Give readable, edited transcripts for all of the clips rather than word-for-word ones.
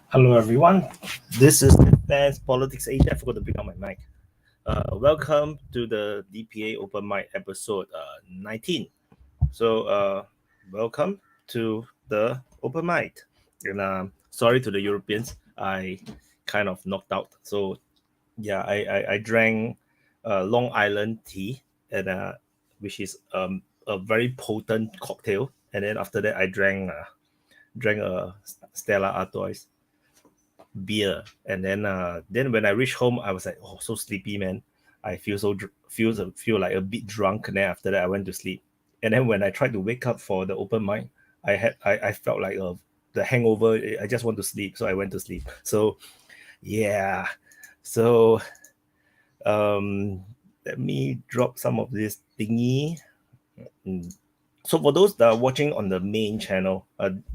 Hello everyone, this is Defense Politics Asia. I forgot to pick up my mic. Welcome to the DPA Open Mic episode 19. So welcome to the Open Mic. And sorry to the Europeans, I kind of knocked out. So yeah, I drank Long Island tea, and which is a very potent cocktail. And then after that, I drank a Stella Artois beer, and then when I reached home, I was like, oh, so sleepy, man. I feel feel like a bit drunk. And then after that, I went to sleep. And then when I tried to wake up for the open mic, I felt like the hangover. I just want to sleep, so I went to sleep. So yeah, so let me drop some of this thingy. So for those that are watching on the main channel,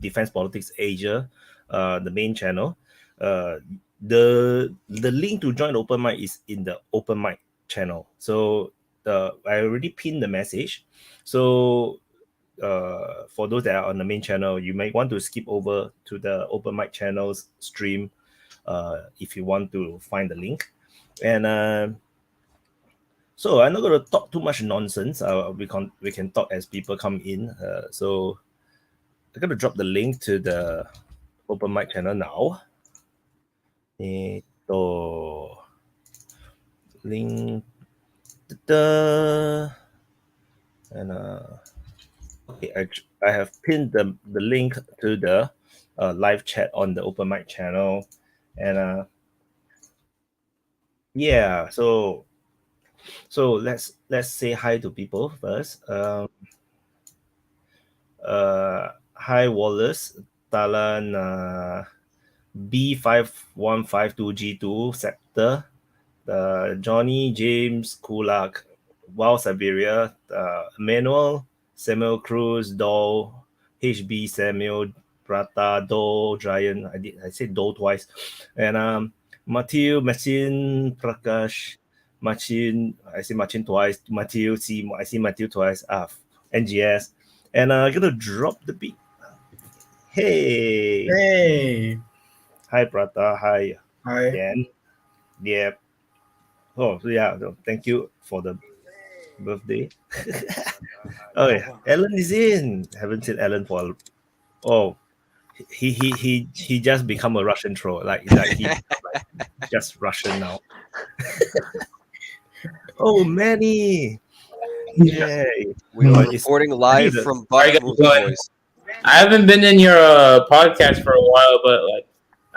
Defense Politics Asia, the main channel, the link to join the open mic is in the open mic channel. So I already pinned the message. So for those that are on the main channel, you may want to skip over to the open mic channel's stream if you want to find the link. And so I'm not going to talk too much nonsense. We can talk as people come in. So I'm going to drop the link to the open mic channel now. Link and okay, I have pinned the link to the live chat on the open mic channel, and yeah, so let's say hi to people first. Hi Wallace, Talan, B5152G2 sector, Johnny James Kulak, Wow Siberia, Manuel Samuel Cruz, Do HB Samuel Prata, Do Giant. I said Do twice, and Matthew Machin Prakash, Machin. I say Machin twice. Matthew C. I see Matthew twice. NGS, and I'm gonna drop the beat. Hey. Hi, Prata. Hi. Hi. Dan. Yeah. Oh, yeah. Thank you for the birthday. Oh, yeah. Alan is in. Haven't seen Alan for. He just become a Russian troll. Like he just Russian now. Oh, Manny. Yay. We are reporting live from Bakhmut, boys. I haven't been in your podcast for a while, but like,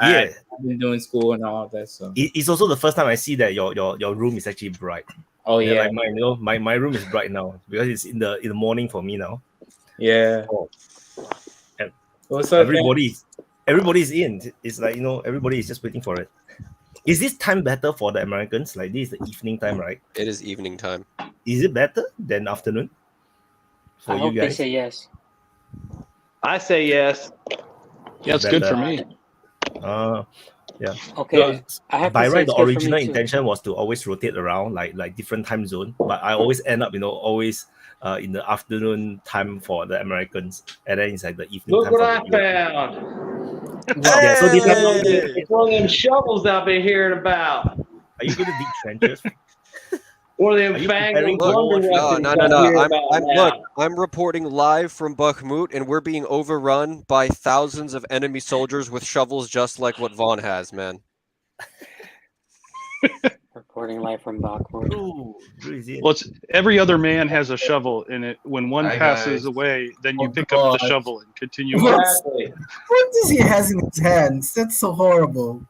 yeah, I've been doing school and all of that. So it's also the first time I see that your room is actually bright. Oh yeah, like mine. My room is bright now because it's in the morning for me now. Yeah. Oh. What's up, everybody's in. It's like everybody is just waiting for it. Is this time better for the Americans? Like this is the evening time, right? It is evening time. Is it better than afternoon? For you guys? They say yes. I say yes. Yeah, it's good for me. Yeah. Okay. So, by right, the original intention was to always rotate around like different time zone, but I always end up always in the afternoon time for the Americans, and then it's like the evening time. Look what I found. Yeah, so this it's one of them shovels I've been hearing about. Are you going to dig trenches? One of them fangled No. I'm reporting live from Bakhmut, and we're being overrun by thousands of enemy soldiers with shovels, just like what Vaughn has, man. Reporting live from Bakhmut. Well, every other man has a shovel in it. When one passes away, then you pick up the shovel and continue. What does he has in his hands? That's so horrible.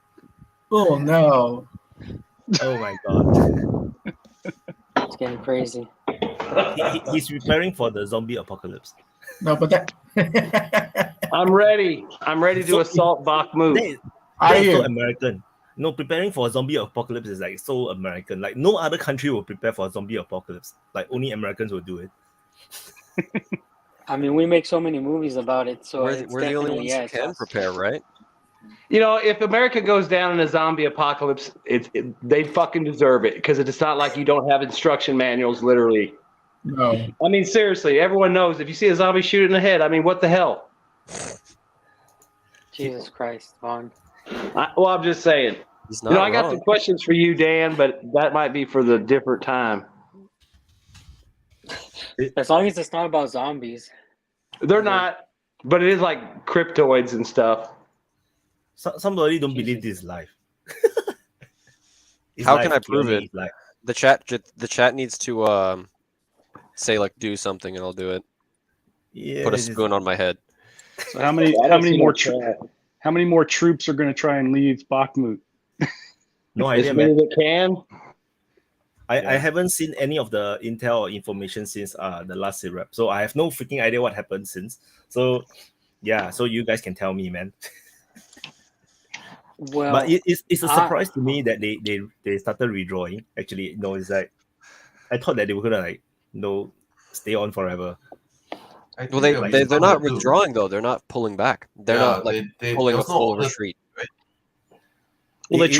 Oh no! Oh my god! It's getting crazy. He's preparing for the zombie apocalypse. No, but that. I'm ready. I'm ready to assault Bakhmut. That's so American. No, preparing for a zombie apocalypse is like so American. Like no other country will prepare for a zombie apocalypse. Like only Americans will do it. I mean, we make so many movies about it, so we're the only ones who can prepare, right? If America goes down in a zombie apocalypse, they fucking deserve it, because it's not like you don't have instruction manuals, literally. No. I mean, seriously, everyone knows if you see a zombie shoot in the head, I mean, what the hell? Jesus Christ, Vaughn. I'm just saying. He's not I got wrong. some questions for you, Dan, but that might be for the different time. As long as it's not about zombies. They're not, but it is like cryptoids and stuff. Somebody don't believe this is life. It's How life, can I prove Keone, it? it's life. The chat needs to say like do something, and I'll do it. Yeah, Put a it's just- spoon on my head. So how many more troops are going to try and leave Bakhmut? No As idea, many man. that can. I haven't seen any of the intel or information since the last syrup, so I have no freaking idea what happened since. So yeah, so you guys can tell me, man. Well, But it's a surprise to me that they started redrawing. Actually, no, it's like I thought that they were gonna like stay on forever. Well, they're not withdrawing though. They're not pulling back. They're not like pulling a full retreat. Well, It- it's-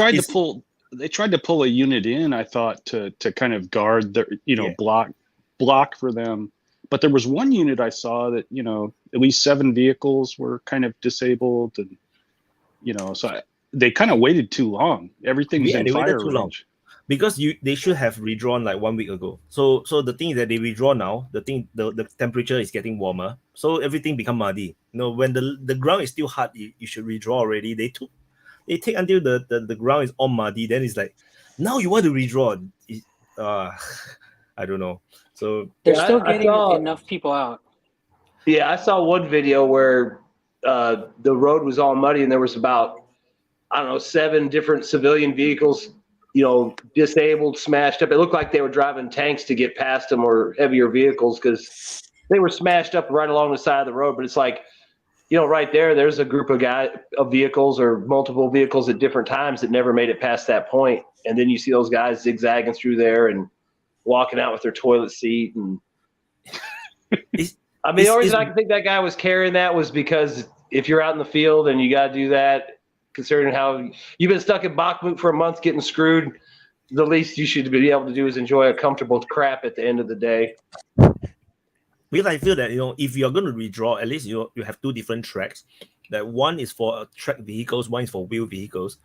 they tried to pull a unit in, I thought, to kind of guard their, Yeah. block for them. But there was one unit I saw that, at least 7 vehicles were kind of disabled, and so they kind of waited too long. Everything's Yeah, in they waited fire too long. range. Because they should have redrawn like 1 week ago. So the thing is that they redraw now. The temperature is getting warmer, so everything become muddy. When the ground is still hot, you should redraw already. They take until the ground is all muddy. Then it's like, now you want to redraw. I don't know. So they're Yeah, still I getting saw- enough people out. Yeah, I saw one video where the road was all muddy and there was about, 7 different civilian vehicles, disabled, smashed up. It looked like they were driving tanks to get past them or heavier vehicles because they were smashed up right along the side of the road. But it's like, right there's a group of vehicles or multiple vehicles at different times that never made it past that point. And then you see those guys zigzagging through there and walking out with their toilet seat. And the only reason I can think that guy was carrying that was because if you're out in the field and you got to do that, considering how you've been stuck in Bakhmut for a month getting screwed, the least you should be able to do is enjoy a comfortable crap at the end of the day. because I feel that if you're going to redraw, at least you have 2 different tracks. That one is for track vehicles, one is for wheel vehicles.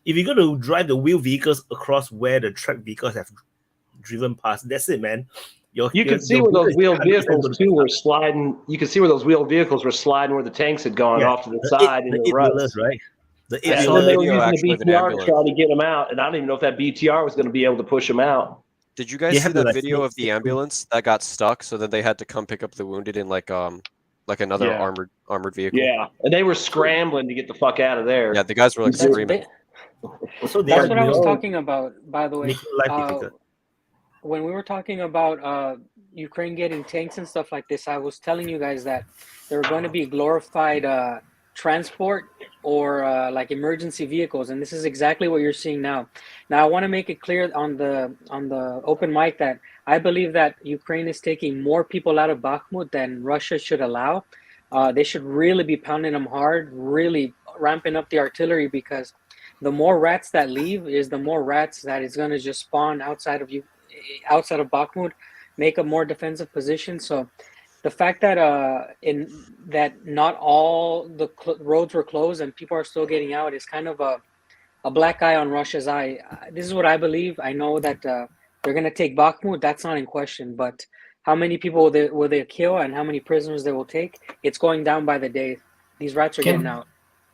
If you're going to drive the wheel vehicles across where the track vehicles have driven past, that's it, man. You can see where those wheeled vehicles too were sliding. You can see where those wheeled vehicles were sliding where the tanks had gone off to the side in the ruts. Right? The Yeah, saw and they the were video, using actually, the of an BTR to ambulance. try to get them out, and I don't even know if that BTR was going to be able to push them out. Did you guys They see have to, that like, video of stick the to- ambulance that got stuck, so that they had to come pick up the wounded in like another Yeah. armored vehicle? Yeah, and they were scrambling to get the fuck out of there. Yeah, the guys were like That's, screaming. So they that's are what I was know. talking about, by the way. making life difficult. When we were talking about Ukraine getting tanks and stuff like this, I was telling you guys that there were going to be glorified transport or like emergency vehicles, and this is exactly what you're seeing now. Now, I want to make it clear on the open mic that I believe that Ukraine is taking more people out of Bakhmut than Russia should allow. They should really be pounding them hard, really ramping up the artillery, because the more rats that leave is the more rats that is going to just spawn outside of Bakhmut, make a more defensive position. So the fact that that not all the roads were closed and people are still getting out is kind of a black eye on Russia's eye. This is what I believe. I know that they're going to take Bakhmut. That's not in question. But how many people will they kill and how many prisoners they will take? It's going down by the day. These rats are getting out.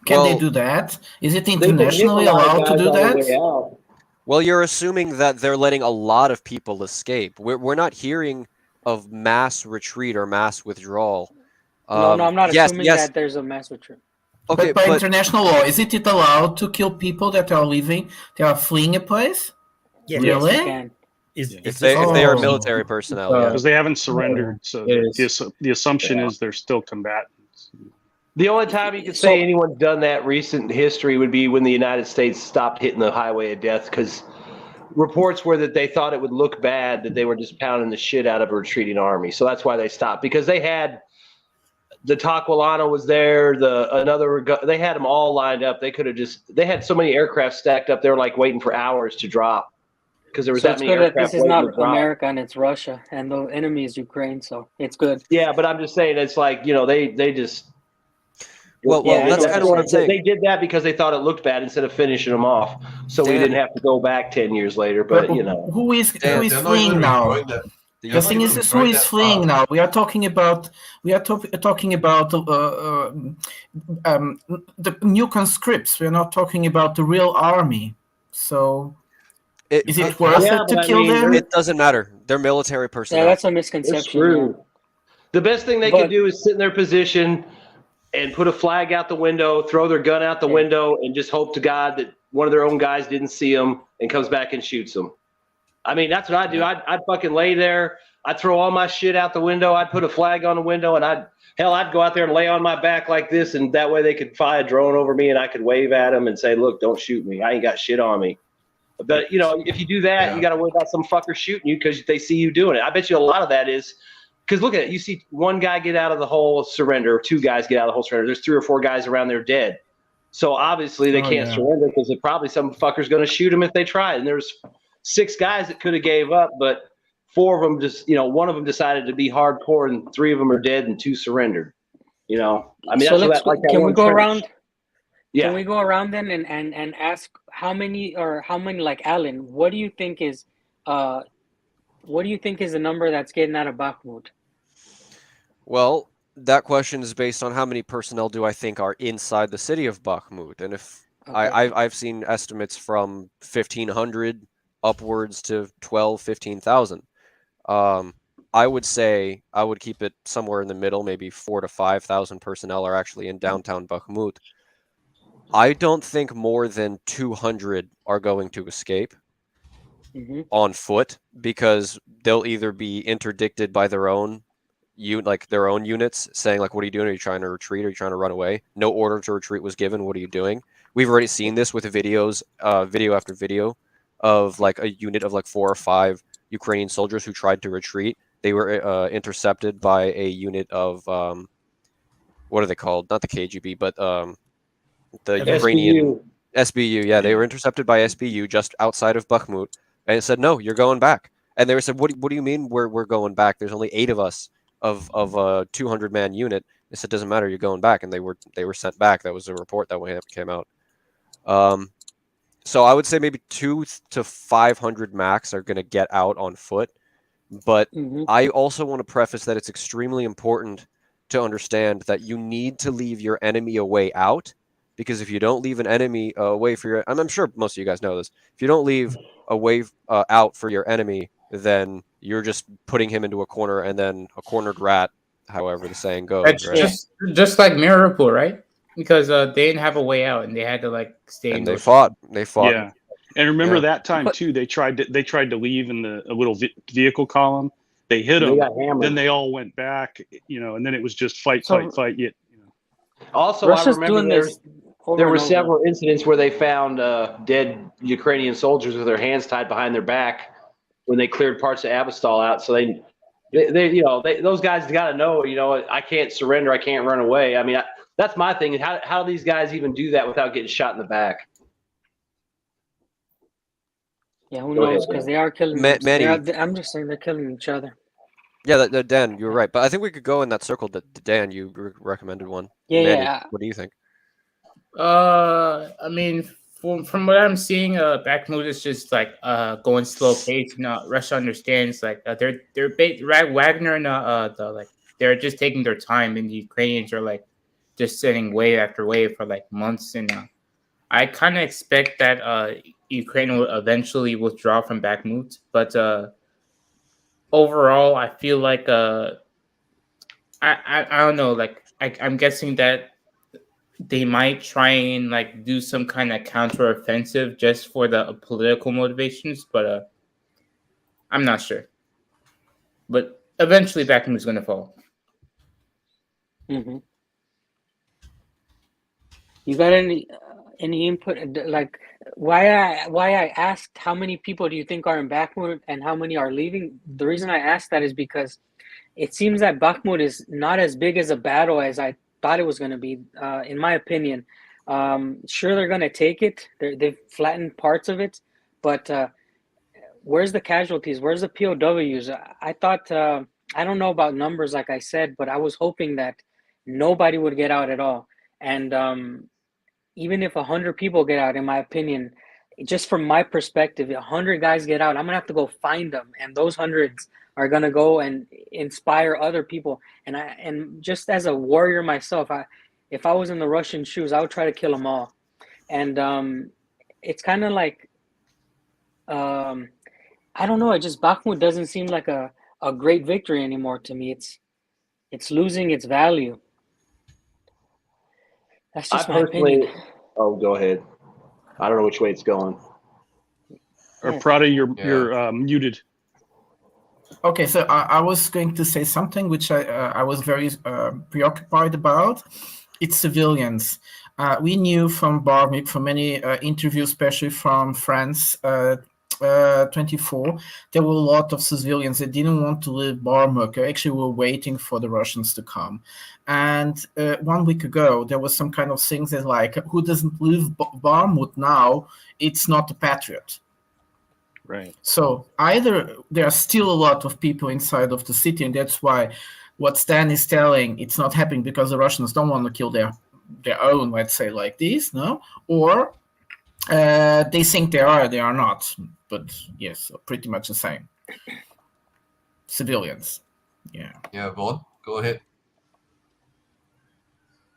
Can they Well- do that? Is it They've been internationally hitting a lot of allowed to guys do on the way that? out. Well, you're assuming that they're letting a lot of people escape. We're not hearing of mass retreat or mass withdrawal. No, I'm not yes, assuming yes. that there's a mass retreat. Okay, But by but international law, is it allowed to kill people that are leaving, they are fleeing a place? Yeah, Really? Yes, you can. if they are Oh. military personnel, yeah. Because they haven't surrendered, so Yes. the assumption is they're still combatants. The only time you could say anyone's done that recent history would be when the United States stopped hitting the highway of death, because reports were that they thought it would look bad that they were just pounding the shit out of a retreating army. So that's why they stopped, because they had the Taquilano was there, they had them all lined up. They could have they had so many aircraft stacked up, they were like waiting for hours to drop because there was So that it's many good that aircraft this is waiting not to drop. America and it's Russia, and the enemy is Ukraine, so it's good. Yeah, but I'm just saying, it's like, they just Well, Yeah, I that's know kind of what I'm saying. They did that because they thought it looked bad instead of finishing them off, so we Dan. didn't have to go back 10 years later. But you know, who is Dan, fleeing now? The The thing is, who is fleeing now? We are talking about the new conscripts. We are not talking about the real army. So, is it worth Yeah, it to but I kill mean, them? It doesn't matter. They're military Yeah, personnel. that's a they're misconception. Yeah. screwed. The best thing they But- could do is sit in their position and put a flag out the window, throw their gun out the Yeah. window, and just hope to God that one of their own guys didn't see them and comes back and shoots them. I mean, that's what I'd do. I'd fucking lay there. I'd throw all my shit out the window. I'd put a flag on the window, and I'd go out there and lay on my back like this, and that way they could fly a drone over me, and I could wave at them and say, "Look, don't shoot me. I ain't got shit on me." But you know, if you do that, you got to worry about some fucker shooting you because they see you doing it. I bet you a lot of that is because look at it. You see one guy get out of the hole, surrender. Two guys get out of the hole, surrender. There's 3 or 4 guys around there dead. So obviously they can't surrender because probably some fucker's going to shoot them if they try. And there's 6 guys that could have gave up, but 4 of them just, you know, one of them decided to be hardcore, and 3 of them are dead, and 2 surrendered. You know, I mean, So that's let's like that can we one go trench. around? Yeah. Can we go around then and ask how many like Alan? What do you think is the number that's getting out of Bakhmut? Well, that question is based on how many personnel do I think are inside the city of Bakhmut, and if Okay. I've seen estimates from 1,500 upwards to 12, 15,000. I would say I would keep it somewhere in the middle, maybe 4,000 to 5,000 personnel are actually in downtown Bakhmut. I don't think more than 200 are going to escape on foot because they'll either be interdicted by their own units saying like, what are you doing? Are you trying to retreat? Are you trying to run away? No order to retreat was given. What are you doing? We've already seen this with videos, video after video of like a unit of like 4 or 5 Ukrainian soldiers who tried to retreat. They were intercepted by a unit of what are they called? Not the KGB, but the Ukrainian SBU. Yeah, they were intercepted by SBU just outside of Bakhmut, and it said, "No, you're going back." And they said, "What do you mean we're going back? There's only 8 of us of a 200-man unit." They said, "Doesn't matter, you're going back," and they were sent back. That was a report that came out. So I would say maybe 200 to 500 max are going to get out on foot, but I also want to preface that it's extremely important to understand that you need to leave your enemy a way out, because if you don't leave an enemy a way for your, I'm sure most of you guys know this, if you don't leave a way out for your enemy, then you're just putting him into a corner, and then a cornered rat, however the saying goes. That's right? just like Miracle, right? Because they didn't have a way out, and they had to like stay. And they fought. Yeah, and remember Yeah. that time too. They tried to leave in a little vehicle column. They hit them. Then they all went back. You know, and then it was just fight. Yet, you know. Also, Russia's I remember doing this there were over. several incidents where they found dead Ukrainian soldiers with their hands tied behind their back when they cleared parts of Avastal out. So they those guys got to know, you know, I can't surrender, I can't run away. I mean, that's my thing. How do these guys even do that without getting shot in the back? Yeah, who knows? Because they are killing. Manny. I'm just saying they're killing each other. Yeah, Dan, you were right. But I think we could go in that circle that Dan, you recommended one. Yeah, Manny, yeah. what do you think? I mean, from what I'm seeing, Bakhmut is just like going slow pace. You know, Russia understands like Wagner and they're just taking their time, and the Ukrainians are like just sending wave after wave for like months. And I kind of expect that Ukraine will eventually withdraw from Bakhmut, but overall, I feel like I don't know. Like I'm guessing that they might try and like do some kind of counteroffensive just for the political motivations, but I'm not sure. But eventually, Bakhmut is going to fall. You got any input? Like why I asked how many people do you think are in Bakhmut and how many are leaving? The reason I asked that is because it seems that Bakhmut is not as big as a battle as I thought it was going to be, in my opinion. Sure, they're going to take it. They've flattened parts of it, but where's the casualties? Where's the POWs? I thought, I don't know about numbers, like I said, but I was hoping that nobody would get out at all. And even if 100 people get out, in my opinion, just from my perspective, 100 guys get out, I'm gonna have to go find them, and those hundreds are gonna go and inspire other people. And just as a warrior myself, if I was in the Russian shoes, I would try to kill them all. And it's kind of like, I don't know. It just Bakhmut doesn't seem like a great victory anymore to me. It's losing its value. That's just my opinion. Oh, go ahead. I don't know which way it's going. Or Prada, you're muted. Okay, so I was going to say something which I was very preoccupied about. It's civilians. We knew from Bakhmut, from many interviews, especially from France 24, there were a lot of civilians that didn't want to leave Bakhmut. They actually were waiting for the Russians to come. And 1 week ago, there was some kind of things that like, who doesn't leave Bakhmut now, it's not a patriot. Right. So either there are still a lot of people inside of the city, and that's why what Stan is telling, it's not happening because the Russians don't want to kill their own, let's say, like this, no? Or they think they are not. But yes, pretty much the same. Civilians. Yeah. Yeah, Vaughn, go ahead.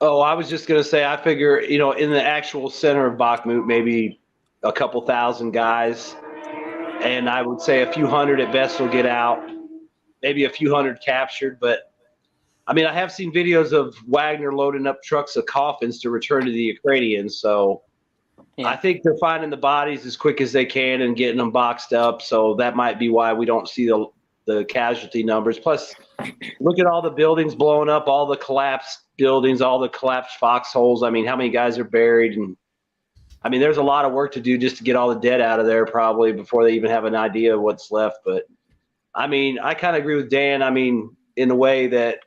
Oh, I was just going to say, I figure, in the actual center of Bakhmut, maybe a couple thousand guys. And I would say a few hundred at best will get out, maybe a few hundred captured. But I mean, I have seen videos of Wagner loading up trucks of coffins to return to the Ukrainians. So yeah. I think they're finding the bodies as quick as they can and getting them boxed up. So that might be why we don't see the casualty numbers. Plus, look at all the buildings blowing up, all the collapsed buildings, all the collapsed foxholes. I mean, how many guys are buried? And I mean, there's a lot of work to do just to get all the dead out of there probably before they even have an idea of what's left. But I mean, I kind of agree with Dan. I mean, in a way that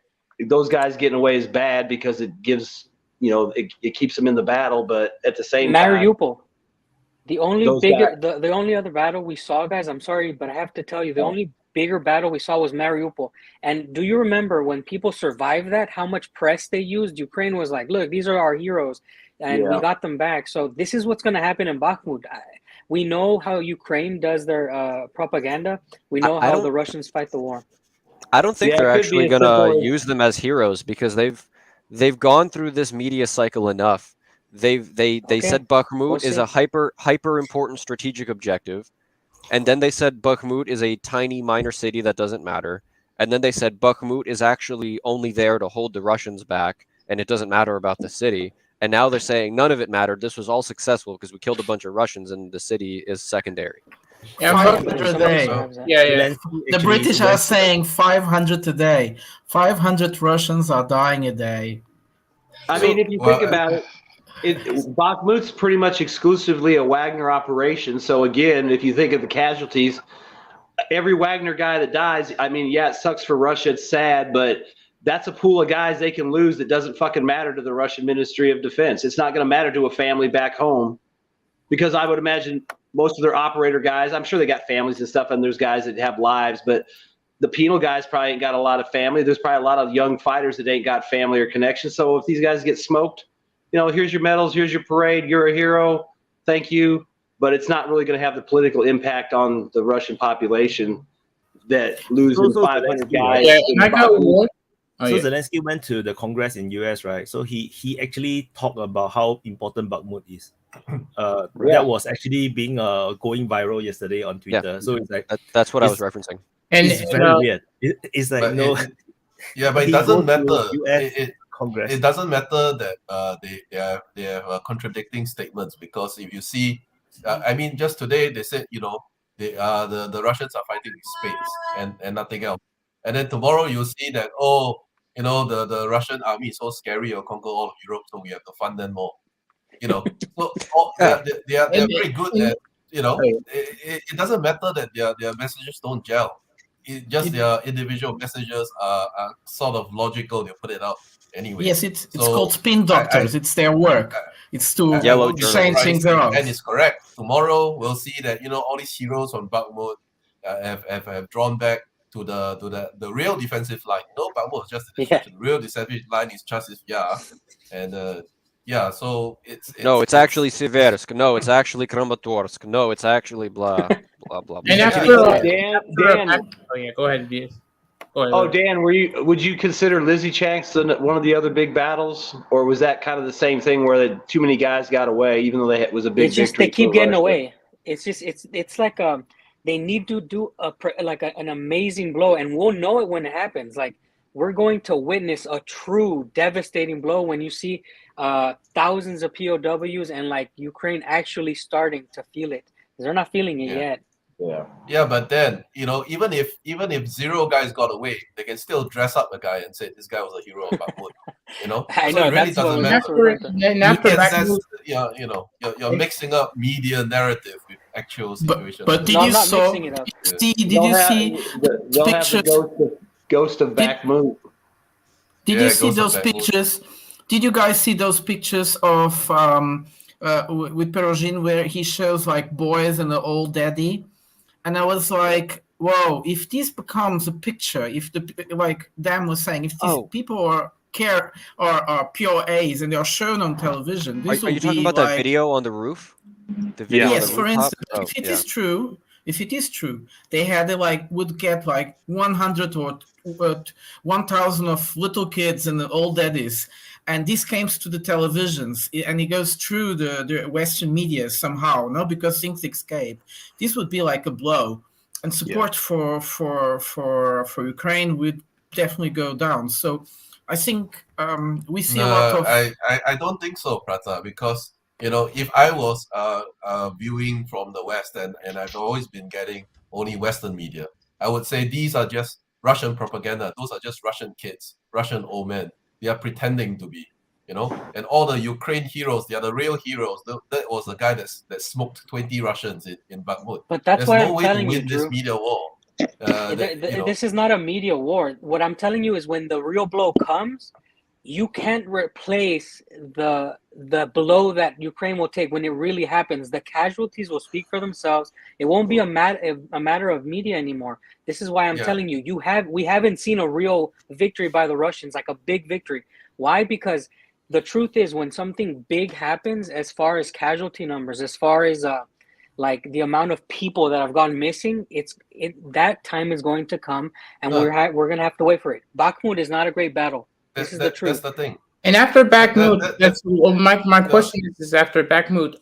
those guys getting away is bad because it gives, it keeps them in the battle. But at the same time, Mariupol, the only other battle we saw, guys, I'm sorry, but I have to tell you, the only bigger battle we saw was Mariupol. And do you remember when people survived that, how much press they used? Ukraine was like, look, these are our heroes. And we got them back. So this is what's going to happen in Bakhmut. We know how Ukraine does their propaganda. We know how the Russians fight the war. I don't think they're actually going to use them as heroes because they've gone through this media cycle enough. They said Bakhmut is a hyper important strategic objective, and then they said Bakhmut is a tiny minor city that doesn't matter, and then they said Bakhmut is actually only there to hold the Russians back, and it doesn't matter about the city. And now they're saying none of it mattered. This was all successful because we killed a bunch of Russians and the city is secondary. Yeah, 500 a day. Yeah. The British are saying 500 a day. 500 Russians are dying a day. I mean, if you think about it, Bakhmut's pretty much exclusively a Wagner operation. So again, if you think of the casualties, every Wagner guy that dies, I mean, yeah, it sucks for Russia. It's sad, but that's a pool of guys they can lose that doesn't fucking matter to the Russian Ministry of Defense. It's not going to matter to a family back home because I would imagine most of their operator guys, I'm sure they got families and stuff, and there's guys that have lives, but the penal guys probably ain't got a lot of family. There's probably a lot of young fighters that ain't got family or connection. So if these guys get smoked, here's your medals, here's your parade, you're a hero, thank you. But it's not really going to have the political impact on the Russian population that losing 500 guys. Yeah, I got one. Zelensky went to the Congress in US, right? So he actually talked about how important Bakhmut is. That was actually being going viral yesterday on Twitter. Yeah. So it's like that's what I was referencing. And it's very weird. It's like but it doesn't matter. Congress. It doesn't matter that they have contradicting statements because if you see, I mean, just today they said the Russians are fighting with spades and nothing else, and then tomorrow you'll see that the Russian army is so scary or conquer all of Europe, so we have to fund them more. So they're very good at it doesn't matter that their messages don't gel. Their individual messages are sort of logical. They put it out anyway. Yes, it's called spin doctors. It's their work. It's to change things around. And it's correct. Tomorrow we'll see that all these heroes from Bakhmut have drawn back to the real defensive line. Bakhmut is just a distraction. The real defensive line is Chasiv Yar, and yeah, so it's No, it's actually Seversk. No, it's actually Kramatorsk. No, it's actually blah blah blah. And blah. after, Dan, oh yeah, go ahead, BS. Go ahead. Oh, Dan, would you consider Lysychansk one of the other big battles, or was that kind of the same thing where too many guys got away, even though it was a big It's just victory? they keep for getting Russia? away. It's just it's like they need to do an amazing blow, and we'll know it when it happens. Like we're going to witness a true devastating blow when you see thousands of POWs and like Ukraine actually starting to feel it. They're not feeling it yet. Yeah, but then even if 0 guys got away, they can still dress up a guy and say this guy was a hero of Bakhmut. I So know it really that's what doesn't was matter. After That's, Bakhmut, you're mixing up media narrative with actual situation. But did No, I'm you not saw? mixing it up. Did you see They'll have pictures? the ghost of Bakhmut. Did Yeah, you see Ghost of those Bakhmut. pictures? Did you guys see those pictures of with Perogin where he shows like boys and the old daddy? And I was like, whoa, if this becomes a picture, if like Dan was saying, if these people are POAs and they are shown on television, this Are will you talking be about like, that video on the roof? The video on yes, the for rooftop? instance, Oh, if it yeah. is true, they had would get like 100 or 1,000 of little kids and the old daddies, and this comes to the televisions and it goes through the Western media somehow, no, because things escape. This would be like a blow, and support for Ukraine would definitely go down. So I think we see a lot of. I don't think so, Prata, because if I was viewing from the West and I've always been getting only Western media, I would say these are just Russian propaganda. Those are just Russian kids, Russian old men. They are pretending to be, and all the Ukraine heroes, they are the real heroes. That was the guy that smoked 20 Russians in Bakhmut. But that's There's why no I'm way telling to you, win this Drew. media war. This is not a media war. What I'm telling you is when the real blow comes, you can't replace the blow that Ukraine will take when it really happens. The casualties will speak for themselves. It won't be a matter of media anymore. This is why I'm telling you, we haven't seen a real victory by the Russians, like a big victory. Why? Because the truth is, when something big happens, as far as casualty numbers, as far as like the amount of people that have gone missing, that time is going to come, and we're gonna have to wait for it. Bakhmut is not a great battle. This is the truth. That's the thing. and after Bakhmut, that's my question is after Bakhmut,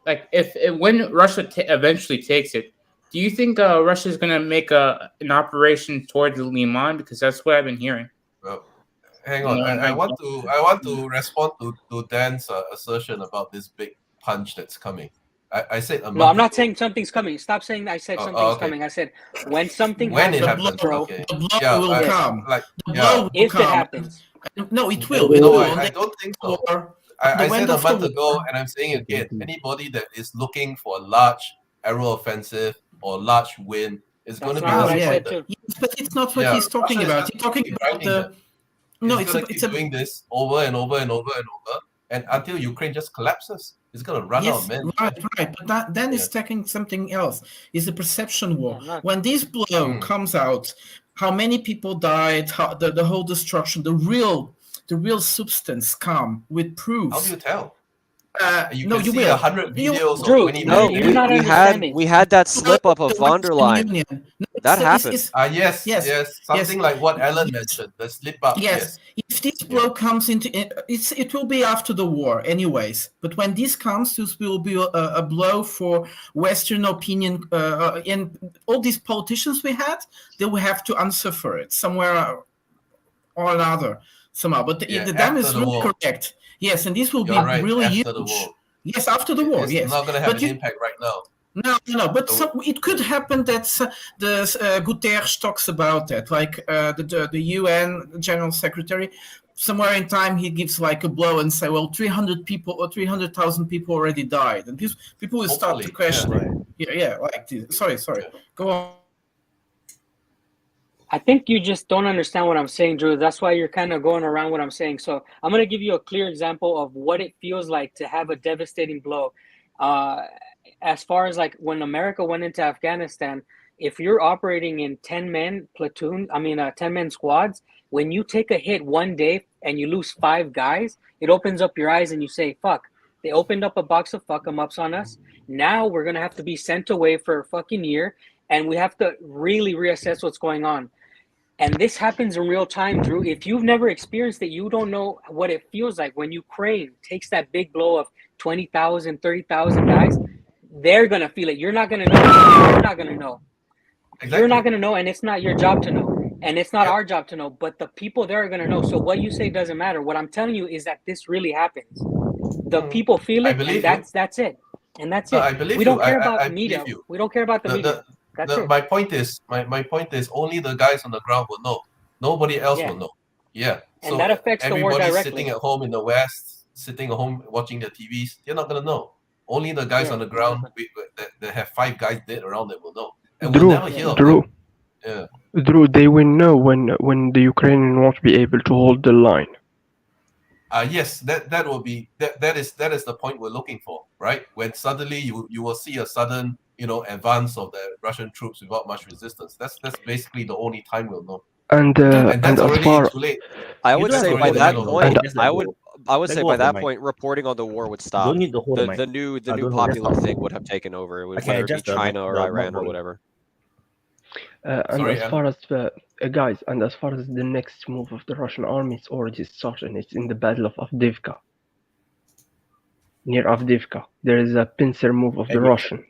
like if when Russia eventually takes it, do you think Russia is gonna make an operation towards the Liman? Because that's what I've been hearing. Well, hang on, I want to respond to Dan's assertion about this big punch that's coming. I said a month No, I'm not ago. saying something's coming. Stop saying I said something's okay. coming. I said when something When it happens, happens, bro. okay. The blow will come. Like, The blow will If come. it happens. No, it will. No, I don't think so. I The said end a of the month war. ago, and I'm saying again, anybody that is looking for a large aero offensive or large win is going to be not what I said disappointed. too. Yes, but it's not what Yeah, he's talking Russia is about. just He's talking keep about grinding the. them. No, It's gonna it's keep a. doing this over and over and over and over, and until Ukraine just collapses, it's gonna run out of Yes, men. right. But then it's taking something else. It's a perception war. Yeah, When this blow comes out, how many people died? How the whole destruction, the real substance come with proofs. How do you tell? You No, can you see will. 100 You- videos Drew, or 20 No, You're not understanding. we had that slip up of The von der Western Leyen. Union. No, That it's- happened. Yes. Something like what Alan mentioned, the slip up. Yes, if this blow comes into it will be after the war, anyways. But when this comes, this will be a blow for Western opinion, and all these politicians we had, they will have to answer for it somewhere or another somehow. But the dam is really correct. Yes, and this will be You're right, really after huge. the war. Yes, after the war. It's yes, not gonna have but an impact right now. No. But it could happen that Guterres talks about that, like the UN General Secretary. Somewhere in time, he gives like a blow and say, "Well, 300 people or 300,000 people already died," and these people will start to question. Yeah, like this. Sorry. Go on. I think you just don't understand what I'm saying, Drew. That's why you're kind of going around what I'm saying. So I'm going to give you a clear example of what it feels like to have a devastating blow. As far as like when America went into Afghanistan, if you're operating in 10-man platoon, 10-man squads, when you take a hit one day and you lose 5 guys, it opens up your eyes and you say, fuck, they opened up a box of fuck-em-ups on us. Now we're going to have to be sent away for a fucking year, and we have to really reassess what's going on. And this happens in real time, Drew. If you've never experienced it, you don't know what it feels like when Ukraine takes that big blow of 20,000, 30,000 guys. They're going to feel it. You're not going to know. You're not going to know. Exactly. You're not going to know, and it's not your job to know. And it's not our job to know, but the people there are going to know. So what you say doesn't matter. What I'm telling you is that this really happens. The people feel it, and that's it. And that's it. I believe we don't you. care I about media. believe you. We don't care about the media. That's it. My point is only the guys on the ground will know. Nobody else will know. Yeah. And so that affects the war everybody directly. sitting at home in the West, sitting at home watching their TVs, they're not gonna know. Only the guys on the ground that have 5 guys dead around them will know. And we'll never hear of them. Yeah. Drew, they will know when the Ukrainians won't be able to hold the line. Yes, that will be that is the point we're looking for, right? When suddenly you will see a sudden advance of the Russian troops without much resistance. That's basically the only time we'll know. And that's as far too late. I would say by that point, I would say by that mic. point, reporting on the war would stop. Don't need to hold the mic. The new don't hold popular this. thing would have taken over. It would Okay, whether it be adjust the China or mic, Iran or volume. whatever. and Sorry, as far as guys, and as far as the next move of the Russian army, it's already started. It's in the Battle of Avdiivka. Near Avdiivka, there is a pincer move of the Avdiivka. Russians.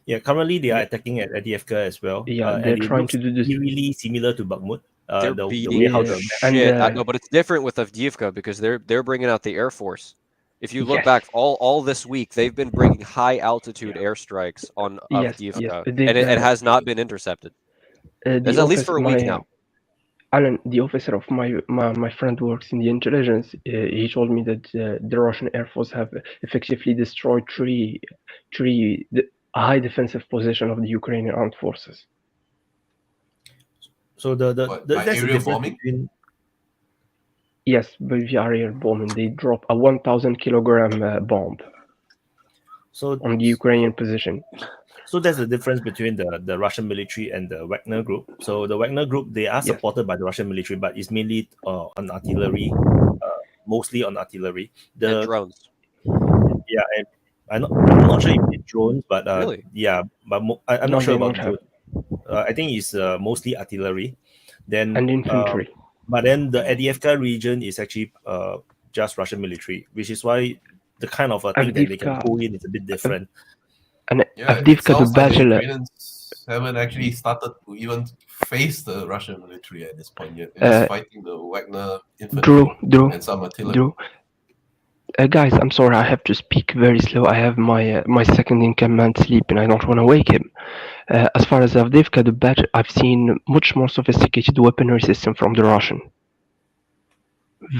Yeah, currently they are attacking at Avdiivka as well. Yeah, they're and it trying looks to do this. really similar to Bakhmut. They're The beating way how the the shit. And, I know, but it's different with Avdiivka because they're bringing out the Air Force. If you look Yes. back all this week, they've been bringing high altitude airstrikes on Yes, Avdiivka, yes, and they've, it has not been intercepted. It's at least for a week now. Alan, the officer of my friend works in the intelligence. He told me that the Russian Air Force have effectively destroyed three high defensive position of the Ukrainian armed forces. So By that's the aerial difference bombing? between. Yes, by the aerial bombing, they drop a 1,000-kilogram bomb So on the Ukrainian position. So that's the difference between the Russian military and the Wagner group. So the Wagner group, they are supported by the Russian military, but it's mainly on artillery, mostly on artillery. And drones. Yeah, and I'm not sure if it's drones, but Really? yeah, but I'm No, not sure they about don't have. drones. I think it's mostly artillery. Then And infantry. but then the Avdiivka region is actually just Russian military, which is why the kind of thing that they can Avdiivka- pull in is a bit different. And Yeah, it Avdiivka, the sounds like the battle. Ukrainians haven't actually started to even face the Russian military at this point yet. They're just fighting the Wagner infantry Drew, and some artillery. Drew. Guys, I'm sorry, I have to speak very slow. I have my second in command sleeping. I don't want to wake him. As far as Avdiivka, the battle, I've seen much more sophisticated weaponry system from the Russian.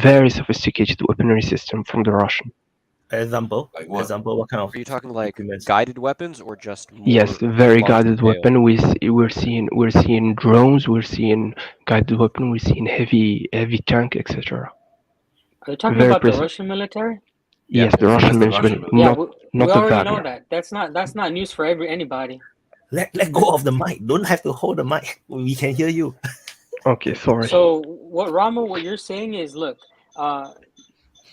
Very sophisticated weaponry system from the Russian. Example, Like what? what kind of? Are you talking like equipments? guided weapons or just more Yes, very large guided scale? weapon. We're seeing drones. We're seeing guided weapon. We're seeing heavy tank, etc. Are you talking Very about the precise. Russian military? Yes, the that's Russian the military, Russian Yeah, not we the already know Wagner. that. That's not news for anybody. Let go of the mic. Don't have to hold the mic. We can hear you. Okay, sorry. So what you're saying is, look,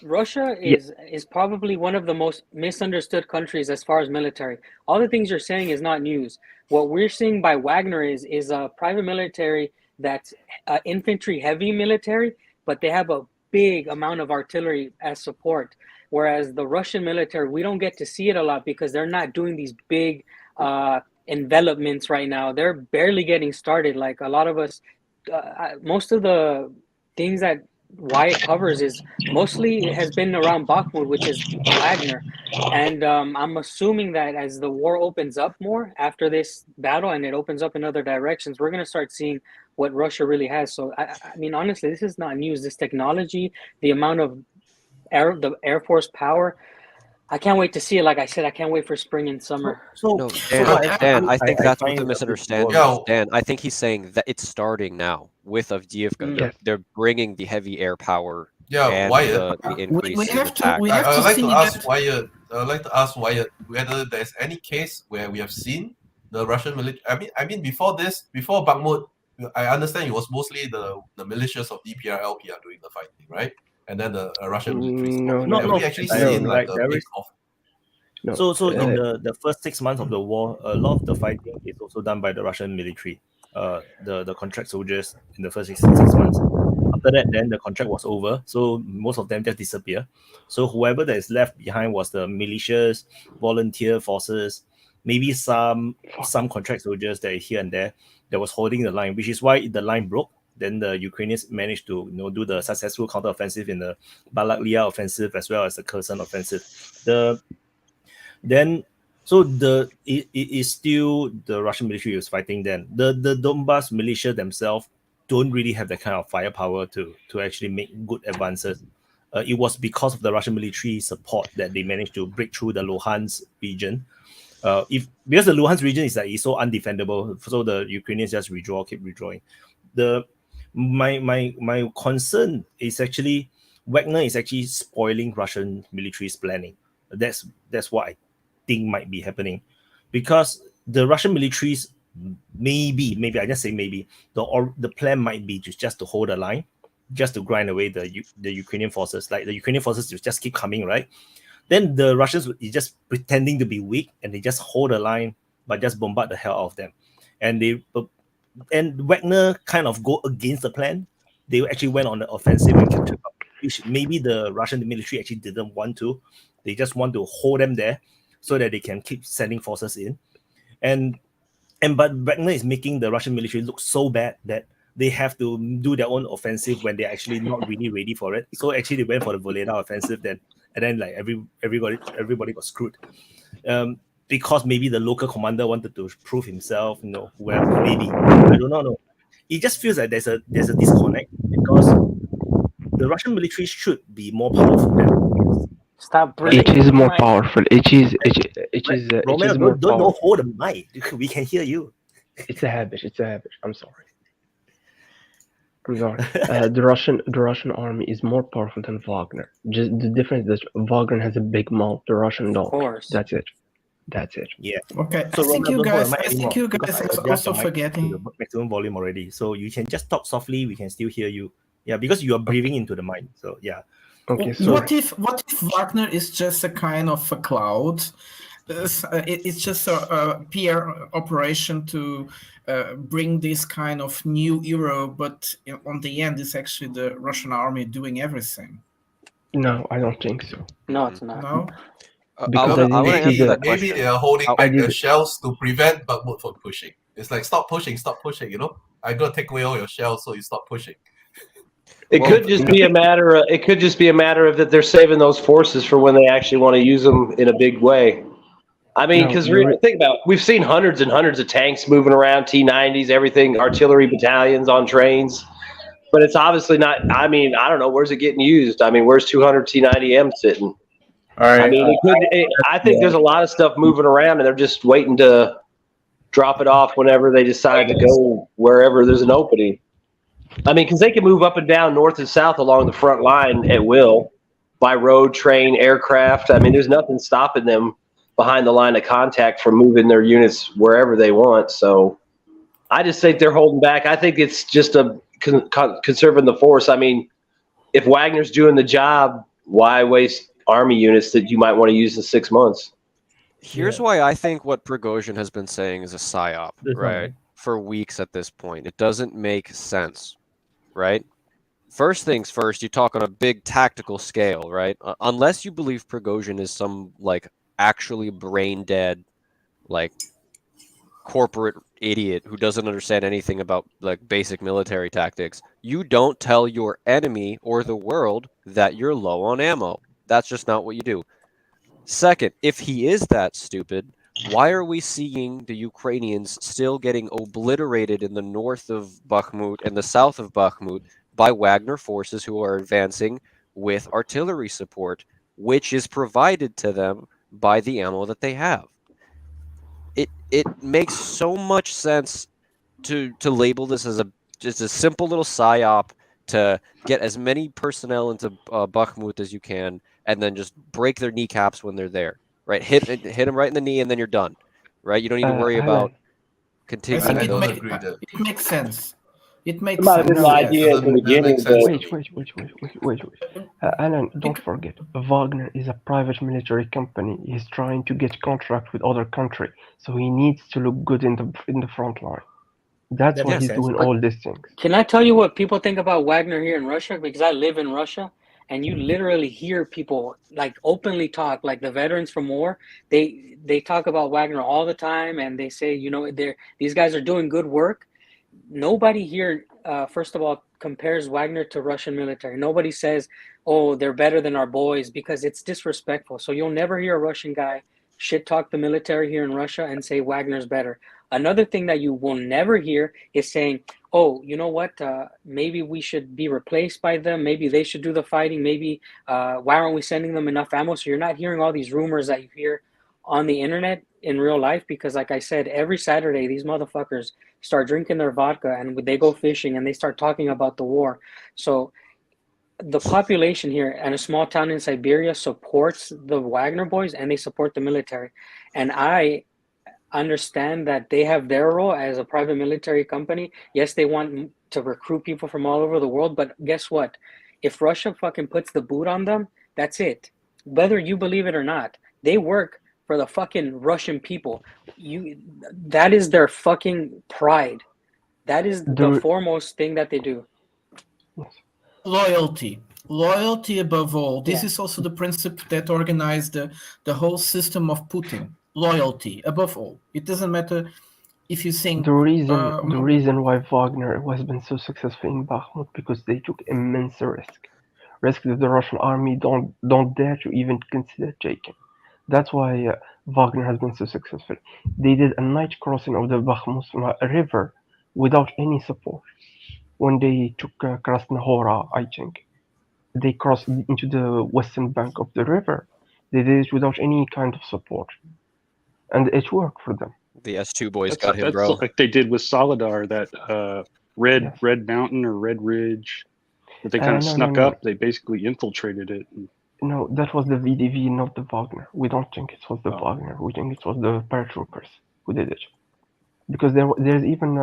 Russia is probably one of the most misunderstood countries as far as military. All the things you're saying is not news. What we're seeing by Wagner is a private military that's infantry heavy military, but they have a big amount of artillery as support. Whereas the Russian military, we don't get to see it a lot because they're not doing these big envelopments right now. They're barely getting started. Like a lot of us, most of the things that Wyatt covers is mostly it has been around Bakhmut, which is Wagner. And I'm assuming that as the war opens up more after this battle and it opens up in other directions, we're going to start seeing what Russia really has. So, I mean, honestly, this is not news. This technology, the amount of the Air Force power, I can't wait to see it. Like I said, I can't wait for spring and summer. No, Dan, I think that's what the misunderstanding is. Yo. Dan, I think he's saying that it's starting now with Avdiivka. Yes. They're bringing the heavy air power Yeah, and Wyatt. the increase we in have to attack. we have I'd to like see to that. ask Wyatt. I'd like to ask Wyatt whether there's any case where we have seen the Russian military. I mean, before Bakhmut, I understand it was mostly the militias of DPA LP are doing the fighting, right? And then the Russian military support. No, Have we actually entirely, seen like right? a mix of? no. So in the first 6 months of the war, a lot of the fighting is also done by the Russian military, the contract soldiers in the first six months. After that, then the contract was over, so most of them just disappear. So whoever that is left behind was the militias, volunteer forces, maybe some contract soldiers that are here and there that was holding the line, which is why the line broke. Then the Ukrainians managed to do the successful counteroffensive in the Balaklia offensive as well as the Kherson offensive. It is still the Russian military who is fighting then. The Donbas militia themselves don't really have that kind of firepower to actually make good advances. It was because of the Russian military support that they managed to break through the Luhansk region. Because the Luhansk region is so undefendable, so the Ukrainians just keep withdrawing. My concern is actually Wagner is actually spoiling Russian military's planning. That's what I think might be happening, because the Russian military's maybe I just say maybe the plan might be just to hold the line, just to grind away the Ukrainian forces. Like the Ukrainian forces just keep coming, right? Then the Russians is just pretending to be weak and they just hold the line but just bombard the hell out of them. And Wagner kind of go against the plan. They actually went on the offensive and captured them, which maybe the Russian military actually didn't want to. They just want to hold them there so that they can keep sending forces in. But Wagner is making the Russian military look so bad that they have to do their own offensive when they're actually not really ready for it. So actually they went for the Voleda offensive then, and then like everybody got screwed. Because maybe the local commander wanted to prove himself, whoever, maybe. I don't know. It just feels like there's a disconnect, because the Russian military should be more powerful than Stop breathing. It is more powerful. It is Romano, more don't powerful. hold the mic. We can hear you. It's a habit. I'm sorry. The Russian army is more powerful than Wagner. Just the difference is that Wagner has a big mouth. The Russian don't. Of course. That's it. Yeah. Okay, So I think Romano, you don't hold guys the mic anymore, because I are adjust also the mic to forgetting. the maximum volume already. So you can just talk softly. We can still hear you. Yeah, because you are breathing into the mic. So yeah. Okay, so What if Wagner is just a kind of a cloud? It's just a PR operation to bring this kind of new era, but on the end, it's actually the Russian army doing everything. no, I don't think so. No, it's not. No, Because I want to answer that Maybe question. they are holding back did their it. shells to prevent Bakhmut from pushing. It's like stop pushing. I'm gonna take away all your shells so you stop pushing. It could just be a matter of that they're saving those forces for when they actually want to use them in a big way. I mean, because think about it, we've seen hundreds and hundreds of tanks moving around, T-90s, everything, artillery battalions on trains, but it's obviously not. I mean, I don't know, where's it getting used? I mean, where's 200 T-90M sitting? All right. I mean, I think there's a lot of stuff moving around, and they're just waiting to drop it off whenever they decide to go wherever there's an opening. I mean, because they can move up and down, north and south along the front line at will, by road, train, aircraft. I mean, there's nothing stopping them behind the line of contact from moving their units wherever they want. So I just think they're holding back. I think it's just conserving the force. I mean, if Wagner's doing the job, why waste army units that you might want to use in 6 months? Here's why I think what Prigozhin has been saying is a psyop, right? For weeks at this point. It doesn't make sense, right? First things first, you talk on a big tactical scale, right? Unless you believe Prigozhin is some, like, actually brain dead, like, corporate idiot who doesn't understand anything about, like, basic military tactics, you don't tell your enemy or the world that you're low on ammo. That's just not what you do. Second, if he is that stupid, why are we seeing the Ukrainians still getting obliterated in the north of Bakhmut and the south of Bakhmut by Wagner forces who are advancing with artillery support, which is provided to them by the ammo that they have? It makes so much sense to label this as just a simple little psyop to get as many personnel into Bakhmut as you can, and then just break their kneecaps when they're there. Right, hit them right in the knee, and then you're done. Right, you don't need to worry about Continue. I think I don't agree that. it makes sense. It makes Might have been sense. the Yes. idea at the Doesn't beginning, make sense but to Wait. Alan, don't forget, Wagner is a private military company. He's trying to get contract with other country, so he needs to look good in the front line. That's That why makes he's sense. doing all these things. Can I tell you what people think about Wagner here in Russia? Because I live in Russia, and you literally hear people like openly talk, like the veterans from war. They talk about Wagner all the time, and they say, you know, these guys are doing good work. Nobody here, first of all, compares Wagner to Russian military. Nobody says, oh, they're better than our boys, because it's disrespectful. So you'll never hear a Russian guy shit talk the military here in Russia and say Wagner's better. Another thing that you will never hear is saying, oh, you know what, maybe we should be replaced by them. Maybe they should do the fighting. Maybe why aren't we sending them enough ammo? So you're not hearing all these rumors that you hear on the internet in real life, because like I said, every Saturday, these motherfuckers start drinking their vodka and they go fishing and they start talking about the war. So the population here in a small town in Siberia supports the Wagner boys, and they support the military. And I understand that they have their role as a private military company. Yes, they want to recruit people from all over the world, but guess what? If Russia fucking puts the boot on them, that's it. Whether you believe it or not, they work for the fucking Russian people. That is their fucking pride. That is the foremost thing that they do. Loyalty above all. This is also the principle that organized the whole system of Putin. Loyalty above all. It doesn't matter if you think the reason why Wagner has been so successful in Bakhmut, because they took immense risk that the Russian army don't dare to even consider taking. That's why Wagner has been so successful. They did a night crossing of the Bakhmut river without any support. When they took Krasnohora, I think, they crossed into the western bank of the river. They did it without any kind of support, and it worked for them. The S2 boys got him, bro. That's like they did with Solidar, that Red Mountain or Red Ridge. That they kind of snuck up. They basically infiltrated it. No, that was the VDV, not the Wagner. We don't think it was the Wagner. We think it was the paratroopers who did it. Because there's even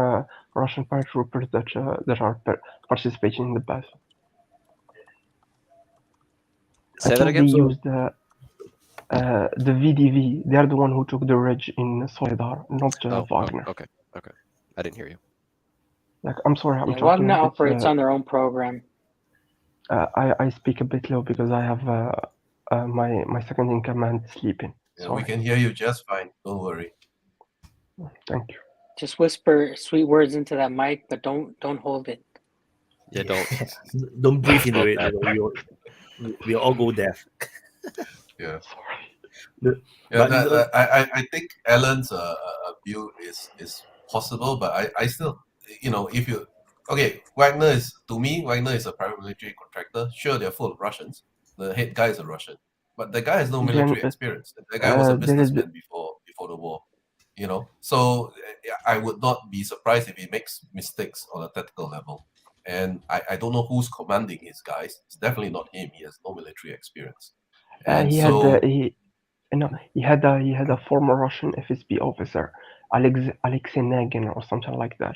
Russian paratroopers that are participating in the battle. Say that again? They used the VDV. They're the one who took the ridge in Solidar, not Wagner. Okay. I didn't hear you. Like, I'm sorry, I'm talking. Wagner operates on their own program. I speak a bit low because I have my second in command sleeping. Yeah, we can hear you just fine. Don't worry. Thank you. Just whisper sweet words into that mic, but don't hold it. Yeah, don't breathe into it. We'll all go deaf. Yeah. Sorry. I think Alan's view is possible, but I still, if you Wagner is a private military contractor. Sure, they're full of Russians. The head guy is a Russian, but the guy has no military experience. The guy was a businessman before the war. So I would not be surprised if he makes mistakes on a tactical level. And I don't know who's commanding his guys. It's definitely not him. He has no military experience. And he had a former Russian FSB officer, Alexei Nagin or something like that.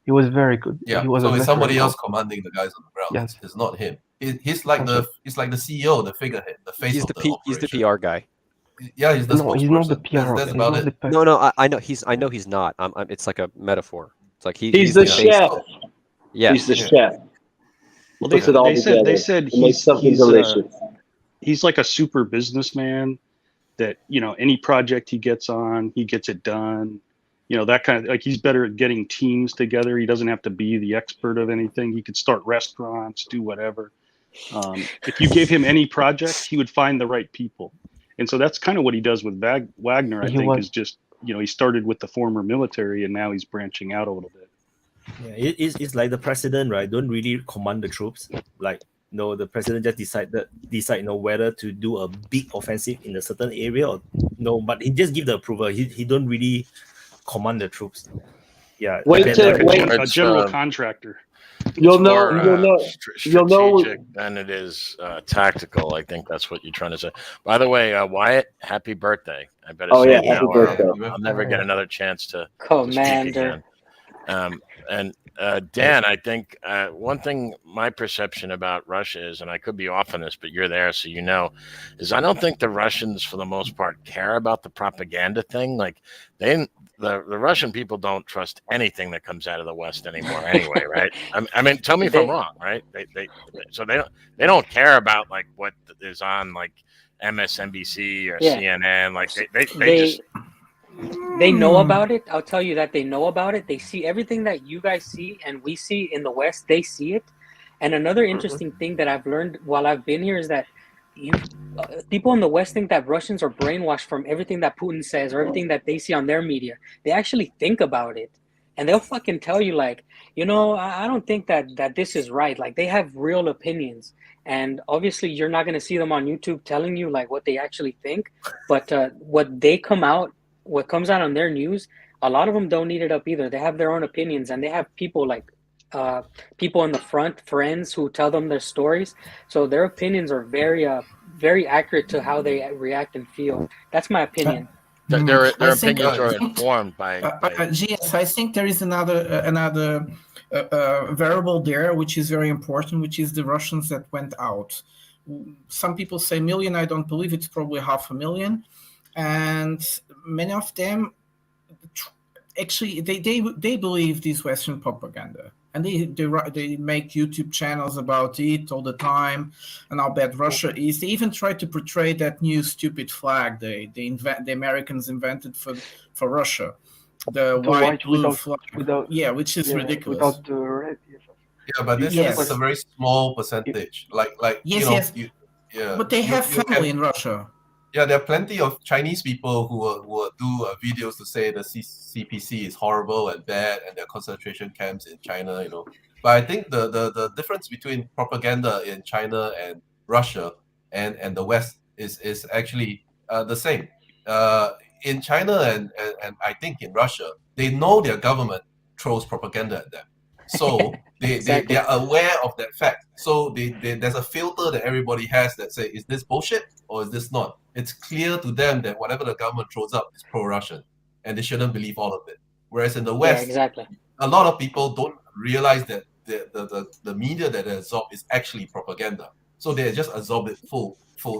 He was very good. Yeah, he was so it's somebody else commanding the guys on the ground. Yes. It's not him. He's like the CEO, the figurehead, the face of the operation. He's the PR guy. Yeah, he's the spokesperson. He's not the PR. That's about it. No, I know he's not. It's like a metaphor. It's like he's the chef. Yeah, he's the chef. Well, they said he's like a super businessman. That any project he gets on, he gets it done. That kind of, like, he's better at getting teams together. He doesn't have to be the expert of anything. He could start restaurants, do whatever. If you gave him any project, he would find the right people. And so that's kind of what he does with Wagner, I think, is just, he started with the former military and now he's branching out a little bit. Yeah, it's like the president, right? Don't really command the troops. Like, the president just decide whether to do a big offensive in a certain area or no, but he just give the approval. He don't really command the troops. Yeah. Wait. A general contractor. You'll It's know. more You'll know. You'll know. strategic than it is tactical. I think that's what you're trying to say. By the way, Wyatt, happy birthday! I better Oh say yeah, it now, happy or birthday. I'll never get another chance to speak Commander. again. And Dan, I think one thing my perception about Russia is, and I could be off on this, but you're there, so you know, is I don't think the Russians, for the most part, care about the propaganda thing. Like the Russian people don't trust anything that comes out of the West anymore, anyway, right? I mean, tell me if I'm wrong, right? So they don't care about like what is on like MSNBC or CNN. Like they just. They know about it. I'll tell you that they know about it. They see everything that you guys see and we see in the West. They see it. And another interesting thing that I've learned while I've been here is that people in the West think that Russians are brainwashed from everything that Putin says or everything that they see on their media. They actually think about it. And they'll fucking tell you like, you know, I don't think that this is right. Like they have real opinions. And obviously you're not going to see them on YouTube telling you like what they actually think. But what comes out on their news, a lot of them don't eat it up either. They have their own opinions, and they have people like people in the front, friends who tell them their stories. So their opinions are very, very accurate to how they react and feel. That's my opinion. Their opinions are informed by. GS, I think there is another variable there, which is very important, which is the Russians that went out. Some people say 1 million. I don't believe it's probably 500,000. And many of them actually they believe this Western propaganda, and they make YouTube channels about it all the time and how bad Russia is. They even try to portray that new stupid flag the Americans invented for Russia, the white blue flag, which is ridiculous. Without the red. Yeah, but this is a very small percentage. Like yes. But they have family in Russia. Yeah, there are plenty of Chinese people who will do videos to say the CPC is horrible and bad and there are concentration camps in China, you know. But I think the difference between propaganda in China and Russia and the West is actually the same. In China and I think in Russia, they know their government throws propaganda at them. So they are aware of that fact. So there's a filter that everybody has that say, is this bullshit or is this not? It's clear to them that whatever the government throws up is pro-Russian, and they shouldn't believe all of it. Whereas in the West, a lot of people don't realize that the media that they absorb is actually propaganda. So they just absorb it full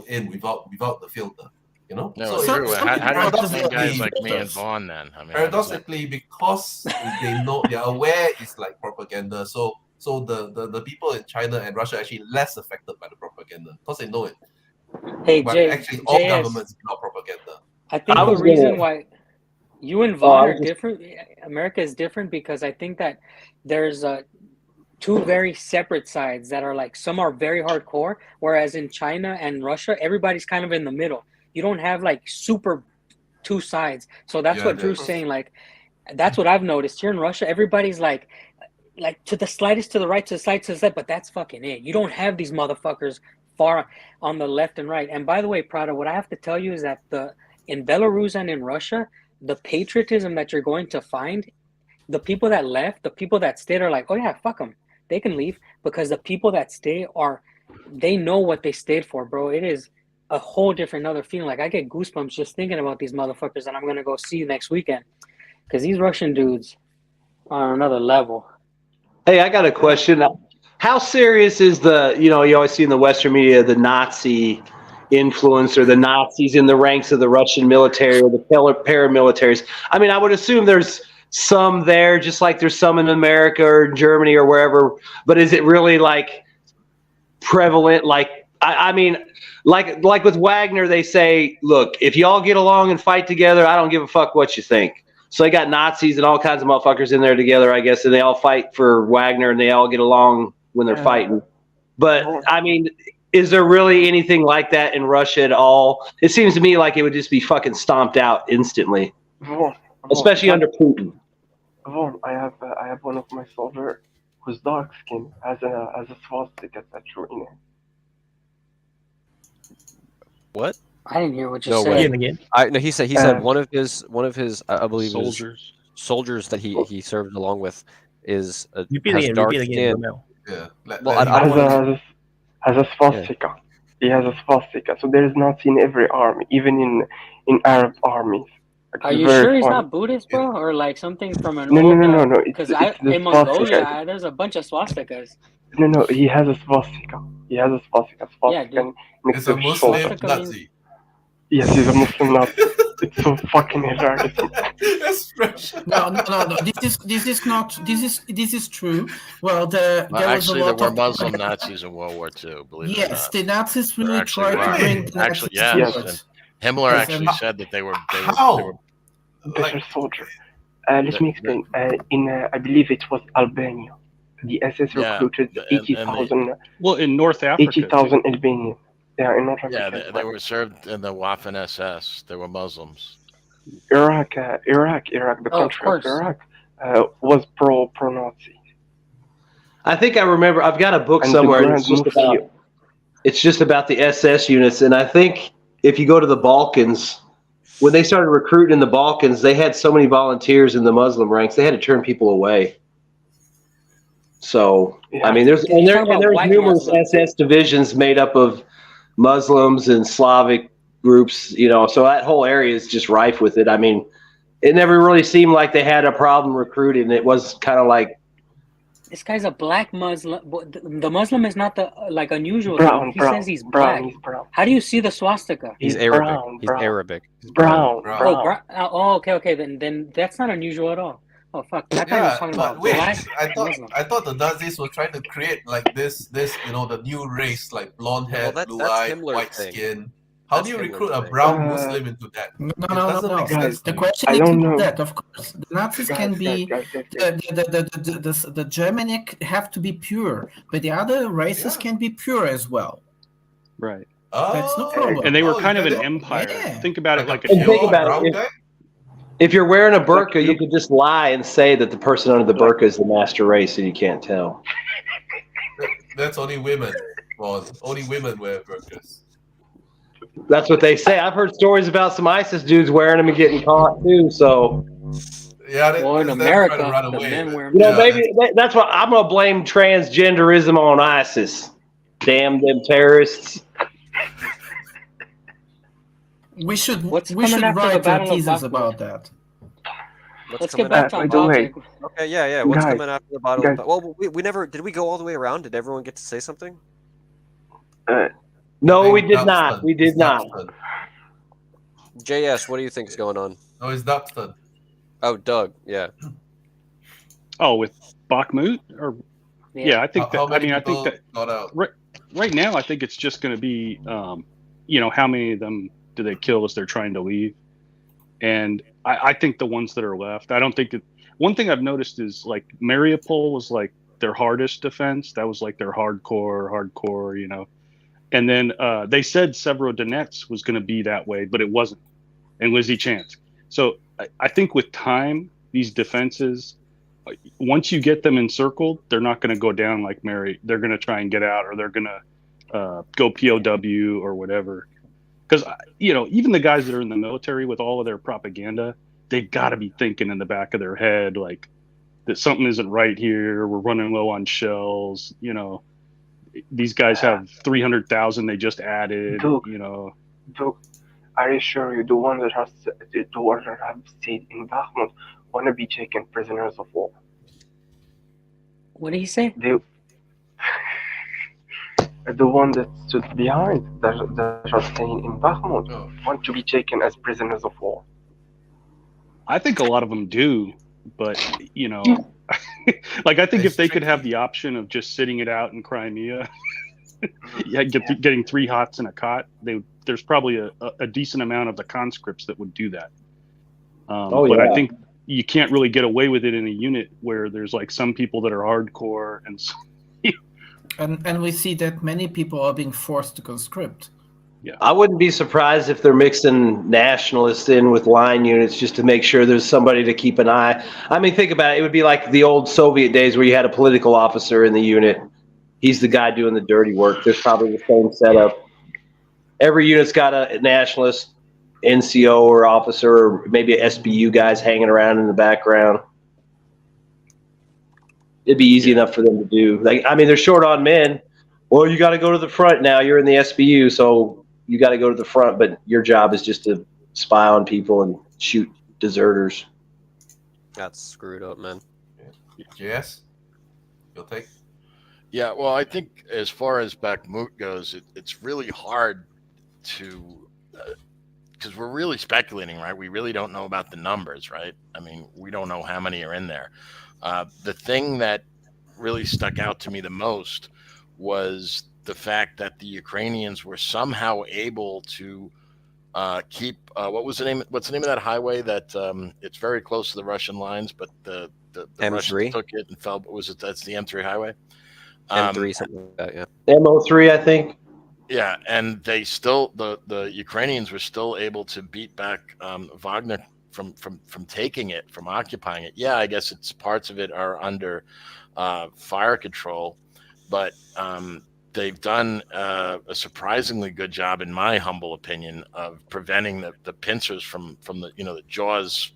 in without the filter. You know? No, so how do you think guys like me and Vaughn then? I mean, paradoxically, because they know they're aware it's like propaganda, so the people in China and Russia are actually less affected by the propaganda because they know it. Hey, but Jay, actually, all governments do not propaganda. I think the reason why you and Vaughn are different, America is different, because I think that there's two very separate sides that are like, some are very hardcore, whereas in China and Russia, everybody's kind of in the middle. You don't have like super two sides. So that's what Drew's saying. Like, that's what I've noticed here in Russia. Everybody's like to the slightest, to the right, to the side, to the side, but that's fucking it. You don't have these motherfuckers far on the left and right. And by the way, Prada, what I have to tell you is that in Belarus and in Russia, the patriotism that you're going to find, the people that left, the people that stayed are like, oh yeah, fuck them. They can leave, because the people that stay they know what they stayed for, bro. It is a whole different other feeling. Like, I get goosebumps just thinking about these motherfuckers that I'm going to go see next weekend, because these Russian dudes are on another level. Hey, I got a question. How serious is you always see in the Western media the Nazi influence, or the Nazis in the ranks of the Russian military or the paramilitaries? I mean, I would assume there's some there, just like there's some in America or Germany or wherever. But is it really like prevalent? Like, I mean, like with Wagner, they say, look, if y'all get along and fight together, I don't give a fuck what you think. So they got Nazis and all kinds of motherfuckers in there together, I guess, and they all fight for Wagner and they all get along when they're fighting. But I mean, is there really anything like that in Russia at all? It seems to me like it would just be fucking stomped out instantly, especially under Putin. I have one of my soldiers who's dark skinned, has a swastika tattoo in it. What? I didn't hear what you said. Again. No, he said one of his I believe soldiers that he served along with is has Repeat dark again, skin. Romeo. Yeah. Well, I don't want to. has a swastika. He has a swastika, so there is not in every army, even in Arab armies. Are you Very sure he's funny. not Buddhist, bro, or like something from an No, old? no. Because It's the in Mongolia, swastika. there's a bunch of swastikas. No. He has a swastika. He has a swastika. Yeah, dude. Next It's to a his Muslim shoulder. Swastika means- Nazi. Yes, he's a Muslim Nazi. It's so fucking hilarious. That's fresh. No. This is true. Well, there was Actually, a there lot were of Muslim Nazis in World War II. Believe it or Yes, not. the Nazis There really actually tried to were. bring the Actually, Nazis yes. forward. And Himmler Yes, actually and- said that they were. How? Better soldier. Let me explain. In I believe it was Albania. The SS Yeah, recruited and they- 80,000 Well, in North Africa, 80,000 Albanians. Yeah, in North Yeah, Africa. they were served in the Waffen SS. They were Muslims. Iraq, the Oh, of country of course. Iraq, was pro-Nazi. I think I remember. I've got a book And somewhere. the And it's Grand just Mufti, about. It's just about the SS units, and I think if you go to the Balkans, when they started recruiting in the Balkans, they had so many volunteers in the Muslim ranks, they had to turn people away. So Yeah. I mean, there's You're talking about there's white numerous Muslims. SS divisions made up of Muslims and Slavic groups. You know, so that whole area is just rife with it. I mean, it never really seemed like they had a problem recruiting. It was kind of like. This guy's a black Muslim. The Muslim is not the like unusual. Brown, He brown, says he's brown, black. he's brown. How do you see the swastika? He's He's Arabic. brown, He's brown. Arabic. Brown, Brown. brown. Okay. Then that's not unusual at all. Oh fuck! I thought he was Yeah, talking but about wait, black I Muslim. thought the Nazis were trying to create like this the new race, like blonde hair, Well, blue that's eye, Himmler's white thing. skin. How That's do you Himmler's recruit a thing. brown Muslim into that? No. doesn't make sense The to me. question I is don't not know. that, of course. The Nazis can be the Germanic have to be pure, but the other races Yeah. can be pure as well. right? That's no Oh, problem. And they were Oh, kind of you an got it. empire. Yeah. Think about it like a And think empire. about it, brown if- guy? If you're wearing a burqa, you could just lie and say that the person under the burqa is the master race, and you can't tell. That's only women. Well, only women wear burqas. That's what they say. I've heard stories about some ISIS dudes wearing them and getting caught too. So, Yeah, Well, in that's them America, trying to run the away, men but- wear you know, Yeah, maybe that's what I'm gonna blame transgenderism on ISIS. Damn them terrorists. We should What's we coming should after the write a Battle of thesis Bakhmut? about that. What's Let's coming get back after? on by the way, topic. Okay, yeah. What's Guys, coming after the battle? guys. Well, we never did. We go all the way around. Did everyone get to say something? No, I we think did not. Duxton. We did It's not. Duxton. JS, what do you think is going on? No, it's Duxton. Oh, Doug. Yeah. Oh, with Bakhmut, or yeah, I think How that. I many mean, I think people that got out? right now, I think it's just going to be, how many of them do they kill as they're trying to leave? And I think the ones that are left, I don't think that. One thing I've noticed is like Mariupol was like their hardest defense. That was like their hardcore, And then they said Severodonetsk was going to be that way, but it wasn't. And Lysychansk. So I think with time, these defenses, once you get them encircled, they're not going to go down like Mary. They're going to try and get out, or they're going to go POW or whatever. Because, even the guys that are in the military with all of their propaganda, they've got to be thinking in the back of their head, like, that something isn't right here. We're running low on shells. These guys have 300,000 they just added. Duke, I assure you, the ones that have stayed in Bakhmut want to be taken prisoners of war. What did he say? The one that stood behind, that are staying in Bakhmut, want to be taken as prisoners of war. I think a lot of them do, but like I think if they could have the option of just sitting it out in Crimea, getting 3 hots in a cot, there's probably a decent amount of the conscripts that would do that. But I think you can't really get away with it in a unit where there's like some people that are hardcore And we see that many people are being forced to conscript. Yeah. I wouldn't be surprised if they're mixing nationalists in with line units just to make sure there's somebody to keep an eye. I mean, think about it. It would be like the old Soviet days where you had a political officer in the unit. He's the guy doing the dirty work. There's probably the same setup. Every unit's got a nationalist NCO or officer, or maybe a SBU guys hanging around in the background. it'd be easy enough for them to do. Like, I mean, they're short on men. Well, you got to go to the front now. You're in the SBU, so you got to go to the front. But your job is just to spy on people and shoot deserters. That's screwed up, man. Yes, you'll take. Yeah, well, I think as far as Bakhmut goes, it's really hard to, because we're really speculating, right? We really don't know about the numbers, right? I mean, we don't know how many are in there. The thing that really stuck out to me the most was the fact that the Ukrainians were somehow able to keep what's the name of that highway that it's very close to the Russian lines, but the M3 Russians took it and fell. That's the M3 highway? M3, something like that, yeah. MO3, I think. Yeah, and they still the Ukrainians were still able to beat back Wagner from taking it, from occupying it. Yeah, I guess it's parts of it are under fire control, but they've done a surprisingly good job, in my humble opinion, of preventing the pincers from the the jaws.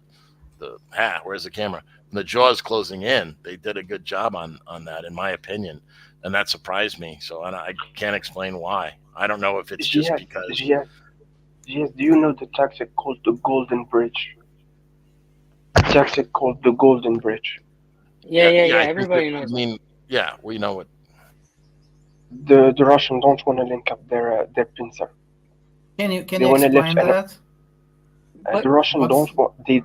Where's the camera? The jaws closing in. They did a good job on that, in my opinion, and that surprised me. So I can't explain why. I don't know if it's just because. Yes. Do you know the tactic called the Golden Bridge? Tactic called the Golden Bridge. Yeah. Everybody knows. I mean, yeah, we know it. The Russians don't want to link up their Pincer. Can you explain that? The Russians don't want they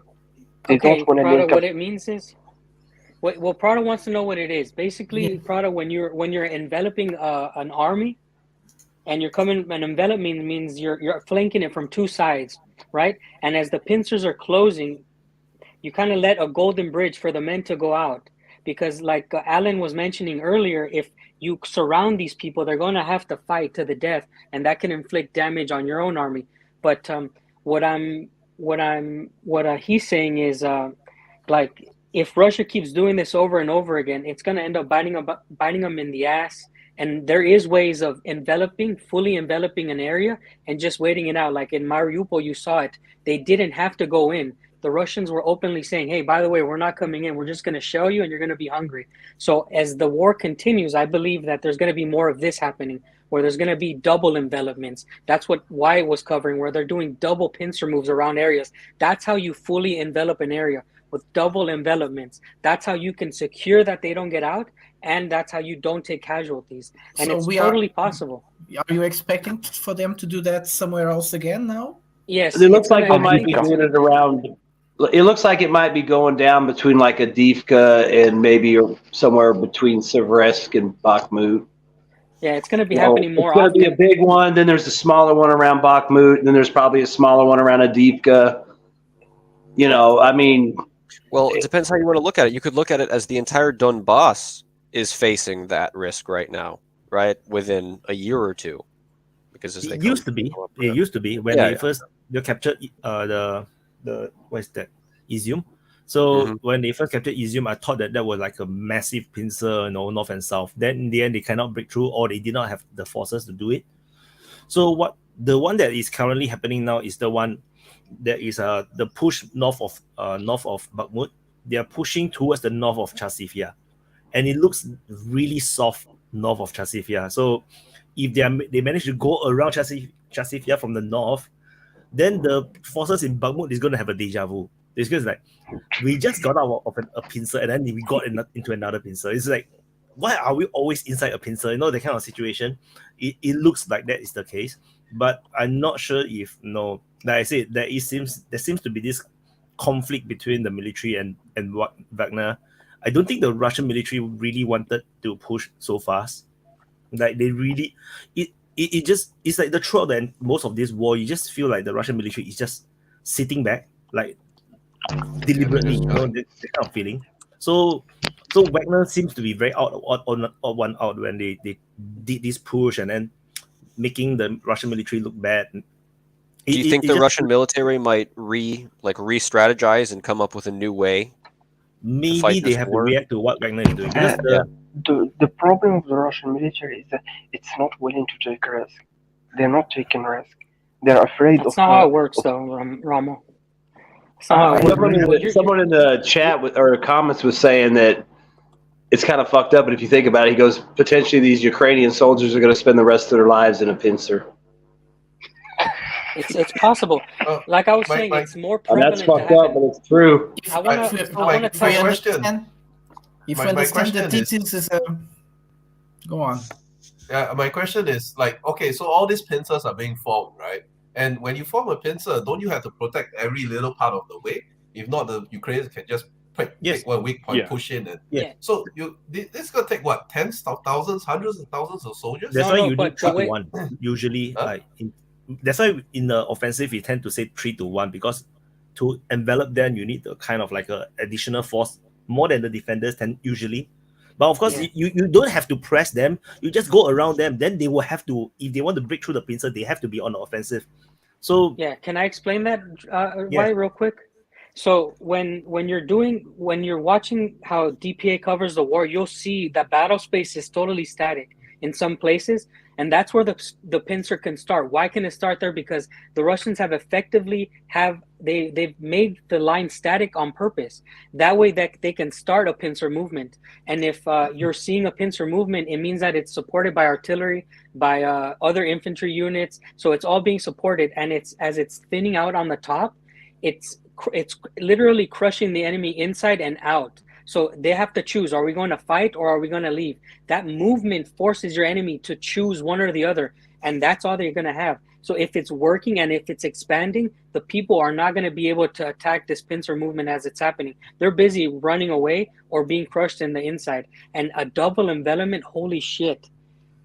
okay, don't want to Prada, link up. what it means is, well, Prada wants to know what it is. Basically, Prada, when you're enveloping an army, and you're coming, an envelopment means you're flanking it from two sides, right? And as the pincers are closing, you kind of let a golden bridge for the men to go out, because like Alan was mentioning earlier, if you surround these people, they're going to have to fight to the death, and that can inflict damage on your own army. But what he's saying is like, if Russia keeps doing this over and over again, it's going to end up biting them in the ass. And there is ways of fully enveloping an area and just waiting it out. Like in Mariupol, you saw it. They didn't have to go in. The Russians were openly saying, hey, by the way, we're not coming in. We're just going to shell you and you're going to be hungry. So as the war continues, I believe that there's going to be more of this happening, where there's going to be double envelopments. That's what Wyatt was covering, where they're doing double pincer moves around areas. That's how you fully envelop an area, with double envelopments. That's how you can secure that they don't get out, and that's how you don't take casualties. And so it's totally possible. Are you expecting for them to do that somewhere else again now? Yes. It looks like they might be doing it around. It looks like it might be going down between like Adivka and maybe somewhere between Seversk and Bakhmut. Yeah, it's going to be happening more often. It's going to be a big one, then there's a smaller one around Bakhmut, and then there's probably a smaller one around Adivka. I mean... Well, it depends how you want to look at it. You could look at it as the entire Donbass is facing that risk right now, right? Within a year or two. Because it used to be when they first captured the what is that? Izium. So when they first captured Izium, I thought that was like a massive pincer, north and south. Then in the end, they cannot break through, or they did not have the forces to do it. So the one that is currently happening now is the one that is the push north of Bakhmut. They are pushing towards the north of Chasivya, and it looks really soft north of Chasivya. So if they manage to go around Chasivya from the north, then the forces in Bakhmut is going to have a deja vu. It's just like, we just got out of a pincer and then we got into another pincer. It's like, why are we always inside a pincer? That kind of situation. It looks like that is the case, but I'm not sure if like I said, there seems to be this conflict between the military and Wagner. I don't think the Russian military really wanted to push so fast. Like they really, it's like throughout most of this war, you just feel like the Russian military is just sitting back, like deliberately, that kind of feeling. So Wagner seems to be very odd one out when they did this push and then making the Russian military look bad. Do you think the Russian military might re-strategize and come up with a new way? Maybe they have to react to what Wagner is doing. The problem with the Russian military is that it's not willing to take risk. They're not taking risk. They're afraid of... That's not how it works, though, Ramo. Someone in the chat or comments was saying that it's kind of fucked up. But if you think about it, he goes, potentially these Ukrainian soldiers are going to spend the rest of their lives in a pincer. It's possible. Like I was saying, it's more prevalent. That's fucked up, but it's true. I want to tell you. If you understand the details, go on. Yeah, my question is like, okay, so all these pincers are being formed, right? And when you form a pincer, don't you have to protect every little part of the way? If not, the Ukrainians can just pick one weak point, push in, and so this is gonna take what, tens of thousands, hundreds of thousands of soldiers? That's why you need 3 to 1. Usually, that's why in the offensive we tend to say 3 to 1, because to envelop them you need a kind of like a additional force more than the defenders usually. But of course, you don't have to press them. You just go around them. Then they will have to, if they want to break through the pincer, they have to be on the offensive. So can I explain that real quick? So when you're watching how DPA covers the war, you'll see that battle space is totally static in some places, and that's where the pincer can start. Why can it start there? Because the Russians have effectively they've made the line static on purpose. That way that they can start a pincer movement. And if you're seeing a pincer movement, it means that it's supported by artillery, by other infantry units. So it's all being supported, and as it's thinning out on the top, it's literally crushing the enemy inside and out. So they have to choose, are we going to fight or are we going to leave? That movement forces your enemy to choose one or the other, and that's all they're going to have. So if it's working and if it's expanding, the people are not going to be able to attack this pincer movement as it's happening. They're busy running away or being crushed in the inside. And a double envelopment, holy shit.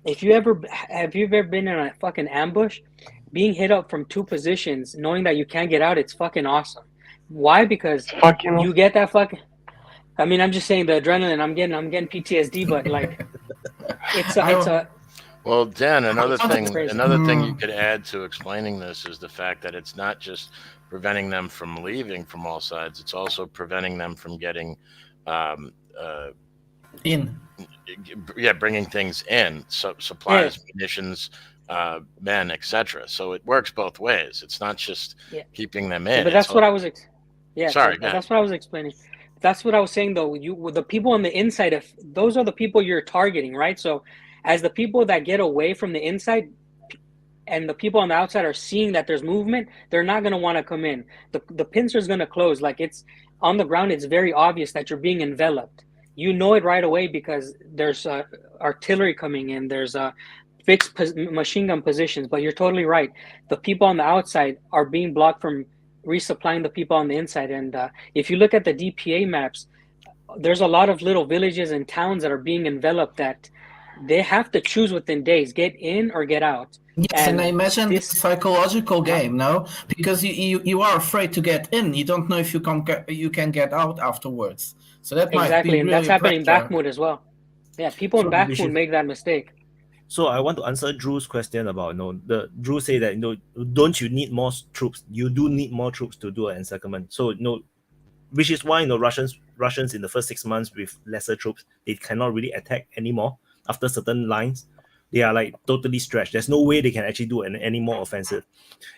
Have you ever been in a fucking ambush? Being hit up from 2 positions, knowing that you can't get out, it's fucking awesome. Why? Because you get that fucking... I mean, I'm just saying the adrenaline. I'm getting PTSD, but like, it's a. Well, Dan, another thing you could add to explaining this is the fact that it's not just preventing them from leaving from all sides; it's also preventing them from getting in. Yeah, bringing things in, supplies, munitions, men, etc. So it works both ways. It's not just keeping them in. But that's what I was. Sorry, that's what I was explaining. That's what I was saying, though. The people on the inside, those are the people you're targeting, right? So as the people that get away from the inside and the people on the outside are seeing that there's movement, they're not going to want to come in. The pincer is going to close. Like, it's on the ground, it's very obvious that you're being enveloped. You know it right away because there's artillery coming in. There's fixed machine gun positions. But you're totally right. The people on the outside are being blocked from resupplying the people on the inside. And if you look at the DPA maps, there's a lot of little villages and towns that are being enveloped that they have to choose within days, get in or get out. Yes, and I imagine it's a psychological game, no? Because you are afraid to get in. You don't know if you can get out afterwards. So that might be really and that's happening in Bakhmut as well. Yeah, people in Bakhmut make that mistake. So I want to answer Drew's question about Drew say that don't you need more troops? You do need more troops to do an encirclement. So which is why Russians in the first 6 months with lesser troops, they cannot really attack anymore. After certain lines, they are like totally stretched. There's no way they can actually do any more offensive.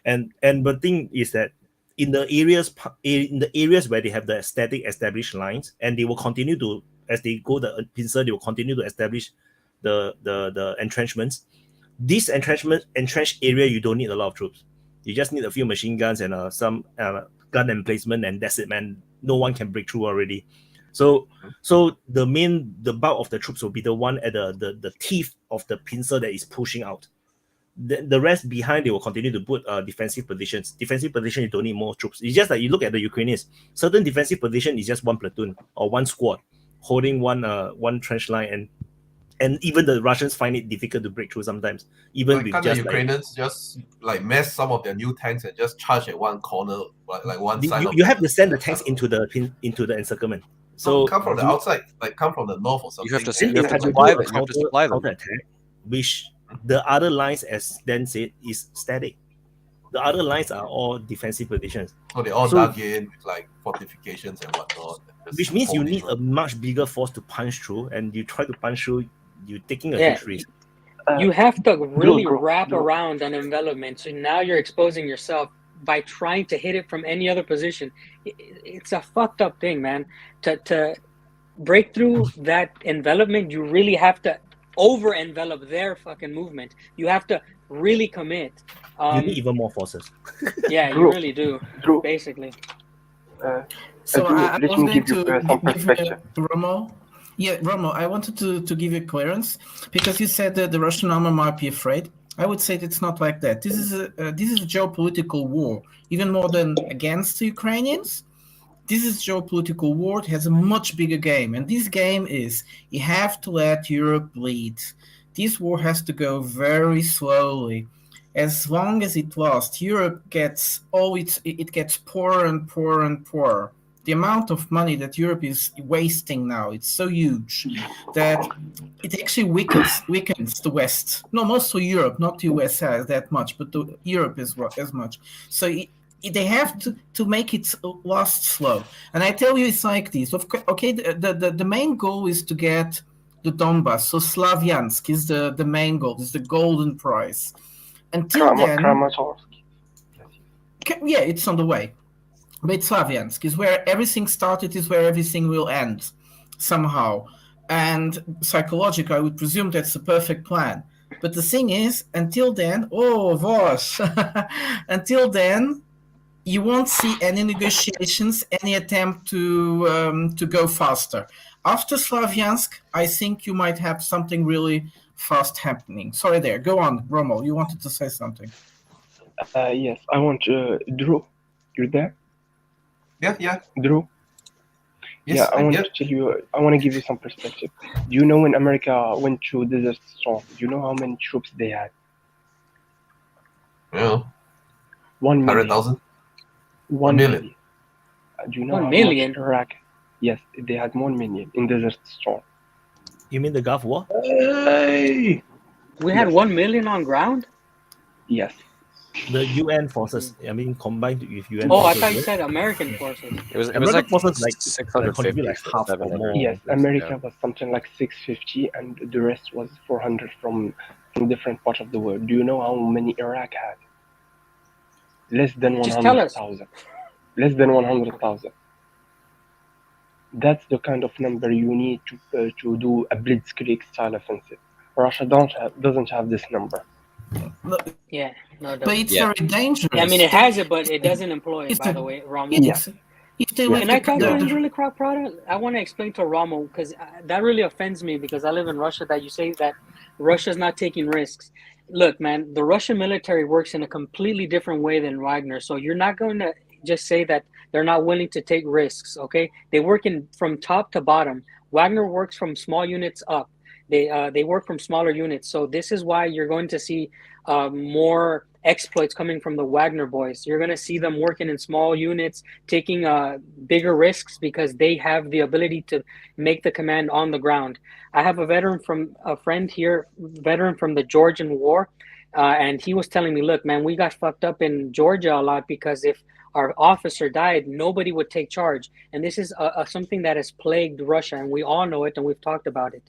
And the thing is that in the areas where they have the static established lines, and they will continue to, as they go the pincer, they will continue to establish the entrenchments. This entrenched area, you don't need a lot of troops. You just need a few machine guns and some gun emplacement, and that's it, man. No one can break through already. So the bulk of the troops will be the one at the teeth of the pincer that is pushing out. The rest behind, they will continue to put defensive positions. Defensive position, you don't need more troops. It's just like you look at the Ukrainians. Certain defensive position is just one platoon or one squad holding one trench line, and even the Russians find it difficult to break through sometimes. Even with can't the Ukrainians just like mess some of their new tanks and just charge at one corner, like one side? You have to send the tanks into the encirclement. So come from the outside, like come from the north or something. You have to supply them. You have to supply them. Which the other lines, as Dan said, is static. The other lines are all defensive positions. So they all dug in with like fortifications and whatnot. Which means you need a much bigger force to punch through, and you try to punch through, you're taking a huge risk. You have to really wrap around an envelopment. So now you're exposing yourself by trying to hit it from any other position. It's a fucked up thing, man. break through that envelopment, you really have to over envelop their fucking movement. You have to really commit. You need even more forces. Yeah, you Drew, really do. Drew, Basically. So Drew, I let was me going give you to some give perspective. Romo. Yeah, Romo, I wanted to give you clearance because you said that the Russian army might be afraid. I would say it's not like that. This is a geopolitical war, even more than against the Ukrainians. This is geopolitical war. It has a much bigger game, and this game is you have to let Europe lead. This war has to go very slowly. As long as it lasts, Europe gets it gets poorer and poorer and poorer. The amount of money that Europe is wasting now, it's so huge that it actually weakens the West. No, mostly Europe, not the USA that much, but Europe as much. So they have to make it last slow. And I tell you, it's like this. Okay, the main goal is to get the Donbass. So Slavyansk is the main goal. Is the golden prize. Until then, Kramatorsk. yeah, it's on the way. But Slavyansk is where everything started, is where everything will end somehow. And psychologically, I would presume that's the perfect plan. But the thing is, until then, until then, you won't see any negotiations, any attempt to go faster. After Slavyansk, I think you might have something really fast happening. Sorry there. Go on, Rommel. You wanted to say something. Yes, I want Drew. You're there? Yeah. Drew? Yes, Yeah, I want to tell you, I want to give you some perspective. Do you know when America went through Desert Storm, do you know how many troops they had? Well, 1 million. 100,000? 1 million. Do you know 1 how million? much Iraq? Yes, they had 1 million in Desert Storm. You mean the Gulf War? Hey! We had 1 million on ground? Yes. The UN forces. I mean, combined with UN. Oh, I forces, thought you right? said American forces. It was American like forces like 650, like half or 700. more. Yes, America was something like 650, and the rest was 400 from different parts of the world. Do you know how many Iraq had? Less than Just tell us. 100,000. Less than 100,000. That's the kind of number you need to do a blitzkrieg style offensive. Russia doesn't have this number. Yeah, no, it But doesn't. it's very dangerous. I mean, it has it, but it doesn't employ it, by the way, Rommel. Yeah. Can I talk to him really quick, Prada? I want to explain to Rommel, because that really offends me, because I live in Russia, that you say that Russia's not taking risks. Look, man, the Russian military works in a completely different way than Wagner. So you're not going to just say that they're not willing to take risks, okay? They work from top to bottom. Wagner works from small units up. They work from smaller units. So this is why you're going to see more exploits coming from the Wagner boys. You're going to see them working in small units, taking bigger risks, because they have the ability to make the command on the ground. I have a friend here from the Georgian War, and he was telling me, look, man, we got fucked up in Georgia a lot, because if our officer died, nobody would take charge. And this is something that has plagued Russia, and we all know it, and we've talked about it.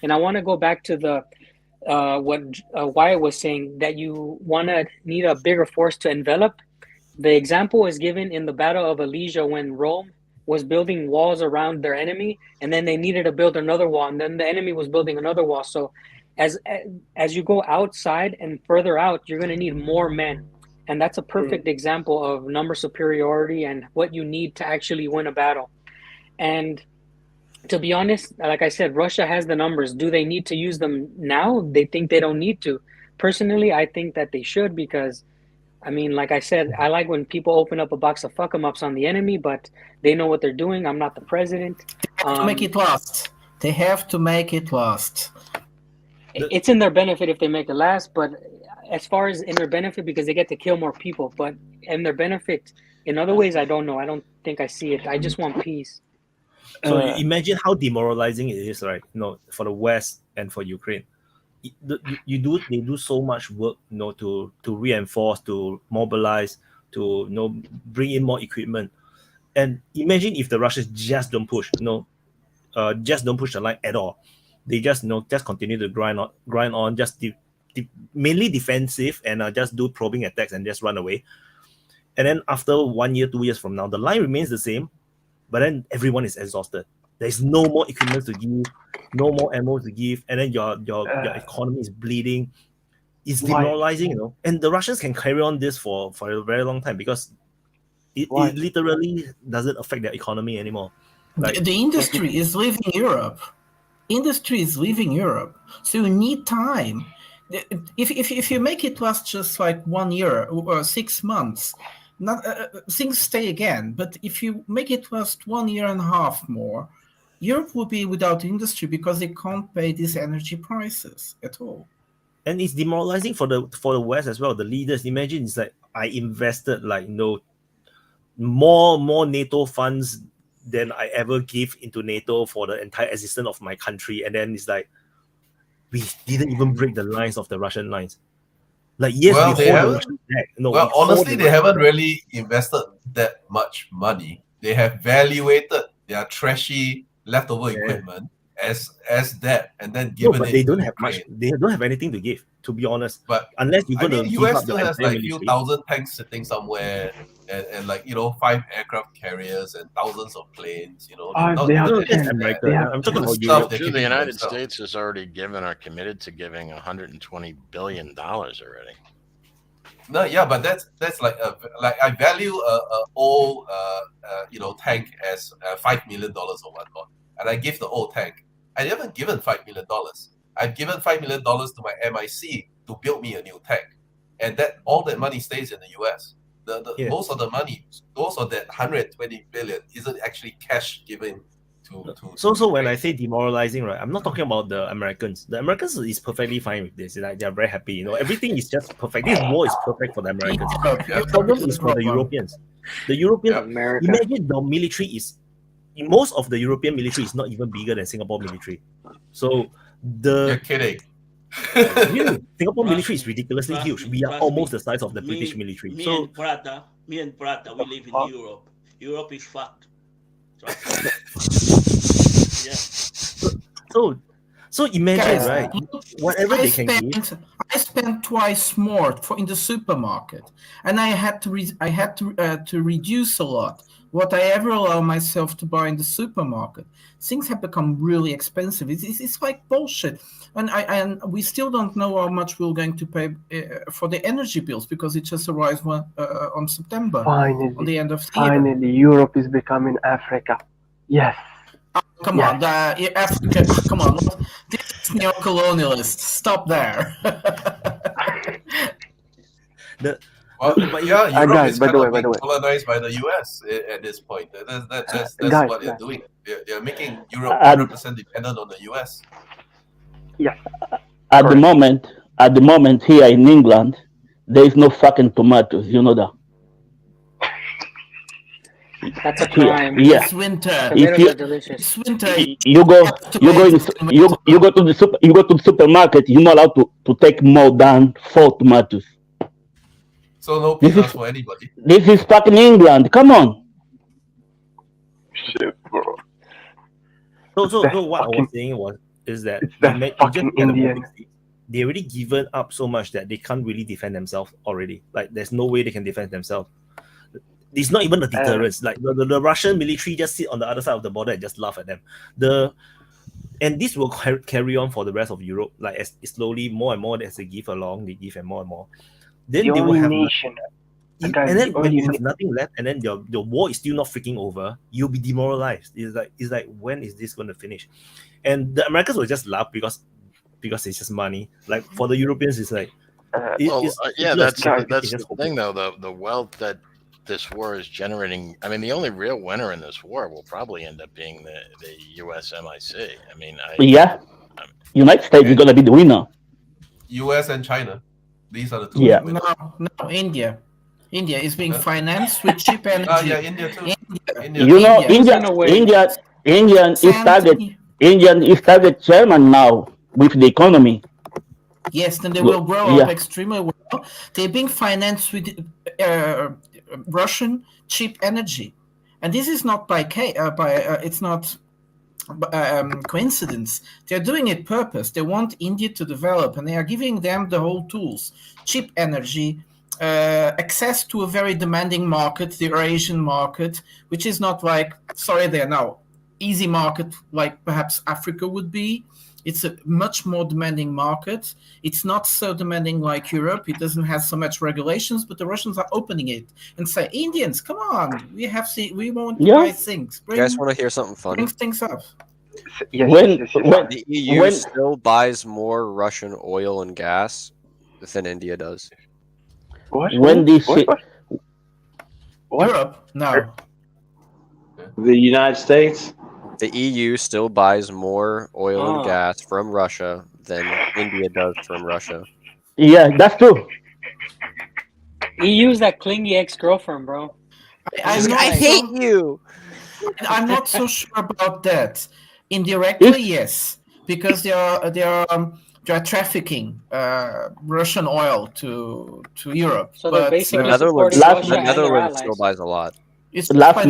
And I want to go back to the what Wyatt was saying, that you need a bigger force to envelop. The example is given in the Battle of Alesia, when Rome was building walls around their enemy, and then they needed to build another wall, and then the enemy was building another wall. So as you go outside and further out, you're going to need more men. And that's a perfect example of number superiority and what you need to actually win a battle. And to be honest, like I said, Russia has the numbers. Do they need to use them now? They think they don't need to. Personally, I think that they should, because, I mean, like I said, I like when people open up a box of fuck-em-ups on the enemy, but they know what they're doing. I'm not the president. To make it last. They have to make it last. It's in their benefit if they make it last, but as far as in their benefit, because they get to kill more people, but in their benefit, in other ways, I don't know. I don't think I see it. I just want peace. So imagine how demoralizing it is, right? For the West and for Ukraine. They do so much work, to reinforce, to mobilize, to bring in more equipment. And imagine if the Russians just don't push, just don't push the line at all. They just just continue to grind on, just mainly defensive, and just do probing attacks and just run away. And then after 1 year, 2 years from now, the line remains the same, but then everyone is exhausted. There's no more equipment to give, no more ammo to give, and then your economy is bleeding. It's demoralizing, you know. And the Russians can carry on this for a very long time because it literally doesn't affect their economy anymore. Like, the industry is leaving Europe. Industry is leaving Europe, so you need time. If you make it last just like 1 year or 6 months, not things stay again. But if you make it last 1 year and a half more, Europe will be without industry because they can't pay these energy prices at all. And it's demoralizing for the West as well. The leaders, imagine it's like I invested like more NATO funds than I ever give into NATO for the entire existence of my country, and then it's like we didn't even break the lines of the Russian lines. Like, yes, Well, we they hold the haven't. Russian back. No, Well, we hold honestly, the they Russian haven't back. really invested that much money. They have valuated their trashy leftover equipment as that, and then No, given but it they to don't have Ukraine. much. They don't have anything to give, to be honest. But unless you're I going to mean, give US up the still has entire like a few military. thousand tanks sitting somewhere, and like 5 aircraft carriers and thousands of planes. Not They even have No, any that's of that. America. They have I'm talking about Stuff Europe. they're Dude, the keeping to United themselves. States has already given or committed to giving $120 billion already. No, yeah, but that's like I value a old tank as $5 million or whatnot, and I give the old tank. I haven't given $5 million. I've given $5 million to my MIC to build me a new tank, and all that money stays in the US. Yeah. Most of the money, most of that 120 billion, isn't actually cash given to. So when I say demoralizing, right, I'm not talking about the Americans. The Americans is perfectly fine with this. Like, they're very happy. Everything is just perfect. This war is perfect for the Americans. The problem is for the Europeans. The Europeans, America. imagine the military is, most of the European military is not even bigger than Singapore military. So You're kidding. really, Singapore Trust military is me, ridiculously trust huge. me, We are trust almost me. the size of the British military. Me So and Prata, we live in Europe. Europe is fucked. Trust me. Yeah. So imagine, Guys, right? Whatever they can give. I spent twice more in the supermarket, and I had to reduce a lot what I ever allow myself to buy in the supermarket. Things have become really expensive. It's like bullshit, and we still don't know how much we're going to pay for the energy bills because it just arrives on September, on the end of the year. Finally, Europe is becoming Africa. Yes. Come on, Africa. Come on, this is neo-colonialist. Stop there. But yeah, Europe guys, is by kind the of way, being colonized by the US at this point. That's Guys, what they're doing. They're making Europe And- 100% dependent on the US. Yes. At the moment here in England, there is no fucking tomatoes. You know that. That's a crime. Yeah. It's winter. If Tomatoes you- are delicious. It's winter. You go to the supermarket. You're not allowed to take more than 4 tomatoes. So no This peanuts is- for anybody. This is fucking England. Come on. Shit, bro. So That's what I fucking- was saying is that it's that you just fucking get a Indian. moment, they already given up so much that they can't really defend themselves already. Like, there's no way they can defend themselves. It's not even a deterrence. Like the Russian military just sit on the other side of the border and just laugh at them. And this will carry on for the rest of Europe. Like, as slowly more and more as they give along, they give and more. Then The they will only have nation. and guys, then the when you only have nothing left, and then your war is still not freaking over, you'll be demoralized. It's like when is this going to finish? And the Americans will just laugh because it's just money. Like, for the Europeans, it's like That's just the thing, though. The wealth that this war is generating. I mean, the only real winner in this war will probably end up being the US MIC. I mean, United States is gonna be the winner. US and China. These are the two. Yeah. winners. No, India. India is being financed with cheap energy. Yeah, India too. You know, Indian is target chairman now with the economy. Yes, then they will grow up extremely well. They're being financed with Russian cheap energy, and this is not it's not coincidence. They're doing it purpose. They want India to develop, and they are giving them the whole tools: cheap energy, access to a very demanding market, the Eurasian market, which is not like easy market like perhaps Africa would be. It's a much more demanding market. It's not so demanding like Europe. It doesn't have so much regulations, but the Russians are opening it and say, Indians, come on, we want to buy things. You guys want to hear something funny? Bring things up. The EU still buys more Russian oil and gas than India does. Europe? No. The United States? The EU still buys more oil and gas from Russia than India does from Russia. Yeah, that's true. EU's that clingy ex-girlfriend, bro. I hate you. I'm not so sure about that. Indirectly, yes, because they are trafficking Russian oil to Europe. So they're basically the Netherlands still buys a lot. It's last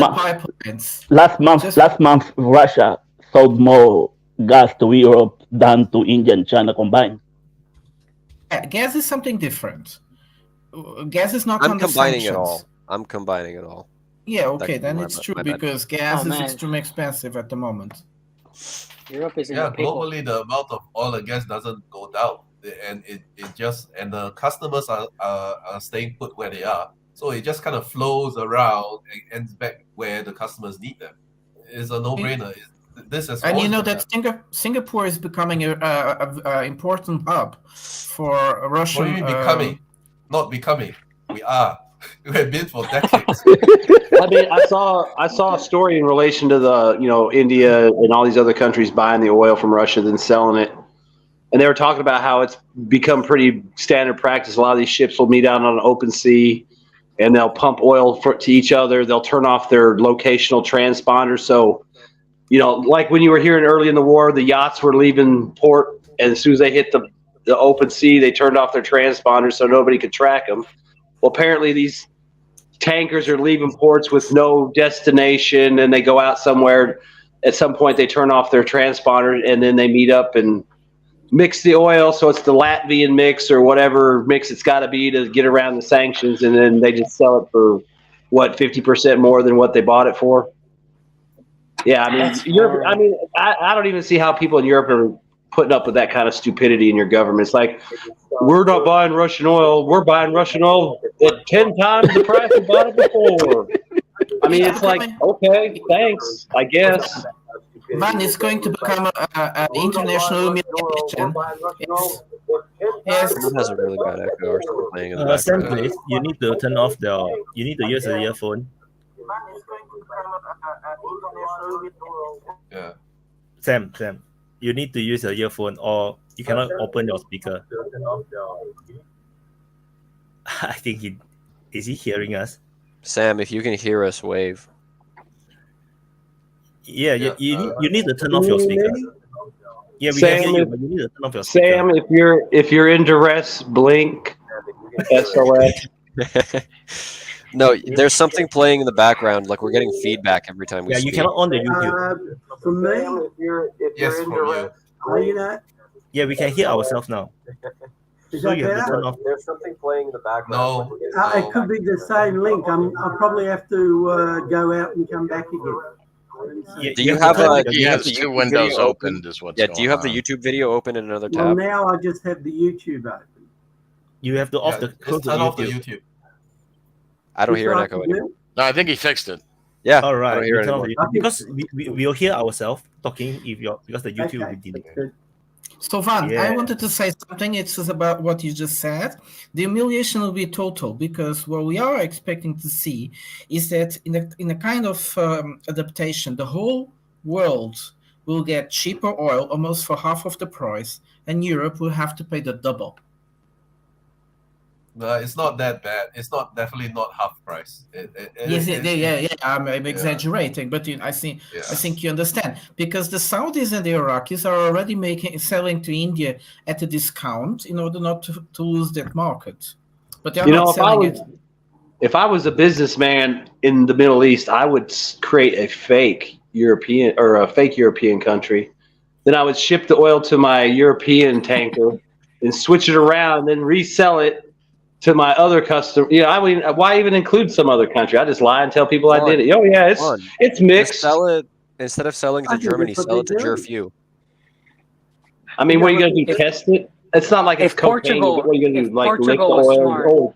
month, Russia sold more gas to Europe than to India and China combined. Yeah, gas is something different. Gas is not. I'm combining it all. Yeah, okay, then it's true my because gas is extremely expensive at the moment. Europe is globally the amount of oil and gas doesn't go down, and it just and the customers are staying put where they are. So it just kind of flows around and ends back where the customers need them. It's a no-brainer. And you know that Singapore is becoming an important hub for Russian. What do you mean becoming? Not becoming. We are. We have been for decades. I mean, I saw a story in relation to the India and all these other countries buying the oil from Russia then selling it, and they were talking about how it's become pretty standard practice. A lot of these ships will meet out on an open sea, and they'll pump oil to each other. They'll turn off their locational transponders. So, like when you were hearing early in the war, the yachts were leaving port, and as soon as they hit the open sea, they turned off their transponders so nobody could track them. Well, apparently these tankers are leaving ports with no destination, and they go out somewhere. At some point, they turn off their transponder, and then they meet up and mix the oil. So it's the Latvian mix or whatever mix it's got to be to get around the sanctions, and then they just sell it for 50% more than what they bought it for. Yeah, I mean, Europe. I mean, I don't even see how people in Europe are putting up with that kind of stupidity in your government. It's like, we're not buying Russian oil. We're buying Russian oil at 10 times the price we bought it before. I mean, it's like, okay, thanks, I guess. Man, it's going to become an international humiliation. Yes. Someone has a really bad echo or something playing in the Sam, background. please, you need to turn off you need to use the earphone. Yeah. Sam, you need to use a earphone, or you cannot open your speaker. I think is he hearing us? Sam, if you can hear us, wave. Yeah, you need to turn off your speaker. Yeah, we Sam, can hear you, but you need to turn off your speaker. Sam, if you're in duress, blink. SOS. No, there's something playing in the background. Like we're getting feedback every time we Yeah, speak. you cannot on the YouTube. For me, if you're in duress, are you not? Yeah, we can hear ourselves now. Is So that you have to better? turn off. There's something playing in the background. No. It could be the same link. I'll probably have to go out and come back again. Yeah, Do you have a? He has two windows opened, is what's Yeah. going Do you have the on. YouTube video open in another Well, tab? now I just have the YouTube open. You have to close Just turn off the YouTube. YouTube. I don't Just hear an like echo the anymore. bill. No, I think he fixed it. Yeah. All I right, don't hear we it turn off anymore. the YouTube because we'll hear ourselves talking because the YouTube will be delayed. So Van, I Yeah. wanted to say something. It's about what you just said. The humiliation will be total because what we are expecting to see is that in a kind of adaptation, the whole world will get cheaper oil almost for half of the price, and Europe will have to pay the double. No, it's not that bad. It's definitely not half price. I'm exaggerating, but I think you understand because the Saudis and the Iraqis are already selling to India at a discount in order not to lose that market. But they're not selling it. If I was a businessman in the Middle East, I would create a fake European country. Then I would ship the oil to my European tanker and switch it around, and then resell it to my other customer. Why even include some other country? I just lie and tell people I did it. Oh yeah, it's mixed. Just sell it Instead of selling I to think Germany, that's what sell it to they do. Gerfew. I mean, what are you going to do? Test it? It's not like it's cocaine. What are you going to do? Like lick the Portugal was oil? smart. Oh,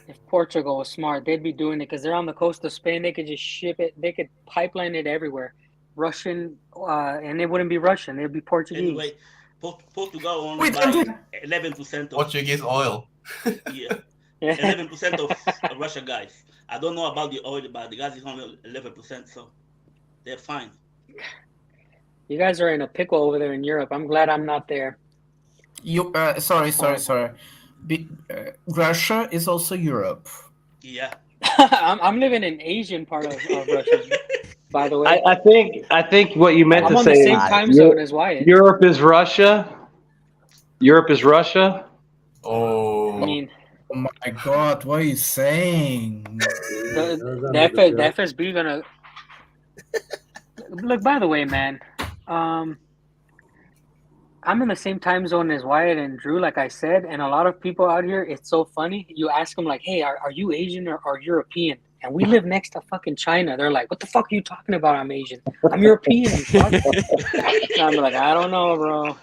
If Portugal was smart, they'd be doing it because they're on the coast of Spain. They could just ship it. They could pipeline it everywhere. Russian, and it wouldn't be Russian. It'd be Portuguese. Anyway, Portugal only buy 11% of Portuguese oil. Yeah, 11% of Russia guys. I don't know about the oil, but the gas is only 11%, so they're fine. You guys are in a pickle over there in Europe. I'm glad I'm not there. Sorry. Russia is also Europe. Yeah. I'm living in Asian part of Russia, by the way. I think what you meant I'm to on say the same is time zone as Wyatt. Europe is Russia. Europe is Russia. Oh. I mean, oh my God, what are you saying? The FSB gonna look. By the way, man, I'm in the same time zone as Wyatt and Drew, like I said, and a lot of people out here, it's so funny. You ask them, like, hey, are you Asian or European? And we live next to fucking China. They're like, what the fuck are you talking about? I'm Asian. I'm European. Fuck. I'm like, I don't know, bro.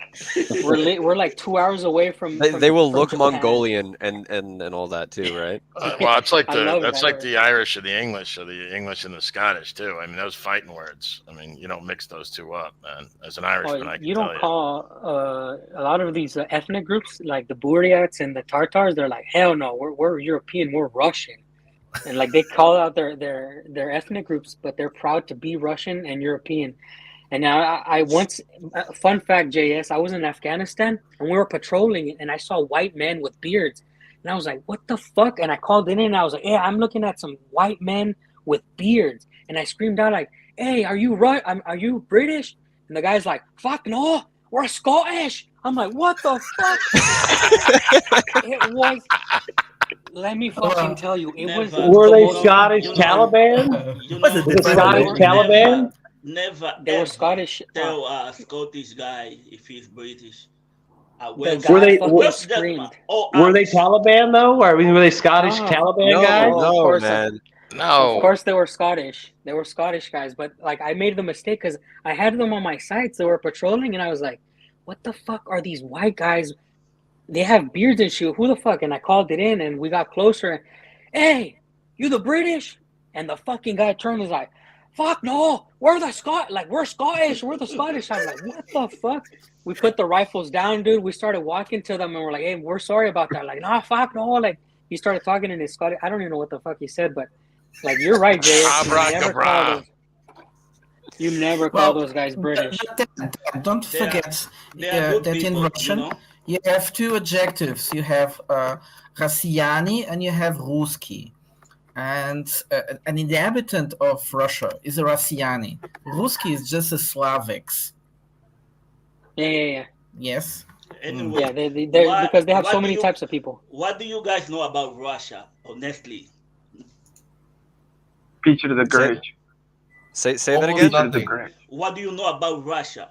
We're like 2 hours away from. They will from look Japan. Mongolian and all that too, right? Well, it's like I that's love like that. the Irish or the English and the Scottish too. I mean, those fighting words. I mean, you don't mix those two up, man. As an Irishman, I can You tell don't you. call a lot of these ethnic groups like the Buryats and the Tartars. They're like, hell no, we're European, we're Russian, and like they call out their ethnic groups, but they're proud to be Russian and European. And now I once, fun fact, JS, I was in Afghanistan and we were patrolling and I saw white men with beards, and I was like, what the fuck? And I called in and I was like, yeah, I'm looking at some white men with beards, and I screamed out like, hey, are you right? Are you British? And the guy's like, fuck no, we're Scottish. I'm like, what the fuck? It was, let me fucking tell you, it was. Were they Scottish Taliban? What's the Scottish Taliban? Never They were ever Scottish. tell a Scottish guy if he's British. The guy fucking screamed. Were they Taliban though? Or were they Scottish No. Taliban No, guys? of course not. No. Of course they were Scottish. They were Scottish guys, but like I made the mistake because I had them on my sites. They were patrolling, and I was like, "What the fuck are these white guys? They have beards and shit. Who the fuck?" And I called it in, and we got closer. Hey, you the British? And the fucking guy turned and was like, "Fuck no, we're the we're Scottish. We're the Scottish." I'm like, "What the fuck?" We put the rifles down, dude. We started walking to them, and we're like, "Hey, we're sorry about that." Like, "Nah, fuck no." Like he started talking in his Scottish. I don't even know what the fuck he said, but. Like, you're right, Jay. You never call those guys British. Don't forget that in Russian, you have two adjectives. You have Rossiyani and you have Ruski. And an inhabitant of Russia is a Rossiyani. Ruski is just a Slavics. Yeah. Yes. Anyway, yeah, they're because they have so many types of people. What do you guys know about Russia, honestly? Picture the great. Say that again. Nothing. What do you know about Russia?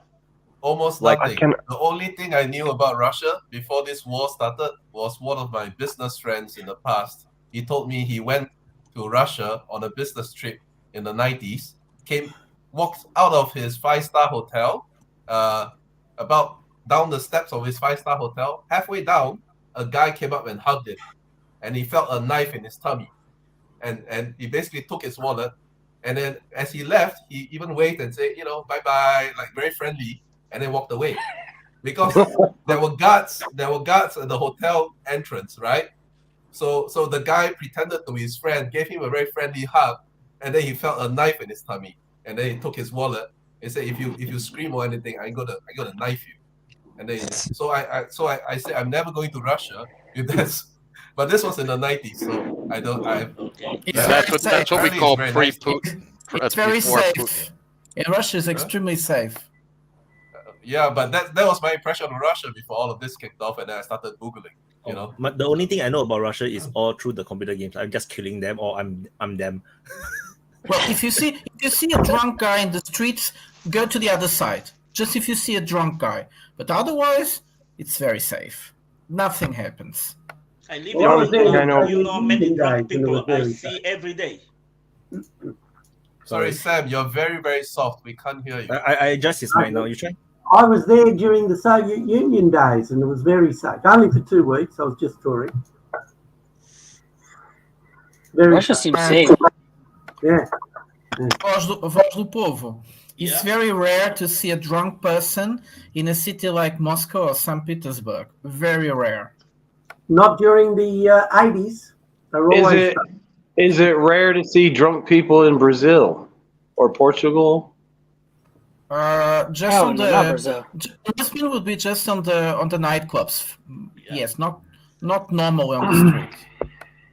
Almost nothing. The only thing I knew about Russia before this war started was one of my business friends in the past. He told me he went to Russia on a business trip in the 90s, walked out of his 5-star hotel, about down the steps of his 5-star hotel. Halfway down, a guy came up and hugged him, and he felt a knife in his tummy. And he basically took his wallet, and then as he left, he even waved and said, bye-bye, like very friendly, and then walked away. Because there were guards at the hotel entrance, right? So the guy pretended to be his friend, gave him a very friendly hug, and then he felt a knife in his tummy. And then he took his wallet and said, if you scream or anything, I'm gonna knife you. And then so I said, I'm never going to Russia if that's. But this was in the 90s, so that's what we call pre-Putin. It's very safe. In Russia, is extremely safe. Yeah, but that was my impression of Russia before all of this kicked off, and then I started Googling. The only thing I know about Russia is all through the computer games. I'm just killing them, or I'm them. Well, if you see a drunk guy in the streets, go to the other side. Just if you see a drunk guy, but otherwise, it's very safe. Nothing happens. I live in many drunk people I see every day. Sorry, Sam, you're very, very soft. We can't hear you. I adjust his mic now. You try? I was there during the Soviet Union days, and it was very safe. Only for 2 weeks. I was just touring. Russia seems safe. Yeah. Voz do Povo. It's very rare to see a drunk person in a city like Moscow or St. Petersburg. Very rare. Not during the 80s. Is it rare to see drunk people in Brazil or Portugal? Just on the Brisbane would be just on the nightclubs. Yes, not normally on the street.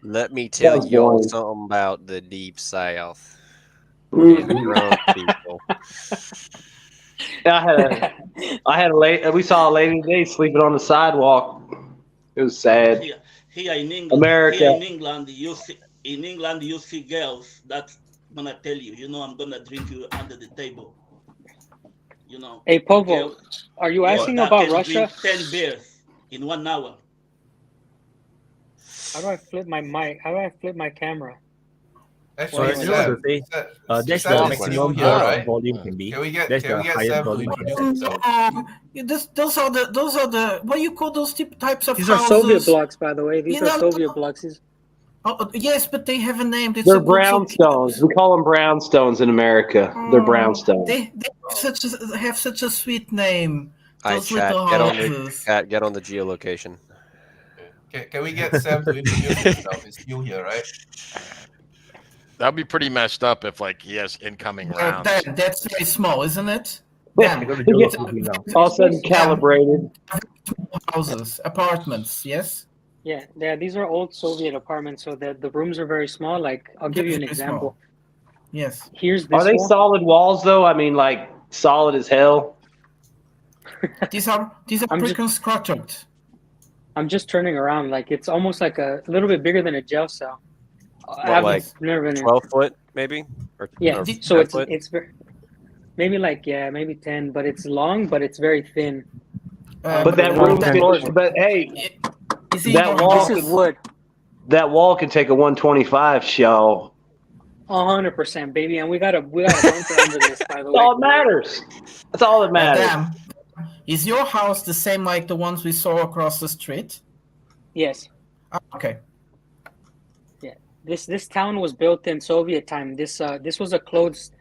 Let me tell y'all something about the deep south. Drunk people. We saw a lady today sleeping on the sidewalk. It was sad. Here in England, America. Here in England, you see girls. That's gonna tell you. I'm gonna drink you under the table. Hey, Povo, are you asking about Russia? 10 beers in 1 hour. How do I flip my mic? How do I flip my camera? Actually, that's the maximum volume can be. That's the highest volume can be. Those are the what do you call those types of These houses? are Soviet blocks, by the way. These are Soviet blocks. Oh, yes, but they have a name. They're brownstones. We call them brownstones in America. They're brownstones. They have such a sweet name. Those Chat, little houses. get on the geolocation. Can we get Sam to introduce himself? He's new here, right? That'd be pretty messed up if he has incoming rounds. That's very small, isn't it? All of a sudden calibrated. Houses, apartments, yes? Yeah, these are old Soviet apartments, so the rooms are very small. I'll give you an example. Yes. Here's this. Are they solid walls though? I mean, solid as hell. These are pre-constructed. I'm just turning around. It's almost like a little bit bigger than a jail cell. Never been 12 foot maybe? Or so it's maybe maybe 10, but it's long, but it's very thin. But that room, but hey, that wall can take a 125 show. 100%, baby, and we got a bunker under this. By the way, That's all that matters. That's all that matters. Is your house the same like the ones we saw across the street? Yes. Okay. Yeah. This town was built in Soviet time. This was a closed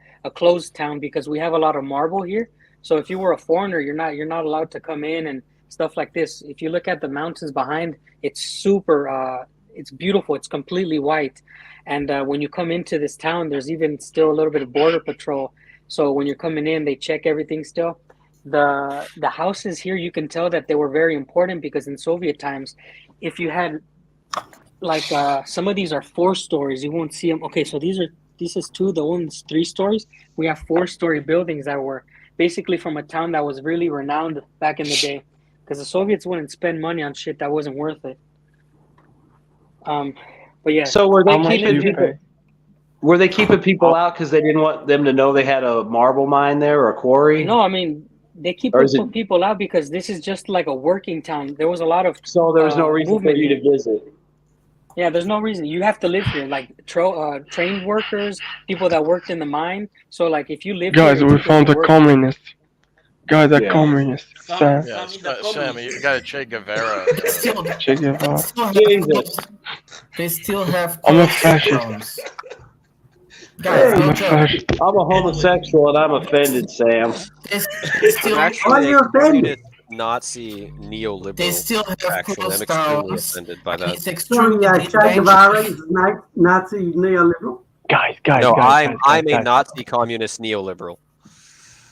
town because we have a lot of marble here. So if you were a foreigner, you're not allowed to come in and stuff like this. If you look at the mountains behind, it's super it's beautiful. It's completely white. And when you come into this town, there's even still a little bit of border patrol. So when you're coming in, they check everything still. The houses here, you can tell that they were very important because in Soviet times, if you had some of these are 4 stories, you won't see them. Okay, so this is 2, the one's 3 stories. We have 4-story buildings that were basically from a town that was really renowned back in the day, because the Soviets wouldn't spend money on shit that wasn't worth it. But yeah. So were they keeping people out because they didn't want them to know they had a marble mine there or a quarry? No, I mean they keep people out because this is just like a working town. There was a lot of so there was no reason for you to visit. Yeah, there's no reason. You have to live here, trained workers, people that worked in the mine. So if you live guys, here, we found a communist. Guys are communists. Sam, you got a Che Guevara. Che Guevara. Jesus. They still have. I'm a fascist. Guys, I'm a homosexual and I'm offended, Sam. Actually, you offended? Nazi neoliberal. They still have faction. I'm extremely offended by that. It's extremely Che Guevara is Nazi neoliberal? Guys. No, I'm a Nazi communist neoliberal.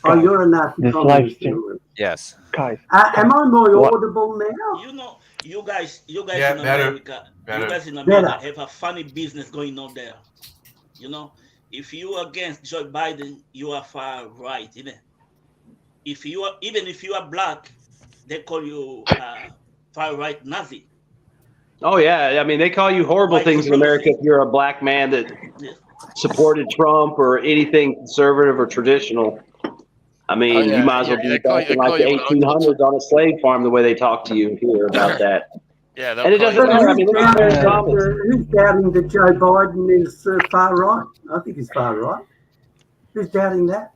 Oh, you're a Nazi communist. Yes. Guys. Am I more audible now? You guys in better. America, you guys in America have a funny business going on there. If you are against Joe Biden, you are far right, isn't it? If you are black, they call you far right Nazi. Oh yeah, I mean they call you horrible things in America if you're a black man that supported Trump or anything conservative or traditional. I mean, you might as well be back in like the 1800s on a slave farm the way they talk to you here about that. Yeah, and it doesn't matter. I mean, look at who's doubting that Joe Biden is far right? I think he's far right. Who's doubting that?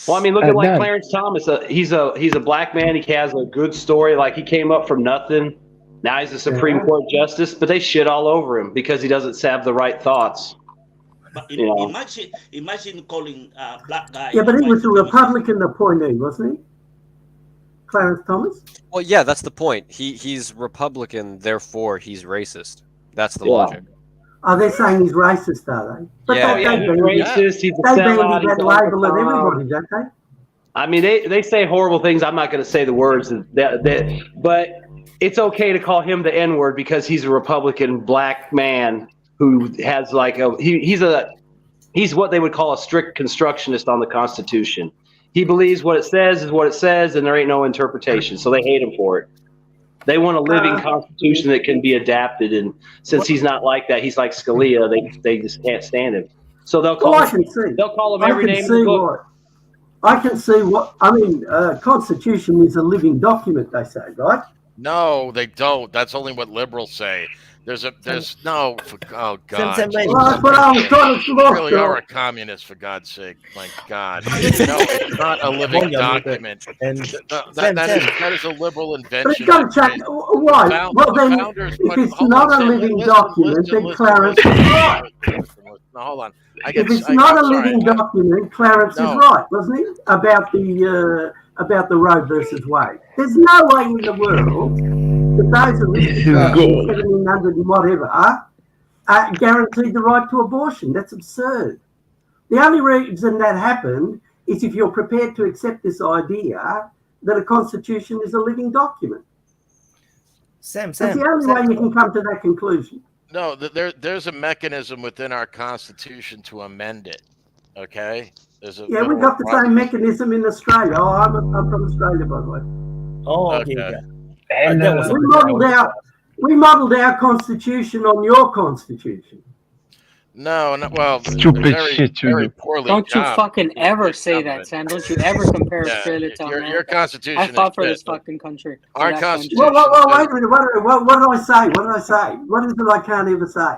Well, I mean, look at like Dan. Clarence Thomas. He's a black man. He has a good story. Like he came up from nothing. Now he's a Supreme Court justice, but they shit all over him because he doesn't have the right thoughts. But You know. imagine calling a black guy. Yeah, but he was a Republican appointee, wasn't he? Clarence Thomas? Well, yeah, that's the point. He's Republican, therefore he's racist. That's the Yeah. logic. Oh, they're saying he's racist, are they? But Yeah, they, yeah, they he's bandy- racist. He's a they bandy sellout. He's that all label at the time. everybody, don't they? I mean, they say horrible things. I'm not going to say the words but it's okay to call him the N-word because he's a Republican black man who has like he's what they would call a strict constructionist on the Constitution. He believes what it says is what it says, and there ain't no interpretation. So they hate him for it. They want a living Constitution that can be adapted, and since he's not like that, he's like Scalia. They just can't stand him. So they'll call I him. can see. They'll call him I every can name in see the book. what. I can see what. I mean, Constitution is a living document, they say, right? No, they don't. That's only what liberals say. Oh God. Well, that's what I was trying to You look really are a communist, for God's sake. My God. No, it's not a living document. That is a liberal But invention. it's got to check. Why? Well, then, if it's not a living document, then Clarence is right. Hold on. If it's not a living document, Clarence is right, wasn't he? About the Roe versus Wade. There's no way in the world that those aristocrats, 1700 and whatever, guaranteed the right to abortion. That's absurd. The only reason that happened is if you're prepared to accept this idea that a constitution is a living document. That's the only way you can come to that conclusion. No, there's a mechanism within our Constitution to amend it. Okay? Yeah, we've got the same mechanism in Australia. Oh, I'm from Australia, by the way. Oh, okay. yeah. And we modelled our constitution on your constitution. No, well, Stupid very, shit, you very do. poorly. Don't you fucking ever say that, Sam. Don't you ever compare Australia to your America. Constitution I fought is for this shit. fucking country. Our that Constitution. country. Well, wait a minute. What did I say? What did I say? What is it I can't ever say?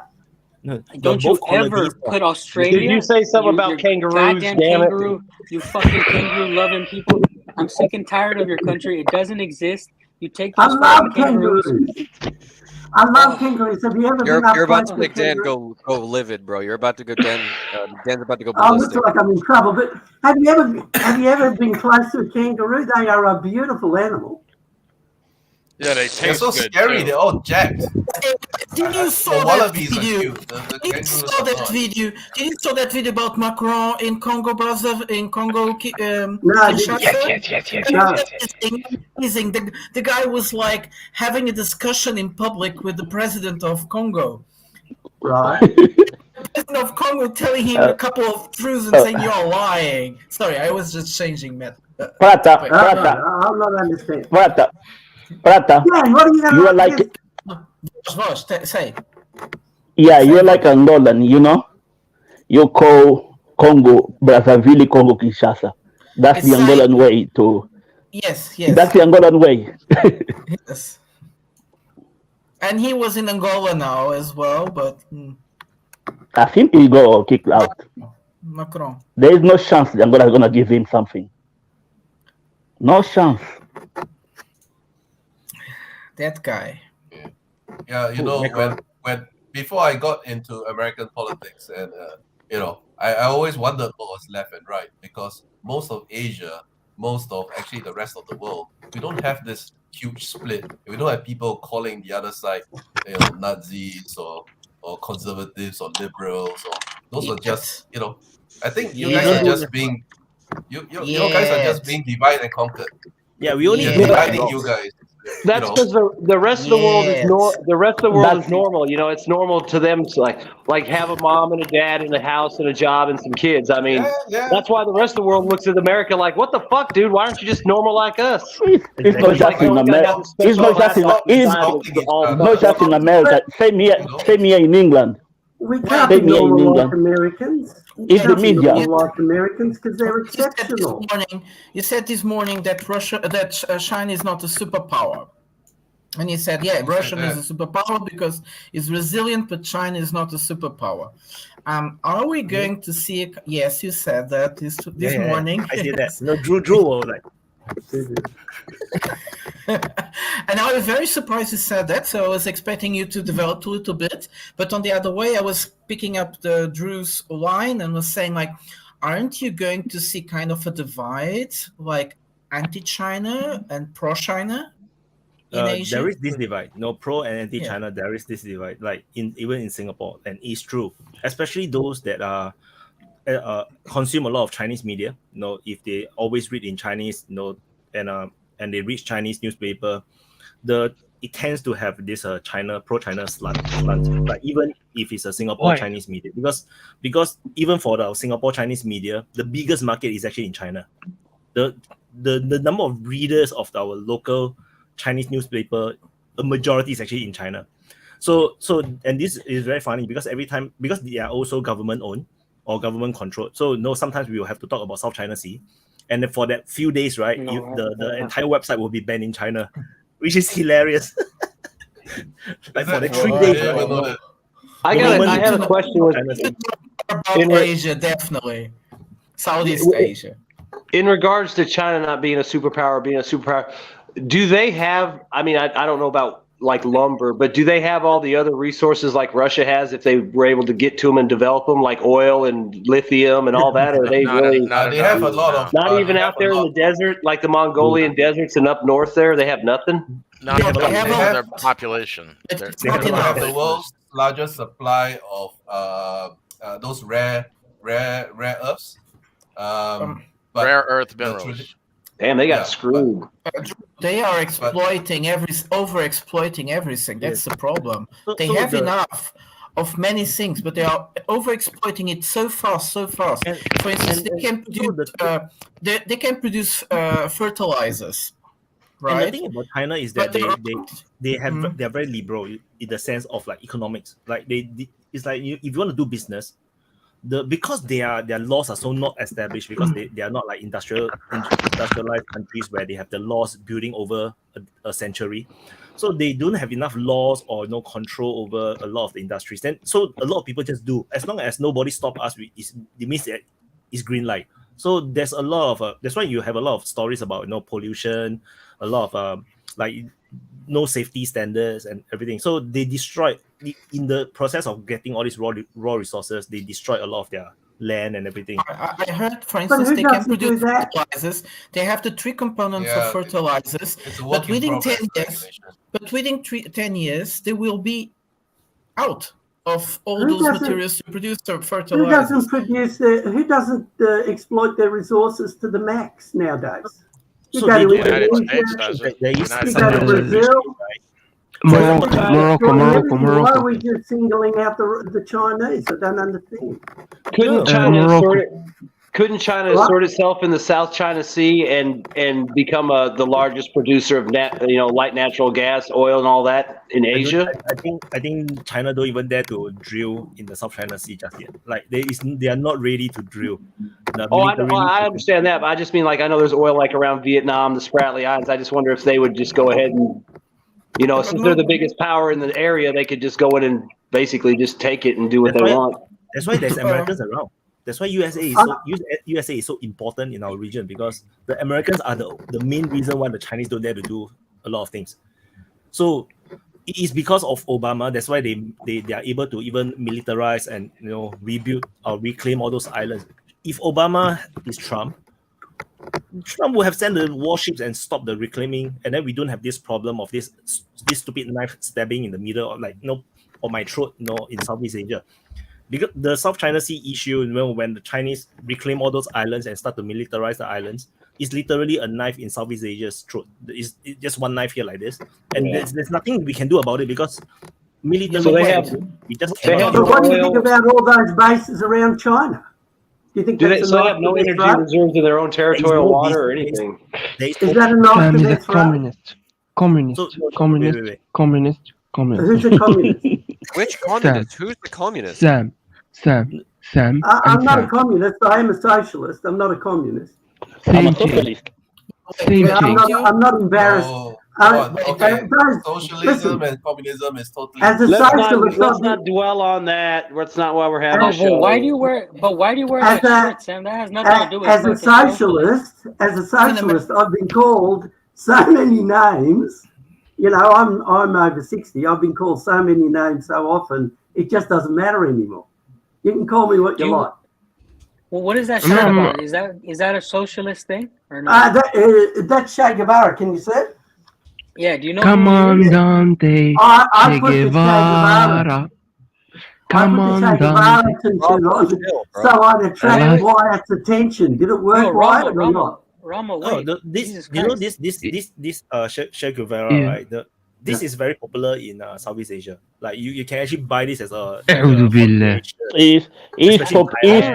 No, Don't you ever put Australia? Did you say something about kangaroos? Goddamn Damn kangaroo, you fucking kangaroo loving people. I'm sick and tired of your country. It doesn't exist. You take I those love fucking kangaroos. I love kangaroos. Have you ever been up You're about close to to make Dan kangaroo? go livid, bro. You're about to go Dan's about to go Oh, looks ballistic. like I'm in trouble. But have you ever been close to a kangaroo? They are a beautiful animal. Yeah, they They're taste so good. scary. too. They're all jacked. Did you The saw that wallabies are video? cute. The Did you kangaroos saw are that not. video? Did you saw that video about Macron in Congo, brother? In Congo, No, Kinshasa? yes. Amazing. The guy was like having a discussion in public with the president of Congo. Right. The president of Congo telling him a couple of truths and saying you're lying. Sorry, I was just changing method. Prata, I'm not understanding. Prata. Yeah, what are you You are going like, Vosh, say. yeah, you're like Angolan, you know? You call Congo, Brazzaville, Congo, Kinshasa. That's the It's like- Angolan way to. Yes. That's the Angolan way. Yes. And he was in Angola now as well, but I think he got kicked out. Macron. There is no chance that Angola is gonna give him something. No chance. That guy. Yeah, you know, when before I got into American politics, and I always wondered what was left and right, because most of Asia, most of actually the rest of the world, we don't have this huge split. We don't have people calling the other side, Nazis or conservatives or liberals, or those are just, I think you guys are just being, you guys are just being divided and conquered. Yeah, we only dividing you guys. That's because the rest of the world is is normal. It's normal to them to like have a mom and a dad and a house and a job and some kids. I mean, that's why the rest of the world looks at America like, what the fuck, dude? Why aren't you just normal like us? It's not just in America. It's not just in America. Same here in England. We can't be normal like Americans. It's the media. Like Americans because they're exceptional. You said this morning that China is not a superpower. And he said, yeah, Russia is a superpower because it's resilient, but China is not a superpower. Are we going to see? Yes, you said that this morning. I see that. No, Drew was like. And I was very surprised you said that, so I was expecting you to develop a little bit. But on the other way, I was picking up the Drew's line and was saying, like, aren't you going to see kind of a divide, like anti-China and pro-China in Asia? There is this divide. No, pro and anti-China, there is this divide, like even in Singapore, and it's true. Especially those that are consume a lot of Chinese media. You know, if they always read in Chinese, you know, and they read Chinese newspaper, it tends to have this pro-China slant. Like even if it's a Singapore Chinese media, because even for the Singapore Chinese media, the biggest market is actually in China. The number of readers of our local Chinese newspaper, a majority is actually in China. So and this is very funny because because they are also government owned or government controlled. So sometimes we will have to talk about South China Sea. And then for that few days, right, the entire website will be banned in China, which is hilarious. Like for the 3 days. I have a question about Asia, definitely. Southeast Asia. In regards to China not being a superpower, do they have, I mean, I don't know about like lumber, but do they have all the other resources like Russia has if they were able to get to them and develop them, like oil and lithium and all that? Or are they they have a lot of not even out there in the desert, like the Mongolian deserts and up north there? They have nothing. Not even their population. They have the world's largest supply of those rare earths. Rare earth minerals. Damn, they got screwed. They are overexploiting everything. That's the problem. They have enough of many things, but they are overexploiting it so fast. For instance, they can produce fertilizers. Right. And the thing about China is that they are very liberal in the sense of like economics. Like it's like if you want to do business, because their laws are so not established, because they are not like industrialized countries where they have the laws building over a century. So they don't have enough laws or no control over a lot of the industries. Then so a lot of people just do. As long as nobody stop us, it means that it's green light. So there's a lot of that's why you have a lot of stories about pollution, a lot of like no safety standards and everything. So they destroyed in the process of getting all these raw resources. They destroyed a lot of their land and everything. I heard, for instance, they can produce fertilizers. They have the three components of fertilizers, but within 10 years, they will be out of all those materials to produce their fertilizers. Who doesn't exploit their resources to the max nowadays? You So go the to United Indonesia, States does it. There The is United you go to States Brazil. Morocco. Why are we just singling out the Chinese? I don't understand. Couldn't China sort itself in the South China Sea and become the largest producer of light natural gas, oil, and all that in Asia? I think China don't even dare to drill in the South China Sea just yet. Like they are not ready to drill. I understand that, but I just mean like I know there's oil like around Vietnam, the Spratly Islands. I just wonder if they would just go ahead and since they're the biggest power in the area, they could just go in and basically just take it and do what they want. That's why there's Americans around. That's why USA is so important in our region, because the Americans are the main reason why the Chinese don't dare to do a lot of things. So it is because of Obama. That's why they are able to even militarize and rebuild or reclaim all those islands. If Obama is Trump would have sent the warships and stopped the reclaiming, and then we don't have this problem of this stupid knife stabbing in the middle of on my throat, in Southeast Asia. Because the South China Sea issue, when the Chinese reclaim all those islands and start to militarize the islands, is literally a knife in Southeast Asia's throat. It's just one knife here like this, and there's nothing we can do about it because military. So we just cannot. But what do you think about all those bases around China? Do you think they have no energy reserves in their own territorial water or anything? Is that enough to their Communist. Who's a communist? Which communist? Who's the communist? Sam. I'm not a communist. I am a socialist. I'm not a communist. Same thing. I'm not embarrassed. Socialism and communism is totally. Let's not dwell on that. That's not why we're having a show. But why do you wear that shirt, Sam? That has nothing to do with as a socialist. I've been called so many names. You know, I'm over 60. I've been called so many names so often. It just doesn't matter anymore. You can call me what you like. Well, what is that shirt about? Is that a socialist thing or not? That's Che Guevara. Can you see it? Yeah. Do you know? Comandante I Che Guevara. Comandante. So I'd attract Wyatt's attention. Did it work, Wyatt, or not? Rama, wait. This Che Guevara, right? This is very popular in Southeast Asia. Like you can actually buy this as a. It's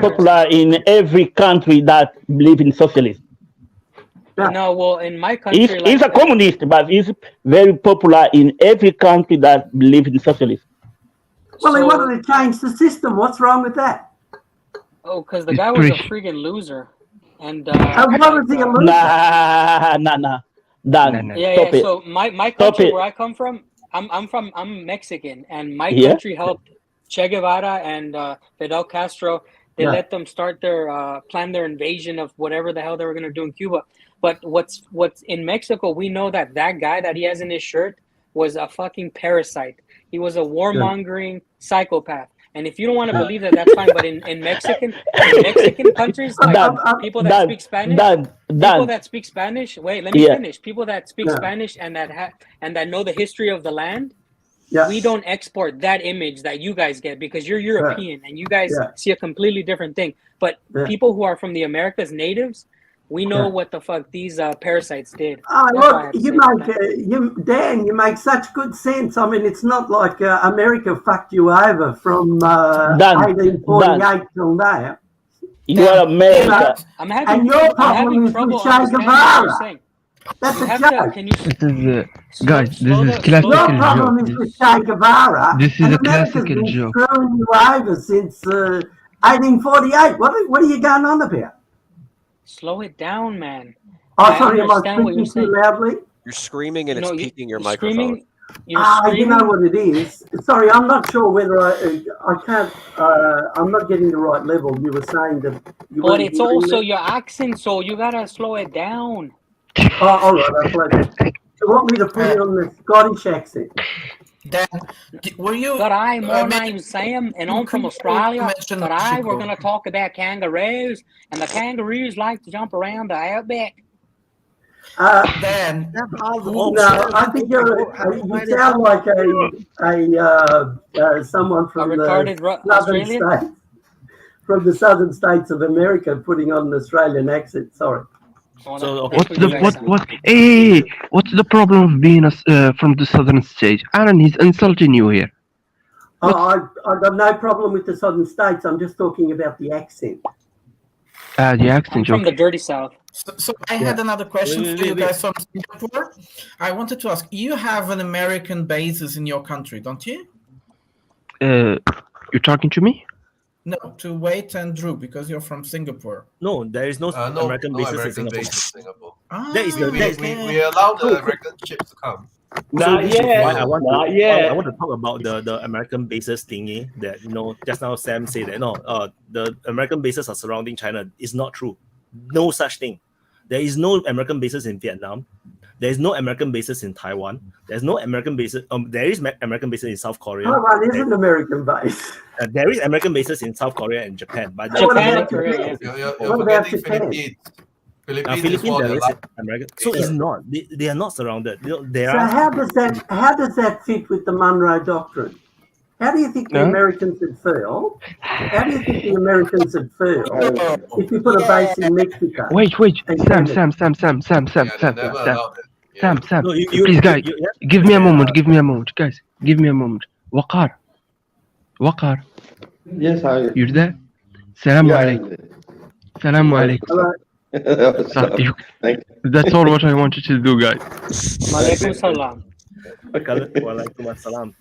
popular in every country that believe in socialism. No, well, in my country, it's a communist, but it's very popular in every country that believe in socialism. Well, they wanted to change the system. What's wrong with that? Oh, because the guy was a freaking loser, and what was he a loser? Nah. Yeah. So my country, where I come from, I'm Mexican, and my country helped Che Guevara and Fidel Castro. They let them start their plan their invasion of whatever the hell they were going to do in Cuba. But what's in Mexico, we know that guy that he has in his shirt was a fucking parasite. He was a warmongering psychopath. And if you don't want to believe that, that's fine. But in Mexican countries, like people that speak Spanish, wait, let me finish. People that speak Spanish and that know the history of the land, we don't export that image that you guys get because you're European and you guys see a completely different thing. But people who are from the Americas, natives, we know what the fuck these parasites did. Look, Dan, you make such good sense. I mean, it's not like America fucked you over from 1848 till now. You are America. And your problem is with Che Guevara. That's a joke. Guys, this is classical Your problem is with Che Guevara. This is a classical joke. Screwing you over since 1848. What are you going on about? Slow it down, man. Oh, sorry, am I speaking too loudly? You're screaming and it's peaking your microphone. You know what it is. Sorry, I'm not sure whether I can't. I'm not getting the right level. You were saying that. But it's also your accent, so you gotta slow it down. Oh, all right. I'll play that. You want me to put it on the Scottish accent? Dan, were you? My name's Sam, and I'm from Australia. We're going to talk about kangaroos, and the kangaroos like to jump around the outback. Dan, no, I think you sound like someone from the southern states, from the southern states of America, putting on an Australian accent. Sorry. So what's the problem of being from the southern states? Aaron, he's insulting you here. I've got no problem with the southern states. I'm just talking about the accent. The accent. I'm from the dirty south. So I had another question for you guys from Singapore. I wanted to ask, you have an American basis in your country, don't you? You're talking to me? No, to Wait and Drew, because you're from Singapore. No, there is no American basis in Singapore. We allow the American ships to come. Not yet. I want to talk about the American bases thingy that just now Sam said that the American bases are surrounding China. It's not true. No such thing. There is no American bases in Vietnam. There is no American bases in Taiwan. There's no American bases. There is American bases in South Korea. Taiwan is an American base. There is American bases in South Korea and Japan. But Japan and Korea. What about Japan? Philippines there is American. So it's not. They are not surrounded. How does that fit with the Monroe Doctrine? How do you think the Americans would feel? How do you think the Americans would feel if you put a base in Mexico? Wait. Sam. Please, guys, give me a moment. Guys, give me a moment. Waqar. Yes, hi. You're there? Salaam alaikum. That's all what I wanted to do, guys. Malaikum salam. Walaikum assalam.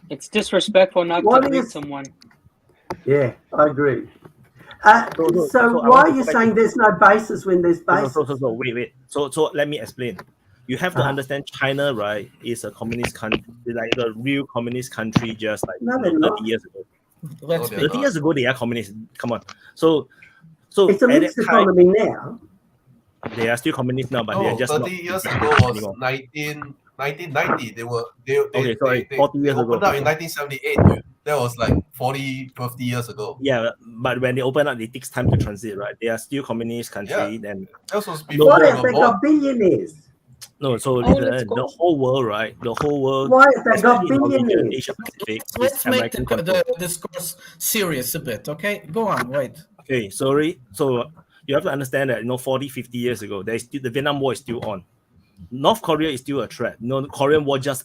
It's disrespectful not to greet someone. Yeah, I agree. So why are you saying there's no basis when there's basis? Wait. So let me explain. You have to understand China, right, is a communist country, like a real communist country, just like No, they're 30 not. years ago. Let's they're 30 not. years ago, they are communist. Come on. So It's a at mixed that time, economy now. they are still communist now, but they are No, just 30 not years ago was anymore. 1990. Okay, sorry, 40 they years opened ago. up in 1978, dude. That was like 40, 50 years ago. Yeah, but when they open up, it takes time to transit, right? They are still communist country. Then That was before Why we have were they born. got billionaires? no, so let's the go. whole world, right? The whole world, Why have they got especially in the region, billionaires? Asia Pacific, is Let's make American control. the discourse serious a bit, okay? Go on, wait. Okay, sorry. So you have to understand that 40, 50 years ago, there's still the Vietnam War is still on. North Korea is still a threat. The Korean War just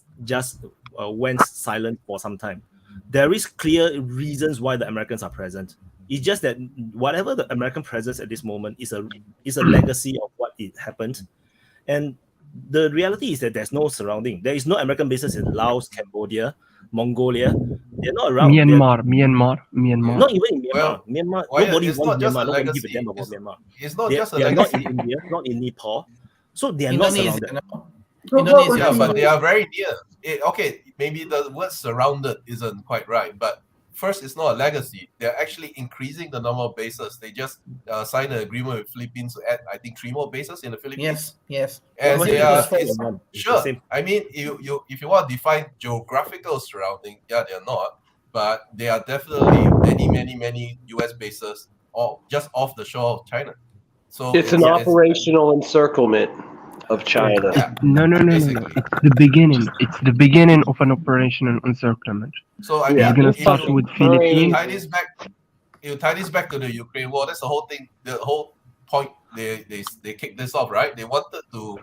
went silent for some time. There is clear reasons why the Americans are present. It's just that whatever the American presence at this moment is a legacy of what it happened, and the reality is that there's no surrounding. There is no American bases in Laos, Cambodia, Mongolia. They're not around. Myanmar. Not even in Myanmar. Well, Myanmar. well, Nobody it's wants not just Myanmar. a Nobody give a legacy. damn about Myanmar. It's not They just a are not legacy. in India, not in Nepal. So they are not Indonesia, surrounded. no? But what was Yeah, but the- they are very near. Okay, maybe the word surrounded isn't quite right, but first, it's not a legacy. They're actually increasing the number of bases. They just signed an agreement with Philippines to add, I think, 3 more bases in the Philippines. Yes. And Well, they it was are four it's, in one. It's the sure. same. I mean, if you want to define geographical surrounding, yeah, they're not, but they are definitely many U.S. bases, all just off the shore of China. So It's an operational encirclement of China. Yeah, No. basically. It's the beginning. It's the beginning of an operational encirclement. So I It's mean, gonna if start you- with if Philippines. you tie this back to the Ukraine war. That's the whole thing. The whole point. They kicked this off, right? They wanted to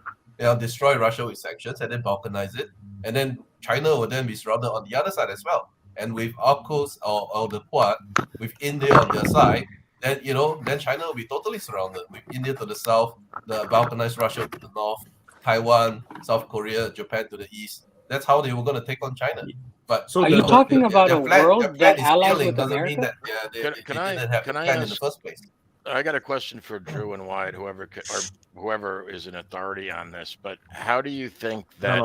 destroy Russia with sanctions and then balkanize it, and then China would then be surrounded on the other side as well. And with AUKUS or the Quad, with India on their side, then then China will be totally surrounded with India to the south, the balkanized Russia to the north, Taiwan, South Korea, Japan to the east. That's how they were going to take on China. But Are you talking about a world that allies with doesn't mean America? that they Can I didn't have the can I plan in the ask? first place. I got a question for Drew and Wyatt, whoever is an authority on this. But how do you think that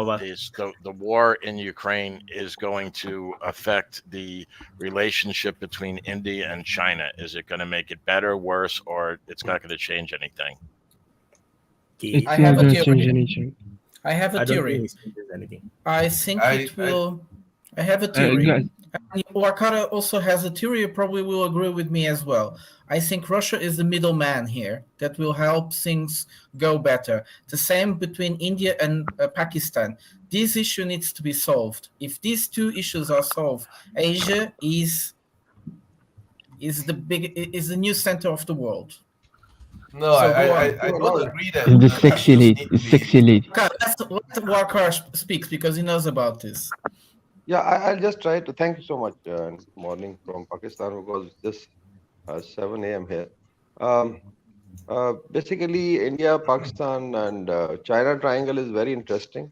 the war in Ukraine is going to affect the relationship between India and China? Is it going to make it better, worse, or it's not going to change anything? It's I not have a gonna change theory. anything. I have a I don't theory. think it changes anything. I think it will. I have a theory. guys. And Wakara also has a theory. You probably will agree with me as well. I think Russia is the middleman here that will help things go better. The same between India and Pakistan. This issue needs to be solved. If these two issues are solved, Asia is the new center of the world. No, So I don't agree that The sexy lady. The sexy lady. Let Wakar speak because he knows about this. Yeah, I'll just try to. Thank you so much. Morning from Pakistan because this 7 a.m. here. Basically, India, Pakistan, and China triangle is very interesting,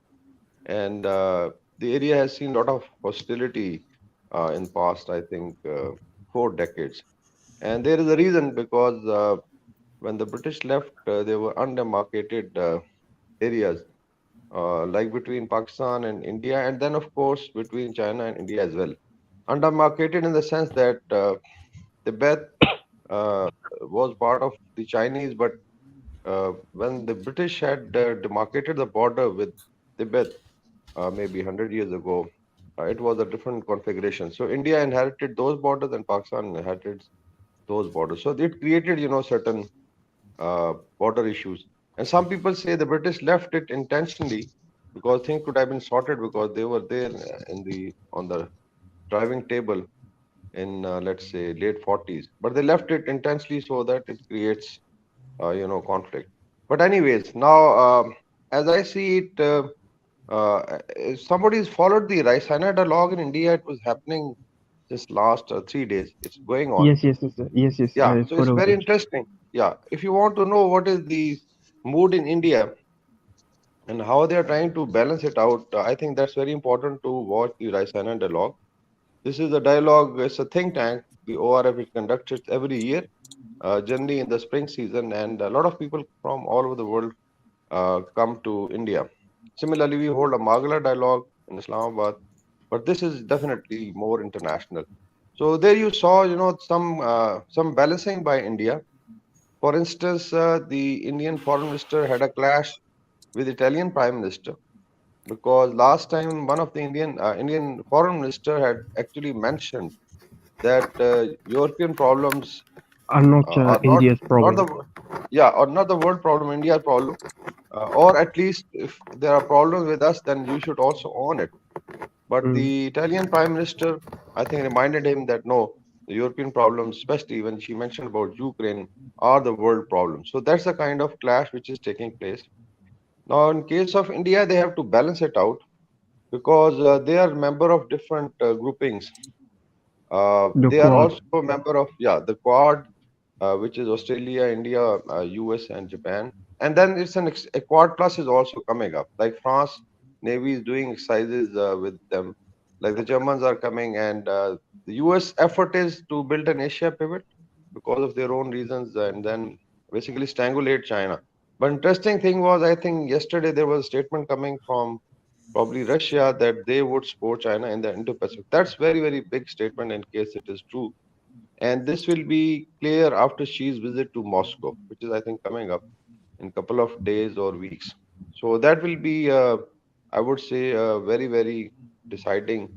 and the area has seen a lot of hostility in past, I think, 4 decades. And there is a reason because when the British left, they were undemarcated areas. Like between Pakistan and India, and then of course between China and India as well. Undemarcated in the sense that Tibet was part of the Chinese, but when the British had demarcated the border with Tibet maybe 100 years ago, it was a different configuration. So India inherited those borders and Pakistan inherited those borders. So it created, certain border issues. And some people say the British left it intentionally because things could have been sorted because they were there on the driving table in let's say late 40s. But they left it intentionally so that it creates conflict. But anyways, now as I see it, if somebody's followed the Raisina dialogue in India, it was happening this last 3 days. It's going on. Yes. Yeah, I so it's follow very it. interesting. Yeah, if you want to know what is the mood in India and how they are trying to balance it out, I think that's very important to watch the Raisina dialogue. This is a dialogue, it's a think tank. The ORF is conducted every year, generally in the spring season, and a lot of people from all over the world come to India. Similarly, we hold a Magala dialogue in Islamabad, but this is definitely more international. So there you saw, some balancing by India. For instance, the Indian foreign minister had a clash with Italian prime minister because last time one of the Indian foreign minister had actually mentioned that European problems Are not are India's not problem. or not the world problem, India's problem, or at least if there are problems with us, then you should also own it. But the Italian prime minister, I think, reminded him that no, the European problems, especially when she mentioned about Ukraine, are the world problems. So that's the kind of clash which is taking place. Now, in case of India, they have to balance it out because they are member of different groupings. The They are Quad. also a member of the Quad, which is Australia, India, US, and Japan. And then it's a Quad Plus is also coming up. Like France Navy is doing exercises with them. Like the Germans are coming, and the US effort is to build an Asia pivot because of their own reasons, and then basically strangulate China. But interesting thing was, I think yesterday there was a statement coming from probably Russia that they would support China in the Indo-Pacific. That's very, very big statement in case it is true. And this will be clear after Xi's visit to Moscow, which is, I think, coming up in a couple of days or weeks. So that will be, I would say, a very, very deciding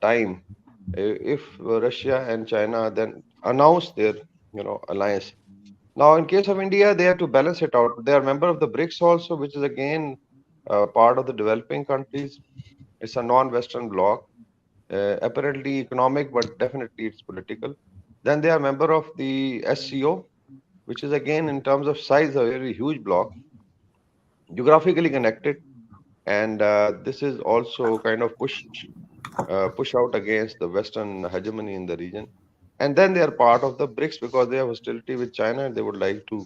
time if Russia and China then announce their, alliance. Now, in case of India, they have to balance it out. They are member of the BRICS also, which is again part of the developing countries. It's a non-Western bloc, apparently economic, but definitely it's political. Then they are member of the SCO, which is again in terms of size a very huge bloc, geographically connected, and this is also kind of push out against the Western hegemony in the region. And then they are part of the BRICS because they have hostility with China and they would like to,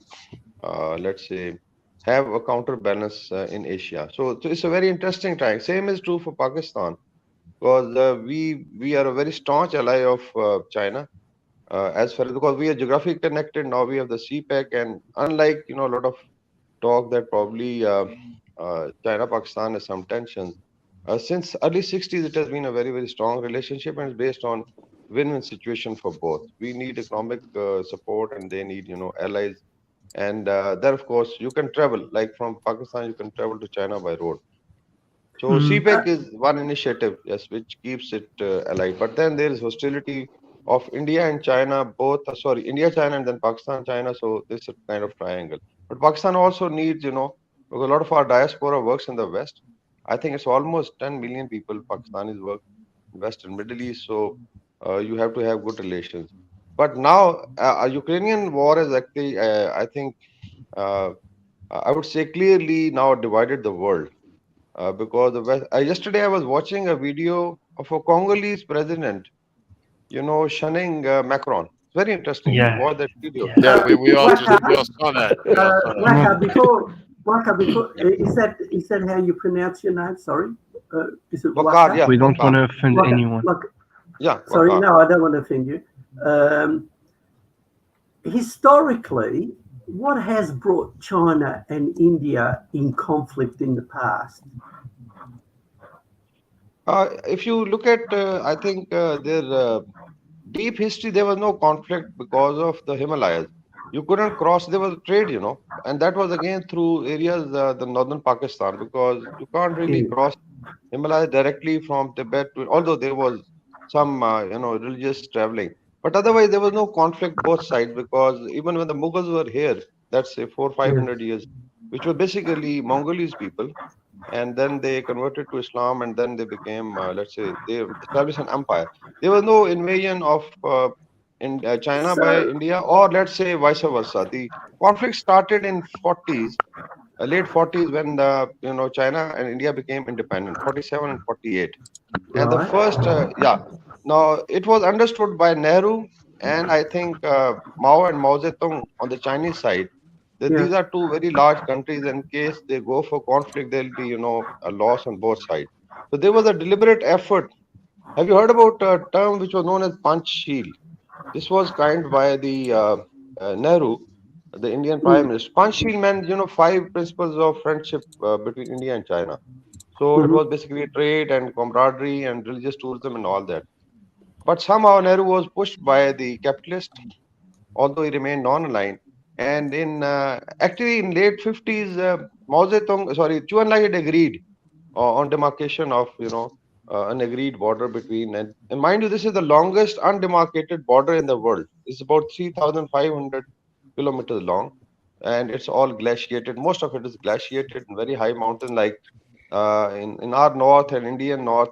let's say, have a counterbalance in Asia. So it's a very interesting time. Same is true for Pakistan because we are a very staunch ally of China as far as because we are geographically connected. Now we have the CPEC, and unlike a lot of talk that probably China Pakistan has some tensions. Since early 60s, it has been a very, very strong relationship and it's based on win-win situation for both. We need economic support and they need, allies. And then, of course, you can travel, like from Pakistan, you can travel to China by road. So CPEC is one initiative, yes, which keeps it alive. But then there is hostility of India and China, both, India, China, and then Pakistan, China. So this is a kind of triangle. But Pakistan also needs, because a lot of our diaspora works in the West. I think it's almost 10 million people Pakistanis work in West and Middle East. So you have to have good relations. But now a Ukrainian war is actually, I think, I would say clearly now divided the world. Because the West, yesterday I was watching a video of a Congolese president, shunning Macron. It's very interesting. You should watch that video. Yeah, we all saw that. Waka, is that how you pronounce your name? Sorry, is it Waka? Waka? Yeah, we don't want to offend Waka, anyone. Waka. Yeah. Sorry, Waka. no, I don't want to offend you. Historically, what has brought China and India in conflict in the past? If you look at, I think their deep history, there was no conflict because of the Himalayas. You couldn't cross, there was trade, and that was again through areas, the northern Pakistan, because you can't really cross Himalayas directly from Tibet, although there was some, religious traveling. But otherwise, there was no conflict both sides because even when the Mughals were here, that's say 400-500 years, which were basically Mongolese people, and then they converted to Islam, and then they became, let's say, they established an empire. There was no invasion of in China by India, or let's say vice versa. The conflict started in 40s, late 40s, when China and India became independent, 47 and 48. And the first, now it was understood by Nehru and I think Mao and Mao Zedong on the Chinese side that these are two very large countries. In case they go for conflict, there'll be, a loss on both sides. So there was a deliberate effort. Have you heard about a term which was known as Panchsheel? This was coined by the Nehru, the Indian Prime Minister. Panchsheel meant, 5 principles of friendship between India and China. So it was basically trade and camaraderie and religious tourism and all that. But somehow Nehru was pushed by the capitalist, although he remained non-aligned. And actually in late 50s, Zhou Enlai had agreed on demarcation of, an agreed border between, and mind you, this is the longest undemarcated border in the world. It's about 3,500 kilometers long, and it's all glaciated. Most of it is glaciated and very high mountain, like in our north and Indian north.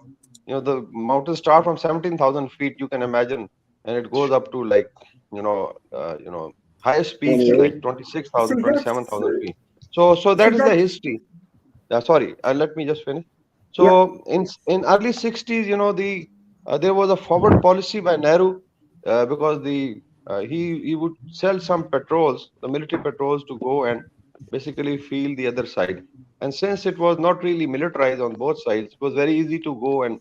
The mountains start from 17,000 feet, you can imagine, and it goes up to like, highest peaks is like 26,000, 27,000 feet. So that is the history. Sorry, let me just finish. So in early 60s, there was a forward policy by Nehru because he would sell some patrols, the military patrols, to go and basically feel the other side. And since it was not really militarized on both sides, it was very easy to go and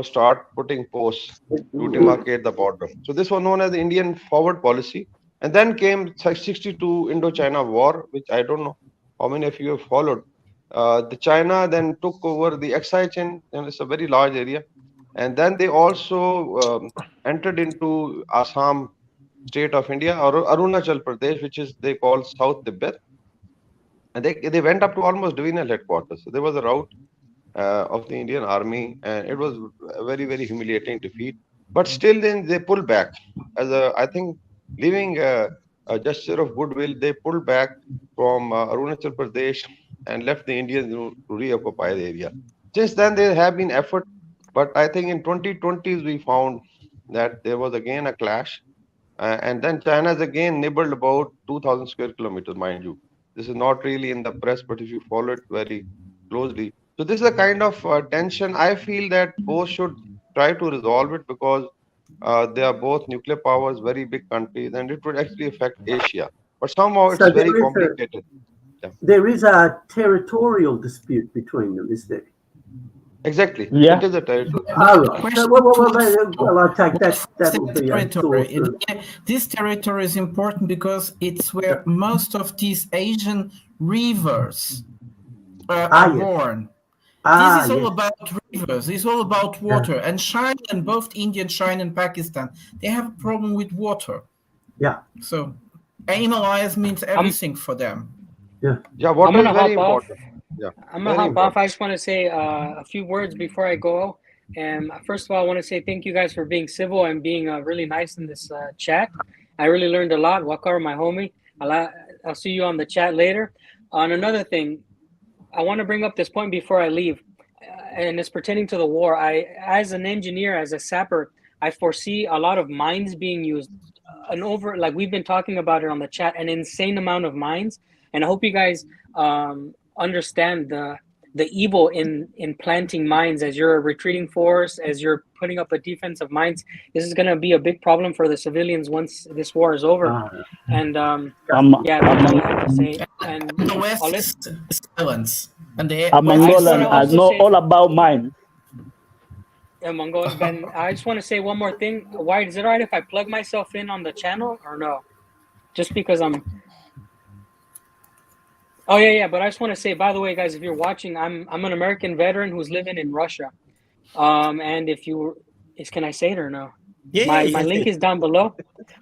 start putting posts to demarcate the border. So this was known as the Indian forward policy. And then came 62 Indochina War, which I don't know how many of you have followed. The China then took over the Exai-Chin, and it's a very large area. And then they also entered into Assam state of India, or Arunachal Pradesh, which is they call South Tibet. And they went up to almost divisional headquarters. So there was a rout of the Indian army, and it was a very, very humiliating defeat. But still, then they pulled back as I think, leaving a gesture of goodwill. They pulled back from Arunachal Pradesh and left the Indians to reoccupy the area. Since then, there have been efforts, but I think in 2020s we found that there was again a clash, and then China's again nibbled about 2,000 square kilometers, mind you. This is not really in the press, but if you follow it very closely. So this is a kind of tension. I feel that both should try to resolve it because they are both nuclear powers, very big countries, and it would actually affect Asia. But somehow it's very complicated. There is a territorial dispute between them, is there? Exactly. Yeah. It is a territory. So, well, I take that will be a territory. This territory is important because it's where most of these Asian rivers are born. This is all about rivers. It's all about water. And China, and both India, China, and Pakistan, they have a problem with water. Yeah. So Himalayas means everything for them. Yeah, water is very important. Yeah, I'm gonna hop off. I just want to say a few words before I go. And first of all, I want to say thank you guys for being civil and being really nice in this chat. I really learned a lot. Wakar, my homie. I'll see you on the chat later. On another thing, I want to bring up this point before I leave, and it's pertaining to the war. As an engineer, as a sapper, I foresee a lot of mines being used. Like we've been talking about it on the chat, an insane amount of mines. And I hope you guys understand the evil in planting mines as you're a retreating force, as you're putting up a defense of mines. This is going to be a big problem for the civilians once this war is over. And that's all I have to say. And the West is silence. And I'm Mongolan. I know all about mine. Yeah, Mongolian. Ben, I just want to say one more thing. Why is it alright if I plug myself in on the channel or no? Just because I'm. Oh yeah. But I just want to say, by the way, guys, if you're watching, I'm an American veteran who's living in Russia. And if you, can I say it or no? Yeah. My link is down below.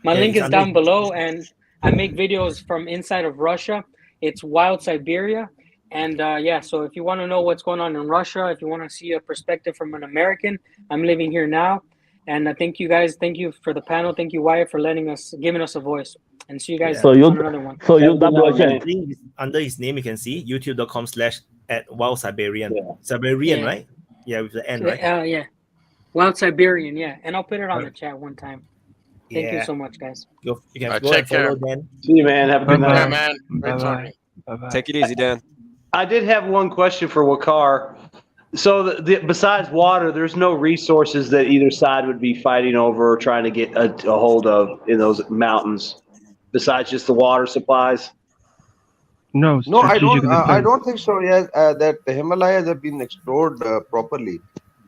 My link is down below, and I make videos from inside of Russia. It's Wild Siberia. And so if you want to know what's going on in Russia, if you want to see a perspective from an American, I'm living here now. And thank you guys. Thank you for the panel. Thank you, Wyatt, for giving us a voice. And see you guys on another one. So you double under his name, you can see youtube.com/@WildSiberian. Siberian, right? Yeah, with the N, right? Yeah. Wild Siberian, yeah. And I'll put it on the chat one time. Thank you so much, guys. You can go and follow Dan. See you, man. Have a good night. Man. Bye-bye. Take it easy, Dan. I did have one question for Wakar. So besides water, there's no resources that either side would be fighting over or trying to get a hold of in those mountains, besides just the water supplies? No, I don't think so. Yeah, that the Himalayas have been explored properly.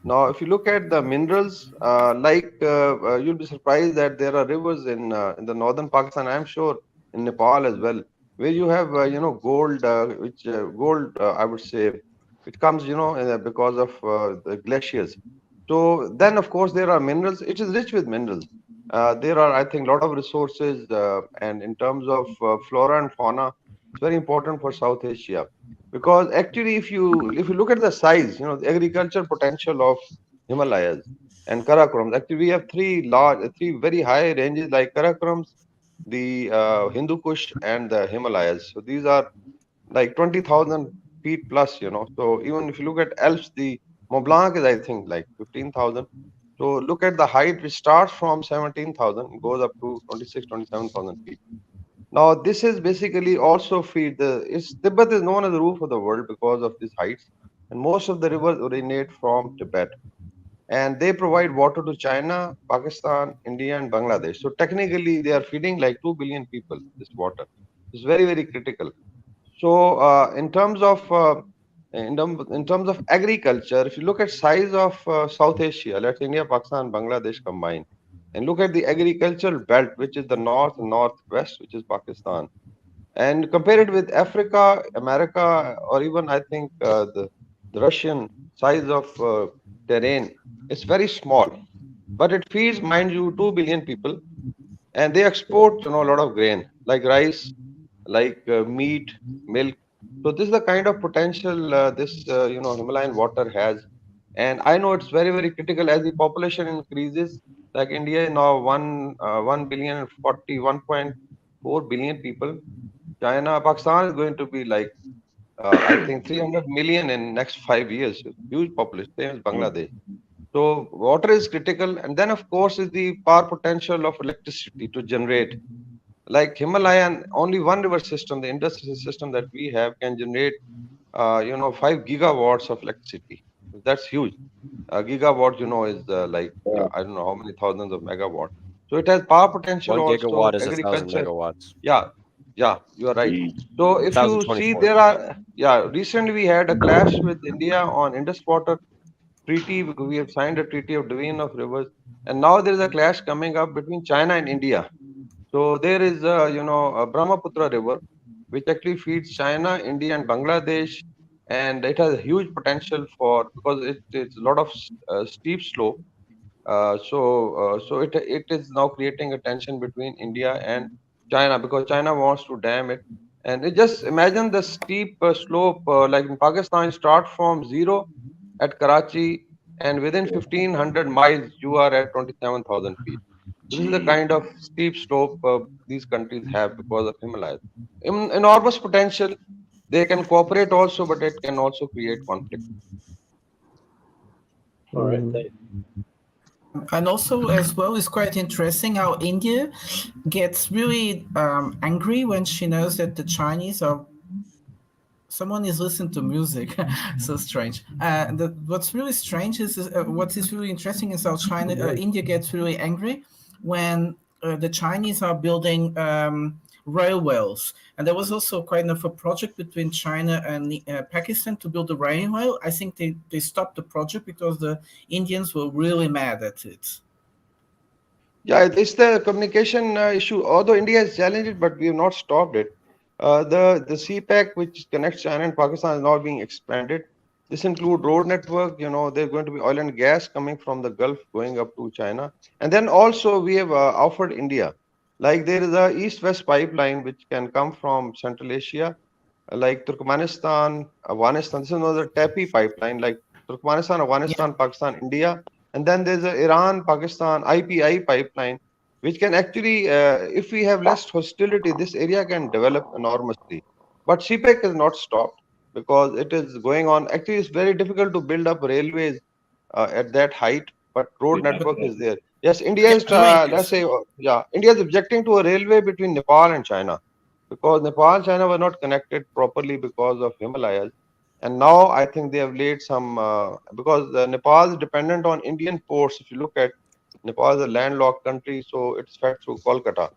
Now, if you look at the minerals, you'll be surprised that there are rivers in the northern Pakistan. I'm sure in Nepal as well, where you have gold, gold I would say, it comes because of the glaciers. So then of course there are minerals. It is rich with minerals. There are, I think, a lot of resources, and in terms of flora and fauna, it's very important for South Asia, because actually if you look at the size, the agriculture potential of Himalayas and Karakorams. Actually, we have three very high ranges like Karakorams, the Hindu Kush, and the Himalayas. So these are like 20,000 feet plus. So even if you look at Alps, the Mont Blanc is, I think, like 15,000. So look at the height, which starts from 17,000, goes up to 26, 27,000 feet. Now, this is basically also feed Tibet is known as the roof of the world because of these heights, and most of the rivers originate from Tibet, and they provide water to China, Pakistan, India, and Bangladesh. So technically, they are feeding like 2 billion people this water. It's very, very critical. So in terms of agriculture, if you look at size of South Asia, let's say India, Pakistan, Bangladesh combined, and look at the agricultural belt, which is the north and northwest, which is Pakistan, and compare it with Africa, America, or even I think the Russian size of terrain, it's very small, but it feeds, mind you, 2 billion people, and they export a lot of grain like rice, like meat, milk. So this is the kind of potential this Himalayan water has, and I know it's very, very critical as the population increases. Like India is now 1,041,4 billion people. China, Pakistan is going to be like I think 300 million in next 5 years. Huge population, same as Bangladesh. So water is critical, and then of course is the power potential of electricity to generate. Like Himalayan, only one river system, the industrial system that we have, can generate 5 gigawatts of electricity. That's huge. Gigawatt, is I don't know how many thousands of megawatts. So it has power potential 1 also, gigawatt is 1,000 agriculture. megawatts. Yeah, you are right. So if you see, 1,024. recently we had a clash with India on Indus water treaty, because we have signed a treaty of division of rivers, and now there is a clash coming up between China and India. So there is a Brahmaputra river, which actually feeds China, India, and Bangladesh, and it has a huge potential because it's a lot of steep slope. So it is now creating a tension between India and China, because China wants to dam it. And it just imagine the steep slope, like in Pakistan, start from zero at Karachi, and within 1,500 miles you are at 27,000 feet. This is the kind of steep slope these countries have because of Himalayas. Enormous potential. They can cooperate also, but it can also create conflict. All right. And also, as well, it's quite interesting how India gets really angry when she knows that the Chinese are. Someone is listening to music, so strange. What's really strange is what is really interesting is how India gets really angry when the Chinese are building railways. And there was also kind of a project between China and Pakistan to build a railway. I think they stopped the project because the Indians were really mad at it. Yeah, it's the communication issue. Although India has challenged it, but we have not stopped it. The CPEC, which connects China and Pakistan, is now being expanded. This includes road network. There's going to be oil and gas coming from the Gulf going up to China. And then also we have offered India, like there is a east-west pipeline which can come from Central Asia, like Turkmenistan, Afghanistan. This is another TAPI pipeline, like Turkmenistan, Afghanistan, Pakistan, India. And then there's a Iran-Pakistan IPI pipeline, which can actually, if we have less hostility, this area can develop enormously. But CPEC has not stopped because it is going on. Actually, it's very difficult to build up railways at that height, but road network is there. Yes, India is, let's say, India is objecting to a railway between Nepal and China, because Nepal and China were not connected properly because of Himalayas. And now I think they have laid some, because Nepal is dependent on Indian ports. If you look at Nepal is a landlocked country, so it's fed through Kolkata.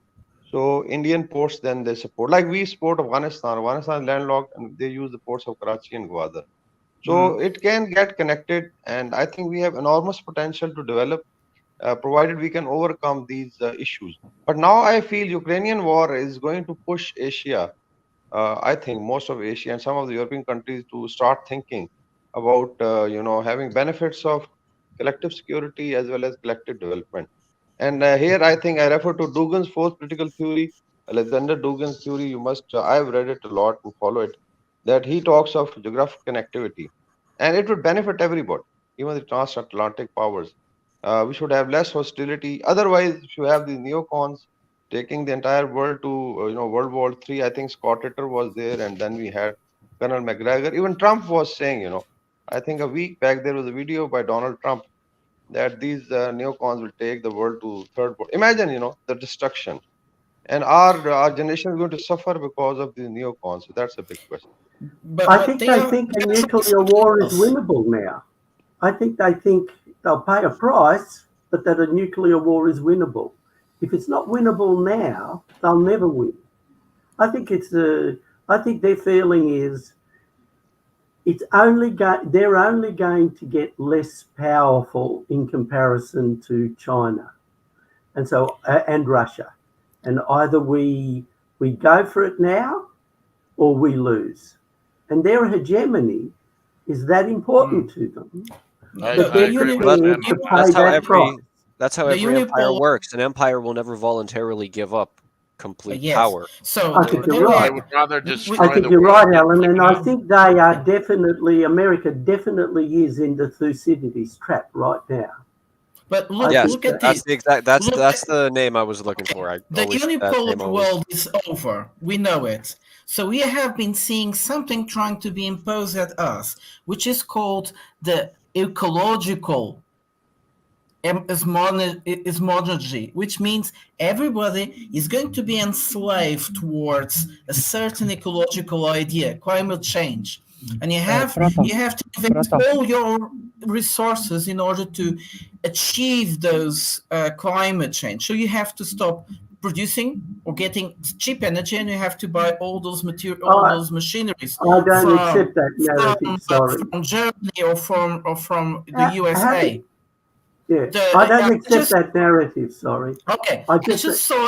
So Indian ports, then they support, like we support Afghanistan. Afghanistan is landlocked, and they use the ports of Karachi and Gwadar. So it can get connected, and I think we have enormous potential to develop. provided we can overcome these issues. But now I feel Ukrainian war is going to push Asia, I think most of Asia and some of the European countries, to start thinking about having benefits of collective security as well as collective development. And here I think I refer to Dugin's fourth critical theory, Alexander Dugin's theory. You must, I've read it a lot and follow it, that he talks of geographic connectivity, and it would benefit everybody, even the transatlantic powers. We should have less hostility. Otherwise, if you have the neocons taking the entire world to World War III, I think Scott Ritter was there, and then we had Colonel McGregor. Even Trump was saying, I think a week back there was a video by Donald Trump that these neocons will take the world to third world. Imagine, the destruction, and our generation is going to suffer because of the neocons. So that's a big question. I think they think a nuclear war is winnable now. I think they think they'll pay a price, but that a nuclear war is winnable. If it's not winnable now, they'll never win. I think their feeling is they're only going to get less powerful in comparison to China, and Russia, and either we go for it now or we lose, and their hegemony is that important to them. That's how every empire works. An empire will never voluntarily give up complete power. So I think you're right. I would rather destroy I think you're right, Alan, and I think they are America definitely is in the Thucydides trap right now. But look at that's this. That's the name I was looking for. The unipolar world is over. We know it. So we have been seeing something trying to be imposed at us, which is called the ecological cosmology, which means everybody is going to be enslaved towards a certain ecological idea, climate change. And you have to invest all your resources in order to achieve those climate change. So you have to stop producing or getting cheap energy, and you have to buy all those those machineries. I don't accept that narrative. Sorry, from Germany or from the USA. I don't accept that narrative. Sorry. Okay. I just saw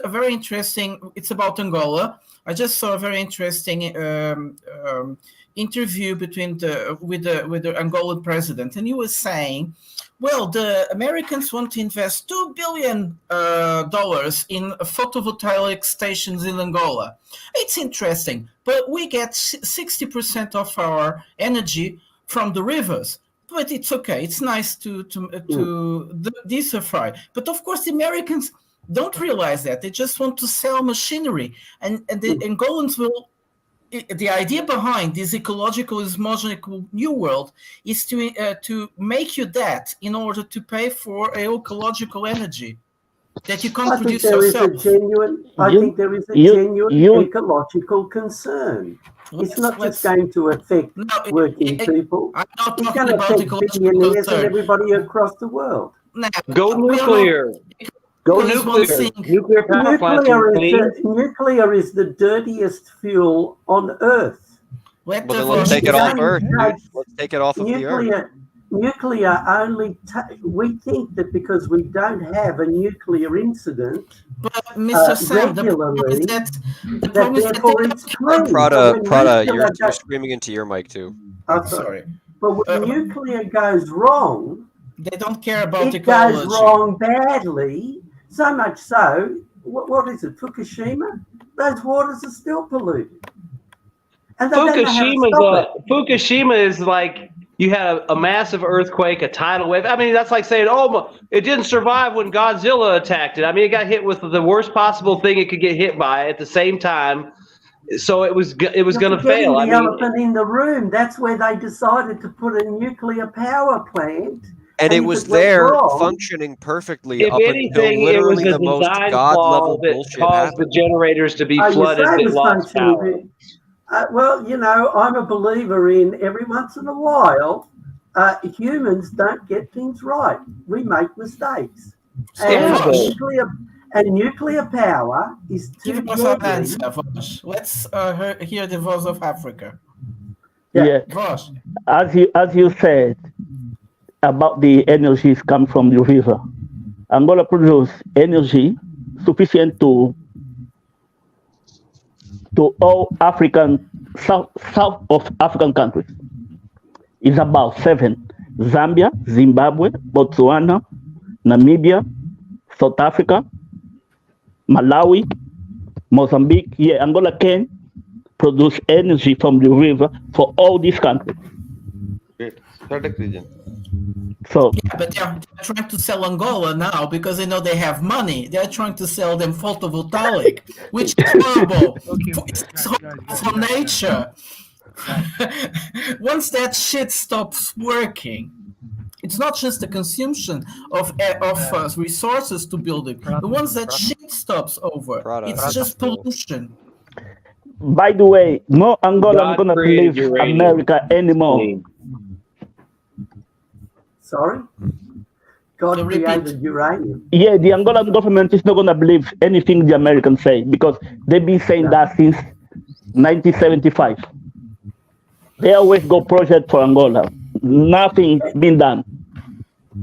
a very interesting. It's about Angola. I just saw a very interesting interview with the Angolan president, and he was saying, well, the Americans want to invest $2 billion in photovoltaic stations in Angola. It's interesting, but we get 60% of our energy from the rivers. But it's okay. It's nice to diversify. But of course, the Americans don't realize that. They just want to sell machinery, and the Angolans will. The idea behind this ecological cosmological new world is to make you that in order to pay for ecological energy that you can't produce yourself. I think there is a genuine ecological concern. It's not just going to affect working people. It's going to affect billionaires and everybody across the world. Go nuclear. Go nuclear. Nuclear is the dirtiest fuel on Earth. Well, then let's take it off Earth, dude. Let's take it off of the Earth. Nuclear only. We think that because we don't have a nuclear incident, but Mr. Sam, regularly, therefore it's clean. Prada, you're screaming into your mic too. I'm sorry. But when nuclear goes wrong, they don't care about it goes wrong badly. So much so, what is it, Fukushima? Those waters are still polluted. And Fukushima is like you had a massive earthquake, a tidal wave. I mean, that's like saying, oh, it didn't survive when Godzilla attacked it. I mean, it got hit with the worst possible thing it could get hit by at the same time. So it was going to fail. The elephant in the room. That's where they decided to put a nuclear power plant. And it was there functioning perfully up until literally the most god-level bullshit caused the generators to be flooded and lost power. Well, I'm a believer in every once in a while, humans don't get things right. We make mistakes. And nuclear power is too deadly. Let's hear the voice of Africa. Yeah. As you said, about the energies come from the river. Angola produces energy sufficient to all African south of African countries. It's about 7: Zambia, Zimbabwe, Botswana, Namibia, South Africa, Malawi, Mozambique. Yeah, Angola can produce energy from the river for all these countries. Great. SADC region. So yeah, but they're trying to sell Angola now because they know they have money. They're trying to sell them photovoltaic, which is horrible. It's horrible for nature. Once that shit stops working, it's not just the consumption of resources to build it. But once that shit stops over, it's just pollution. by the way, no Angola God gonna created believe uranium. America anymore. Sorry? God created uranium. Yeah, the Angolan government is not gonna believe anything the Americans say because they've been saying that since 1975. They always go project for Angola. Nothing been done.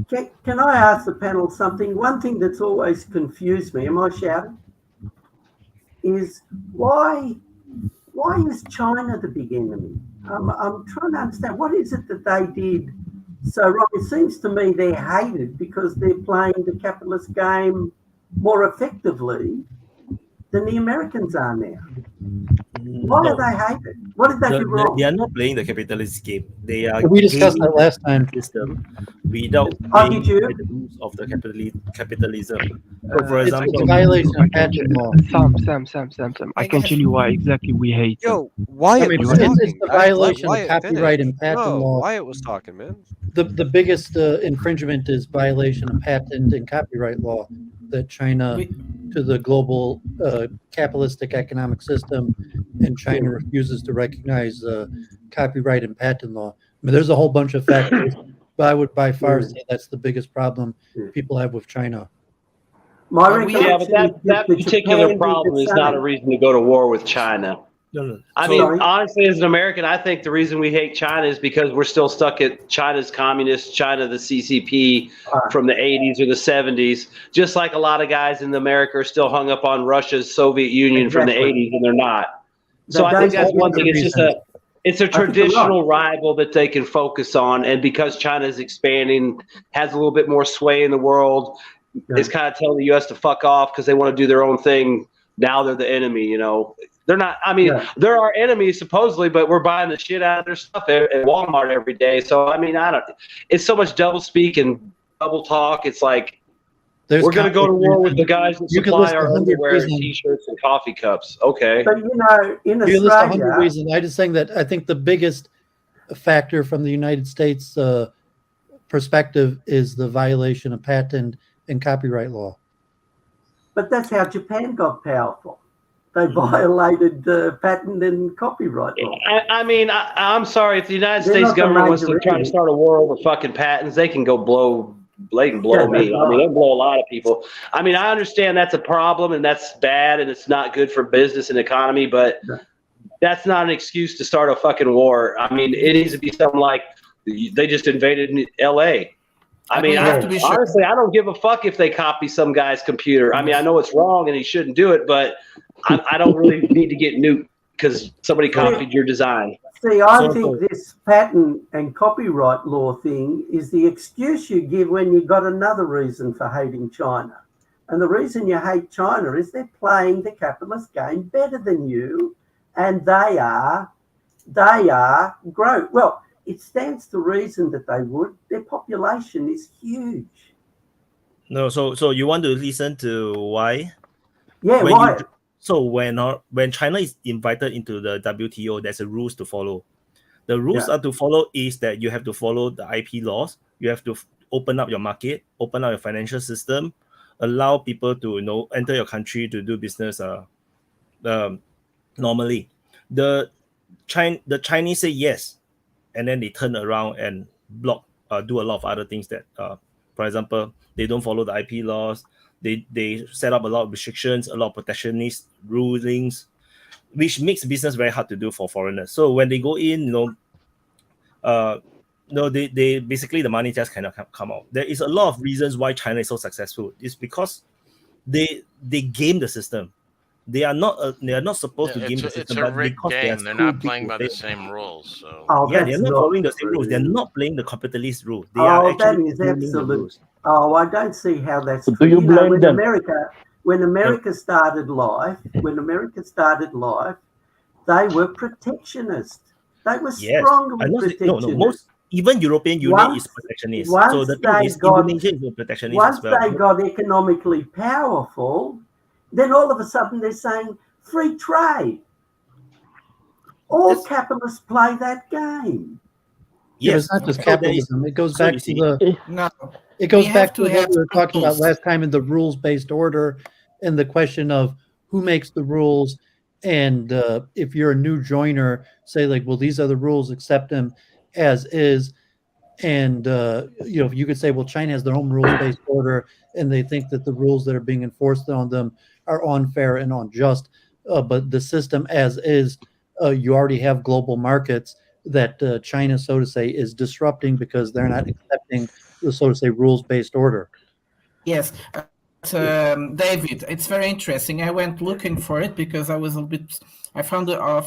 Can I ask the panel something? One thing that's always confused me, am I shouting? Is why is China the big enemy? I'm trying to understand, what is it that they did so wrong? It seems to me they're hated because they're playing the capitalist game more effectively than the Americans are now. Why are they hated? What did they do wrong? They are not playing the capitalist game. They are We discussed that last time. System without did you? the rules of the capitalism. For It's example, a violation of patent law. Sam. I can tell you why exactly we hate them. Yo, Wyatt I mean, was it's talking. the violation of Wyatt copyright finished. and patent No, law. Wyatt was talking, man. The biggest infringement is violation of patent and copyright law that China, to the global capitalistic economic system, and China refuses to recognize copyright and patent law. I mean, there's a whole bunch of factors, but I would by far say that's the biggest problem people have with China. Yeah, but that particular problem is not a reason to go to war with China. I mean, honestly, as an American, I think the reason we hate China is because we're still stuck at China's communist, China, the CCP from the 80s or the 70s, just like a lot of guys in America are still hung up on Russia's Soviet Union from the 80s, and they're not. So I think that's one thing. It's a traditional rival that they can focus on, and because China is expanding, has a little bit more sway in the world, is kind of telling the U.S. to fuck off because they want to do their own thing. Now they're the enemy, you know. They're not. I mean, they're our enemies supposedly, but we're buying the shit out of their stuff at Walmart every day. So I mean, I don't. It's so much double speak and double talk. It's like we're going to go to war with the guys that supply our underwear, and T-shirts, and coffee cups. Okay. But you know, in You list 100 Australia, reasons. I just saying that I think the biggest factor from the United States perspective is the violation of patent and copyright law. but that's how Japan got powerful. They violated patent and copyright law. I mean, I'm sorry if the United They're States not the government wants to major try to enemy. start a war over fucking patents, they can go blow. They can blow Yeah, me. that's I mean, right. they blow a lot of people. I mean, I understand that's a problem and that's bad and it's not good for business and economy, but that's not an excuse to start a fucking war. I mean, it needs to be something like they just invaded L.A. I mean, honestly, I don't give a fuck if they copy some guy's computer. I mean, I know it's wrong and he shouldn't do it, but I don't really need to get nuked because somebody copied your design. See, I think this patent and copyright law thing is the excuse you give when you've got another reason for hating China. And the reason you hate China is they're playing the capitalist game better than you, and they are great. Well, it stands to reason that they would. Their population is huge. No, so you want to listen to why? Yeah, when why? When China is invited into the WTO, there's a rules to follow. The rules Yeah. are to follow is that you have to follow the IP laws. You have to open up your market, open up your financial system, allow people to enter your country to do business. Normally, the Chinese say yes, and then they turn around and block, do a lot of other things that, for example, they don't follow the IP laws. They set up a lot of restrictions, a lot of protectionist rulings, which makes business very hard to do for foreigners. So when they go in, No, they basically the money just cannot come out. There is a lot of reasons why China is so successful. It's because they game the system. They are not supposed to game the system, It's a but rigged because they are game. They're so not big playing to by the fail. same rules. So Yeah, they're that's not following the same true. rules. They're not playing the capitalist rule. They are actually that is absolute. Oh, I don't see how that's Do true. you blame when them? America started life, they were protectionist. They were Yes. strongly No, protectionist. most even European Union is protectionist. So the thing is, Indonesia is a protectionist once as well. they got economically powerful, then all of a sudden they're saying free trade. All capitalists play that game. Yeah, but it's not just capitalism. It goes back to the It goes back to what we were talking about last time in the rules-based order, and the question of who makes the rules. And if you're a new joiner, say like, well, these are the rules, accept them as is. And you could say, well, China has their own rules-based order, and they think that the rules that are being enforced on them are unfair and unjust. But the system as is, you already have global markets that China, so to say, is disrupting because they're not accepting the, so to say, rules-based order. Yes. David, it's very interesting. I went looking for it because I was a bit. I found our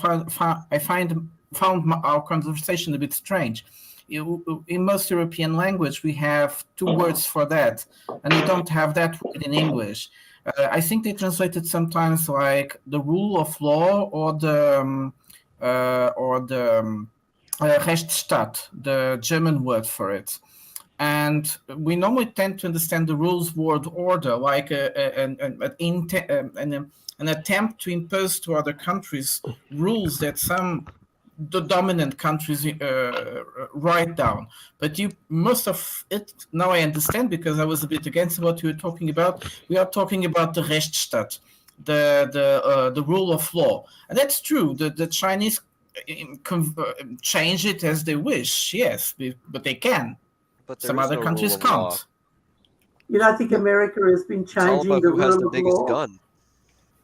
conversation a bit strange. In most European language, we have two words for that, and we don't have that word in English. I think they translated sometimes like the rule of law or the Rechtsstaat, the German word for it. And we normally tend to understand the rules word order like an attempt to impose to other countries rules that the dominant countries write down. But most of it, now I understand because I was a bit against what you were talking about. We are talking about the Rechtsstaat, the rule of law. And that's true. The Chinese change it as they wish, yes, but they can. But some other countries can't. You don't think America has been changing the rule of law? Gun.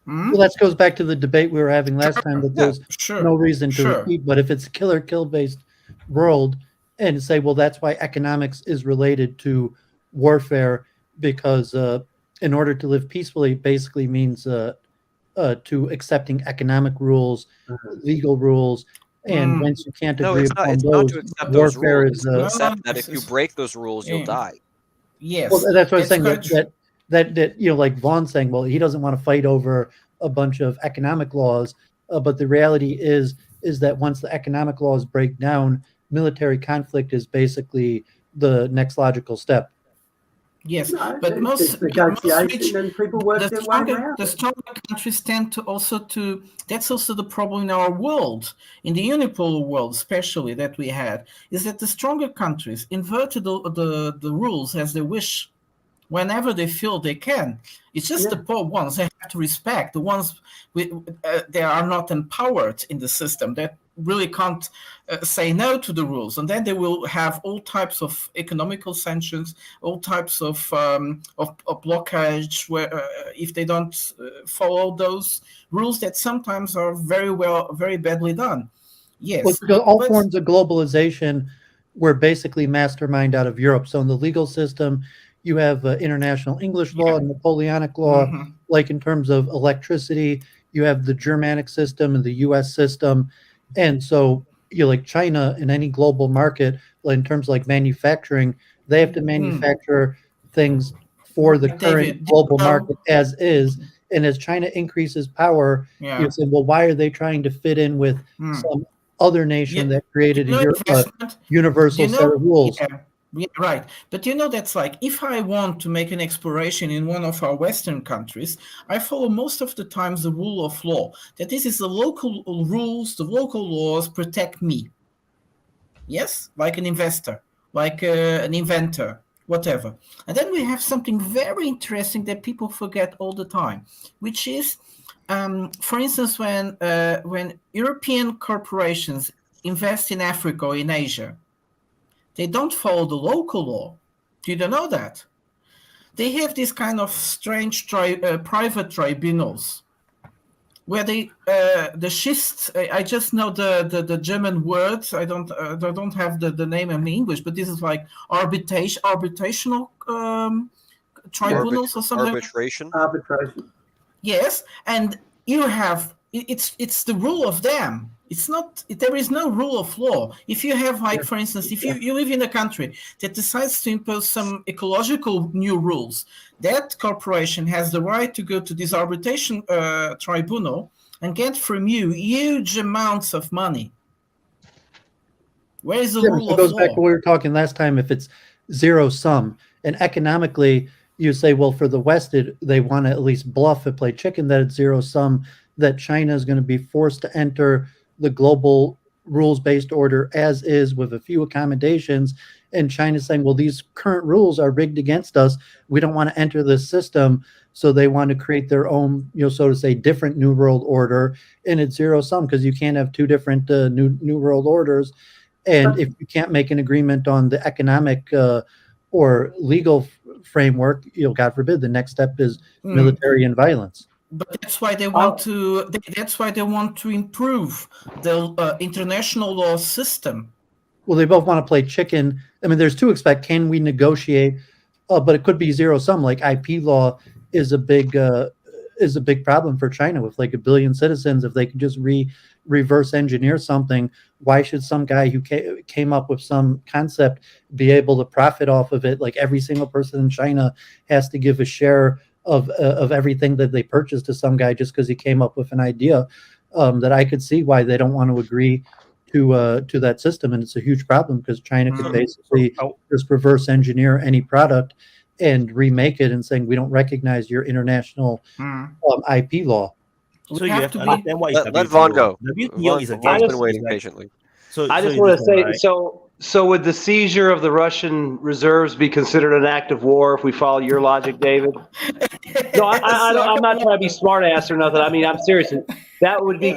Well, that goes back to the debate we were having last time that there's no reason to repeat. But if it's a kill based world, and say, well, that's why economics is related to warfare, because in order to live peacefully basically means to accepting economic rules, legal rules. And once you can't agree upon those, warfare is accept that if you break those rules, you'll die. Yes. Well, that's what I'm saying. That like Vaughn's saying, well, he doesn't want to fight over a bunch of economic laws, but the reality is that once the economic laws break down, military conflict is basically the next logical step. Yes, No, but most negotiation and people work their way around. The stronger countries tend to that's also the problem in our world, in the unipolar world especially that we had, is that the stronger countries inverted the rules as they wish whenever they feel they can. It's just the poor ones they have to respect, the ones they are not empowered in the system, that really can't say no to the rules, and then they will have all types of economical sanctions, all types of blockage where if they don't follow those rules that sometimes are very badly done. Yes, well, all forms of globalization were basically masterminded out of Europe. So in the legal system, you have international English law and Napoleonic law, like in terms of electricity, you have the Germanic system and the US system. And so like China in any global market, in terms of like manufacturing, they have to manufacture things for the current global market as is. And as China increases power, you say, well, why are they trying to fit in with some other nation that created a universal set of rules? Yeah, right. But that's like, if I want to make an exploration in one of our Western countries, I follow most of the times the rule of law. That this is the local rules, the local laws protect me. Yes, like an investor, like an inventor, whatever. And then we have something very interesting that people forget all the time, which is, for instance, when European corporations invest in Africa or in Asia, they don't follow the local law. You don't know that. They have this kind of strange private tribunals where the schist. I just know the German words. I don't have the name in English, but this is like arbitrational tribunals or something. Arbitration. Arbitration. Yes, and you have it's the rule of them. It's not. There is no rule of law. If you have, like, for instance, if you live in a country that decides to impose some ecological new rules, that corporation has the right to go to this arbitration tribunal and get from you huge amounts of money. Where is the rule it of goes law? back to what we were talking last time. If it's zero sum, and economically, you say, well, for the West, they want to at least bluff and play chicken that it's zero sum, that China is going to be forced to enter the global rules-based order as is with a few accommodations. And China's saying, well, these current rules are rigged against us. We don't want to enter this system. So they want to create their own, so to say, different New World Order. And it's zero sum because you can't have two different new World Orders. And if you can't make an agreement on the economic or legal framework, God forbid, the next step is military and violence. But that's why they want to. That's why they want to improve the international law system. Well, they both want to play chicken. I mean, there's two aspects. Can we negotiate? But it could be zero sum. Like IP law is a big problem for China with like 1 billion citizens. If they could just reverse engineer something, why should some guy who came up with some concept be able to profit off of it? Like every single person in China has to give a share of everything that they purchased to some guy just because he came up with an idea. That I could see why they don't want to agree to that system, and it's a huge problem because China could basically just reverse engineer any product and remake it and saying we don't recognize your international IP law. So you have to understand what is WTO. Let Vaughn go. WTO is a Vaughn's been waiting patiently. I just want to say, so would the seizure of the Russian reserves be considered an act of war if we follow your logic, David? No, I'm not trying to be smart ass or nothing. I mean, I'm serious. That would be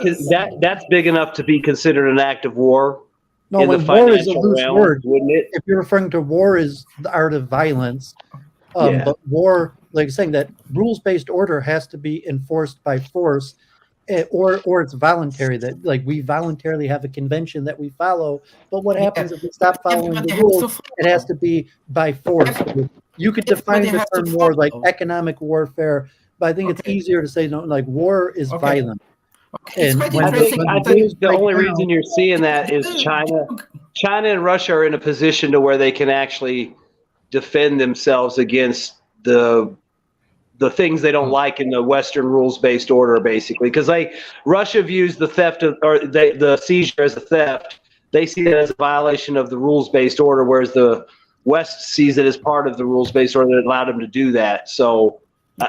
that's big enough to be considered an act of war. No, in the war is a financial loose realm, word. wouldn't it? If you're referring to war is the art of violence, but war, like saying that rules-based order has to be enforced by force, or it's voluntary, that like we voluntarily have a convention that we follow, but what happens if we stop following the rules? It has to be by force. You could define the term war like economic warfare, but I think it's easier to say like war is violent. And I think the only reason you're seeing that is China and Russia are in a position to where they can actually defend themselves against the things they don't like in the Western rules-based order, basically, because Russia views the theft the seizure as a theft. They see it as a violation of the rules-based order, whereas the West sees it as part of the rules-based order that allowed them to do that. So they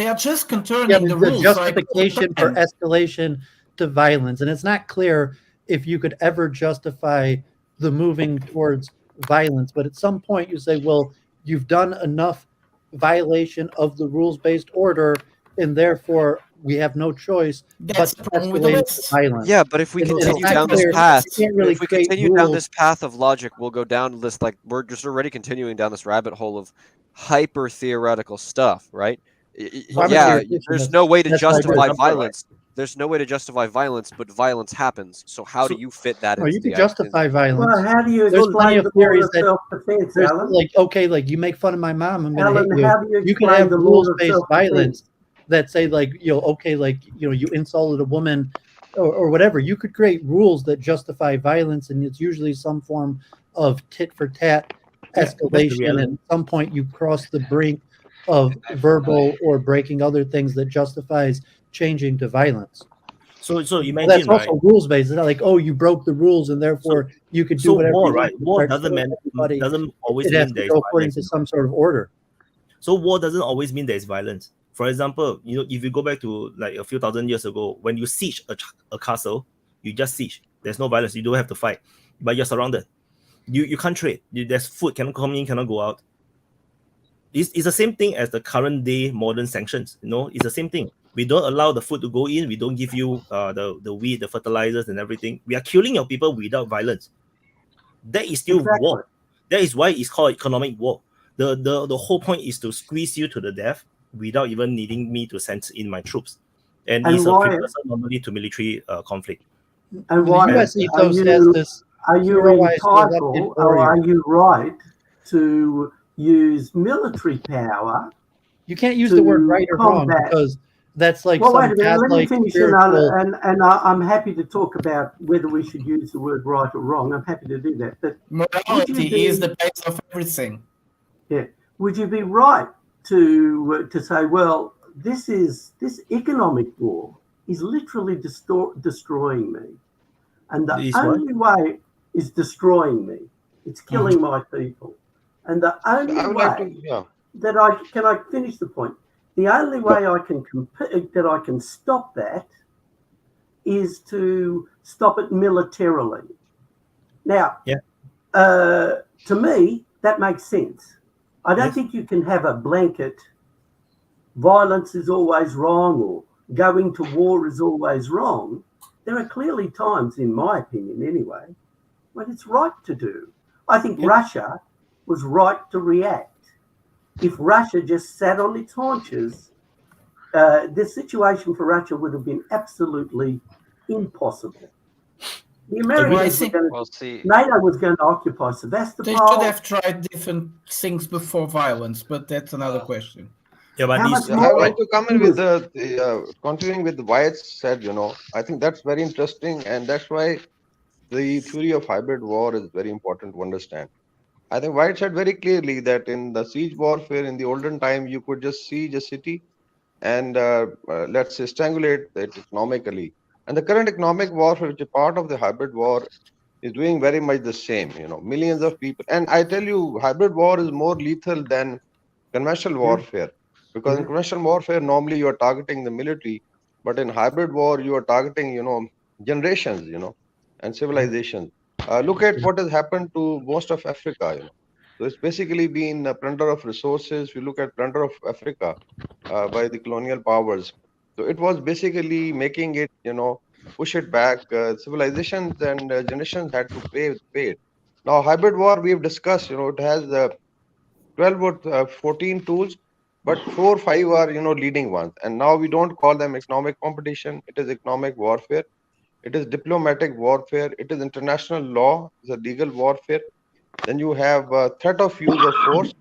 are just conturning the the rules. justification for escalation to violence, and it's not clear if you could ever justify the moving towards violence. But at some point, you say, well, you've done enough violation of the rules-based order, and therefore we have no choice but to escalate to violence. Yeah, but if we continue down this path, if we continue down this path of logic, we'll go down this, like, we're just already continuing down this rabbit hole of hyper theoretical stuff, right? Yeah, there's no way to justify violence. There's no way to justify violence, but violence happens. So how do you fit that into you can justify violence. Well, how do you There's plenty explain of the law theories of that self-defense, there's Alan? like, okay, like you make fun of my mom, I'm gonna Alan, hit how do you. you You can explain have the law of rules-based self-defense? violence that say like, okay, like, you insulted a woman or whatever. You could create rules that justify violence, and it's usually some form of tit for tat escalation. And at some point you cross the brink of verbal or breaking other things that justifies changing to violence. So imagine, that's also right? rules based. It's not like, oh, you broke the rules and therefore you could do whatever. War, you right? want. War doesn't always it has mean to there's go according to violence. some sort of order. So war doesn't always mean there's violence. For example, if you go back to like a few thousand years ago, when you siege a castle, you just siege. There's no violence. You don't have to fight, but you're surrounded. You can't trade. There's food cannot come in, cannot go out. It's the same thing as the current day modern sanctions. It's the same thing. We don't allow the food to go in. We don't give you the wheat, the fertilizers, and everything. We are killing your people without violence. That is still war. That is why it's called economic war. The whole point is to squeeze you to the death without even needing me to send in my troops. And And it's a why- precursor normally to military conflict. And why The US ethos has this are you theorized entitled elected or warrior. are you right to use military power? You can't use the word right or wrong combat- because that's like well, some wait a minute. Let me godlike finish, spiritual. and I'm happy to talk about whether we should use the word right or wrong. I'm happy to do that. But Morality is the base of everything. Yeah, would you be right to say, well, this economic war is literally destroying me, and the Is what? only way is destroying me. It's killing my people, and the only I would way like to, that I finish the point. The only way I can stop that is to stop it militarily. Now, to me, that makes sense. I don't think you can have a blanket violence is always wrong or going to war is always wrong. There are clearly times, in my opinion anyway, when it's right to do. I think Russia was right to react. If Russia just sat on its haunches, the situation for Russia would have been absolutely impossible. The Americans NATO was going to occupy Sevastopol. They should have tried different things before violence, but that's another question. I would like to come in with the continuing with what Wyatt said. I think that's very interesting, and that's why the theory of hybrid war is very important to understand. I think Wyatt said very clearly that in the siege warfare in the olden time, you could just siege a city and let's say strangulate it economically. And the current economic warfare, which is part of the hybrid war, is doing very much the same. Millions of people. And I tell you, hybrid war is more lethal than conventional warfare, because in conventional warfare, normally you are targeting the military, but in hybrid war, you are targeting, generations, and civilizations. Look at what has happened to most of Africa. So it's basically been a plunder of resources. We look at plunder of Africa by the colonial powers. So it was basically making it, push it back. Civilizations and generations had to pay it. Now, hybrid war, we've discussed, it has 12 or 14 tools, but 4 or 5 are, leading ones. And now we don't call them economic competition. It is economic warfare. It is diplomatic warfare. It is international law. It's a legal warfare. Then you have threat of use of force,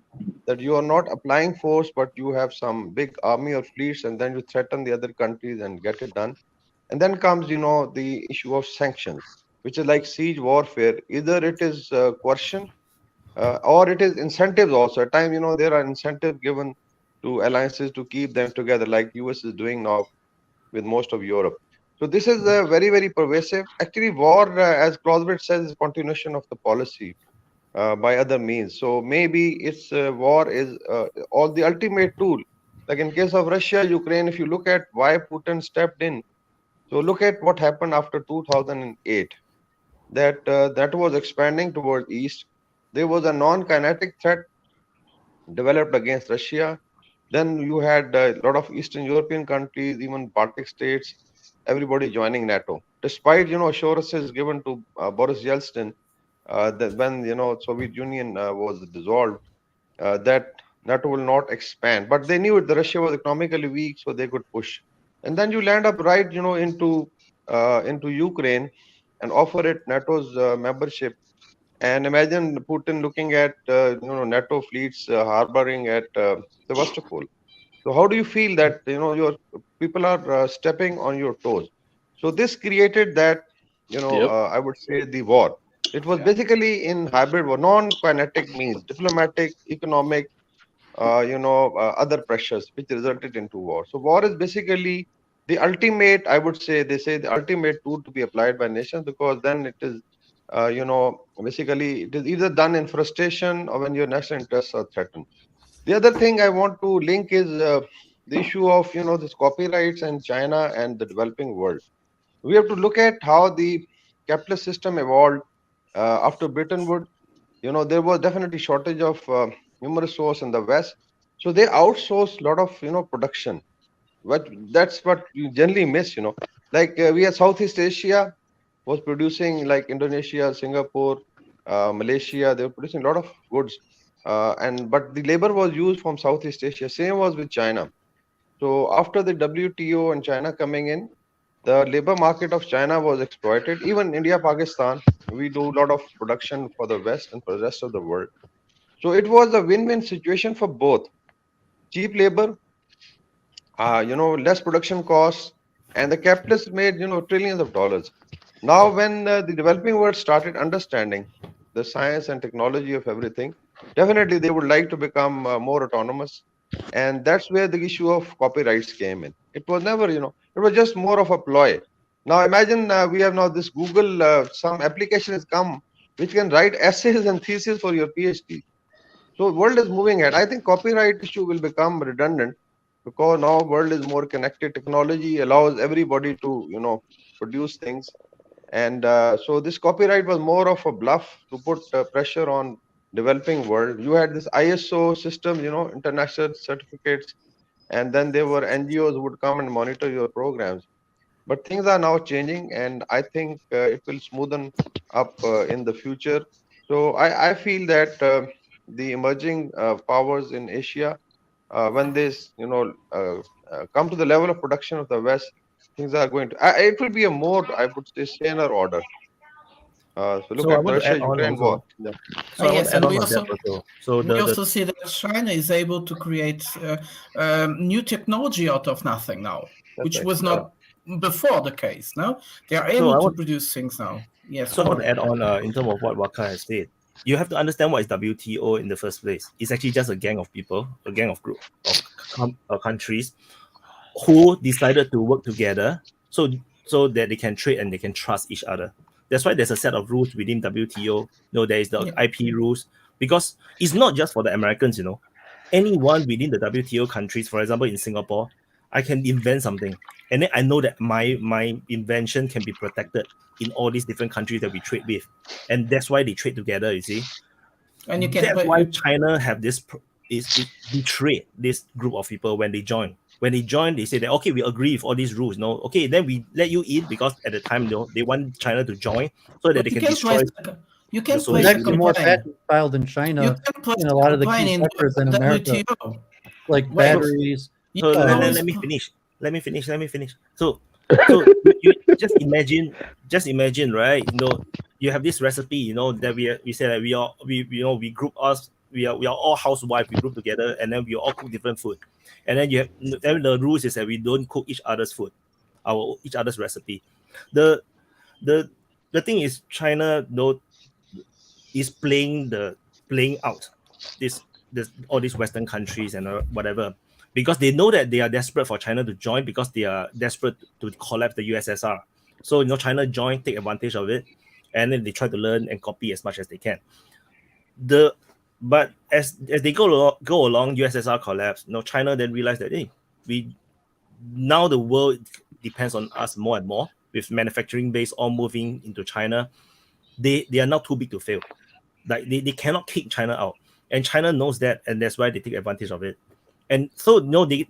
that you are not applying force, but you have some big army or fleets, and then you threaten the other countries and get it done. And then comes, the issue of sanctions, which is like siege warfare. Either it is coercion or it is incentives also. At times, there are incentives given to alliances to keep them together, like US is doing now with most of Europe. So this is very, very pervasive. Actually, war, as Clausewitz says, is continuation of the policy by other means. So maybe it's war is all the ultimate tool. Like in case of Russia, Ukraine, if you look at why Putin stepped in, so look at what happened after 2008. That was expanding towards east. There was a non-kinetic threat developed against Russia. Then you had a lot of Eastern European countries, even Baltic states, everybody joining NATO, despite assurances given to Boris Yeltsin that when Soviet Union was dissolved, that NATO will not expand. But they knew the Russia was economically weak, so they could push. And then you land up right into Ukraine and offer it NATO's membership. And imagine Putin looking at NATO fleets harboring at Sevastopol. So how do you feel that your people are stepping on your toes? So this created that I would say the war. It was basically in hybrid war, non-kinetic means, diplomatic, economic, other pressures which resulted into war. So war is basically the ultimate, I would say, they say the ultimate tool to be applied by nations, because then it is, basically it is either done in frustration or when your national interests are threatened. The other thing I want to link is the issue of, this copyrights in China and the developing world. We have to look at how the capitalist system evolved after Bretton Woods. There was definitely shortage of human resource in the West. So they outsourced a lot of, production. But that's what you generally miss, Like we had Southeast Asia was producing, like Indonesia, Singapore, Malaysia, they were producing a lot of goods. But the labor was used from Southeast Asia. Same was with China. So after the WTO and China coming in, the labor market of China was exploited. Even India, Pakistan, we do a lot of production for the West and for the rest of the world. So it was a win-win situation for both. Cheap labor, less production costs, and the capitalists made, trillions of dollars. Now, when the developing world started understanding the science and technology of everything, definitely they would like to become more autonomous. And that's where the issue of copyrights came in. It was never, it was just more of a ploy. Now, imagine we have now this Google, some application has come which can write essays and theses for your PhD. So world is moving ahead. I think copyright issue will become redundant because now world is more connected. Technology allows everybody to, produce things. And so this copyright was more of a bluff to put pressure on developing world. You had this ISO system, international certificates, and then there were NGOs who would come and monitor your programs. But things are now changing, and I think it will smoothen up in the future. So I feel that the emerging powers in Asia, when they, come to the level of production of the West, things are going to. It will be a more, I would say, saner order. So look So I at want to add on Russia-Ukraine war. also. Yeah. So I want Yes, to add and on we on also that also. So we also see that China is able to create new technology out of nothing now, which right. was not before the case. No, they are So able I to want- produce things now. Yes. So I want to add on in terms of what Waka has said. You have to understand what is WTO in the first place. It's actually just a gang of people, a gang of group of countries who decided to work together so that they can trade and they can trust each other. That's why there's a set of rules within WTO. There is the IP rules, because it's not just for the Americans. Anyone within the WTO countries, for example, in Singapore, I can invent something, and then I know that my invention can be protected in all these different countries that we trade with, and that's why they trade together. You see, And you can. That's why China have this is betrayed this group of people when they join. When they join, they say that okay, we agree with all these rules. No, okay, then we let you in because at the time they want China to join so that they can destroy. You can There's actually more patents filed in China in a lot of the key sectors in America, like batteries. So let me finish. Let me finish. So you just imagine, right? You have this recipe, that we say that we group us. We are all housewives. We group together, and then we all cook different food. And then then the rules is that we don't cook each other's food, each other's recipe. The thing is, China is playing out this all these Western countries and whatever, because they know that they are desperate for China to join, because they are desperate to collapse the USSR. So China join, take advantage of it, and then they try to learn and copy as much as they can. But as they go along, USSR collapse. China then realized that now the world depends on us more and more, with manufacturing base all moving into China. They are now too big to fail. Like they cannot kick China out, and China knows that, and that's why they take advantage of it. And so they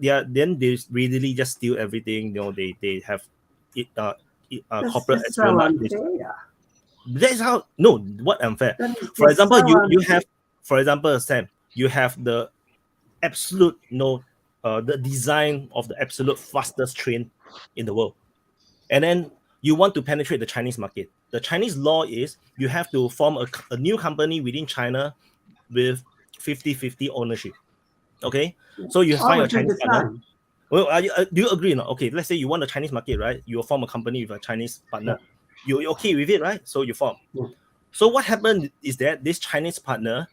really just steal everything. They have corporate espionage. That's how what unfair. For example, you have, for example, Sam, you have the absolute the design of the absolute fastest train in the world, and then you want to penetrate the Chinese market. The Chinese law is you have to form a new company within China with 50-50 ownership. Okay, so you find a Chinese partner. Well, do you agree or not? Okay, let's say you want the Chinese market, right? You will form a company with a Chinese partner. You're okay with it, right? So you form. So what happened is that this Chinese partner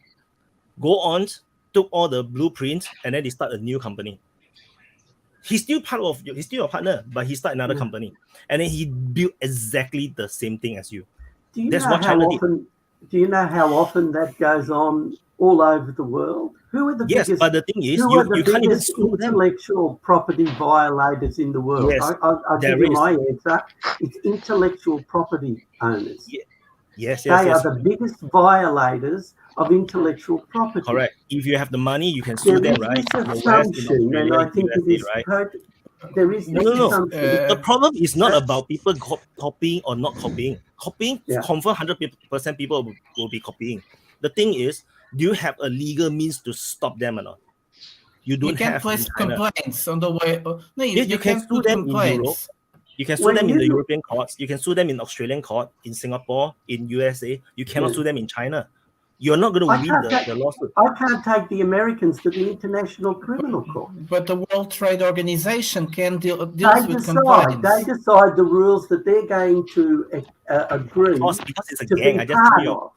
go on, took all the blueprints, and then they start a new company. He's still a partner, but he started another company, and then he built exactly the same thing as you. That's what China did. Do you know how often that goes on all over the world? Who are the biggest? Yes, but the thing is, who are you the can't even biggest intellectual property violators in the world? Yes, I'll give you my answer. It's intellectual property owners. Yes. They are the biggest violators of intellectual property. Correct. If you have the money, you can sue them, right? Assumption, and I think it is right. There is no. The problem is not about people copying or not copying. Copying, confirm 100% people will be copying. The thing is, do you have a legal means to stop them or not? You don't You can have place in China. complaints on the way. No, Yes, you can can sue put them in Europe. complaints. You can sue When them in the you- European courts. You can sue them in Australian court, in Singapore, in USA. You cannot Yeah. sue them in China. You're not going to I win can't take- the lawsuit. I can't take the Americans to the International Criminal Court. But the World Trade Organization can deals They with decide. complaints. They decide the rules that they're going to agree Because it's a to gang. be I just part tell you. of.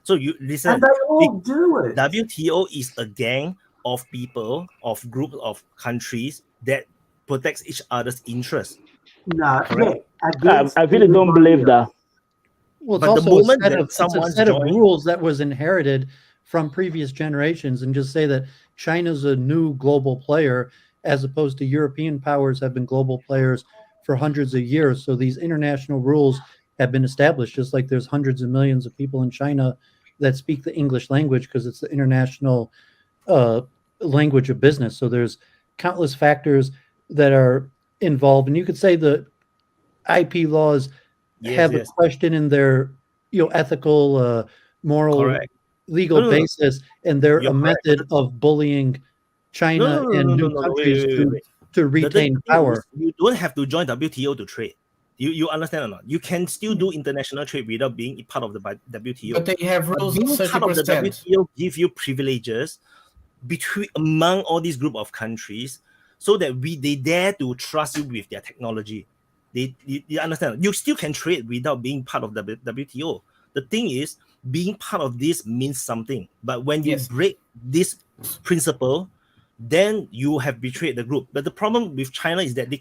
So you listen. And they all do it. WTO is a gang of people, of groups of countries that protects each other's interests. No, Correct. I really don't believe that. Well, it's But the also moment a set, that of, it's a someone's set of joined- rules that was inherited from previous generations, and just say that China's a new global player as opposed to European powers have been global players for hundreds of years. So these international rules have been established, just like there's hundreds of millions of people in China that speak the English language because it's the international language of business. So there's countless factors that are involved, and you could say the IP laws have a question in their ethical, moral, Correct. legal No. basis, and they're You're a correct. method of bullying China and new countries wait. to The retain thing power. is, you don't have to join WTO to trade. You understand or not? You can still do international trade without being part of the WTO. But they have rules of being part of the 30%. WTO give you privileges among all these group of countries, so that they dare to trust you with their technology. You understand? You still can trade without being part of the WTO. The thing is, being part of this means something. But when you break this principle, then you have betrayed the group. But the problem with China is that they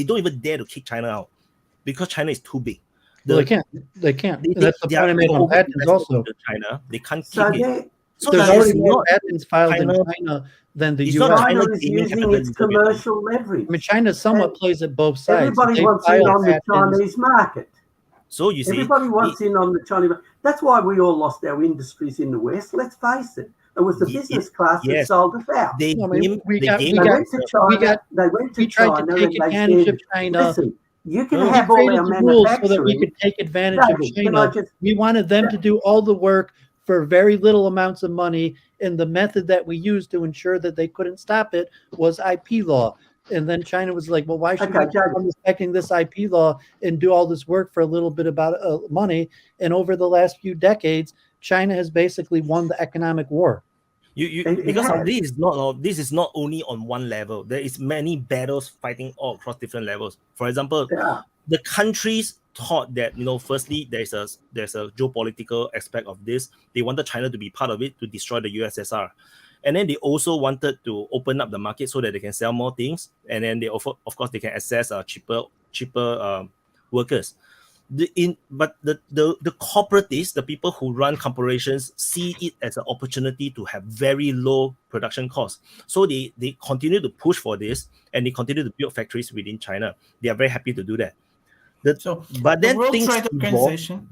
don't even dare to kick China out because China is too big. They can't. That's the they point I are made on patents over-invested also. into China. They can't So keep it. So There's that is already more not patents filed in China- China than the It's U.S. not China China is gaining using capital its in WTO. commercial leverage. I mean, China somewhat plays at both sides. Everybody They wants in file on the patents. Chinese market. So you see, Everybody wants in on the Chinese market. That's why we all lost our industries in the West. Let's face it. It was the business class that yes. sold us out. They I mean, game, we they got- game we They got- went to China. They went to we tried China to take and they advantage of said, China. listen, you can We have all created our the rules so that we manufacturing. could take advantage David, of can I China. just- We wanted them to do all the work for very little amounts of money, and the method that we used to ensure that they couldn't stop it was IP law. And then China was like, well, why should Okay, we keep David. on respecting this IP law and do all this work for a little bit about money? And over the last few decades, China has basically won the economic war. Because of this is not only on one level. There is many battles fighting all across different levels. For example, the countries thought that firstly there's a geopolitical aspect of this. They wanted China to be part of it to destroy the USSR, and then they also wanted to open up the market so that they can sell more things, and then they of course they can access cheaper workers. But the corporatists, the people who run corporations, see it as an opportunity to have very low production costs. So they continue to push for this, and they continue to build factories within China. They are very happy to do that. But then World things Trade evolve. Organization.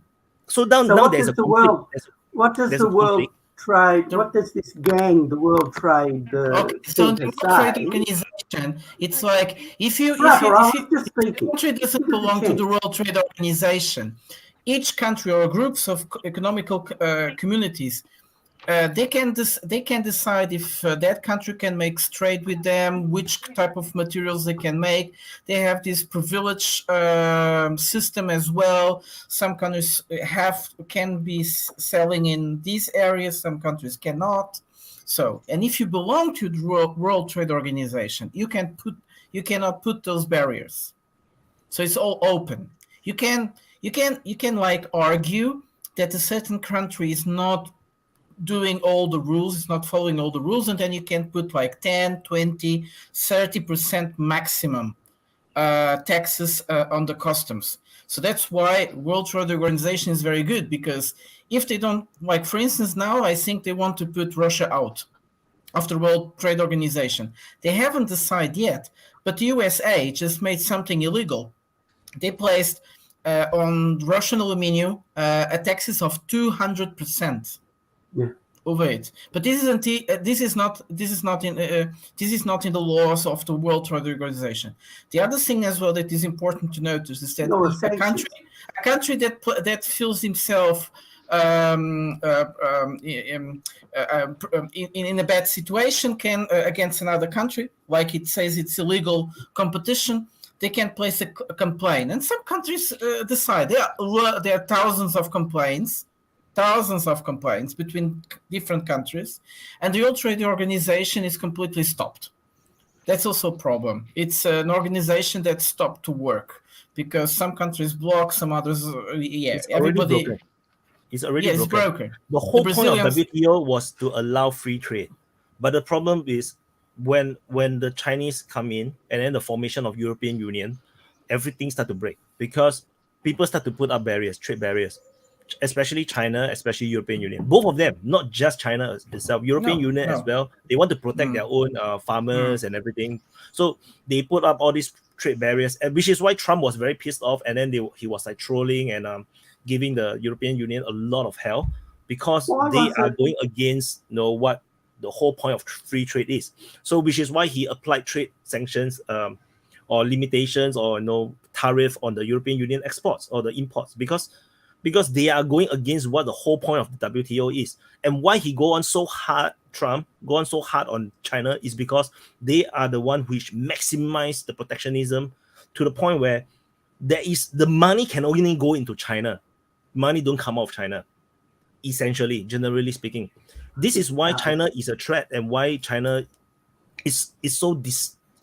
So now what there's does a the conflict. world? What does There's the a world conflict. trade? What does this gang, the World Trade So the Center World Trade say? Organization, it's like if the country doesn't belong to the World Trade Organization, each country or groups of economical communities, they can decide if that country can make trade with them, which type of materials they can make. They have this privilege system as well. Some countries can be selling in these areas, some countries cannot. So, and if you belong to the World Trade Organization, you cannot put those barriers. So it's all open. You can like argue that a certain country is not doing all the rules, it's not following all the rules, and then you can put like 10, 20, 30% maximum taxes on the customs. So that's why World Trade Organization is very good, because if they don't, like for instance now I think they want to put Russia out of the World Trade Organization. They haven't decided yet, but the USA just made something illegal. They placed on Russian aluminum a taxes of 200%. Yeah. Over it, but this is not in the laws of the World Trade Organization. The other thing as well that is important to notice is that a country that feels himself in a bad situation can against another country, like it says it's illegal competition, they can place a complaint. And some countries decide. There are thousands of complaints between different countries, and the World Trade Organization is completely stopped. That's also a problem. It's an organization that stopped to work because some countries block, some others, everybody. It's already it's broken. broken. The whole The point of Brazilians- WTO was to allow free trade, but the problem is when the Chinese come in and then the formation of European Union, everything start to break because people start to put up barriers, trade barriers, especially China, especially European Union. Both of them, not just China itself, European Union as well. They want to protect their own farmers and everything. So they put up all these trade barriers, and which is why Trump was very pissed off. And then he was like trolling and giving the European Union a lot of hell because they are going against what the whole point of free trade is. So which is why he applied trade sanctions or limitations or tariff on the European Union exports or the imports because they are going against what the whole point of the WTO is. And why he Trump go on so hard on China is because they are the one which maximize the protectionism to the point where the money can only go into China. Money don't come out of China, essentially, generally speaking. This is why China is a threat and why China is so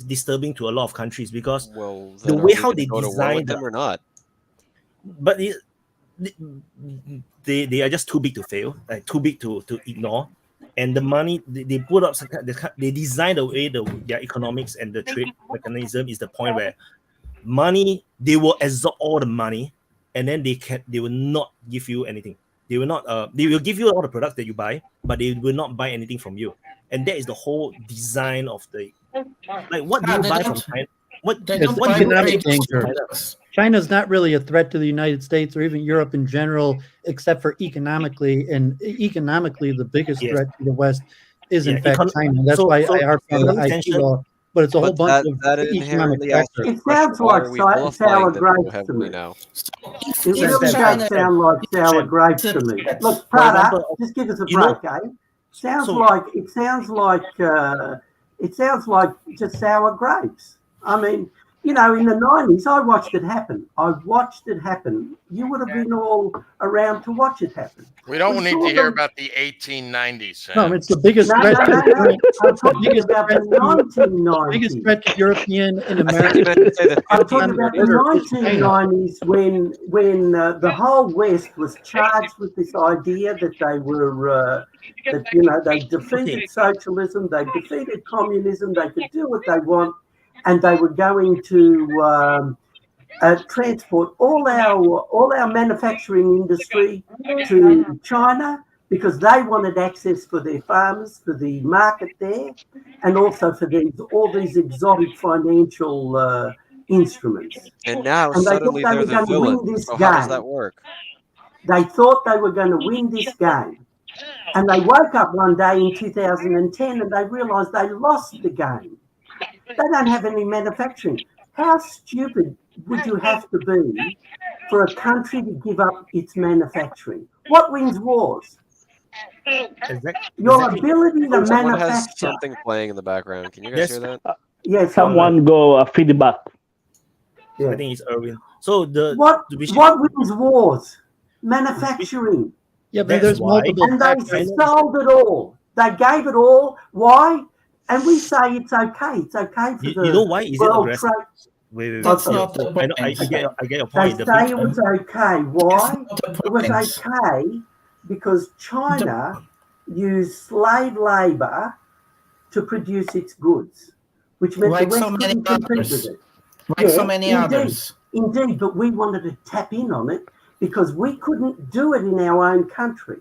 disturbing to a lot of countries because the way how they design them or not. But they are just too big to fail, like too big to ignore. And the money they put up, they design the way their economics and the trade mechanism is the point where money, they will absorb all the money and then they will not give you anything. They will not they will give you all the products that you buy, but they will not buy anything from you. And that is the whole design of the what do you buy from China? What do economic you danger. China's not really a threat to the United States or even Europe in general, except for economically. And economically, the biggest threat to the West is in fact China. That's why I harp on the IP law. But it's a whole bunch of economic factors. It sounds like sour grapes to me. It really does sound like sour grapes to me. Look, Prada, just give us a break, eh? Sounds like just sour grapes. I mean, in the 90s, I watched it happen. You would have been all around to watch it happen. We don't need to hear about the 1890s. Sam. No, it's the biggest threat. I'm talking about the 1990s. The biggest threat to European and American. I'm talking about the 1990s when the whole West was charged with this idea that they were, they defeated socialism, they defeated communism, they could do what they want. And they were going to transport all our manufacturing industry to China because they wanted access for their farmers, for the market there, and also for all these exotic financial instruments. And now and suddenly they're the villain. So how does that work? They thought they were going to win this game. And they woke up one day in 2010 and they realized they lost the game. They don't have any manufacturing. How stupid would you have to be for a country to give up its manufacturing? What wins wars? Your ability to Someone manufacture. has something playing in the background. Can you guys hear that? Yes. Someone go feedback. I think it's Erwin. So what wins wars? Manufacturing. Yeah, but there's multiple. And they sold it all. They gave it all. Why? And we say it's okay. It's okay for the you know why is it World aggressive? Trade. Wait. That's not the point. I get your They point. say it was okay. Why? It was okay because China used slave labor to produce its goods, which meant Like the West so many couldn't compete others. with it. Like so many indeed, others. Indeed, but we wanted to tap in on it because we couldn't do it in our own country.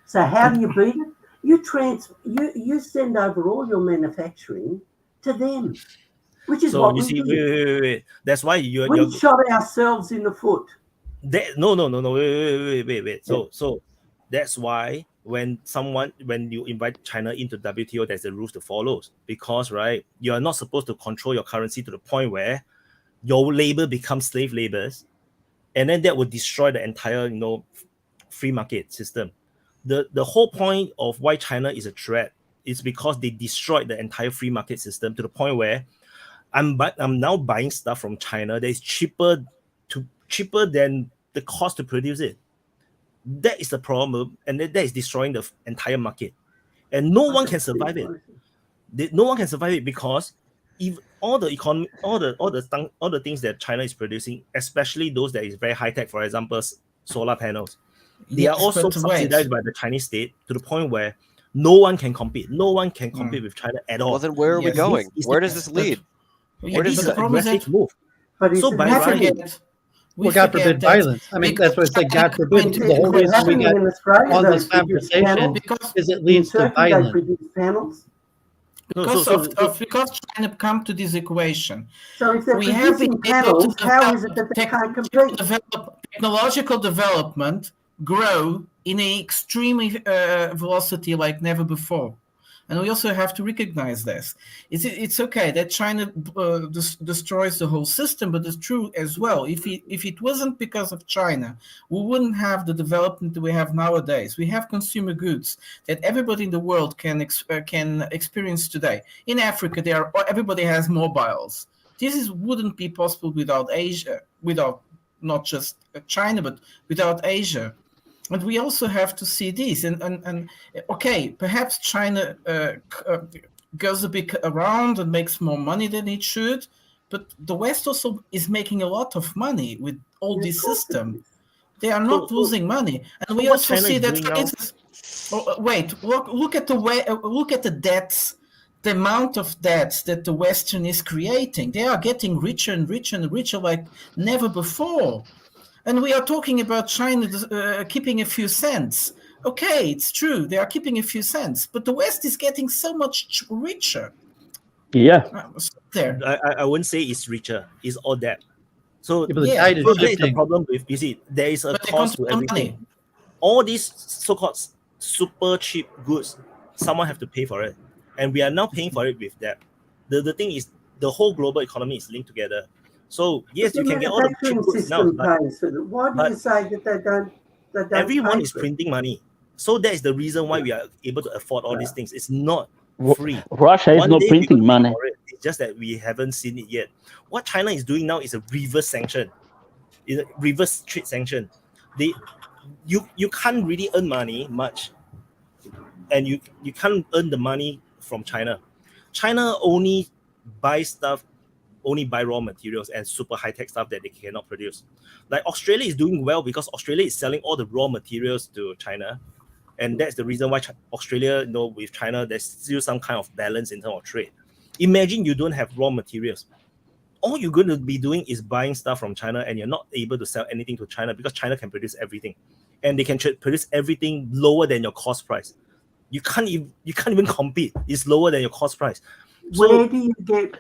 So how do you beat it? You send over all your manufacturing to them, which is what we did. Wait. That's why we shot ourselves in the foot. No. Wait. So that's why when you invite China into WTO, there's a rules to follow because you are not supposed to control your currency to the point where your labor becomes slave labors, and then that will destroy the entire free market system. The whole point of why China is a threat is because they destroyed the entire free market system to the point where I'm now buying stuff from China that is cheaper than the cost to produce it. That is the problem, and that is destroying the entire market, and no one can survive it. No one can survive it because if all the economy, all the things that China is producing, especially those that is very high tech, for example, solar panels, they are also subsidized by the Chinese state to the point where no one can compete. No one can compete with China at all. Well, then where are we going? Where does this lead? Where does the aggressive move? But so by right, well, God forbid violence. I mean, that's what it's like. God forbid. The whole reason we got on this conversation is it leads to violence. Because China come to this equation. So if they're producing panels, how is it that they can't compete? Technological development grow in an extreme velocity like never before. And we also have to recognize this. It's okay that China destroys the whole system, but it's true as well. If it wasn't because of China, we wouldn't have the development that we have nowadays. We have consumer goods that everybody in the world can experience today. In Africa, everybody has mobiles. Wouldn't be possible without Asia, without not just China, but without Asia. And we also have to see this. And okay, perhaps China goes a bit around and makes more money than it should, but the West also is making a lot of money with all this system. They are not losing money, and we also see that. For instance, look at the debts. The amount of debts that the Western is creating. They are getting richer and richer and richer like never before. And we are talking about China keeping a few cents. Okay, it's true. They are keeping a few cents. But the West is getting so much richer. Yeah. I wouldn't say it's richer. It's all that. So, so that is the problem with, you see, there is a cost to everything. Money. All these so-called super cheap goods, someone have to pay for it. And we are now paying for it with that. The thing is, the whole global economy is linked together. So yes, you can get all the cheap goods now. Why do you say that they don't? Everyone is printing money, so that is the reason why we are able to afford all these things. It's not free. Russia is not printing money. It's just that we haven't seen it yet. What China is doing now is a reverse sanction, reverse trade sanction. You can't really earn money much, and you can't earn the money from China. China only buys stuff. Only buy raw materials and super high-tech stuff that they cannot produce. Like Australia is doing well because Australia is selling all the raw materials to China. And that's the reason why Australia, with China, there's still some kind of balance in terms of trade. Imagine you don't have raw materials. All you're going to be doing is buying stuff from China, and you're not able to sell anything to China because China can produce everything. And they can produce everything lower than your cost price. You can't even compete. It's lower than your cost price. So, where do you get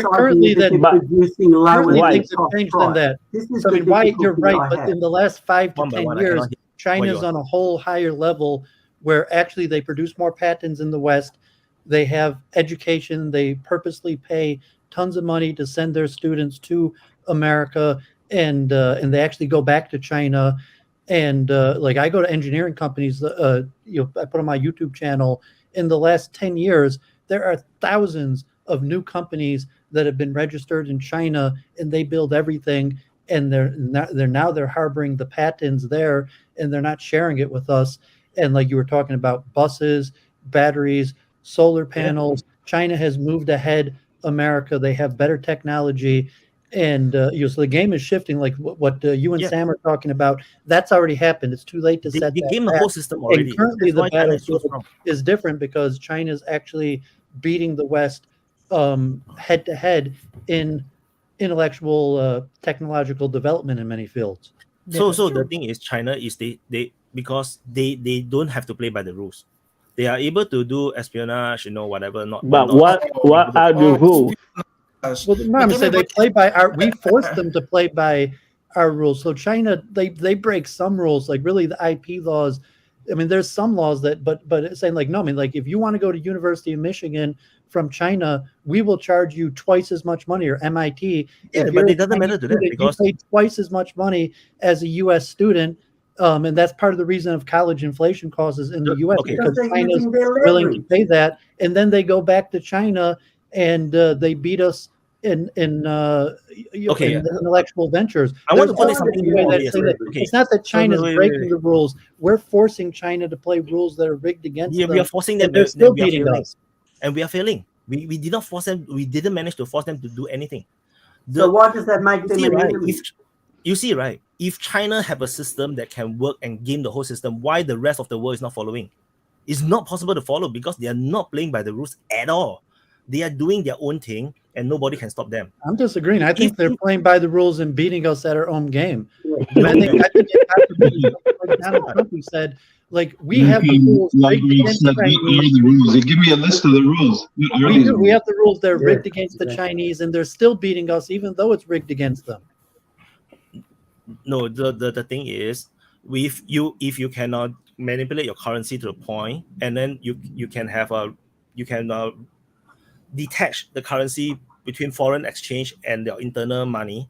currently that producing lower things have changed than that. I mean, why you're right, but in the last 5 to 10 years, China's on a whole higher level where actually they produce more patents in the West. They have education. They purposely pay tons of money to send their students to America, and they actually go back to China. And like I go to engineering companies. I put on my YouTube channel. In the last 10 years, there are thousands of new companies that have been registered in China, and they build everything. And they're harboring the patents there, and they're not sharing it with us. And like you were talking about, buses, batteries, solar panels. China has moved ahead America. They have better technology, and so the game is shifting. Like what you and Sam are talking about, that's already happened. It's too late to set the game the whole system already. And currently, the battlefield is different because China's actually beating the West head to head in intellectual technological development in many fields. So the thing is, China is because they don't have to play by the rules. They are able to do espionage, whatever. But what are the rules? Well, no, I'm saying they play by we force them to play by our rules. So China, they break some rules, like really the IP laws. I mean, there's some laws that, but it's saying like, no, I mean, like if you want to go to University of Michigan from China, we will charge you twice as much money, or MIT. Yeah, but it doesn't matter to them because you pay twice as much money as a U.S. student, And that's part of the reason of college inflation causes in the U.S. Okay. because Because they're China's using their willing to leverage. pay that, and then they go back to China and they beat us in intellectual ventures. I want to There's point no something way more that's here. saying that Okay. it's not that China's wait. breaking the rules. We're forcing China to play rules that are rigged against them. We are forcing them. and they're still we are beating failing. us. And we are failing. We did not force them. We didn't manage to force them to do anything. So why does that make them see, an right? enemy? You see, right? If China have a system that can work and game the whole system, why the rest of the world is not following? It's not possible to follow because they are not playing by the rules at all. They are doing their own thing, and nobody can stop them. I'm disagreeing. I think they're playing by the rules and beating us at our own game. No, I think like Donald Trump who said, like, we have the rules rigged against the Chinese. The rules. Give me a list of the rules. We have the rules that are rigged against the Chinese, and they're still beating us, even though it's rigged against them. No, the thing is, if you cannot manipulate your currency to the point, and then you can detach the currency between foreign exchange and your internal money,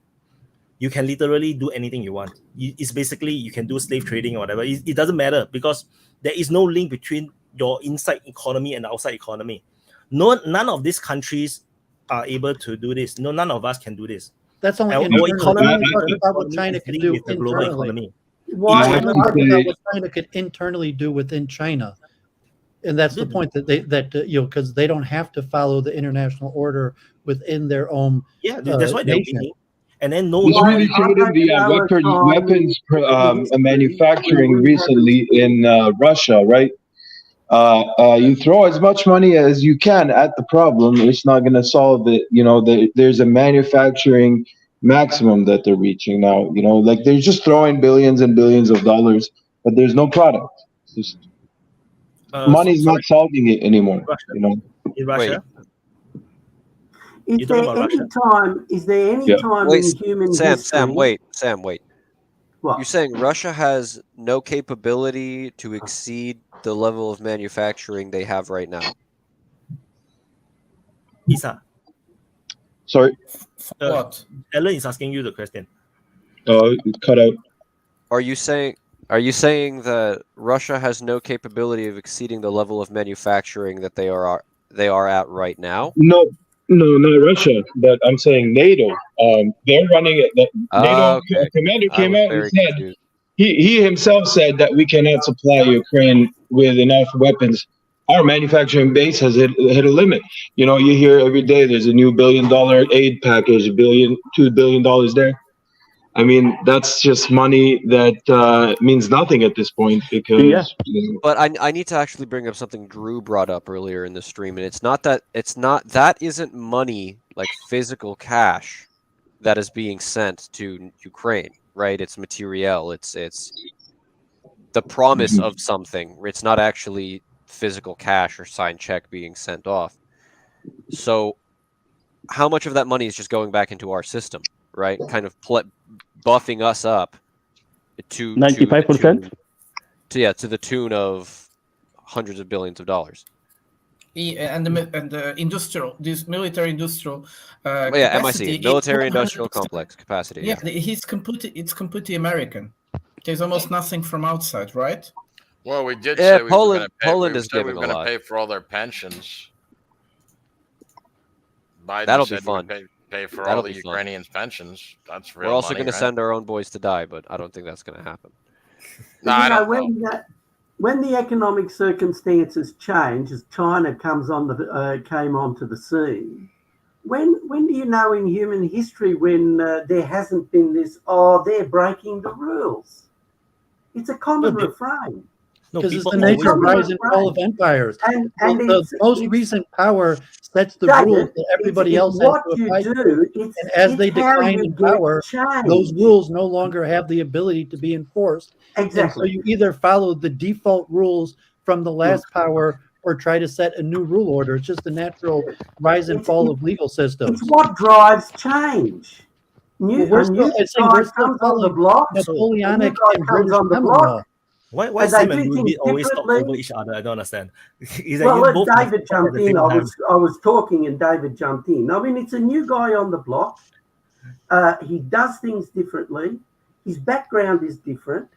you can literally do anything you want. It's basically you can do slave trading or whatever. It doesn't matter because there is no link between your inside economy and the outside economy. None of these countries are able to do this. No, none of us can do this. That's only our internally. economy About what China can do with the global economy. Why about what China could internally do within China? And that's the point that because they don't have to follow the international order within their own. Yeah, that's why they're winning. And then There's really the weapons manufacturing recently in Russia, right? You throw as much money as you can at the problem. It's not going to solve it. There's a manufacturing maximum that they're reaching now. Like they're just throwing billions and billions of dollars, but there's no product. Money's not solving it anymore. In Russia. Is there any time in human history? Sam, wait. What? You're saying Russia has no capability to exceed the level of manufacturing they have right now? Isa. Sorry? What? Ellen is asking you the question. Oh, cut out. Are you saying that Russia has no capability of exceeding the level of manufacturing that they are at right now? No, not Russia. But I'm saying NATO. They're running it. NATO commander came out and said he himself said that we cannot supply Ukraine with enough weapons. Our manufacturing base has hit a limit. You hear every day there's a new $1 billion aid package, $2 billion there. I mean, that's just money that means nothing at this point because. But I need to actually bring up something Drew brought up earlier in the stream, and that isn't money like physical cash that is being sent to Ukraine, right? It's material. It's the promise of something. It's not actually physical cash or signed check being sent off. So, how much of that money is just going back into our system, right? Kind of buffing us up to 95%. To the tune of hundreds of billions of dollars. And the industrial, this military industrial. MIC, military industrial complex capacity. Yeah, it's completely American. There's almost nothing from outside, right? Well, we did say Poland is giving we were a going to lot. pay for all their pensions. Biden That'll be said fun. we'd pay for That'll all the be fun. Ukrainians' pensions. That's real. We're also going to send our own boys to die, but I don't think that's going to happen. No, I don't know. When the economic circumstances change, as China came onto the scene, when do you know in human history when there hasn't been this? Oh, they're breaking the rules. It's a common refrain. Because it's the nature of rise and fall of empires. And the most recent power sets the rules that everybody else has to abide to. And as they decline in power, those rules no longer have the ability to be enforced. Exactly. And so you either follow the default rules from the last power or try to set a new rule order. It's just the natural rise and fall of legal systems. It's what drives change. We're still following Napoleonic and British common law. Why Sam and Ruby always talk over each other? I don't understand. Well, David jumped in. I was talking and David jumped in. I mean, it's a new guy on the block. He does things differently. His background is different.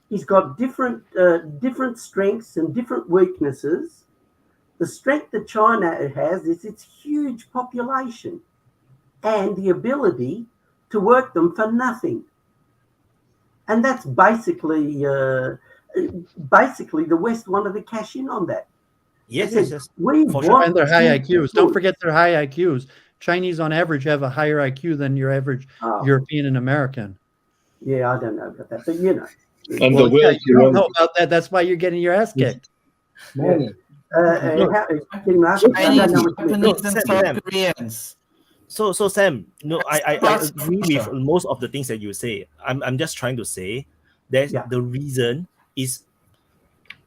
He's got different strengths and different weaknesses. The strength that China has is its huge population and the ability to work them for nothing. And that's basically the West wanted to cash in on that. Yes. And their high IQs. Don't forget their high IQs. Chinese on average have a higher IQ than your average European and American. Yeah, I don't know about that, but you know. And well, you don't know about that. That's why you're getting your ass kicked. So Sam, I agree with most of the things that you say. I'm just trying to say that the reason is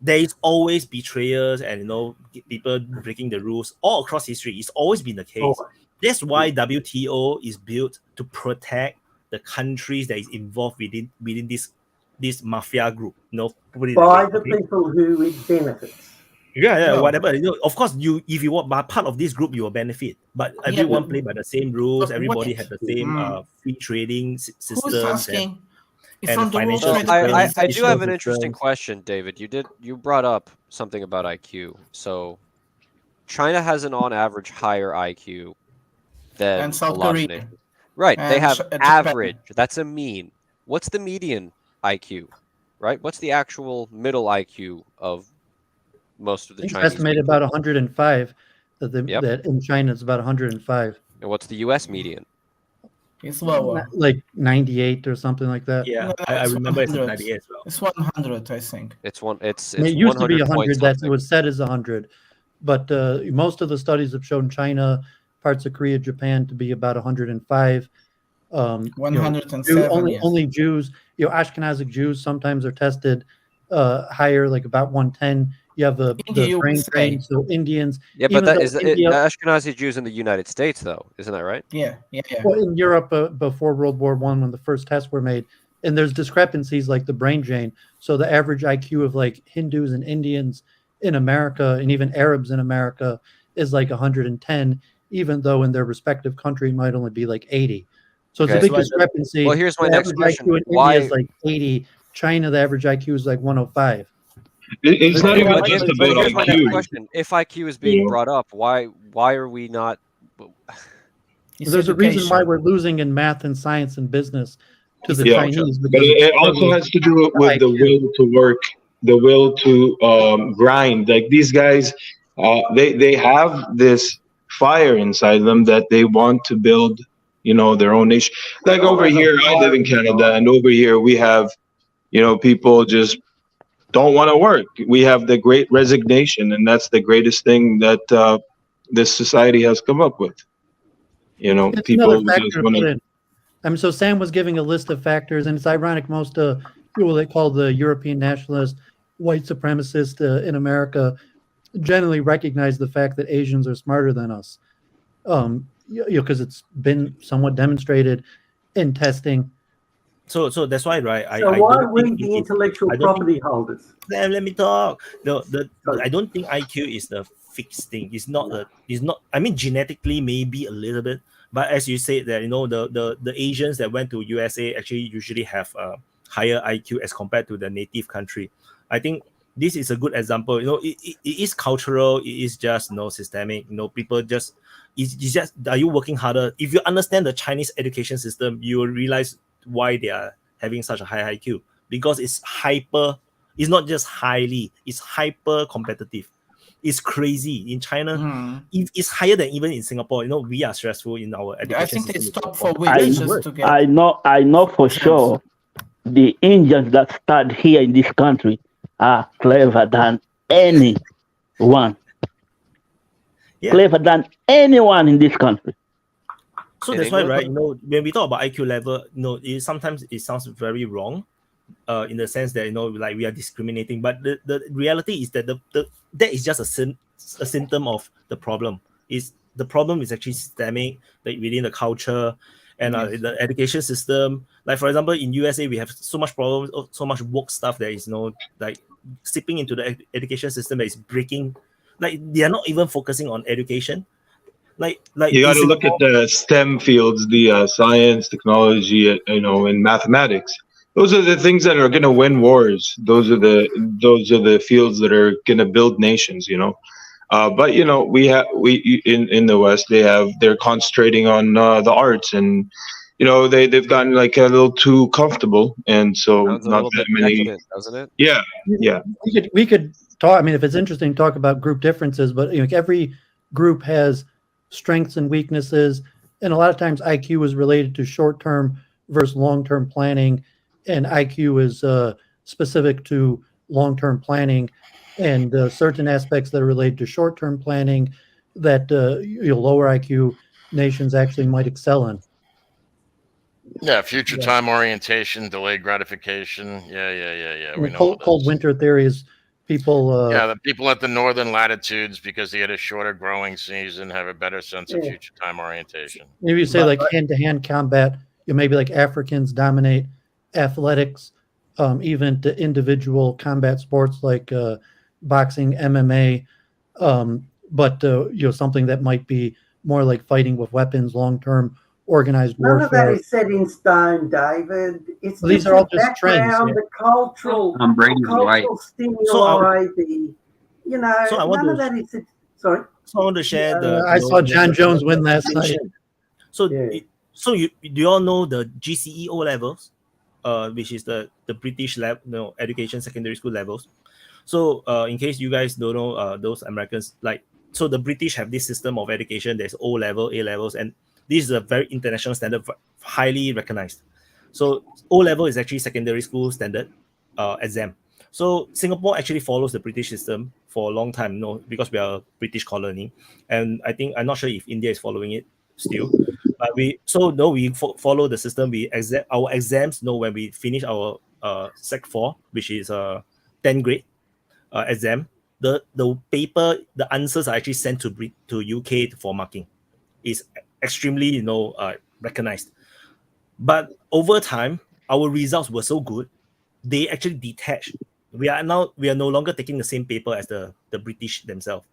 there is always betrayers and people breaking the rules all across history. It's always been the case. That's why WTO is built to protect the countries that is involved within this mafia group. By the people who it benefits. Yeah, whatever. Of course, if you are part of this group, you will benefit. But everyone play by the same rules. Everybody have the same free trading systems. Who's asking? And financial I do have an interesting question, David. You brought up something about IQ. So China has an on average higher IQ than South Korea. Right. They have average. That's a mean. What's the median IQ? Right? What's the actual middle IQ of most of the Chinese? Estimated about 105. That in China it's about 105. And what's the US median? It's lower. Like 98 or something like that. Yeah, I remember it's 98 as well. It's 100, I think. It used to be 100. That it was said as 100, but most of the studies have shown China, parts of Korea, Japan to be about 105. 107. Only Jews, Ashkenazic Jews sometimes are tested higher, like about 110. You have the brain drain, so Indians. Yeah, but that is the Ashkenazi Jews in the United States, though, isn't that right? Yeah. Well, in Europe before World War I, when the first tests were made, and there's discrepancies like the brain drain. So the average IQ of like Hindus and Indians in America, and even Arabs in America, is like 110, even though in their respective country might only be like 80. So it's a big discrepancy. Well, here's my next question: Why is like 80? China, the average IQ is like 105. It's not even just about IQ. My next question: if IQ is being brought up, why are we not? There's a reason why we're losing in math and science and business to the Chinese. But it also has to do with the will to work, the will to grind. Like these guys, they have this fire inside them that they want to build, their own nation. Like over here, I live in Canada, and over here we have, people just don't want to work. We have the great resignation, and that's the greatest thing that this society has come up with. It's people just want to. So Sam was giving a list of factors, and it's ironic most people they call the European nationalist, white supremacist in America generally recognize the fact that Asians are smarter than us. Because it's been somewhat demonstrated in testing. So that's why, right? Why are we the intellectual property holders? Let me talk. I don't think IQ is the fixed thing. It's not. I mean, genetically maybe a little bit, but as you said that the Asians that went to USA actually usually have a higher IQ as compared to the native country. I think this is a good example. It is cultural. It is just systemic. People just. It's just, are you working harder? If you understand the Chinese education system, you will realize why they are having such a high IQ, because it's not just highly, it's hyper competitive. It's crazy. In China, it's higher than even in Singapore. We are stressful in our education I think system. they stop for weeks just to get. I know for sure the Indians that start here in this country are clever than anyone. Clever than anyone in this country. So that's why, right? When we talk about IQ level, sometimes it sounds very wrong, in the sense that like we are discriminating. But the reality is that that is just a symptom of the problem. The problem is actually systemic, like within the culture and the education system. Like for example, in USA, we have so much problems, so much woke stuff that is like seeping into the education system that is breaking. Like they are not even focusing on education. Like you got to look at the STEM fields, the science, technology, and mathematics. those are the things that are going to win wars. Those are the fields that are going to build nations. But we in the West they're concentrating on the arts, and they've gotten like a little too comfortable, and so Sounds a not little that bit many. decadent, doesn't it? Yeah. We could talk. I mean, if it's interesting, talk about group differences. But every group has strengths and weaknesses, and a lot of times IQ is related to short-term versus long-term planning, and IQ is specific to long-term planning, and certain aspects that are related to short-term planning that lower IQ nations actually might excel in. Yeah, future time orientation, delayed gratification. Yeah. We know all Cold winter theories. People. The people at the northern latitudes, because they had a shorter growing season, have a better sense of future time orientation. Maybe you say like hand-to-hand combat. Maybe like Africans dominate athletics, even to individual combat sports like boxing, MMA, but something that might be more like fighting with weapons, long-term organized warfare. None of that is set in stone, David. It's well, these are all just trends. The cultural stimuli, none of that is. Sorry. So I want to share I saw John Jones win last night. So, do you all know the GCE O levels, which is the British education secondary school levels? So, in case you guys don't know, those Americans so the British have this system of education. There's O level, A levels, and this is a very international standard, highly recognized. So O level is actually secondary school standard exam. So Singapore actually follows the British system for a long time, because we are a British colony, and I'm not sure if India is following it still. But we follow the system. Our exams. When we finish our Sec 4, which is 10th grade exam, the paper, the answers are actually sent to UK for marking. It's extremely recognized. But over time, our results were so good, they actually detached. We are no longer taking the same paper as the British themselves.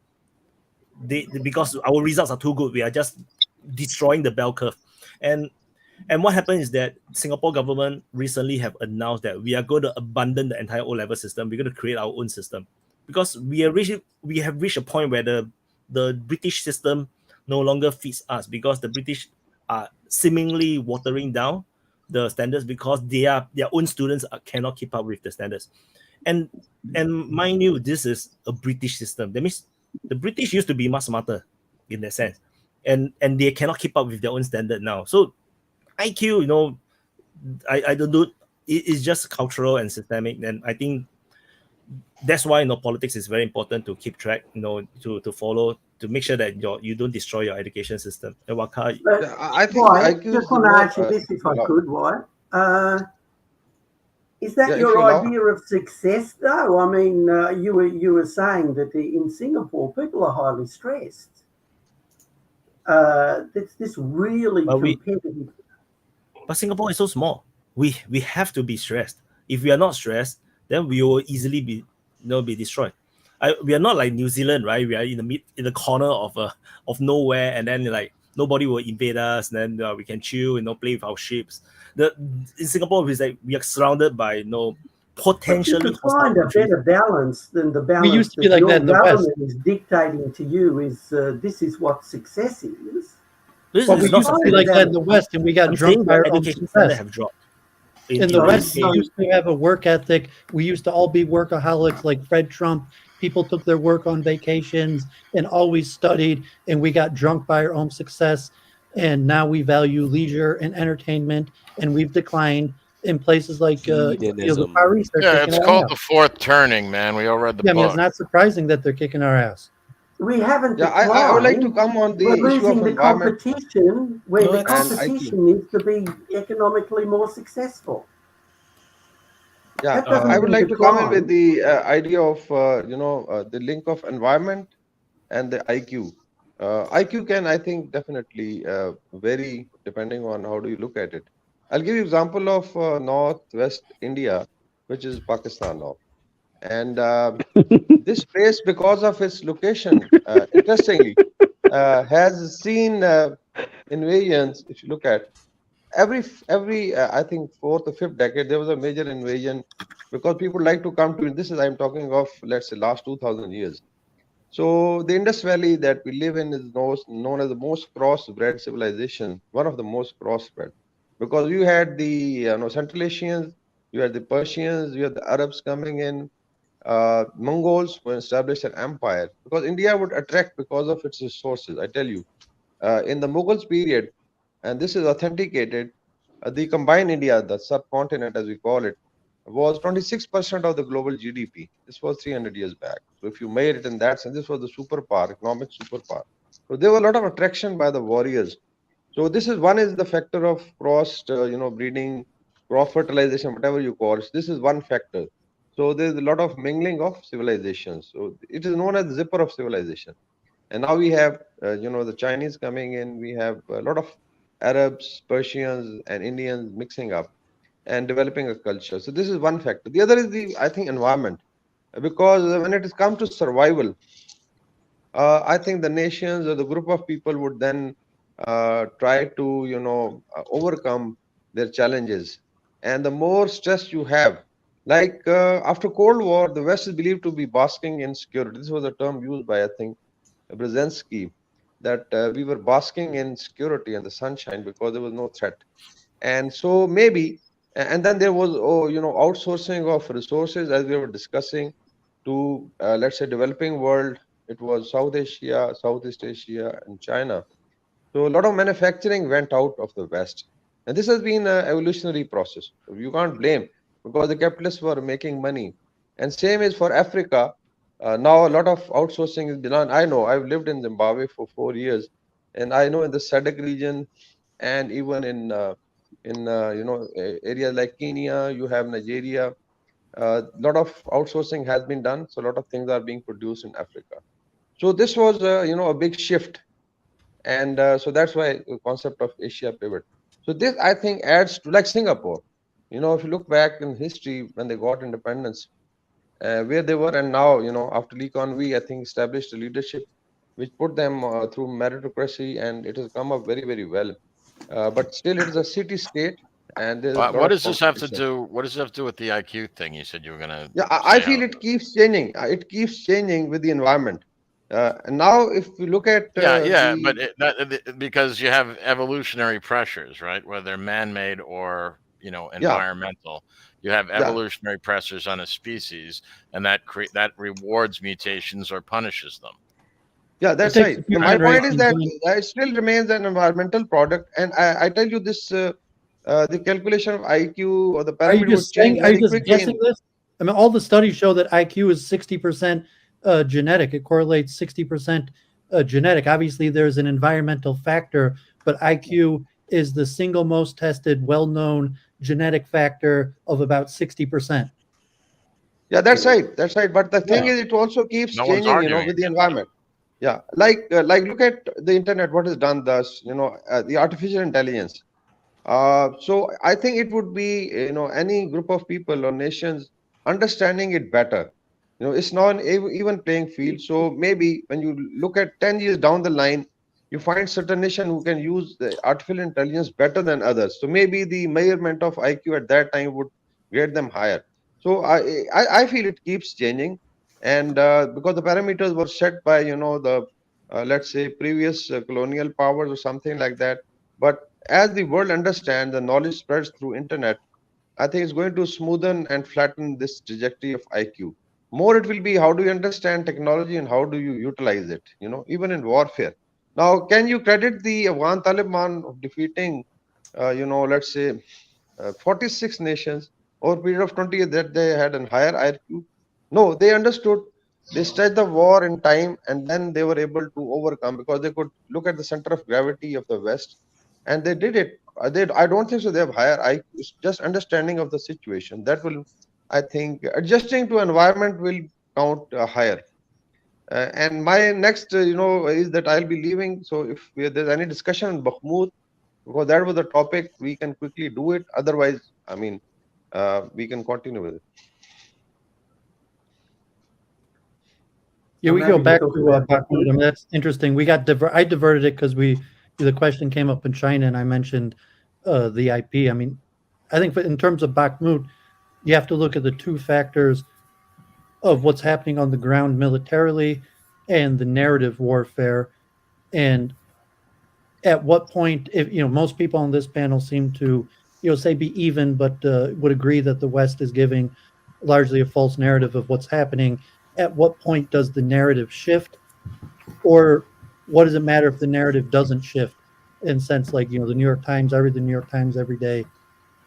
Because our results are too good, we are just destroying the bell curve. And what happened is that Singapore government recently have announced that we are going to abandon the entire O-level system. We're going to create our own system, because we have reached a point where the British system no longer fits us, because the British are seemingly watering down the standards because their own students cannot keep up with the standards. And mind you, this is a British system. That means the British used to be much smarter in that sense, and they cannot keep up with their own standard now. So IQ, I don't do. It's just cultural and systemic, and I think that's why politics is very important to keep track. To follow, to make sure that you don't destroy your education system. And I think I just want to ask you this, if I could, Wyatt. Is that your idea of success, though? I mean, you were saying that in Singapore, people are highly stressed. It's this really competitive. But Singapore is so small. We have to be stressed. If we are not stressed, then we will easily be destroyed. We are not like New Zealand, right? We are in the corner of nowhere, and then nobody will invade us. And then we can chill, play with our ships. In Singapore, we are surrounded by potentially. You find a better balance than the balance we used to be like that in the West. Is dictating to you. This is what success is. We used to be like that in the West, and we got drunk by our own success. Have dropped. In the West, we used to have a work ethic. We used to all be workaholics like Fred Trump. People took their work on vacations and always studied, and we got drunk by our own success. And now we value leisure and entertainment, and we've declined in places like the Far East. It's called the fourth turning, man. We all read the book. I mean, it's not surprising that they're kicking our ass. We haven't. I would like to come on the issue of the competition, where the competition needs to be economically more successful. Yeah, I would like to comment with the idea of the link of environment and the IQ. IQ can, I think, definitely vary depending on how do you look at it. I'll give you an example of northwest India, which is Pakistan now. And this place, because of its location, interestingly, has seen invasions, if you look at. every I think fourth or fifth decade there was a major invasion because people like to come to. This is I'm talking of, let's say, last 2,000 years. So the Indus Valley that we live in is known as the most crossbred civilization, one of the most crossbred, because you had the Central Asians, you had the Persians, you had the Arabs coming in, Mongols who established an empire, because India would attract because of its resources. I tell you, in the Mughals period, and this is authenticated, the combined India, the subcontinent as we call it, was 26% of the global GDP. This was 300 years back. So if you made it in that sense, this was the superpower, economic superpower. So there were a lot of attraction by the warriors. So this is one is the factor of crossed, breeding, cross fertilization, whatever you call it. This is one factor. So there's a lot of mingling of civilizations. So it is known as the zipper of civilization. And now we have, the Chinese coming in. We have a lot of Arabs, Persians, and Indians mixing up and developing a culture. So this is one factor. The other is I think, environment. Because when it comes to survival, I think the nations or the group of people would then try to, overcome their challenges. And the more stress you have, like after Cold War, the West is believed to be basking in security. This was a term used by, I think, Brzezinski, that we were basking in security and the sunshine because there was no threat. And so maybe, and then there was, outsourcing of resources, as we were discussing, to, let's say, developing world. It was South Asia, Southeast Asia, and China. So a lot of manufacturing went out of the West. And this has been an evolutionary process. So you can't blame, because the capitalists were making money. And same is for Africa. Now a lot of outsourcing is done. I know, I've lived in Zimbabwe for 4 years, and I know in the SADC region, and even in areas like Kenya, you have Nigeria. A lot of outsourcing has been done, so a lot of things are being produced in Africa. So this was, a big shift, and so that's why the concept of Asia pivot. So this, I think, adds to, like Singapore. If you look back in history when they got independence, where they were, and now, after Lee Kuan Yew, I think, established a leadership which put them through meritocracy, and it has come up very, very well. But still, it is a city-state, and there's a lot What of does this have to competition. do? What does this have to do with the IQ thing? You said you were gonna. Yeah, I feel it keeps changing. It keeps changing with the environment. And now, if we look at but because you have evolutionary pressures, right? Whether they're man-made or environmental, you have evolutionary pressures on a species, and that rewards mutations or punishes them. Yeah, that's right. My point is that it still remains an environmental product, and I tell you this: the calculation of IQ or the parameter would change very quickly. Guessing this? I mean, all the studies show that IQ is 60% genetic. It correlates 60% genetic. Obviously, there's an environmental factor, but IQ is the single most tested, well-known genetic factor of about 60%. Yeah, that's right. That's right. But the thing is, it also keeps changing, with the environment. Yeah, like look at the internet. What is done thus, the artificial intelligence. So I think it would be, any group of people or nations understanding it better. It's not even playing field. So maybe when you look at 10 years down the line, you find certain nation who can use the artificial intelligence better than others. So maybe the measurement of IQ at that time would get them higher. So I feel it keeps changing, and because the parameters were set by the let's say previous colonial powers or something like that. But as the world understands, the knowledge spreads through internet, I think it's going to smoothen and flatten this trajectory of IQ. More it will be how do you understand technology and how do you utilize it, even in warfare. Now, can you credit the Afghan Taliban of defeating, let's say 46 nations over a period of 20 years that they had a higher IQ? No, they understood. They stretched the war in time, and then they were able to overcome because they could look at the center of gravity of the West, and they did it. I don't think so. They have higher IQ. It's just understanding of the situation that will, I think, adjusting to environment will count higher. And my next, is that I'll be leaving. So if there's any discussion on Bakhmut, because that was the topic, we can quickly do it. Otherwise, I mean, we can continue with it. Yeah, we go back to Bakhmut. I mean, that's interesting. We got I diverted it because the question came up in China, and I mentioned the IP. I mean, I think in terms of Bakhmut, you have to look at the two factors of what's happening on the ground militarily and the narrative warfare. And at what point, if most people on this panel seem to say be even, but would agree that the West is giving largely a false narrative of what's happening. At what point does the narrative shift, or what does it matter if the narrative doesn't shift? In sense, like the New York Times, I read the New York Times every day,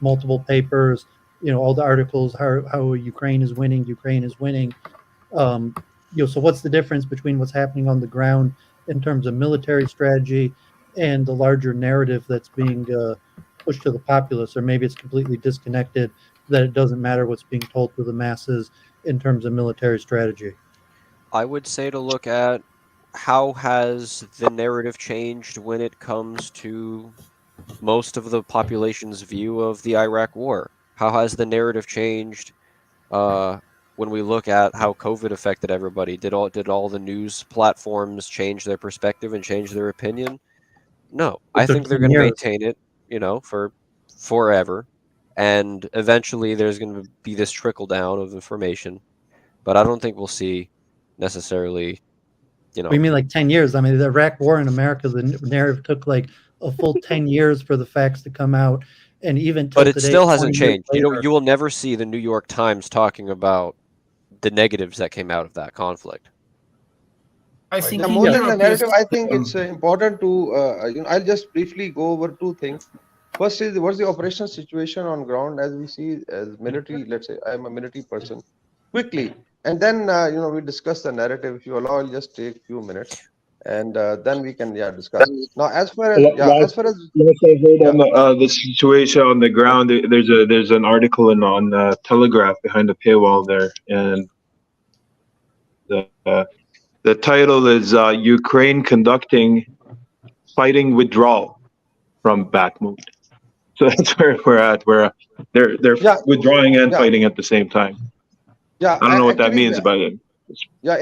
multiple papers, all the articles, how Ukraine is winning. So what's the difference between what's happening on the ground in terms of military strategy and the larger narrative that's being pushed to the populace? Or maybe it's completely disconnected, that it doesn't matter what's being told to the masses in terms of military strategy. I would say to look at how has the narrative changed when it comes to most of the population's view of the Iraq War. How has the narrative changed when we look at how COVID affected everybody? Did all the news platforms change their perspective and change their opinion? No. I think they're going to maintain it, for forever. And eventually there's going to be this trickle down of information. But I don't think we'll see necessarily, We mean like 10 years. I mean, the Iraq War in America, the narrative took like a full 10 years for the facts to come out. And even till But it today, still hasn't 20 years changed. later- You will never see the New York Times talking about the negatives that came out of that conflict. I think Yeah, more than the narrative, I think it's important to, I'll just briefly go over two things. First is, what's the operational situation on ground as we see as military, let's say I'm a military person, quickly. And then, we discuss the narrative. If you allow, I'll just take a few minutes and then we can, discuss. Now, as far as, Last I heard on the situation on the ground, there's an article on Telegraph behind the paywall there, and the title is Ukraine conducting fighting withdrawal from Bakhmut. So that's where we're at. They're withdrawing and fighting at the same time. Yeah, I don't know what that means, but it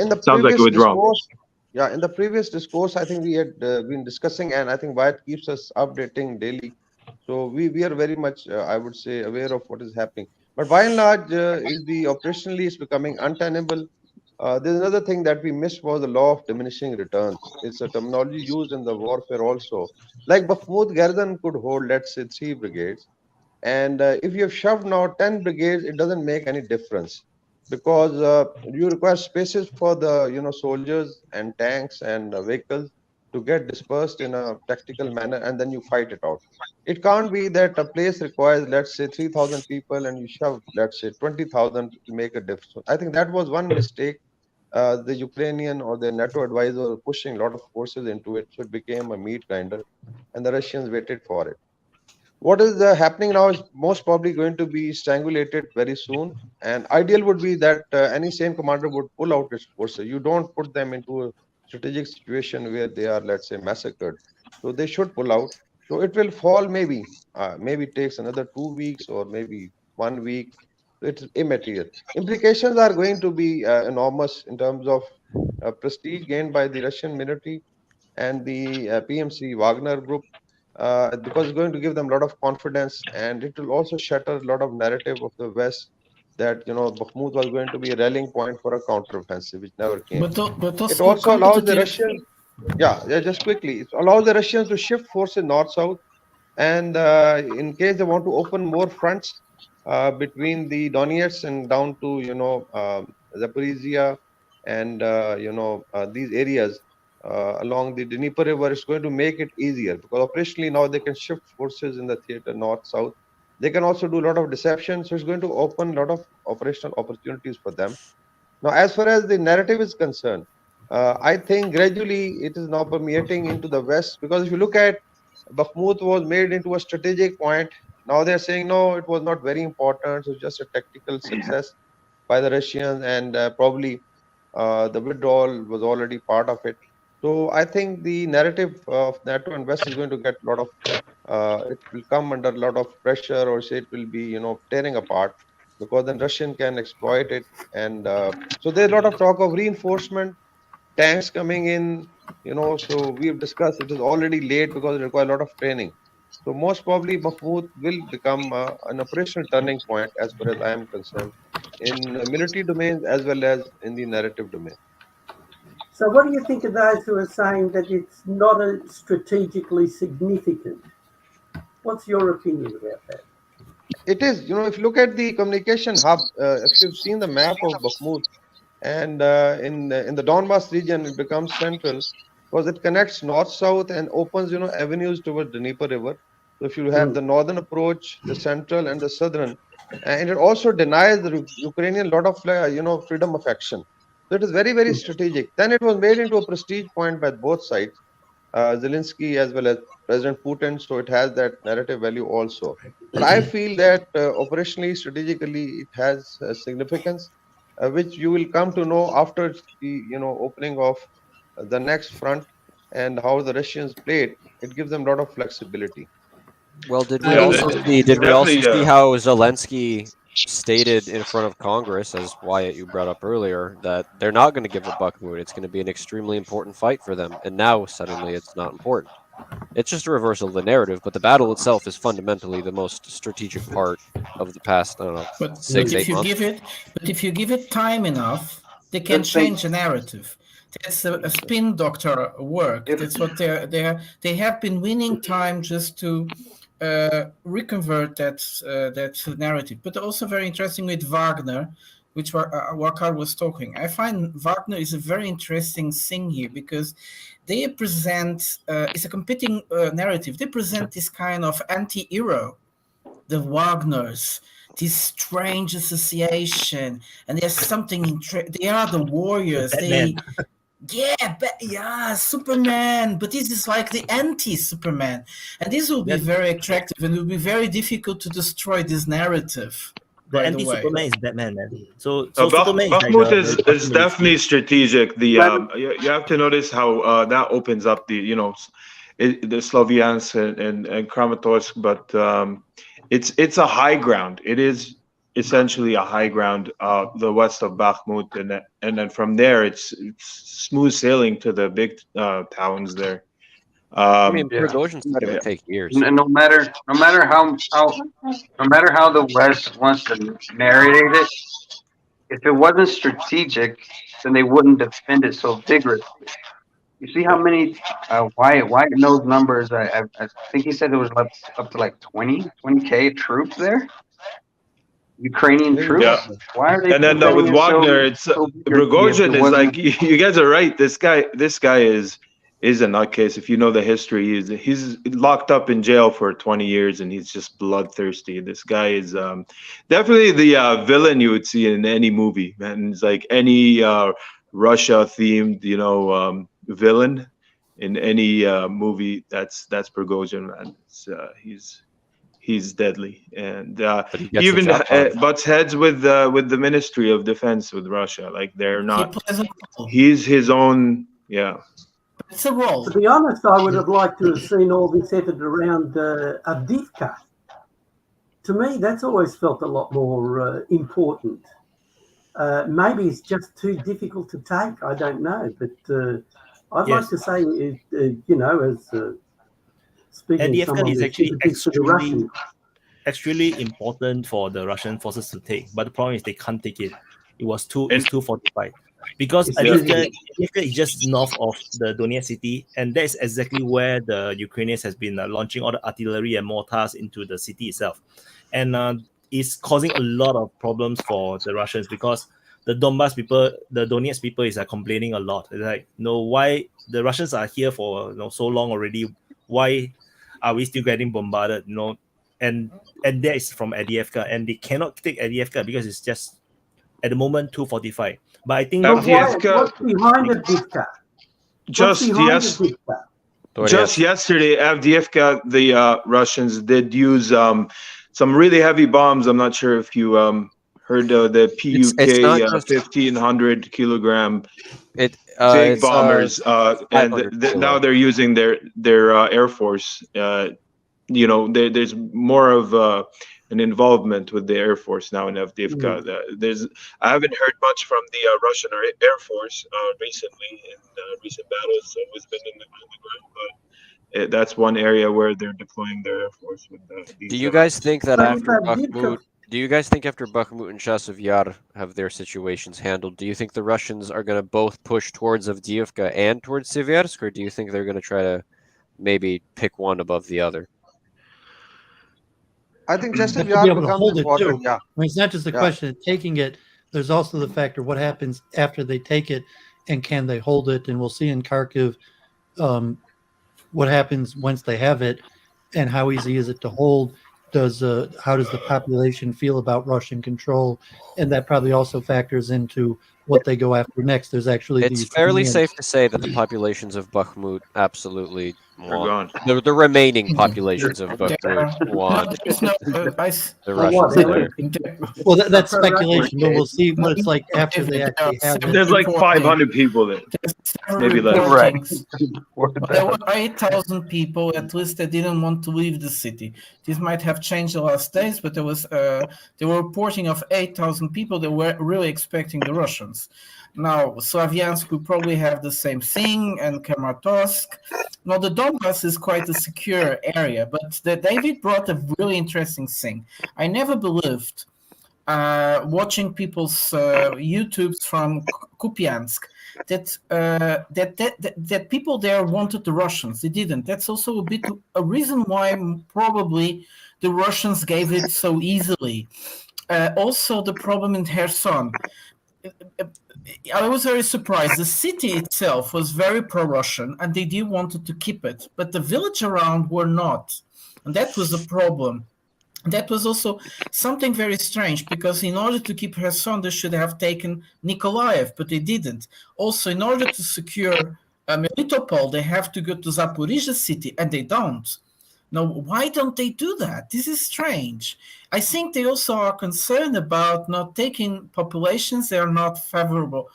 in the sounds like a previous withdrawal. discourse, in the previous discourse, I think we had been discussing, and I think Wyatt keeps us updating daily. So we are very much, I would say, aware of what is happening. But by and large, operationally it's becoming untenable. There's another thing that we missed was the law of diminishing returns. It's a terminology used in the warfare also. Like Bakhmut garrison could hold, let's say, 3 brigades. And if you have shoved now 10 brigades, it doesn't make any difference, because you require spaces for the soldiers and tanks and vehicles to get dispersed in a tactical manner, and then you fight it out. It can't be that a place requires, let's say, 3,000 people and you shove, let's say, 20,000 to make a difference. I think that was one mistake. The Ukrainian or the NATO advisor were pushing a lot of forces into it, so it became a meat grinder, and the Russians waited for it. What is happening now is most probably going to be strangulated very soon. And ideal would be that any sane commander would pull out his forces. You don't put them into a strategic situation where they are, let's say, massacred. So they should pull out. So it will fall maybe it takes another 2 weeks or maybe 1 week. It's immaterial. Implications are going to be enormous in terms of prestige gained by the Russian military and the PMC Wagner group. Because it's going to give them a lot of confidence, and it will also shatter a lot of narrative of the West that Bakhmut was going to be a rallying point for a counteroffensive, which never came. But It also allows the Russians, just quickly, it allows the Russians to shift forces north-south, and in case they want to open more fronts between the Donetsk and down to Zaporizhia and these areas. Along the Dnieper River, it's going to make it easier, because operationally now they can shift forces in the theater north-south. They can also do a lot of deception, so it's going to open a lot of operational opportunities for them. Now, as far as the narrative is concerned, I think gradually it is now permeating into the West, because if you look at Bakhmut was made into a strategic point. Now they're saying, no, it was not very important, so just a tactical success by the Russians, and probably the withdrawal was already part of it. So I think the narrative of NATO and West is going to get a lot of, it will come under a lot of pressure, or say it will be, tearing apart, because then Russian can exploit it. And so there's a lot of talk of reinforcement, tanks coming in, so we've discussed it is already late because it requires a lot of training. So most probably Bakhmut will become an operational turning point, as far as I am concerned, in military domains as well as in the narrative domain. So what do you think of those who are saying that it's not a strategically significant? What's your opinion about that? It is, if you look at the communication hub, if you've seen the map of Bakhmut, and in the Donbass region, it becomes central because it connects north-south and opens, avenues towards the Dnieper River. So if you have the northern approach, the central, and the southern, and it also denies the Ukrainian lot of, freedom of action. So it is very, very strategic. Then it was made into a prestige point by both sides, Zelensky as well as President Putin. So it has that narrative value also. But I feel that operationally, strategically, it has significance, which you will come to know after the opening of the next front and how the Russians played. It gives them a lot of flexibility. Well, did we also see how Zelensky stated in front of Congress, as Wyatt you brought up earlier, that they're not going to give up Bakhmut. It's going to be an extremely important fight for them, and now suddenly it's not important. It's just a reversal of the narrative, but the battle itself is fundamentally the most strategic part of the past, I don't know, But 6-8 months. But if you give it time enough, they can change the narrative. That's a spin doctor work. That's what they have been winning time just to reconvert that narrative. But also very interesting with Wagner, which Wakar was talking. I find Wagner is a very interesting thing here because they present, it's a competing narrative. They present this kind of anti-hero, the Wagners, this strange association, and there's something, they are the warriors. Superman, but this is like the anti-Superman. And this will be very attractive and it will be very difficult to destroy this narrative. The anti-Superman is Batman, man. So Bakhmut Superman is definitely strategic. The you have to notice how that opens up the the Sloviansk and Kramatorsk, but it's a high ground. It is essentially a high ground, the west of Bakhmut, and then from there it's smooth sailing to the big towns there. I mean, Prigozhin's not going to take years. And no matter how the West wants to narrate it, if it wasn't strategic, then they wouldn't defend it so vigorously. You see how many Wyatt knows numbers. I think he said there was up to like 20K troops there. Ukrainian troops. Yeah. Why are they? And then with Wagner, it's Prigozhin is like you guys are right. This guy is a nutcase. If you know the history, he's locked up in jail for 20 years and he's just bloodthirsty. This guy is definitely the villain you would see in any movie, man. It's like any Russia themed, villain in any movie. That's Prigozhin, man. He's deadly, and he even butts heads with the Ministry of Defense with Russia. Like they're not. He's his own. Yeah. It's a role. To be honest, I would have liked to have seen all this effort around Avdiivka. To me, that's always felt a lot more important. Maybe it's just too difficult to take. I don't know, but I'd like to say, as speaking, Avdiivka is actually extremely important for the Russian forces to take, but the problem is they can't take it. It's too fortified. Because Avdiivka is just north of the Donetsk city, and that's exactly where the Ukrainians has been launching all the artillery and mortars into the city itself, and it's causing a lot of problems for the Russians because the Donbass people, the Donetsk people, is complaining a lot. It's like, why the Russians are here for so long already? Why are we still getting bombarded? And that is from Avdiivka, and they cannot take Avdiivka because it's just at the moment too fortified. But I think what's behind Avdiivka? Just yesterday, Avdiivka, the Russians did use some really heavy bombs. I'm not sure if you heard of the PUK 1,500 kilogram big bombers, and now they're using their air force. There's more of an involvement with the Air Force now in Avdiivka. I haven't heard much from the Russian Air Force recently in recent battles. It's always been in the ground, that's one area where they're deploying their air force. With these, do you guys think that after Bakhmut, and Chasiv Yar have their situations handled, do you think the Russians are going to both push towards Avdiivka and towards Siversk, or do you think they're going to try to maybe pick one above the other? I think just But if to be able to becomes hold it important, too. I mean, it's not just a question of taking it. There's also the factor what happens after they take it, and can they hold it? And we'll see in Kharkiv what happens once they have it, and how easy is it to hold. How does the population feel about Russian control? And that probably also factors into what they go after next. There's actually it's fairly safe to say that the populations of Bakhmut absolutely want the remaining populations of Bakhmut want the Russians there. Well, that's speculation, but we'll see what it's like after they actually have it. There's like 500 people there. Maybe less. There were 8,000 people, at least, that didn't want to leave the city. This might have changed the last days, but there was they were reporting of 8,000 people that were really expecting the Russians. Now, Slavyansk will probably have the same thing, and Kramatorsk. Now, the Donbass is quite a secure area, but David brought a really interesting thing. I never believed, watching people's YouTubes from Kupiansk, that people there wanted the Russians. They didn't. That's also a reason why probably the Russians gave it so easily. Also, the problem in Kherson. I was very surprised. The city itself was very pro-Russian, and they did wanted to keep it, but the village around were not, and that was a problem. That was also something very strange, because in order to keep Kherson, they should have taken Nikolaev, but they didn't. Also, in order to secure Melitopol, they have to go to Zaporizhzhia city, and they don't. Now, why don't they do that? This is strange. I think they also are concerned about not taking populations that are not favorable.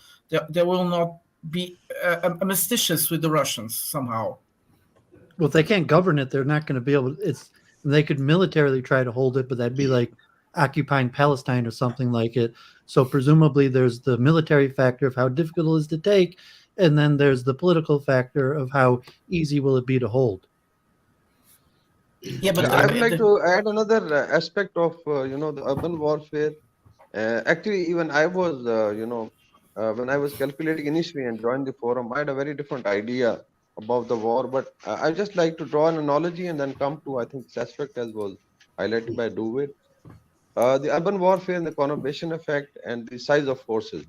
They will not be armistice with the Russians somehow. Well, if they can't govern it, they're not going to be able to. They could militarily try to hold it, but that'd be like occupying Palestine or something like it. So presumably there's the military factor of how difficult it is to take, and then there's the political factor of how easy will it be to hold. Yeah, but I would like to add another aspect of the urban warfare. Actually, even I was when I was calculating initially and joined the forum, I had a very different idea about the war. But I just like to draw an analogy and then come to, I think, this aspect as was highlighted by Duvid. The urban warfare and the conurbation effect and the size of forces.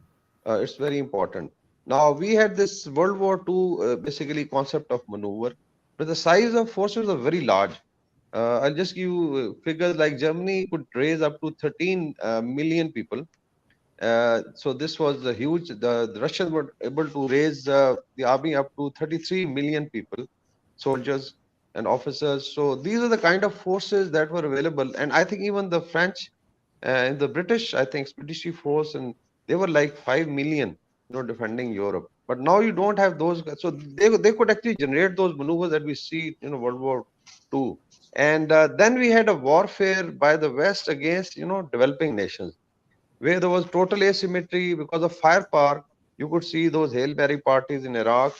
It's very important. Now, we had this World War II basically concept of maneuver, but the size of forces are very large. I'll just give you figures like Germany could raise up to 13 million people. So this was a huge. The Russians were able to raise the army up to 33 million people, soldiers and officers. So these are the kind of forces that were available. And I think even the French and the British, I think expeditionary force, and they were like 5 million, defending Europe. But now you don't have those. So they could actually generate those maneuvers that we see in World War II. And then we had a warfare by the West against, developing nations, where there was total asymmetry because of firepower. You could see those Hail Mary parties in Iraq,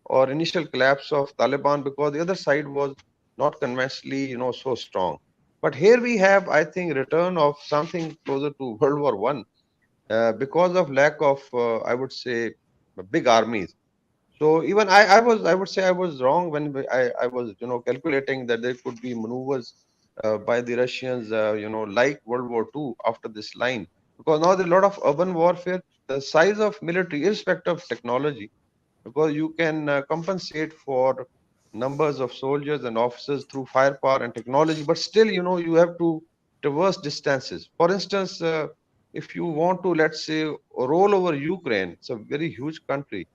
or initial collapse of Taliban because the other side was not conventionally, so strong. But here we have, I think, return of something closer to World War I because of lack of, I would say, big armies. So even I would say I was wrong when I was, calculating that there could be maneuvers by the Russians, like World War II after this line, because now there's a lot of urban warfare. The size of military, irrespective of technology, because you can compensate for numbers of soldiers and officers through firepower and technology, but still, you have to traverse distances. For instance, if you want to, let's say, roll over Ukraine, it's a very huge country.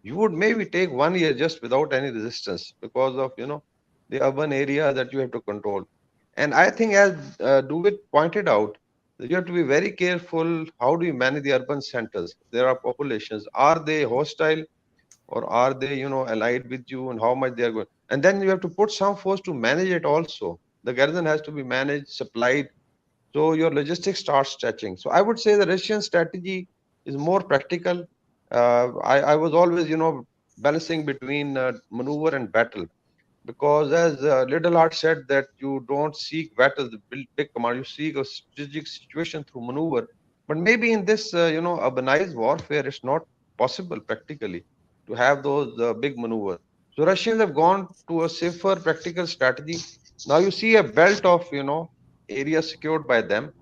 You would maybe take 1 year just without any resistance because of, the urban area that you have to control. And I think, as Duvid pointed out, that you have to be very careful. How do you manage the urban centers? There are populations. Are they hostile, or are they, allied with you, and how much they are going? And then you have to put some force to manage it also. The garrison has to be managed, supplied. So your logistics starts stretching. So I would say the Russian strategy is more practical. I was always, balancing between maneuver and battle. because as Little Art said, that you don't seek battles, big command, you seek a strategic situation through maneuver. But maybe in this, urbanized warfare, it's not possible practically to have those big maneuvers. So Russians have gone to a safer, practical strategy. Now you see a belt of, area secured by them,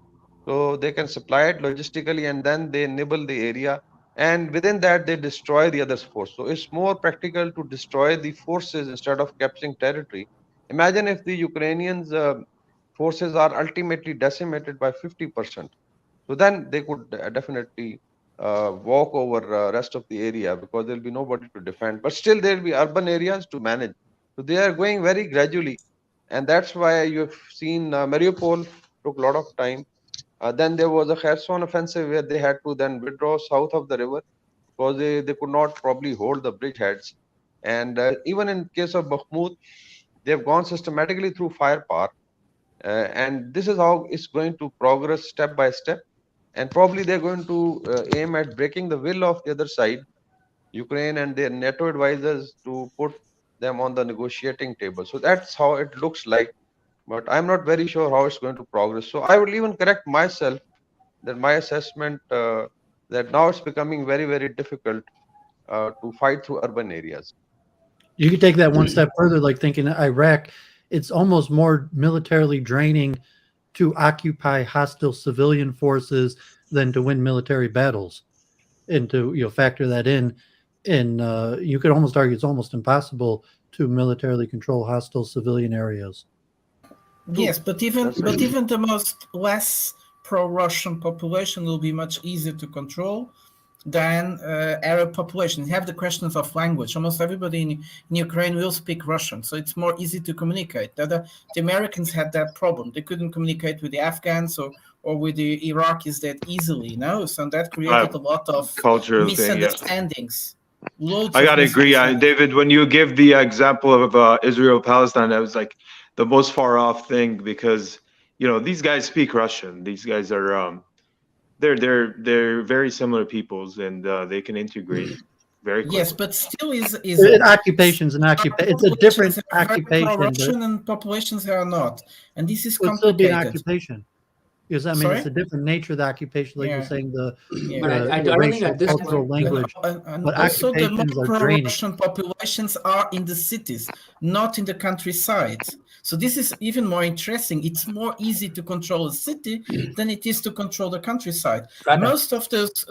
so they can supply it logistically, and then they nibble the area, and within that they destroy the other's force. So it's more practical to destroy the forces instead of capturing territory. Imagine if the Ukrainians forces are ultimately decimated by 50%. So then they could definitely walk over rest of the area, because there'll be nobody to defend. But still there'll be urban areas to manage. So they are going very gradually, and that's why you've seen Mariupol took a lot of time. Then there was a Kherson offensive where they had to then withdraw south of the river, because they could not probably hold the bridgeheads. And even in case of Bakhmut, they've gone systematically through firepower. And this is how it's going to progress step by step. And probably they're going to aim at breaking the will of the other side, Ukraine and their NATO advisors, to put them on the negotiating table. So that's how it looks like. But I'm not very sure how it's going to progress. So I would even correct myself that my assessment that now it's becoming very, very difficult to fight through urban areas. You could take that one step further, like thinking Iraq, it's almost more militarily draining to occupy hostile civilian forces than to win military battles. And to factor that in, and you could almost argue it's almost impossible to militarily control hostile civilian areas. Yes, but even the most less pro-Russian population will be much easier to control than Arab population. You have the questions of language. Almost everybody in Ukraine will speak Russian, so it's more easy to communicate. The Americans had that problem. They couldn't communicate with the Afghans or with the Iraqis that easily, so that created a lot of cultural misunderstandings. I gotta agree, David. When you give the example of Israel-Palestine, that was like the most far-off thing, because these guys speak Russian. These guys are they're very similar peoples, and they can integrate very quickly. Yes, but still is occupation's an occupation. It's a different occupation. Russian and populations are not, and this is complicated. Still be an occupation. Because Sorry? It's a different nature of the occupation, like you're saying, the I don't think at this cultural language. And but also the occupations more are draining. pro-Russian populations are in the cities, not in the countryside. So this is even more interesting. It's more easy to control a city than it is to control the countryside. Most of those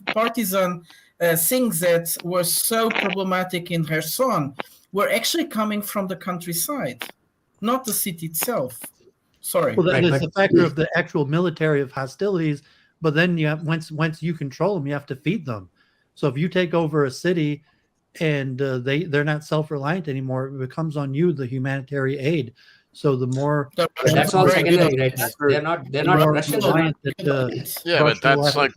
partisan things that were so problematic in Kherson were actually coming from the countryside, not the city itself. Sorry. Well, there's the factor of the actual military of hostilities, but then you have once you control them, you have to feed them. So if you take over a city and they're not self-reliant anymore, it becomes on you the humanitarian aid. So the more that's all secondary, right? They're not Russians. But that's like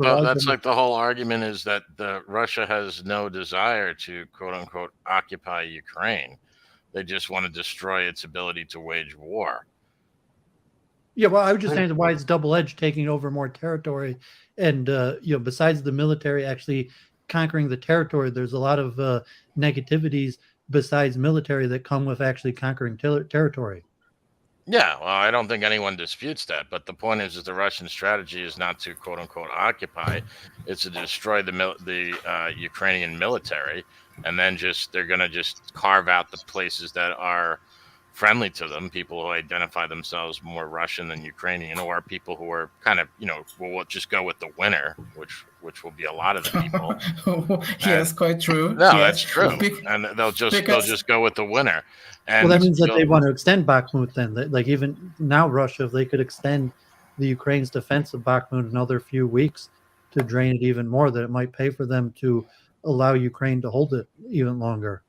the whole argument is that Russia has no desire to quote unquote occupy Ukraine. They just want to destroy its ability to wage war. Yeah, well, I was just saying why it's double-edged, taking over more territory, and besides the military actually conquering the territory, there's a lot of negativities besides military that come with actually conquering territory. Yeah, well, I don't think anyone disputes that, but the point is that the Russian strategy is not to quote unquote occupy; it's to destroy the Ukrainian military, and then they're going to just carve out the places that are friendly to them, people who identify themselves more Russian than Ukrainian, or people who are kind of, will just go with the winner, which will be a lot of the people. Yes, quite true. No, yes. that's true. And they'll just go with the winner. And well, that means that they want to extend Bakhmut then. Like even now, Russia, if they could extend the Ukraine's defense of Bakhmut another few weeks to drain it even more, that it might pay for them to allow Ukraine to hold it even longer.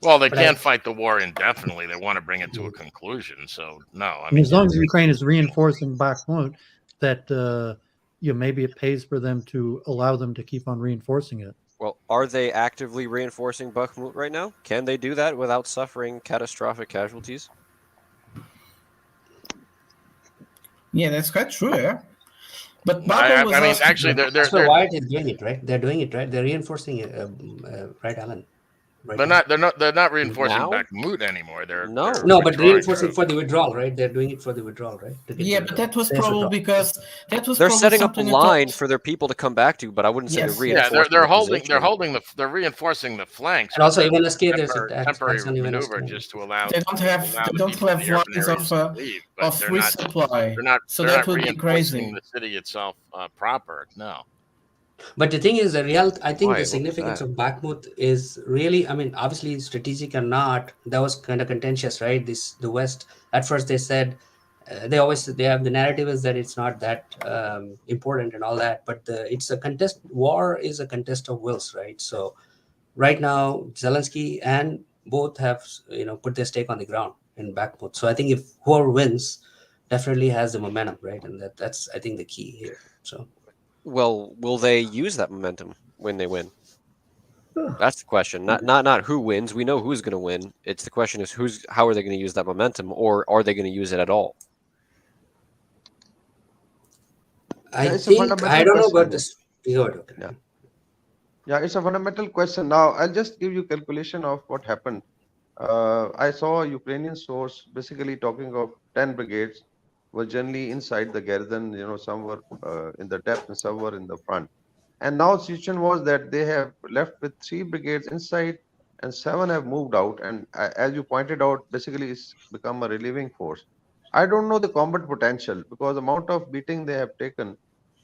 Well, they can't fight the war indefinitely. They want to bring it to a conclusion. So, no. I mean, as long as Ukraine is reinforcing Bakhmut, that maybe it pays for them to allow them to keep on reinforcing it. Well, are they actively reinforcing Bakhmut right now? Can they do that without suffering catastrophic casualties? Yeah, that's quite true, yeah. But actually, they're why they're doing it, right? They're doing it, right? They're reinforcing it, right, Alan? right They're now. not. They're not reinforcing Now? Bakhmut anymore. They're No. No, but withdrawing reinforcing troops. for the withdrawal, right? They're doing it for the withdrawal, right? To get Yeah, the but that was force probably withdrawal. because that was They're probably setting up a something you line talked. for their people to come back to, but I wouldn't say they're Yes, yes. Yeah, reinforcing they're the holding. position. They're reinforcing the flanks. And also but even that's SK, there's a temporary Pakistan even maneuver SK. just to allow They don't the have people in the urban lines areas to leave. But of they're not. resupply. So They're that not would be reinforcing crazy. the city itself proper. No. But the thing is, I think Why? the What was significance that? of Bakhmut is really, I mean, obviously strategic or not, that was kind of contentious, right? The West, at first they said, they have the narrative is that it's not that important and all that, but it's a contest. War is a contest of wills, right? So right now, Zelensky and both have, put their stake on the ground in Bakhmut. So I think if whoever wins definitely has the momentum, right? And that's I think the key here. So. Well, will they use that momentum when they win? That's the question. Not who wins. We know who's going to win. It's the question is how are they going to use that momentum, or are they going to use it at all? I it's a think fundamental I don't know question. about this. Okay. Yeah, it's a fundamental question. Now, I'll just give you calculation of what happened. I saw a Ukrainian source basically talking of 10 brigades were generally inside the garrison, some were in the depth and some were in the front. And now the situation was that they have left with 3 brigades inside and 7 have moved out. And as you pointed out, basically it's become a relieving force. I don't know the combat potential because the amount of beating they have taken,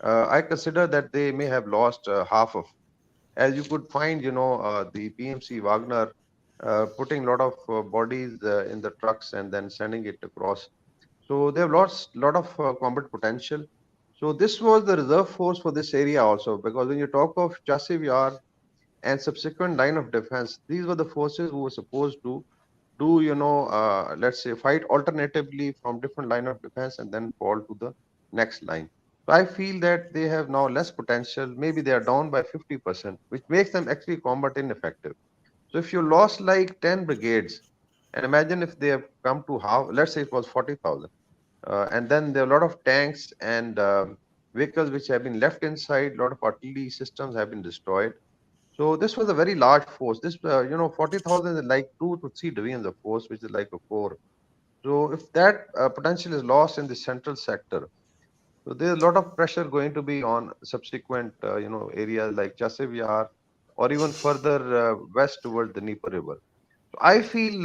I consider that they may have lost half of. As you could find, the PMC Wagner putting a lot of bodies in the trucks and then sending it across. So they've lost a lot of combat potential. So this was the reserve force for this area also, because when you talk of Chasiv Yar and subsequent line of defense, these were the forces who were supposed to do, let's say, fight alternatively from different line of defense and then fall to the next line. So I feel that they have now less potential. Maybe they are down by 50%, which makes them actually combat ineffective. So if you lost like 10 brigades, and imagine if they have come to half, let's say it was 40,000, and then there are a lot of tanks and vehicles which have been left inside, a lot of artillery systems have been destroyed. So this was a very large force. This, 40,000 is like 2 to 3 divisions of force, which is like a core. So if that potential is lost in the central sector, so there's a lot of pressure going to be on subsequent, areas like Chasiv Yar or even further west towards the Dnieper River. So I feel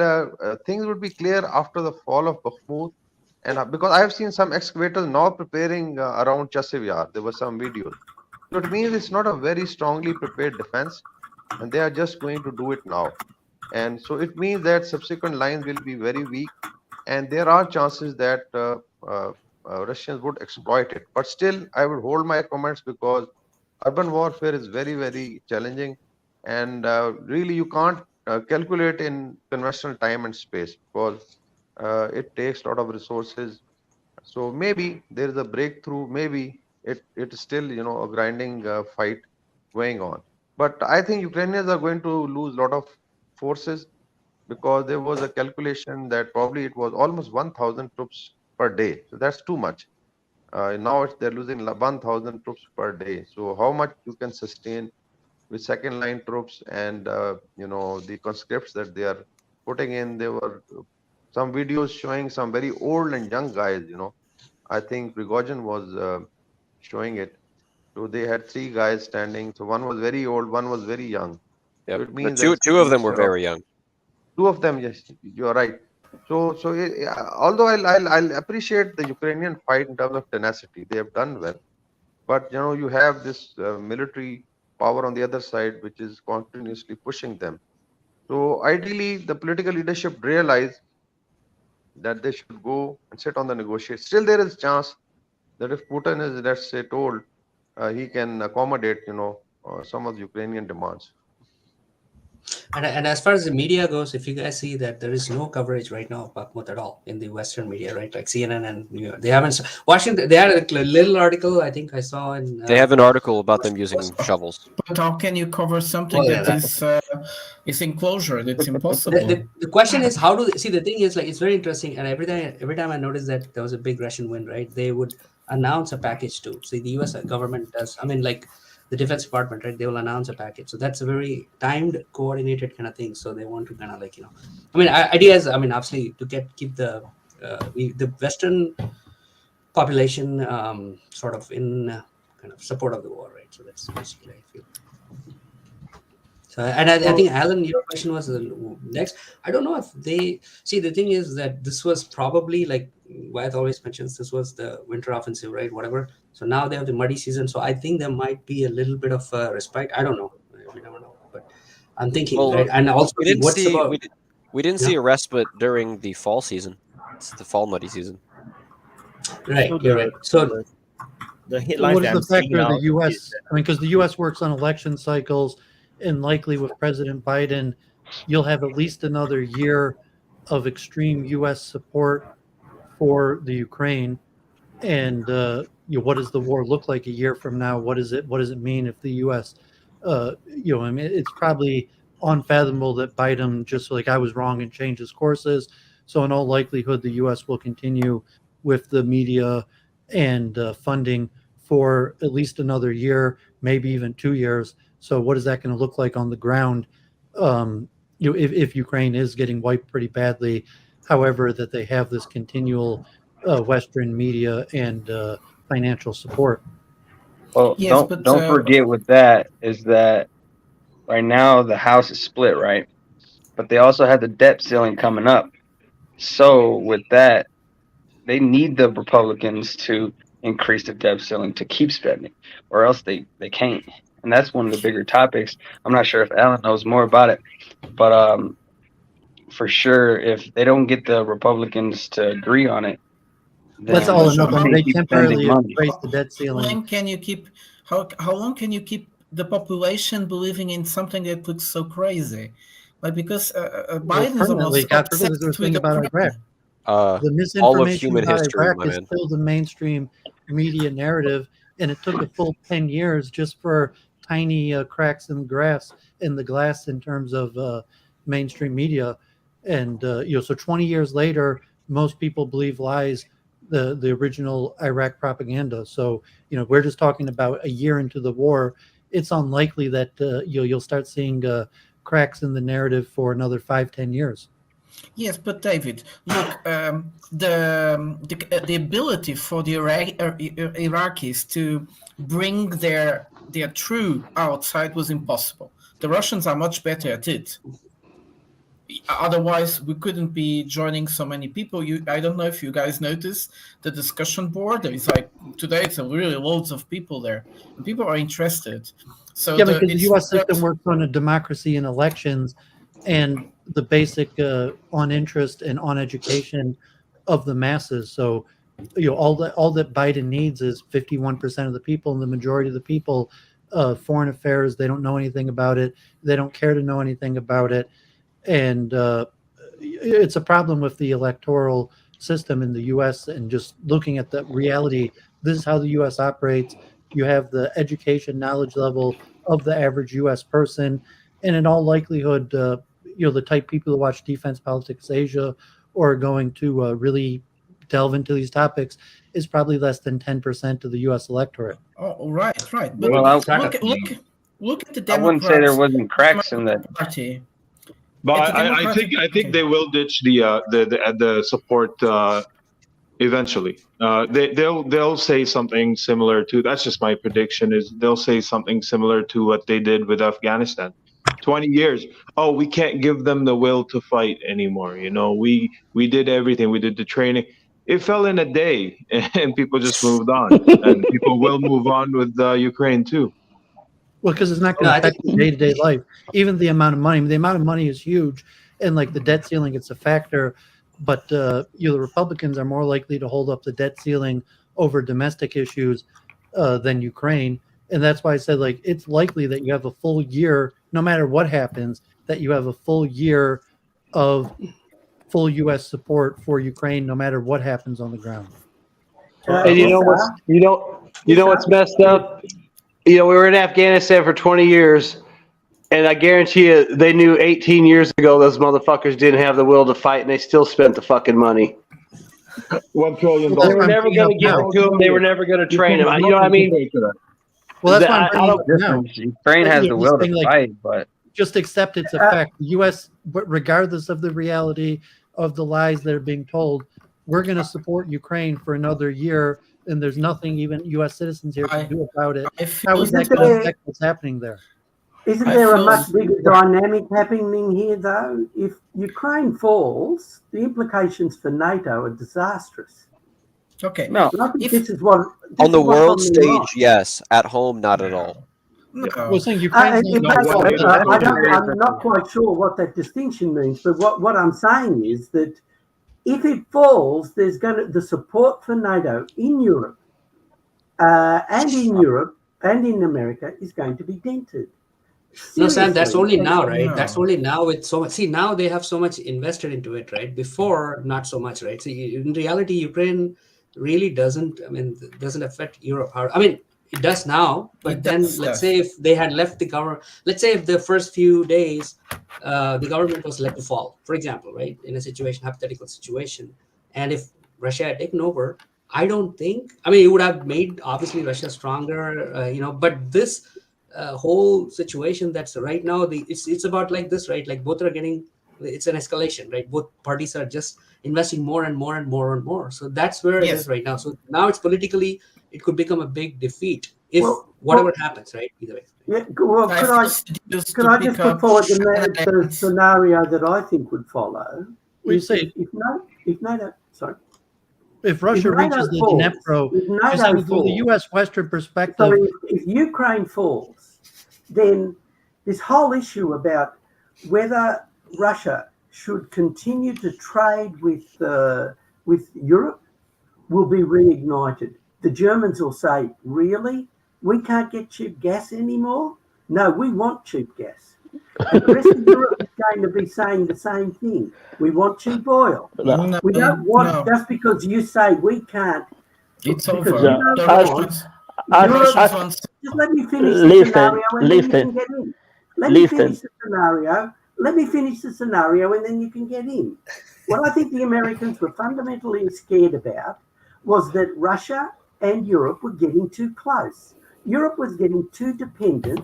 things would be clear after the fall of Bakhmut, and because I have seen some excavators now preparing around Chasiv Yar. There were some videos. So it means it's not a very strongly prepared defense, and they are just going to do it now. And so it means that subsequent lines will be very weak, and there are chances that Russians would exploit it. But still, I would hold my comments because urban warfare is very, very challenging, and really you can't calculate in conventional time and space because it takes a lot of resources. So maybe there is a breakthrough. Maybe it is still a grinding fight going on. But I think Ukrainians are going to lose a lot of forces because there was a calculation that probably it was almost 1,000 troops per day. So that's too much. Now they're losing 1,000 troops per day. So how much you can sustain with second line troops and the conscripts that they are putting in? There were some videos showing some very old and young guys. I think Prigozhin was showing it. So they had 3 guys standing. So one was very old, one was very young. Yep. So it means Two that of them were very young. 2 of them, yes, you're right. So although I'll appreciate the Ukrainian fight in terms of tenacity, they have done well. But you have this military power on the other side, which is continuously pushing them. So ideally, the political leadership realize that they should go and sit on the negotiate. Still, there is chance that if Putin is, let's say, told he can accommodate, some of the Ukrainian demands. And as far as the media goes, if you guys see that there is no coverage right now of Bakhmut at all in the Western media, right? Like CNN and New York, they haven't. Washington, they had a little article I think I saw in. They have an article about them using shovels. But how can you cover something is in closure? It's impossible. The question is how do they, see? The thing is, like, it's very interesting, and every time I noticed that there was a big Russian win, right? They would announce a package too. See, the U.S. government does. I mean, like, the Defense Department, right? They will announce a package. So that's a very timed, coordinated kind of thing. So they want to kind of like, you know, I mean, ideas. I mean, obviously to keep the Western population sort of in kind of support of the war, right? So that's basically I feel. So, and I think Alan, your question was next. I don't know if they see. The thing is that this was probably like Wyatt always mentions. This was the winter offensive, right? Whatever. So now they have the muddy season. So I think there might be a little bit of respite. I don't know. We never know. But I'm thinking, right? And also, we didn't see a respite during the fall season. It's the fall muddy season. Right. You're right. So the headlines. So what is the factor of the U.S.? I mean, because the U.S. works on election cycles. And likely with President Biden, you'll have at least another year of extreme U.S. support for the Ukraine. And what does the war look like a year from now? What does it mean if the U.S. I mean, it's probably unfathomable that Biden just like I was wrong and changed his courses. So in all likelihood, the U.S. will continue with the media and funding for at least another year, maybe even 2 years. So what is that going to look like on the ground? If Ukraine is getting wiped pretty badly, however, that they have this continual Western media and financial support. Well, yes, don't forget with that is that right now the House is split, right? But they also have the debt ceiling coming up. So with that, they need the Republicans to increase the debt ceiling to keep spending, or else they can't. And that's one of the bigger topics. I'm not sure if Alan knows more about it, but for sure, if they don't get the Republicans to agree on it, that's all enough. They temporarily raise the debt ceiling. How long can you keep? How long can you keep the population believing in something that looks so crazy? Like because Biden's almost obsessed with the Iraq. The misinformation about Iraq is still the mainstream media narrative, and it took a full 10 years just for tiny cracks in the glass in terms of mainstream media. And so 20 years later, most people believe lies, the original Iraq propaganda. So we're just talking about a year into the war. It's unlikely that you'll start seeing cracks in the narrative for another 5-10 years. Yes, but David, look, the ability for the Iraqis to bring their truth outside was impossible. The Russians are much better at it. Otherwise, we couldn't be joining so many people. I don't know if you guys noticed the discussion board. It's like today, it's really loads of people there. And people are interested. So yeah, because the U.S. system works on a democracy and elections, and the basic on interest and on education of the masses. So all that Biden needs is 51% of the people, and the majority of the people, foreign affairs, they don't know anything about it. They don't care to know anything about it. And it's a problem with the electoral system in the U.S. and just looking at the reality. This is how the U.S. operates. You have the education knowledge level of the average U.S. person, and in all likelihood, the type of people who watch Defense Politics Asia or are going to really delve into these topics is probably less than 10% of the U.S. electorate. Oh, right. But well, look at the Democrats. I wouldn't say there wasn't cracks in that party. But I think they will ditch the support eventually. They'll say something similar to, that's just my prediction, is they'll say something similar to what they did with Afghanistan. 20 years. Oh, we can't give them the will to fight anymore. We did everything. We did the training. It fell in a day, and people just moved on. And people will move on with Ukraine too. Well, because it's not going to affect day-to-day life. Even the amount of money. The amount of money is huge, and like the debt ceiling, it's a factor. But the Republicans are more likely to hold up the debt ceiling over domestic issues than Ukraine, and that's why I said it's likely that you have a full year, no matter what happens, that you have a full year of full U.S. support for Ukraine, no matter what happens on the ground. And you know what's messed up? We were in Afghanistan for 20 years, and I guarantee you they knew 18 years ago those motherfuckers didn't have the will to fight, and they still spent the fucking money. $1 trillion. They were never going to give it to them. They were never going to train them. You know what I mean? Well, that's why I'm bringing it up now. Ukraine has the will to fight, but just accept it's a fact. The U.S., regardless of the reality of the lies that are being told, we're going to support Ukraine for another year, and there's nothing even U.S. citizens here can do about it. How is that going to affect what's happening there? Isn't there a much bigger dynamic happening here, though? If Ukraine falls, the implications for NATO are disastrous. Okay. No. This is what on the world stage, yes. At home, not at all. We're saying Ukraine's I'm not quite sure what that distinction means, but what I'm saying is that if it falls, there's the support for NATO in Europe and in America is going to be dented. No, Sam, that's only now, right? That's only now with so much. See, now they have so much invested into it, right? Before, not so much, right? See, in reality, Ukraine really doesn't affect Europe. It does now, but then let's say if they had left the government, let's say if the first few days the government was let to fall, for example, right, in a hypothetical situation, and if Russia had taken over, I don't think, it would have made obviously Russia stronger, but this whole situation that's right now, it's about like this, right? Like both are getting, it's an escalation, right? Both parties are just investing more and more and more and more. So that's where it is right now. So now it's politically, it could become a big defeat if whatever happens, right? Either way. Yeah, well, could I just put forward the scenario that I think would follow? If Russia reaches the Dnipro, from the U.S. Western perspective, so if Ukraine falls, then this whole issue about whether Russia should continue to trade with Europe will be reignited. The Germans will say, really? We can't get cheap gas anymore? No, we want cheap gas. And the rest of Europe is going to be saying the same thing. We want cheap oil. We don't want, just because you say we can't. It's over. Just let me finish the scenario and then you can get in. Let me finish the scenario and then you can get in. What I think the Americans were fundamentally scared about was that Russia and Europe were getting too close. Europe was getting too dependent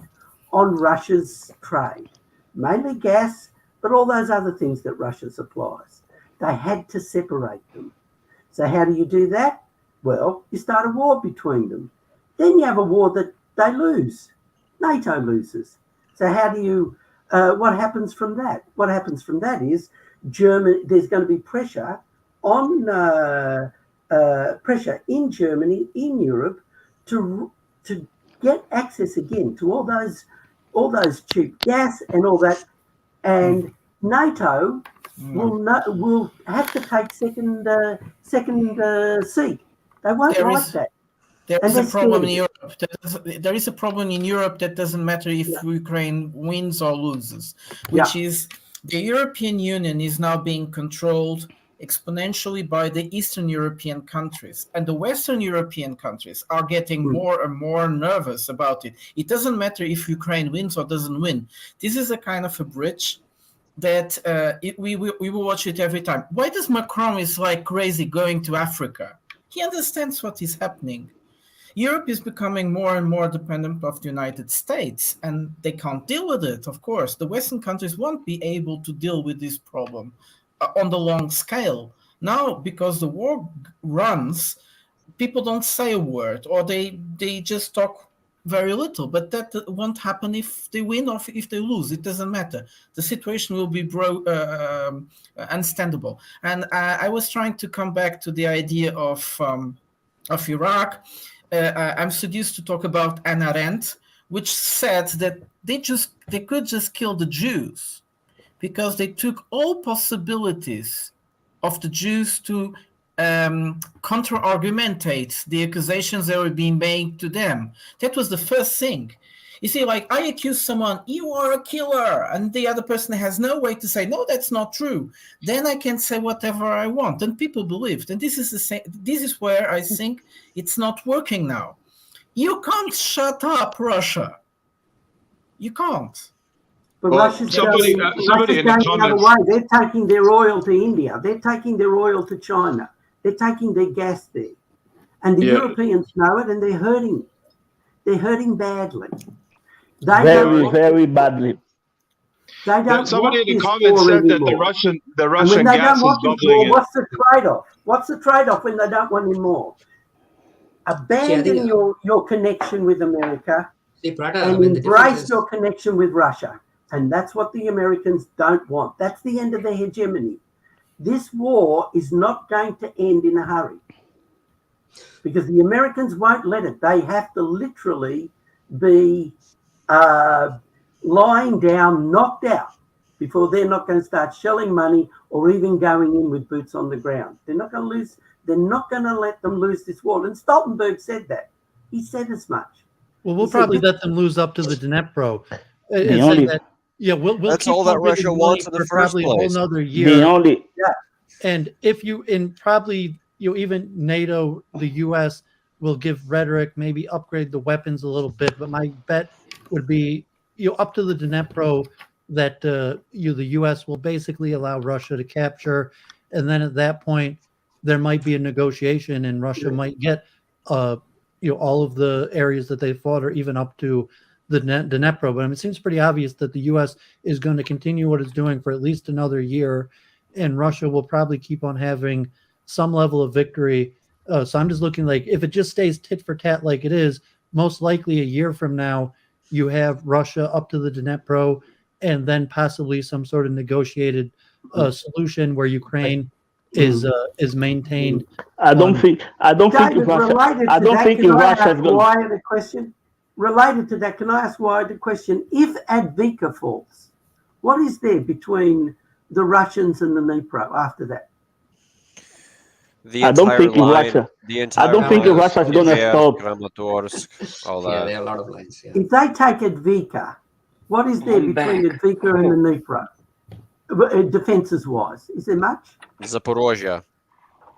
on Russia's trade, mainly gas, but all those other things that Russia supplies. They had to separate them. So how do you do that? Well, you start a war between them. Then you have a war that they lose. NATO loses. So how do you, what happens from that? What happens from that is there's going to be pressure on pressure in Germany, in Europe, to get access again to all those cheap gas and all that, and NATO will have to take second seat. They won't like that. There is a problem in Europe. There is a problem in Europe that doesn't matter if Ukraine wins or loses, which is the European Union is now being controlled exponentially by the Eastern European countries, and the Western European countries are getting more and more nervous about it. It doesn't matter if Ukraine wins or doesn't win. This is a kind of a bridge that we will watch it every time. Why does Macron is like crazy going to Africa? He understands what is happening. Europe is becoming more and more dependent of the United States, and they can't deal with it, of course. The Western countries won't be able to deal with this problem on the long scale. Now, because the war runs, people don't say a word, or they just talk very little, but that won't happen if they win or if they lose. It doesn't matter. The situation will be unstandable. And I was trying to come back to the idea of Iraq. I'm seduced to talk about Anna Arendt, which said that they could just kill the Jews because they took all possibilities of the Jews to counter-argumentate the accusations that were being made to them. That was the first thing. You see, like, I accuse someone, you are a killer, and the other person has no way to say, no, that's not true. Then I can say whatever I want, and people believed. And this is the same. This is where I think it's not working now. You can't shut up Russia. You can't. But Russia's going the other way. They're taking their oil to India. They're taking their oil to China. They're taking their gas there. And the Europeans know it, and they're hurting it. They're hurting badly. Very badly. They don't Somebody want in the this comments war said that anymore. the And Russian when they gas don't is want this bubbling war, in. what's the trade-off? What's the trade-off when they don't want any more? Abandon your connection with America and embrace your connection with Russia. And that's what the Americans don't want. That's the end of their hegemony. This war is not going to end in a hurry because the Americans won't let it. They have to literally be lying down, knocked out, before they're not going to start shelling money or even going in with boots on the ground. They're not going to lose. They're not going to let them lose this war. And Stoltenberg said that. He said as much. Well, we'll probably let them lose up to the Dnipro. We'll That's keep all that on Russia giving wants money in the for first probably place. a whole nother year. Yeah. And if you probably even NATO, the U.S. will give rhetoric, maybe upgrade the weapons a little bit. But my bet would be up to the Dnipro that the U.S. will basically allow Russia to capture, and then at that point there might be a negotiation, and Russia might get all of the areas that they fought, or even up to the Dnipro. But it seems pretty obvious that the U.S. is going to continue what it's doing for at least another year, and Russia will probably keep on having some level of victory. So I'm just looking like if it just stays tit for tat like it is, most likely a year from now, you have Russia up to the Dnipro, and then possibly some sort of negotiated solution where Ukraine is maintained. I don't think Russia. I don't think Russia is going. Why the question? Related to that, can I ask why the question? If Advika falls, what is there between the Russians and the Dnipro after that? I don't think Russia. I don't think Russia is going to stop. Kramatorsk, all that. Yeah, there are a lot of lines. Yeah. If they take Advika, what is there between Advika and the Dnipro? Defenses wise, is there much? Zaporozhye,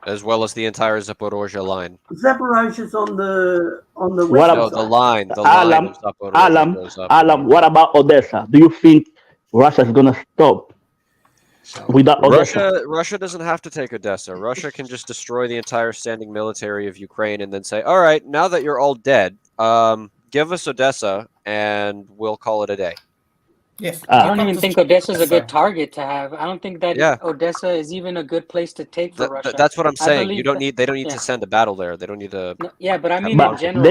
as well as the entire Zaporozhye line. Zaporozhye's on the What west the side. line of Zaporozhye goes up. Alam, what about Odessa? Do you think Russia is going to stop without Odessa? Russia doesn't have to take Odessa. Russia can just destroy the entire standing military of Ukraine and then say, all right, now that you're all dead, give us Odessa and we'll call it a day. Yes. I don't even think Odessa is a good target to have. I don't think that Odessa is even a good place to take for Russia. That's what I'm saying. They don't need to send a battle there. They don't need to. No, yeah, but I mean in general.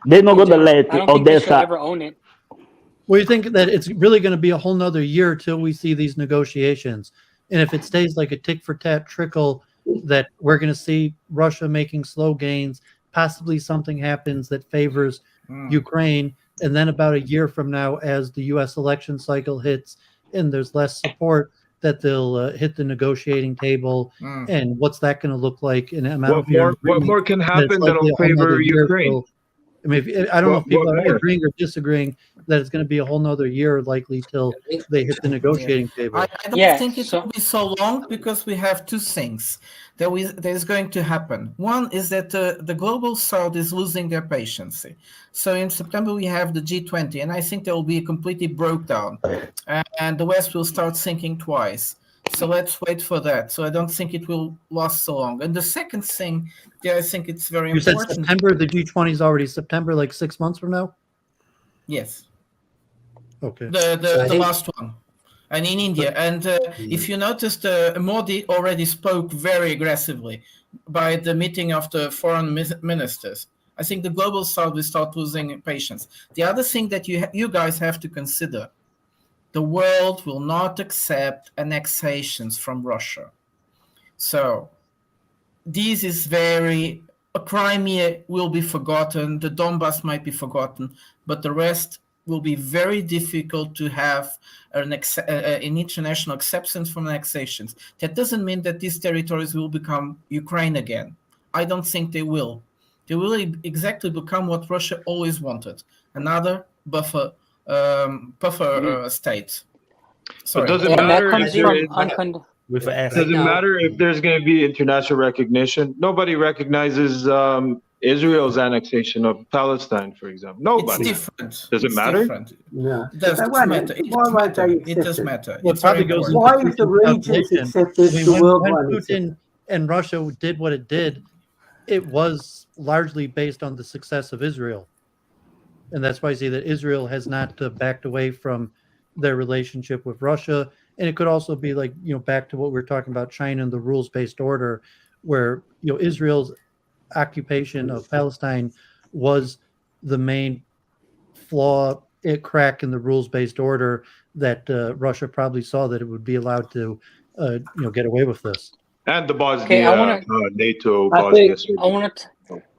They're not gonna let I don't think they should Odessa ever own it. Well, you think that it's really going to be a whole nother year till we see these negotiations, and if it stays like a tick for tat trickle, that we're going to see Russia making slow gains, possibly something happens that favors Ukraine. And then about a year from now, as the U.S. election cycle hits and there's less support, that they'll hit the negotiating table. And what's that going to look like? And What more can happen that'll favor Ukraine? I mean, I don't know if people are agreeing or disagreeing that it's going to be a whole nother year likely till they hit the negotiating table. I don't think it will be so long because we have two things that is going to happen. One is that the global south is losing their patience. So in September we have the G20, and I think there will be a completely broke down, and the West will start thinking twice. So let's wait for that. So I don't think it will last so long. And the second thing, I think it's very important. You said September, the G20 is already September, like 6 months from now? Yes. Okay. The last one. And in India. And if you noticed, Modi already spoke very aggressively by the meeting of the foreign ministers. I think the global south will start losing patience. The other thing that you guys have to consider, the world will not accept annexations from Russia. So this is Crimea will be forgotten, the Donbass might be forgotten, but the rest will be very difficult to have an international acceptance from annexations. That doesn't mean that these territories will become Ukraine again. I don't think they will. They will exactly become what Russia always wanted, another buffer state. Sorry. It doesn't matter if there's going to be international recognition. Nobody recognizes Israel's annexation of Palestine, for example. Nobody. It's different. Does it matter? No. It does matter. It does matter. It probably goes why is the regions accepted? The world when Putin and Russia did what it did, it was largely based on the success of Israel. And that's why I say that Israel has not backed away from their relationship with Russia. And it could also be like, back to what we were talking about, China and the rules-based order, where, Israel's occupation of Palestine was the main flaw, crack in the rules-based order that Russia probably saw that it would be allowed to, get away with this. And the Bosnia, Okay, I wanna- NATO, I Bosnia.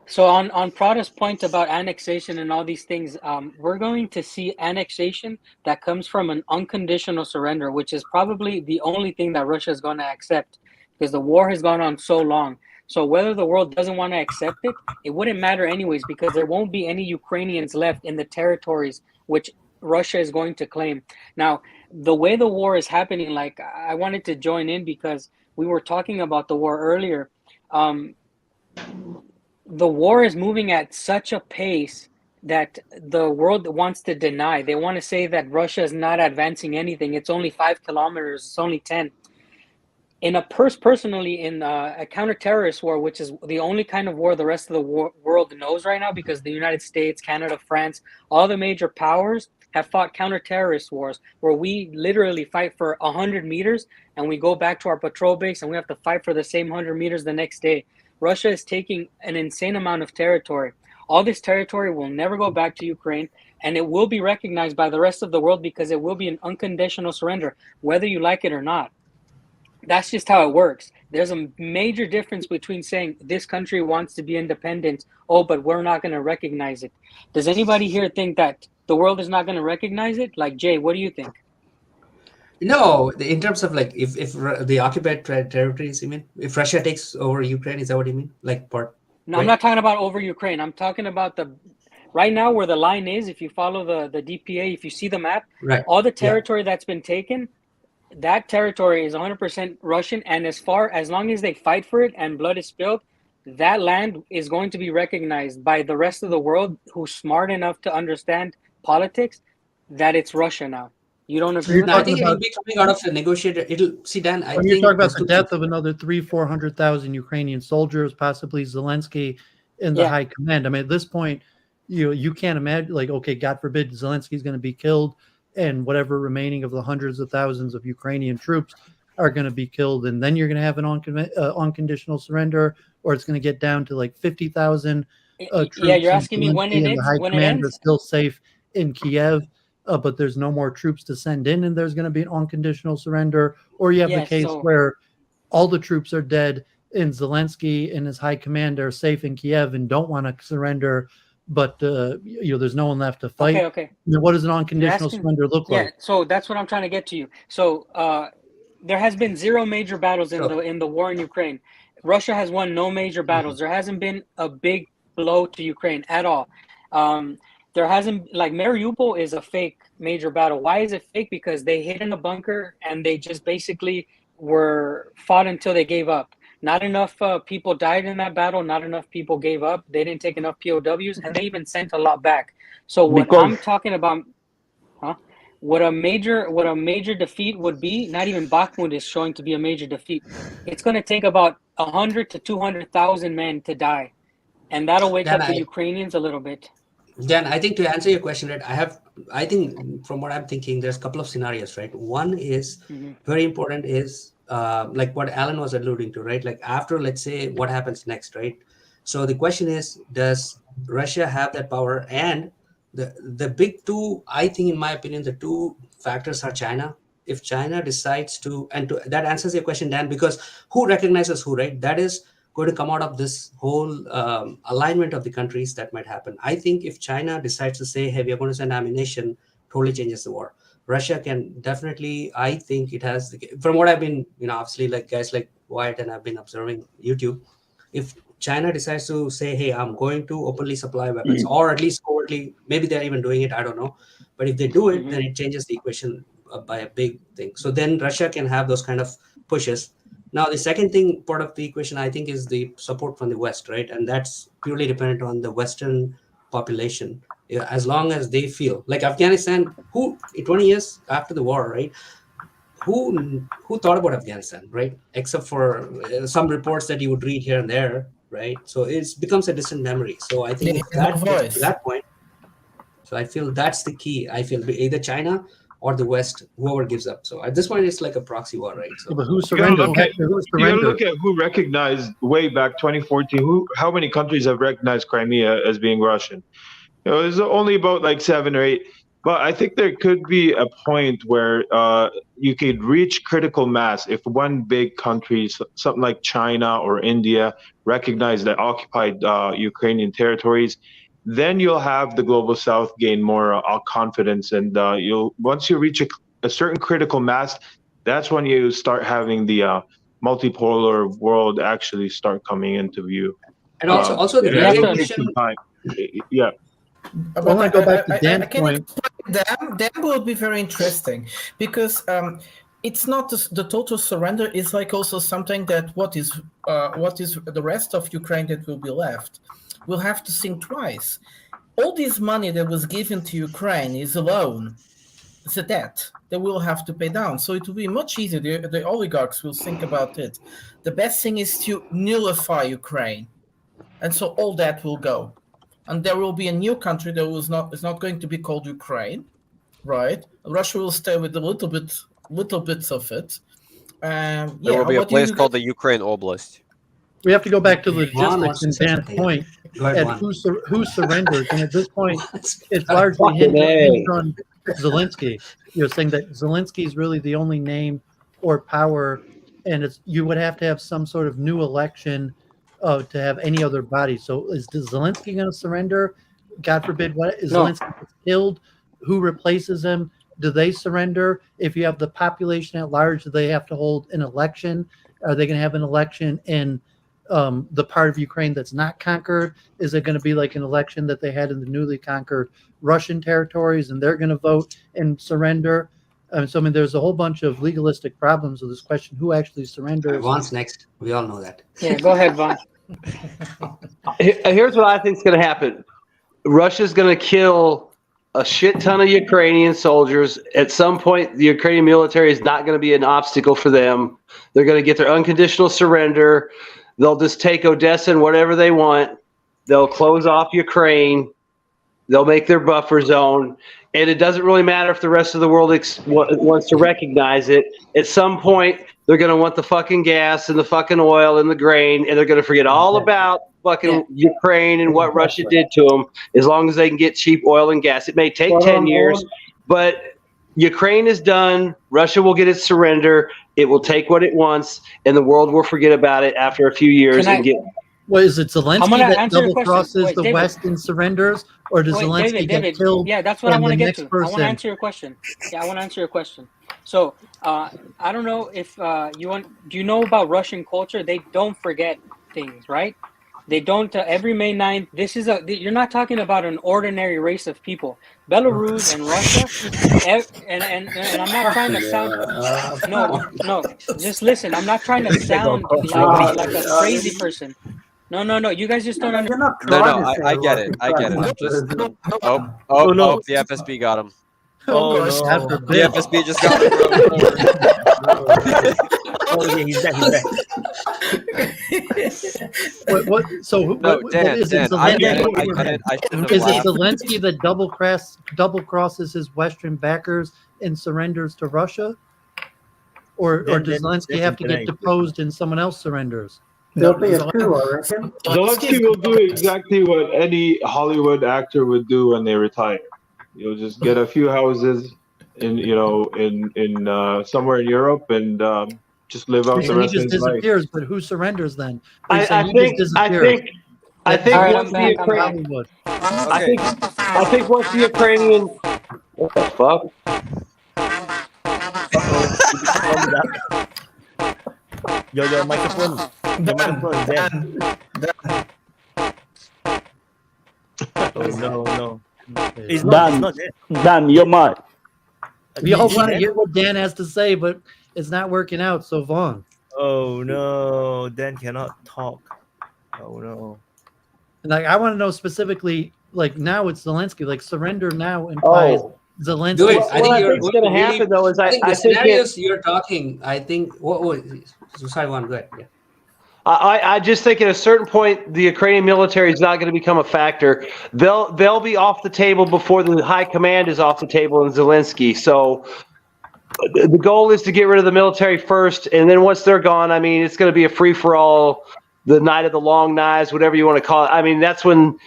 So on Prada's point about annexation and all these things, we're going to see annexation that comes from an unconditional surrender, which is probably the only thing that Russia is going to accept because the war has gone on so long. So whether the world doesn't want to accept it, it wouldn't matter anyways because there won't be any Ukrainians left in the territories which Russia is going to claim. Now, the way the war is happening, like I wanted to join in because we were talking about the war earlier. The war is moving at such a pace that the world wants to deny. They want to say that Russia is not advancing anything. It's only 5 kilometers. It's only 10. In personally, in a counter-terrorist war, which is the only kind of war the rest of the world knows right now, because the United States, Canada, France, all the major powers have fought counter-terrorist wars where we literally fight for 100 meters and we go back to our patrol base and we have to fight for the same 100 meters the next day. Russia is taking an insane amount of territory. All this territory will never go back to Ukraine, and it will be recognized by the rest of the world because it will be an unconditional surrender, whether you like it or not. That's just how it works. There's a major difference between saying this country wants to be independent, but we're not going to recognize it. Does anybody here think that the world is not going to recognize it? Like, Jay, what do you think? No, in terms of like if the occupied territories, you mean if Russia takes over Ukraine, is that what you mean? Like part? No, right? I'm not talking about over Ukraine. I'm talking about right now where the line is. If you follow the DPA, if you see the map, right, all the territory that's been taken, that territory is 100% Russian. And as long as they fight for it and blood is spilled, that land is going to be recognized by the rest of the world who's smart enough to understand politics that it's Russia now. You don't agree with that? I think it'll be coming out of the negotiator. Dan, when you talk about the death of another 300,000-400,000 Ukrainian soldiers, possibly Zelensky in the high command. I mean, at this point, you can't imagine, like, okay, God forbid Zelensky's going to be killed and whatever remaining of the hundreds of thousands of Ukrainian troops are going to be killed. And then you're going to have an unconditional surrender, or it's going to get down to like 50,000 troops. Yeah, you're asking me when it ends? The high when command it ends? is still safe in Kiev. But there's no more troops to send in, and there's going to be an unconditional surrender. Or you have the case where all the troops are dead, and Zelensky and his high command are safe in Kiev and don't want to surrender, but there's no one left to fight. Okay. I mean, what does an unconditional surrender look like? Yeah, so that's what I'm trying to get to you. So there has been 0 major battles in the war in Ukraine. Russia has won no major battles. There hasn't been a big blow to Ukraine at all. There hasn't, like, Mariupol is a fake major battle. Why is it fake? Because they hid in a bunker and they just basically were fought until they gave up. Not enough people died in that battle. Not enough people gave up. They didn't take enough POWs, and they even sent a lot back. So I'm talking about, what a major defeat would be, not even Bakhmut is showing to be a major defeat. It's going to take about 100 to 200,000 men to die, and that'll wake up the Ukrainians a little bit. Dan, I think to answer your question, right, I think from what I'm thinking, there's a couple of scenarios, right? One is very important is like what Alan was alluding to, right? Like after, let's say, what happens next, right? So the question is, does Russia have that power? And the big two, I think, in my opinion, the two factors are China. If China decides that answers your question, Dan, because who recognizes who, right? That is going to come out of this whole alignment of the countries that might happen. I think if China decides to say, hey, we are going to send ammunition, totally changes the war. Russia can definitely, I think it has, from what I've been, obviously, like guys like Wyatt and I've been observing YouTube, if China decides to say, hey, I'm going to openly supply weapons, or at least covertly, maybe they're even doing it, I don't know. But if they do it, then it changes the equation by a big thing. So then Russia can have those kind of pushes. Now, the second part of the equation, I think, is the support from the West, right? And that's purely dependent on the Western population. As long as they feel like Afghanistan, 20 years after the war, right? Who thought about Afghanistan, right? Except for some reports that you would read here and there, right? So it becomes a distant memory. So I think that point. So I feel that's the key. I feel either China or the West, whoever gives up. So at this point, it's like a proxy war, right? So, but who You surrendered? gotta look at who recognized way back 2014. How many countries have recognized Crimea as being Russian? There's only about like 7 or 8. But I think there could be a point where you could reach critical mass if one big country, something like China or India, recognize the occupied Ukrainian territories. Then you'll have the global South gain more confidence, and once you reach a certain critical mass, that's when you start having the multipolar world actually start coming into view. And also the recognition. Yeah. I want to go back to Dan's point. That will be very interesting because it's not the total surrender. It's like also something that what is the rest of Ukraine that will be left. We'll have to think twice. All this money that was given to Ukraine is a loan. It's a debt that we'll have to pay down. So it will be much easier. The oligarchs will think about it. The best thing is to nullify Ukraine. And so all that will go. And there will be a new country that is not going to be called Ukraine, right? Russia will stay with little bits of it. There will be a place called the Ukraine Oblast. We have to go back to the logistics and Dan's point at who surrenders. And at this point, it's largely hinged on Zelensky. You're saying that Zelensky is really the only name or power, and you would have to have some sort of new election to have any other body. So is Zelensky going to surrender? God forbid, what is Zelensky killed? Who replaces him? Do they surrender? If you have the population at large, do they have to hold an election? Are they going to have an election in the part of Ukraine that's not conquered? Is it going to be like an election that they had in the newly conquered Russian territories, and they're going to vote and surrender? So, I mean, there's a whole bunch of legalistic problems with this question: who actually surrenders? Vaughn's next. We all know that. Yeah, go ahead, Vaughn. Here's what I think is going to happen. Russia's going to kill a shit ton of Ukrainian soldiers. At some point, the Ukrainian military is not going to be an obstacle for them. They're going to get their unconditional surrender. They'll just take Odessa and whatever they want. They'll close off Ukraine. They'll make their buffer zone. And it doesn't really matter if the rest of the world wants to recognize it. At some point, they're going to want the fucking gas and the fucking oil and the grain, and they're going to forget all about fucking Ukraine and what Russia did to them as long as they can get cheap oil and gas. It may take 10 years, but Ukraine is done. Russia will get its surrender. It will take what it wants, and the world will forget about it after a few years and get... Well, is it Zelensky that double crosses the West and surrenders, or does Zelensky get killed? Yeah, that's what I want to get to. Person? I want to answer your question. Yeah, I want to answer your question. So, I don't know if do you know about Russian culture? They don't forget things, right? They don't. Every May 9th, you're not talking about an ordinary race of people. Belarus and Russia, and I'm not trying to sound. No. Just listen. I'm not trying to sound like a crazy person. No. You guys just don't understand. I get it. I'm just. The FSB got him. Oh, no. The FSB just got him. Oh yeah, he's back. What is it? Dan, is it Zelensky that double crosses his Western backers and surrenders to Russia, or does Zelensky have to get deposed and someone else surrenders? There'll be a coup, I reckon. Zelensky will do exactly what any Hollywood actor would do when they retire. You'll just get a few houses in somewhere in Europe and just live out the rest of his life. He just disappears, but who surrenders then? I think once the Ukrainian. I think once the Ukrainian. What the fuck? Your microphone. Dan. Oh no. It's not there. Dan, your mic. We all want to hear what Dan has to say, but it's not working out. So Vaughn. Oh no, Dan cannot talk. Oh no. And I want to know specifically, like now it's Zelensky. Like surrender now implies Zelensky. Do it. I think what's going to happen though is I think the scenarios you're talking. I think. Sorry, one. Go ahead. Yeah. I just think at a certain point, the Ukrainian military is not going to become a factor. They'll be off the table before the high command is off the table in Zelensky. So the goal is to get rid of the military first, and then once they're gone, I mean, it's going to be a free-for-all, the night of the long knives, whatever you want to call it. I mean, that's when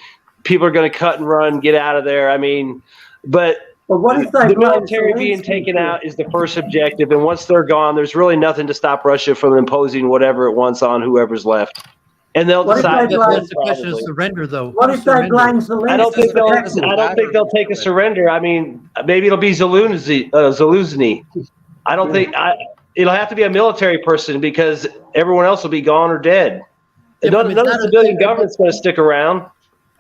people are going to cut and run, get out of there. I mean, but what if the military being taken out is the first objective, and once they're gone, there's really nothing to stop Russia from imposing whatever it wants on whoever's left. And they'll decide. That's the question of surrender, though. What if they blame Zelensky? I don't think they'll take a surrender. I mean, maybe it'll be Zelensky. I don't think it'll have to be a military person because everyone else will be gone or dead. None of the civilian government's going to stick around.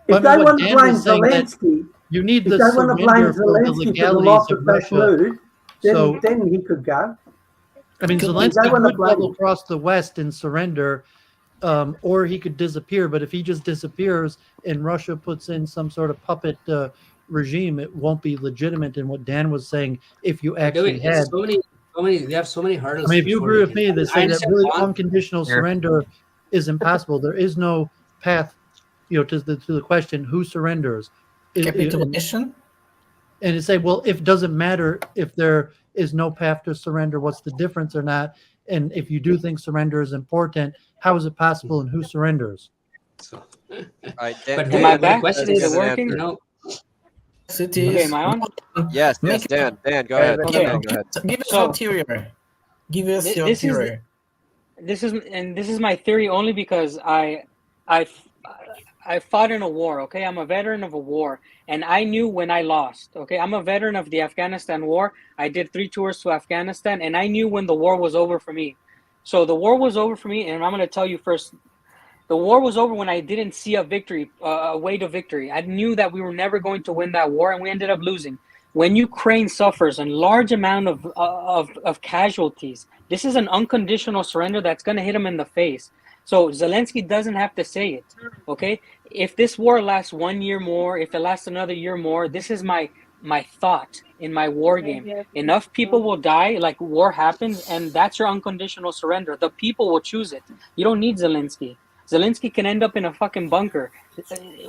If they want to blame Zelensky. You need if the they want to blame surrender for the Zelensky for the loss legalities of of Russia. Bakhmut, then he could go. I mean, Zelensky could double cross the West and surrender, or he could disappear. But if he just disappears and Russia puts in some sort of puppet regime, it won't be legitimate. And what Dan was saying, if you actually had so many, they have so many hurdles. I mean, if you agree with me, they say that really unconditional surrender is impossible. There is no path, to the question who surrenders. Capitulation? And say, well, if it doesn't matter if there is no path to surrender, what's the difference or not? And if you do think surrender is important, how is it possible and who surrenders? But my question is it working? No. Okay, am I on? Yes, Dan, go ahead. Give us your theory. Give us your theory. This is my theory only because I fought in a war, okay? I'm a veteran of a war, and I knew when I lost, okay? I'm a veteran of the Afghanistan war. I did 3 tours to Afghanistan, and I knew when the war was over for me. So the war was over for me, and I'm going to tell you first, the war was over when I didn't see a victory, a way to victory. I knew that we were never going to win that war, and we ended up losing. When Ukraine suffers a large amount of casualties, this is an unconditional surrender that's going to hit them in the face. So Zelensky doesn't have to say it, okay? If this war lasts 1 year more, if it lasts another year more, this is my thought in my war game. Enough people will die, like war happens, and that's your unconditional surrender. The people will choose it. You don't need Zelensky. Zelensky can end up in a fucking bunker.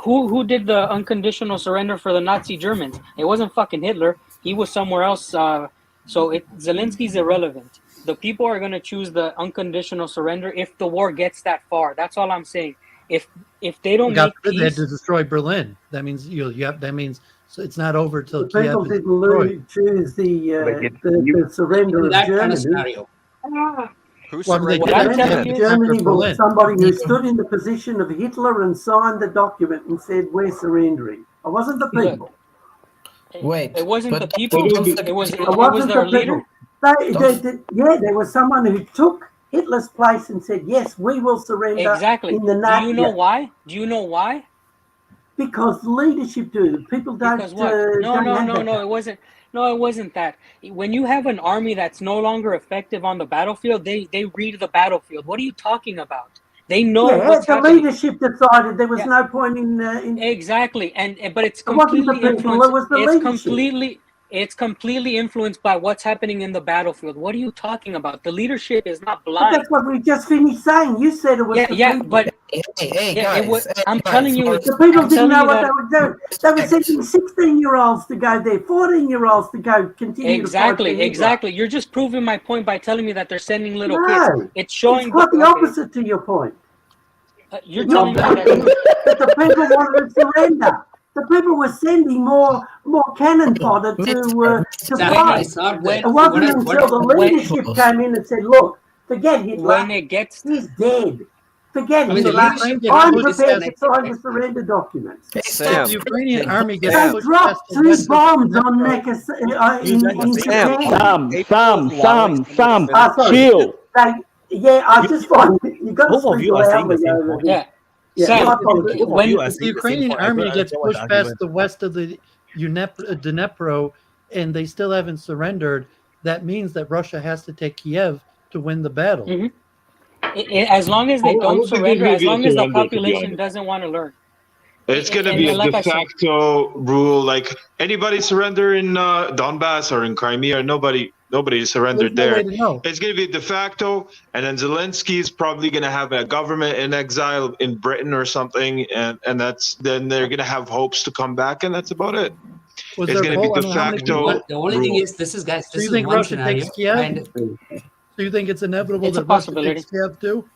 Who did the unconditional surrender for the Nazi Germans? It wasn't fucking Hitler. He was somewhere else. Zelensky's irrelevant. The people are going to choose the unconditional surrender if the war gets that far. That's all I'm saying. If they don't make peace, they had to destroy Berlin. That means that means so it's not over till the people Kiev is didn't choose the surrender of that Germany. kind of scenario. Who Germany was somebody who stood in the position of Hitler and signed the document and said, "We're surrendering." It wasn't the people. Wait, it wasn't the people. It was wasn't their the leader. There was someone who took Hitler's place and said, "Yes, we will surrender." Exactly. In the Do you know why? Do you know why? Because leadership do. People don't. Because what? No. It wasn't. No, it wasn't that. When you have an army that's no longer effective on the battlefield, they read the battlefield. What are you talking about? They know what's the happening. leadership decided there was no point in exactly, but it's completely influenced. It's completely influenced by what's happening in the battlefield. What are you talking about? The leadership is not blind. But that's what we just finished saying. You said it was but I'm telling you, the people didn't know what they were doing. They were sending 16-year-olds to go there, 14-year-olds to go continue to fight. Exactly. You're just proving my point by telling me that they're sending little kids. It's showing quite the opposite to your point. You're telling me that the people wanted to surrender. The people were sending more cannon fodder to fight. It wasn't until the leadership came in and said, "Look, forget Hitler. He's dead. Forget Hitler. I'm prepared to sign the surrender documents." The Ukrainian army gets they dropped 2 bombs on Sam, chill. I just find you got to speak loudly. When the Ukrainian army gets pushed past the west of the Dnipro and they still haven't surrendered, that means that Russia has to take Kiev to win the battle. As long as they don't surrender, as long as the population doesn't want to learn. It's going to be a de facto rule. Like anybody surrender in Donbass or in Crimea, nobody Nobody surrendered There's no way there. to know. It's going to be de facto, and then Zelensky's probably going to have a government in exile in Britain or something, and then they're going to have hopes to come back, and that's about it. Was It's there going to be poll? I de mean, how many facto. people? The only thing rule. is, this is guys. So This you is think one Russia scenario. takes Kiev? And So you think it's inevitable It's a that Russia possibility. takes Kiev too?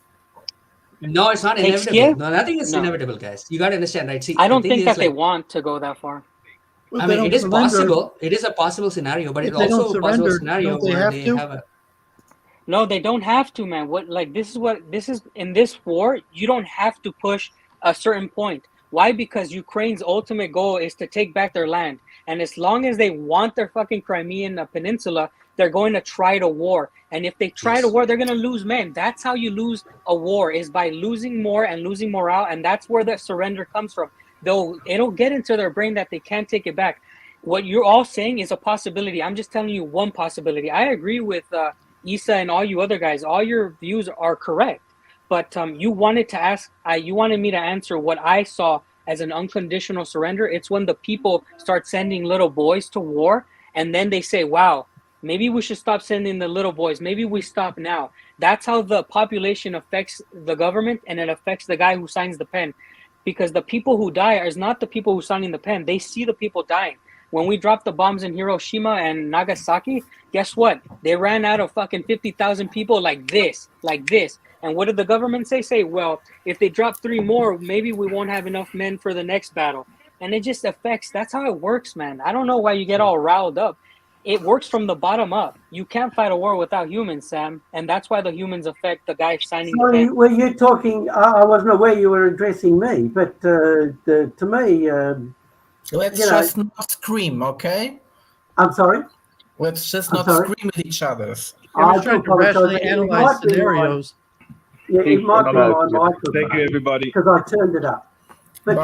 no, it's not Takes inevitable. Kiev? No, nothing is No. inevitable, guys. You got to understand, right? See, I the don't thing think is, that they like, want to go that far. Well, I if they mean, don't it is surrender, possible. It is a possible scenario, but if it's they don't also a possible surrender, scenario don't they where have they to? have a. No, they don't have to, man. This is in this war, you don't have to push a certain point. Why? Because Ukraine's ultimate goal is to take back their land. And as long as they want their fucking Crimean peninsula, they're going to try to war. And if they try to war, they're going to lose men. That's how you lose a war, is by losing more and losing morale. And that's where the surrender comes from. Though it'll get into their brain that they can't take it back. What you're all saying is a possibility. I'm just telling you one possibility. I agree with Issa and all you other guys. All your views are correct. But you wanted to ask, you wanted me to answer what I saw as an unconditional surrender. It's when the people start sending little boys to war, and then they say, wow, maybe we should stop sending the little boys. Maybe we stop now. That's how the population affects the government, and it affects the guy who signs the pen. Because the people who die is not the people who signing the pen. They see the people dying. When we dropped the bombs in Hiroshima and Nagasaki, guess what? They ran out of fucking 50,000 people like this. And what did the government say? Say, well, if they drop 3 more, maybe we won't have enough men for the next battle. And it just affects, that's how it works, man. I don't know why you get all riled up. It works from the bottom up. You can't fight a war without humans, Sam. And that's why the humans affect the guy signing the pen. Were you talking? I wasn't aware you were addressing me, but to me, let's just not scream, okay? I'm sorry. Let's just not scream at each other. I was trying to rationally analyze scenarios. Yeah, it might be my microphone. Thank you, everybody. Because I turned it up, but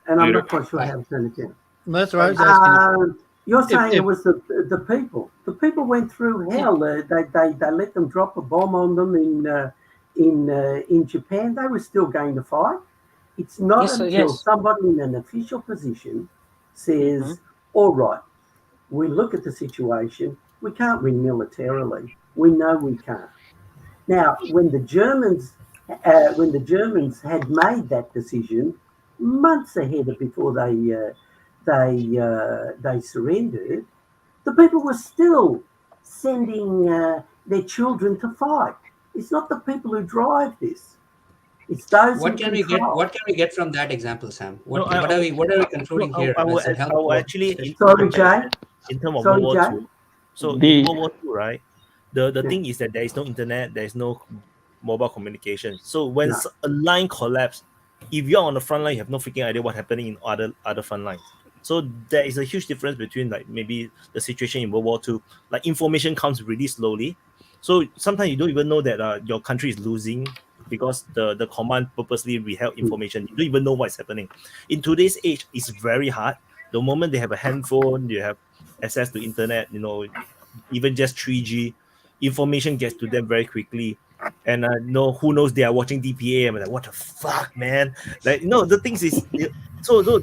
and I'm not quite sure how to turn it down. That's what I was asking. You're saying it was the people. The people went through hell. They let them drop a bomb on them in Japan. They were still going to fight. It's not until somebody in an official position says, all right, we look at the situation. We can't win militarily. We know we can't. Now, when the Germans had made that decision months ahead of before they surrendered, the people were still sending their children to fight. It's not the people who drive this. It's those. What can we get from that example, Sam? What are we concluding here? Sorry, Jay. In terms of World War II. So in World War II, right? The thing is that there is no internet, there is no mobile communication. So when a line collapses, if you're on the front line, you have no freaking idea what's happening in other front lines. So there is a huge difference between like maybe the situation in World War II. Like information comes really slowly. So sometimes you don't even know that your country is losing because the command purposely withheld information. You don't even know what's happening. In today's age, it's very hard. The moment they have a handphone, you have access to internet, even just 3G, information gets to them very quickly. And who knows, they are watching DPA. I'm like, what the fuck, man? Like, the things is so the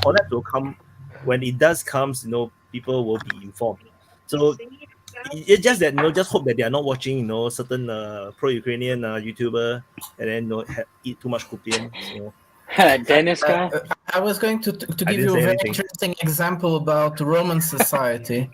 collapse will come. When it does comes, people will be informed. So it's just that just hope that they are not watching certain pro-Ukrainian YouTuber and then eat too much kupian. Dennis guy. I was going to give you a very interesting example about the Roman society.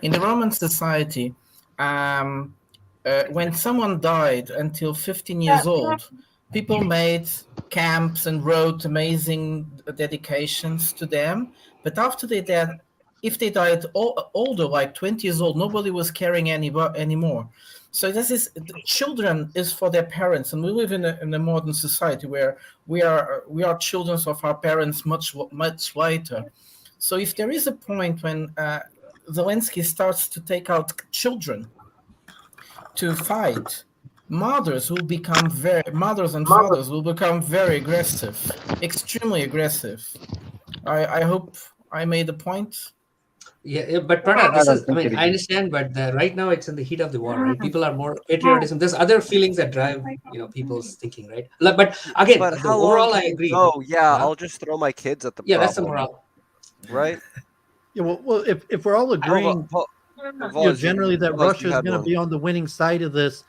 In the Roman society, when someone died until 15 years old, people made camps and wrote amazing dedications to them. But after they died, if they died older, like 20 years old, nobody was caring anymore. So this is, children is for their parents, and we live in a modern society where we are children of our parents much later. So if there is a point when Zelensky starts to take out children to fight, mothers and fathers will become very aggressive, extremely aggressive. I hope I made a point. Yeah, but Prada, I understand, but right now it's in the heat of the war, right? People are more patriotism. There's other feelings that drive, people's thinking, right? But again, overall, I agree. Oh, yeah, I'll just throw my kids at the problem. That's the morale. Right? Yeah, well, if we're all agreeing, generally that Russia is going to be on the winning side of this,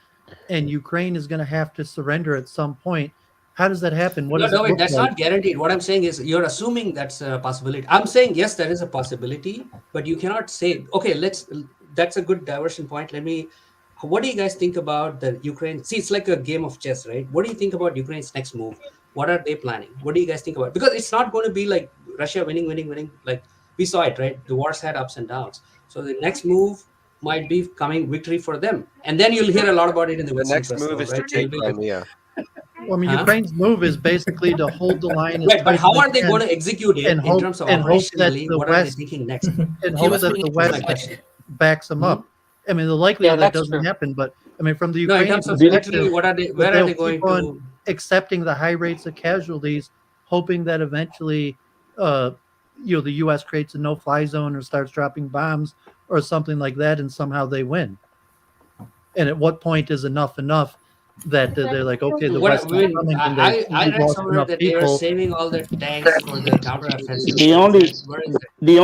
and Ukraine is going to have to surrender at some point, how does that happen? What does it look that's like? not guaranteed. What I'm saying is you're assuming that's a possibility. I'm saying yes, there is a possibility, but you cannot say, okay, that's a good diversion point. What do you guys think about the Ukraine? See, it's like a game of chess, right? What do you think about Ukraine's next move? What are they planning? What do you guys think about? Because it's not going to be like Russia winning. Like we saw it, right? The wars had ups and downs. So the next move might be coming victory for them. And then you'll hear a lot about it in the Western press. The next move is to take Crimea. Well, I mean, Ukraine's move is basically to hold the line. Right, but how are they going to execute it in terms of operationally? What are they thinking next? And hope that the West backs them up. I mean, the likelihood that doesn't happen, but I mean, from the Ukrainian perspective, where are they going to accepting the high rates of casualties, hoping that eventually, the U.S. creates a no-fly zone or starts dropping bombs or something like that, and somehow they win. And at what point is enough that they're like, okay, the West is coming, and I read somewhere that they were saving all the tanks for the counteroffensive. The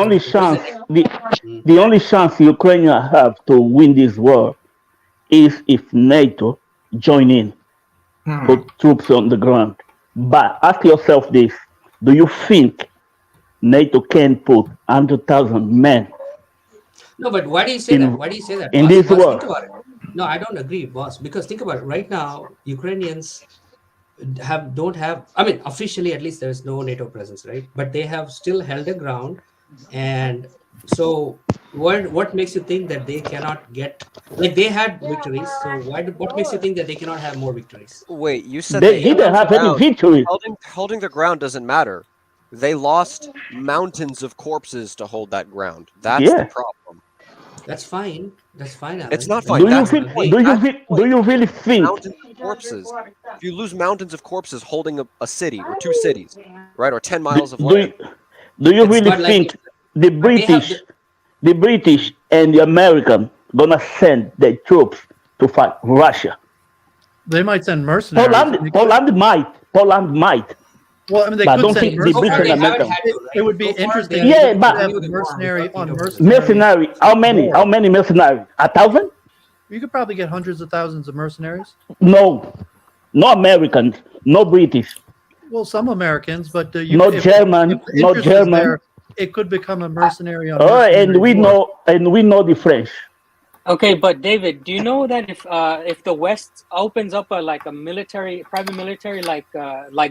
only chance Ukraine have to win this war is if NATO join in, put troops on the ground. But ask yourself this: do you think NATO can put 100,000 men? No, but why do you say that? Why do you say that? In this war? Think about it. No, I don't agree, boss. Because think about it. Right now, Ukrainians don't have. I mean, officially, at least, there is no NATO presence, right? But they have still held the ground, and so what makes you think that they cannot get? Like they had victories, so what makes you think that they cannot have more victories? Wait, you said they didn't have any victory. Holding the ground doesn't matter. They lost mountains of corpses to hold that ground. That's the problem. That's fine. That's fine, Alan. It's not fine. Do you really think? Mountains of corpses. If you lose mountains of corpses holding a city or two cities, right, or 10 miles of land. Do you really think the British and the American gonna send their troops to fight Russia? They might send mercenaries. Poland might. Well, I mean, they but could don't send think the British and American. It would be interesting. Yeah, but have mercenary on mercenary. How many? How many mercenaries? 1,000? You could probably get hundreds of thousands of mercenaries. No Americans, no British. Well, some Americans, but no German. There, it could become a mercenary on. And we know the French. Okay, but David, do you know that if the West opens up a private military like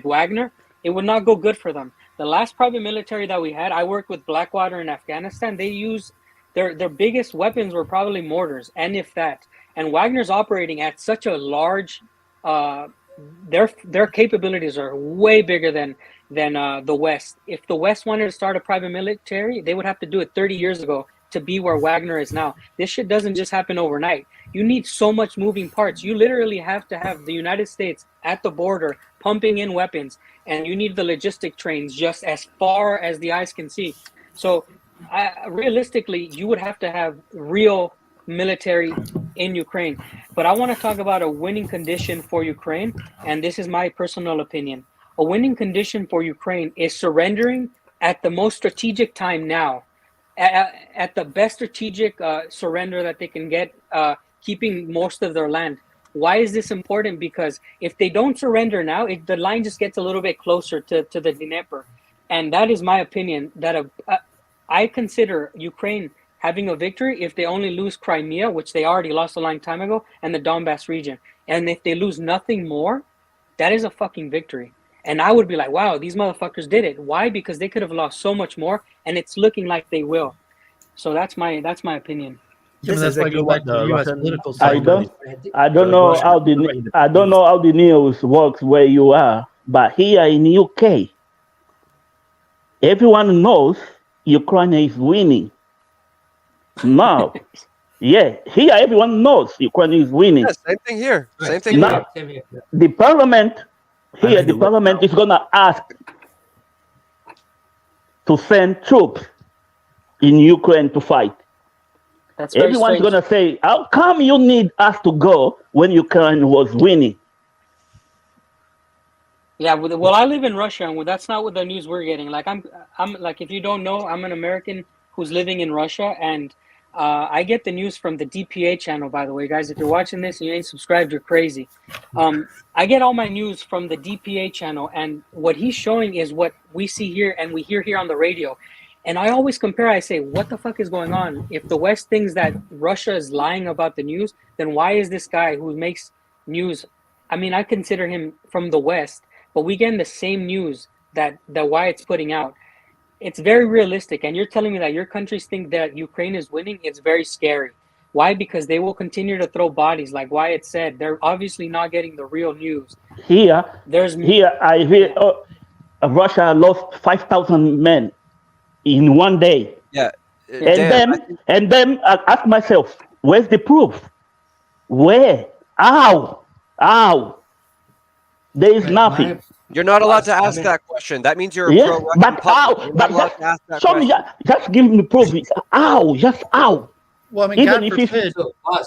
Wagner, it would not go good for them. The last private military that we had, I worked with Blackwater in Afghanistan. They used their biggest weapons were probably mortars, and if that. And Wagner's operating at such a large, their capabilities are way bigger than the West. If the West wanted to start a private military, they would have to do it 30 years ago to be where Wagner is now. This shit doesn't just happen overnight. You need so much moving parts. You literally have to have the United States at the border pumping in weapons, and you need the logistic trains just as far as the eyes can see. So realistically, you would have to have real military in Ukraine. But I want to talk about a winning condition for Ukraine, and this is my personal opinion. A winning condition for Ukraine is surrendering at the most strategic time now. At the best strategic surrender that they can get, keeping most of their land. Why is this important? Because if they don't surrender now, the line just gets a little bit closer to the Dnieper. And that is my opinion, that I consider Ukraine having a victory if they only lose Crimea, which they already lost a long time ago, and the Donbass region. And if they lose nothing more, that is a fucking victory. And I would be like, wow, these motherfuckers did it. Why? Because they could have lost so much more, and it's looking like they will. So that's my opinion. That's exactly what the U.S. political side. I don't know how the news works where you are, but here in the UK, everyone knows Ukraine is winning. Now, here everyone knows Ukraine is winning. Yeah, same thing here. Same thing now, here. The parliament is gonna ask to send troops in Ukraine to fight. Everyone's gonna say, "How come you need us to go when Ukraine was winning?" Yeah, well, I live in Russia, and that's not what the news we're getting. Like, I'm like, if you don't know, I'm an American who's living in Russia, and I get the news from the DPA channel, by the way, guys. If you're watching this and you ain't subscribed, you're crazy. I get all my news from the DPA channel, and what he's showing is what we see here and we hear here on the radio. And I always compare, I say, what the fuck is going on? If the West thinks that Russia is lying about the news, then why is this guy who makes news, I mean, I consider him from the West, but we get the same news that Wyatt's putting out. It's very realistic, and you're telling me that your countries think that Ukraine is winning. It's very scary. Why? Because they will continue to throw bodies, like Wyatt said. They're obviously not getting the real news. Here I hear Russia lost 5,000 men in one day. Yeah. And then I ask myself, where's the proof? Where? How? There is nothing. You're not allowed to ask that question. That means you're a Yeah, pro-Russian but how? public. You're But not allowed to ask that some question. just give me proof. How? Just how? Well, I mean, Even God if forbid,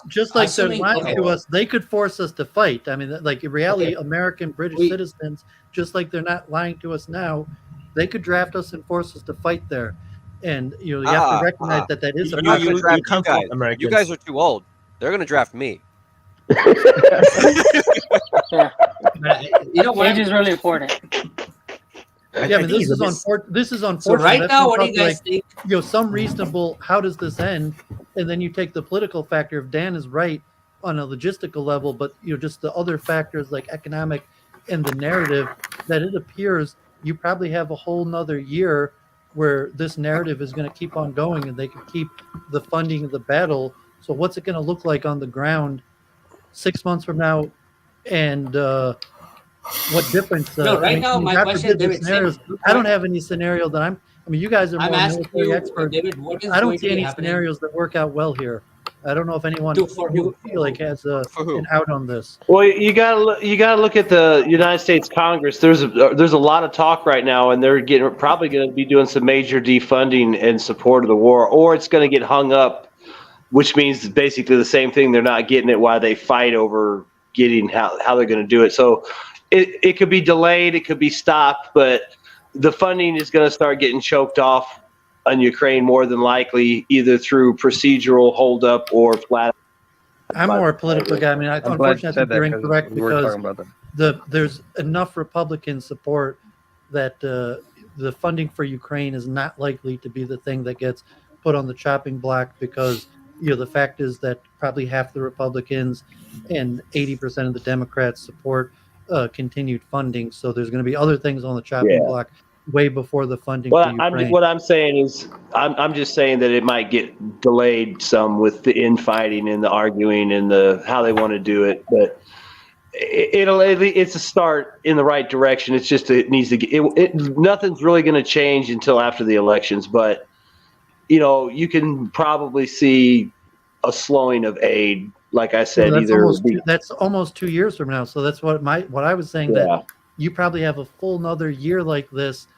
just like they're lying to us, they could force us to fight. I mean, like in reality, American, British citizens, just like they're not lying to us now, they could draft us and force us to fight there. And you have to recognize that is a They're not gonna possibility. draft you guys are too old. They're going to draft me. You know, age is really important. Yeah, I mean, this is unfortunate. So right That's now, what what do you guys think? Some reasonable, how does this end? And then you take the political factor. If Dan is right on a logistical level, but just the other factors like economic and the narrative, that it appears you probably have a whole nother year where this narrative is going to keep on going, and they can keep the funding of the battle. So what's it going to look like on the ground 6 months from now? And what difference? Now, my question, David, I don't have any scenario that I mean, you guys are more military experts. David, what is I don't going see to be any happening? scenarios that work out well here. I don't know if anyone you feel like has an out on this. Well, you gotta look at the United States Congress. There's a lot of talk right now, and they're probably going to be doing some major defunding in support of the war, or it's going to get hung up, which means basically the same thing. They're not getting it while they fight over getting how they're going to do it. So it could be delayed, it could be stopped, but the funding is going to start getting choked off on Ukraine more than likely, either through procedural holdup or flat. I'm more a political guy. I mean, unfortunately, I think you're incorrect because there's enough Republican support that the funding for Ukraine is not likely to be the thing that gets put on the chopping block, because the fact is that probably half the Republicans and 80% of the Democrats support continued funding. So there's going to be other things on the chopping block way before the funding. Well, for Ukraine. what I'm saying is, I'm just saying that it might get delayed some with the infighting and the arguing and the how they want to do it, but it's a start in the right direction. It's just it needs to get nothing's really going to change until after the elections, but you can probably see a slowing of aid. Like I said, that's almost 2 years from now. So that's what I was saying, that you probably have a full another year like this,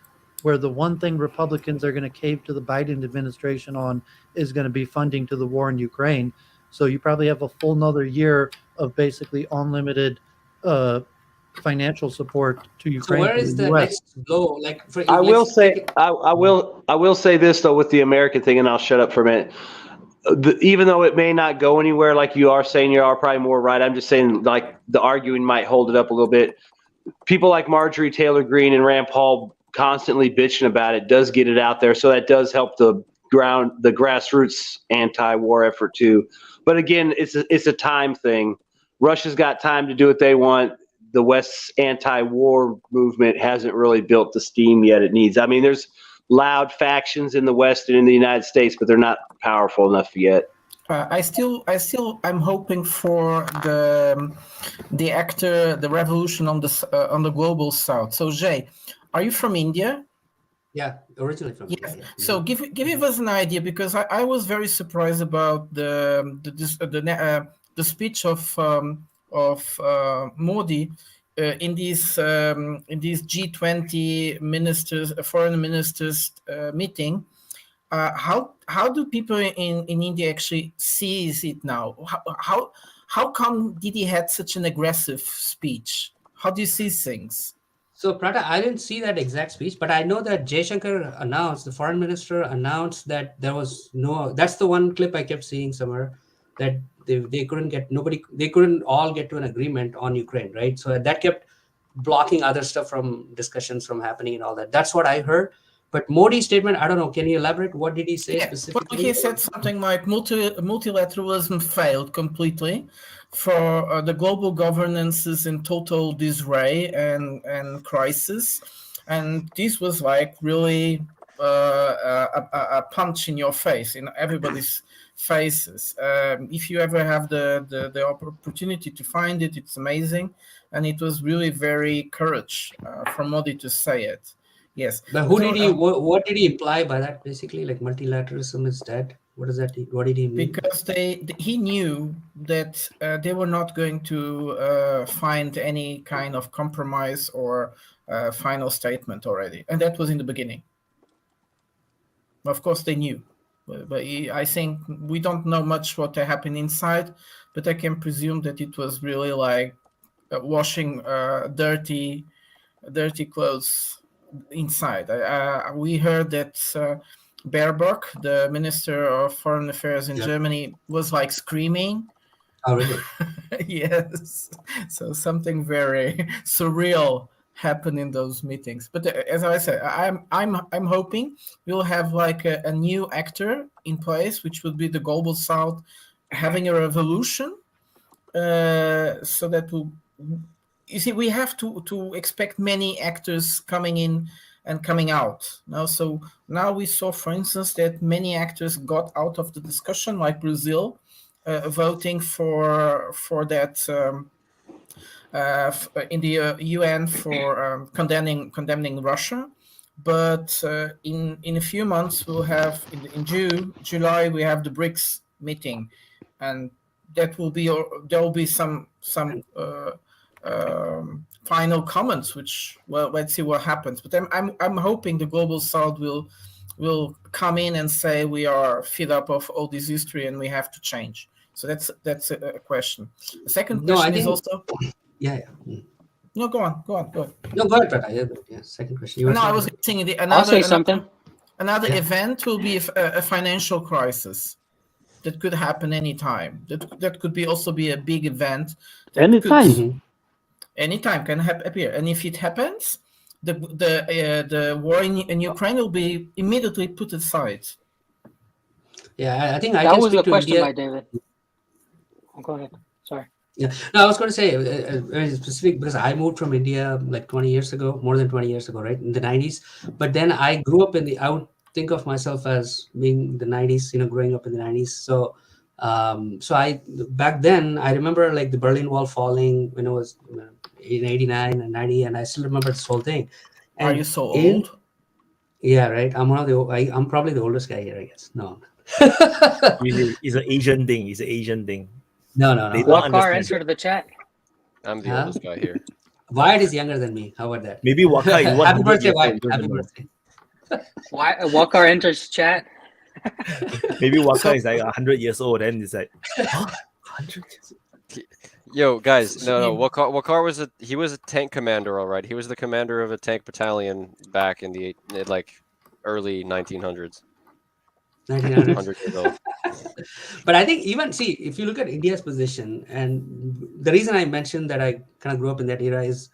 where the one thing Republicans are going to cave to the Biden administration on is going to be funding to the war in Ukraine. So you probably have a full another year of basically unlimited financial support to Ukraine. So where is the next blow? Like, I will say this though with the American thing, and I'll shut up for a minute. Even though it may not go anywhere, like you are saying, you are probably more right. I'm just saying, like, the arguing might hold it up a little bit. People like Marjorie Taylor Greene and Rand Paul constantly bitching about it does get it out there, so that does help the grassroots anti-war effort too. But again, it's a time thing. Russia's got time to do what they want. The West's anti-war movement hasn't really built the steam yet it needs. I mean, there's loud factions in the West and in the United States, but they're not powerful enough yet. I'm hoping for the revolution on the global south. So Jay, are you from India? Yeah, originally from India. Yeah. So give us an idea, because I was very surprised about the speech of Modi in these G20 ministers, foreign ministers meeting. How do people in India actually sees it now? How come did he had such an aggressive speech? How do you see things? So Prata, I didn't see that exact speech, but I know that Jaishankar announced, the foreign minister announced that there was no. That's the one clip I kept seeing somewhere, that they couldn't all get to an agreement on Ukraine, right? So that kept blocking other stuff from discussions from happening and all that. That's what I heard. But Modi's statement, I don't know. Can you elaborate? What did he say specifically? Well, he said something like multilateralism failed completely, for the global governance is in total disarray and crisis, and this was like really a punch in your face, in everybody's faces. If you ever have the opportunity to find it, it's amazing, and it was really very courage for Modi to say it. Yes. But who did he? What did he imply by that? Basically, like multilateralism is dead. What does that? What did he mean? Because he knew that they were not going to find any kind of compromise or final statement already, and that was in the beginning. Of course, they knew, but I think we don't know much what happened inside, but I can presume that it was really like washing dirty clothes inside. We heard that Baerbock, the Minister of Foreign Affairs in Germany, was like screaming. Oh, really? Yes. So something very surreal happened in those meetings. But as I said, I'm hoping we'll have like a new actor in place, which would be the Global South having a revolution, so that will. You see, we have to expect many actors coming in and coming out. So now we saw, for instance, that many actors got out of the discussion, like Brazil, voting for that in the UN for condemning Russia. But in a few months, we'll have in July we have the BRICS meeting, and that will be there will be some final comments, which, well, let's see what happens. But I'm hoping the Global South will come in and say we are fed up of all this history and we have to change. So that's a question. The second question is also. Yeah. No, go on. No, go ahead. Yeah, second question. No, I was saying I'll say something. Another event will be a financial crisis that could happen anytime. That could be also be a big event. Anytime can appear, and if it happens, the war in Ukraine will be immediately put aside. Yeah, I think I that can was speak the to question India. by David. Oh, go ahead. Sorry. Yeah, no, I was going to say very specific, because I moved from India like 20 years ago, more than 20 years ago, right, in the 90s. But then I grew up I would think of myself as being the 90s, growing up in the 90s. So back then I remember like the Berlin Wall falling when it was in 89 and 90, and I still remember this whole thing. And are you so old? Yeah, right. I'm I'm probably the oldest guy here, I guess. No. It's an Asian thing. It's an Asian thing. No. What car entered the chat? I'm the oldest guy here. Wyatt is younger than me. How about that? Maybe Waka is one. Happy birthday, Wyatt. Happy birthday. What car enters chat? Maybe Waka is like 100 years old, and it's like 100 years old. Yo, guys, no. Wakar was he was a tank commander, all right. He was the commander of a tank battalion back in the early 1900s. 100 years old. But I think if you look at India's position, and the reason I mentioned that I kind of grew up in that era is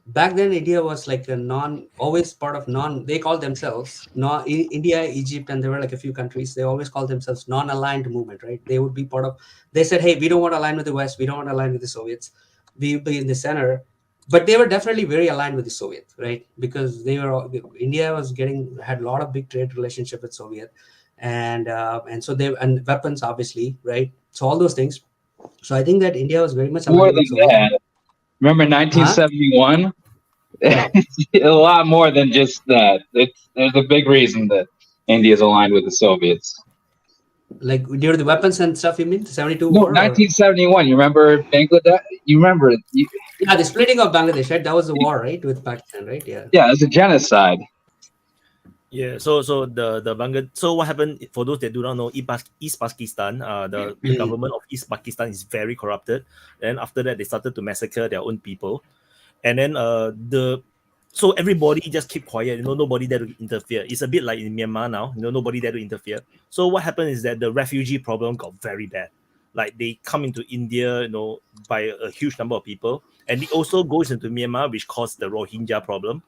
back then India was like they called themselves India, Egypt, and there were like a few countries. They always called themselves non-aligned movement, right? They would be part of. They said, hey, we don't want to align with the West. We don't want to align with the Soviets. We'll be in the center. But they were definitely very aligned with the Soviet, right? Because India had a lot of big trade relationship with Soviet, and so and weapons, obviously, right? So all those things. So I think that India was very much aligned more than with Soviet. that. Remember 1971? Huh? A lot more than just that. There's a big reason that India is aligned with the Soviets. Like during the weapons and stuff, you mean 72 No, war? 1971. You remember Bangladesh? You remember it? Yeah, the splitting of Bangladesh, right? That was the war, right, with Pakistan, right? Yeah. Yeah, it was a genocide. Yeah. So the Bangladesh. So what happened, for those that do not know, East Pakistan, the government of East Pakistan is very corrupted. And after that, they started to massacre their own people. And then So everybody just keep quiet, nobody there to interfere. It's a bit like in Myanmar now, nobody there to interfere. So what happened is that the refugee problem got very bad. Like they come into India, by a huge number of people, and it also goes into Myanmar, which caused the Rohingya problem.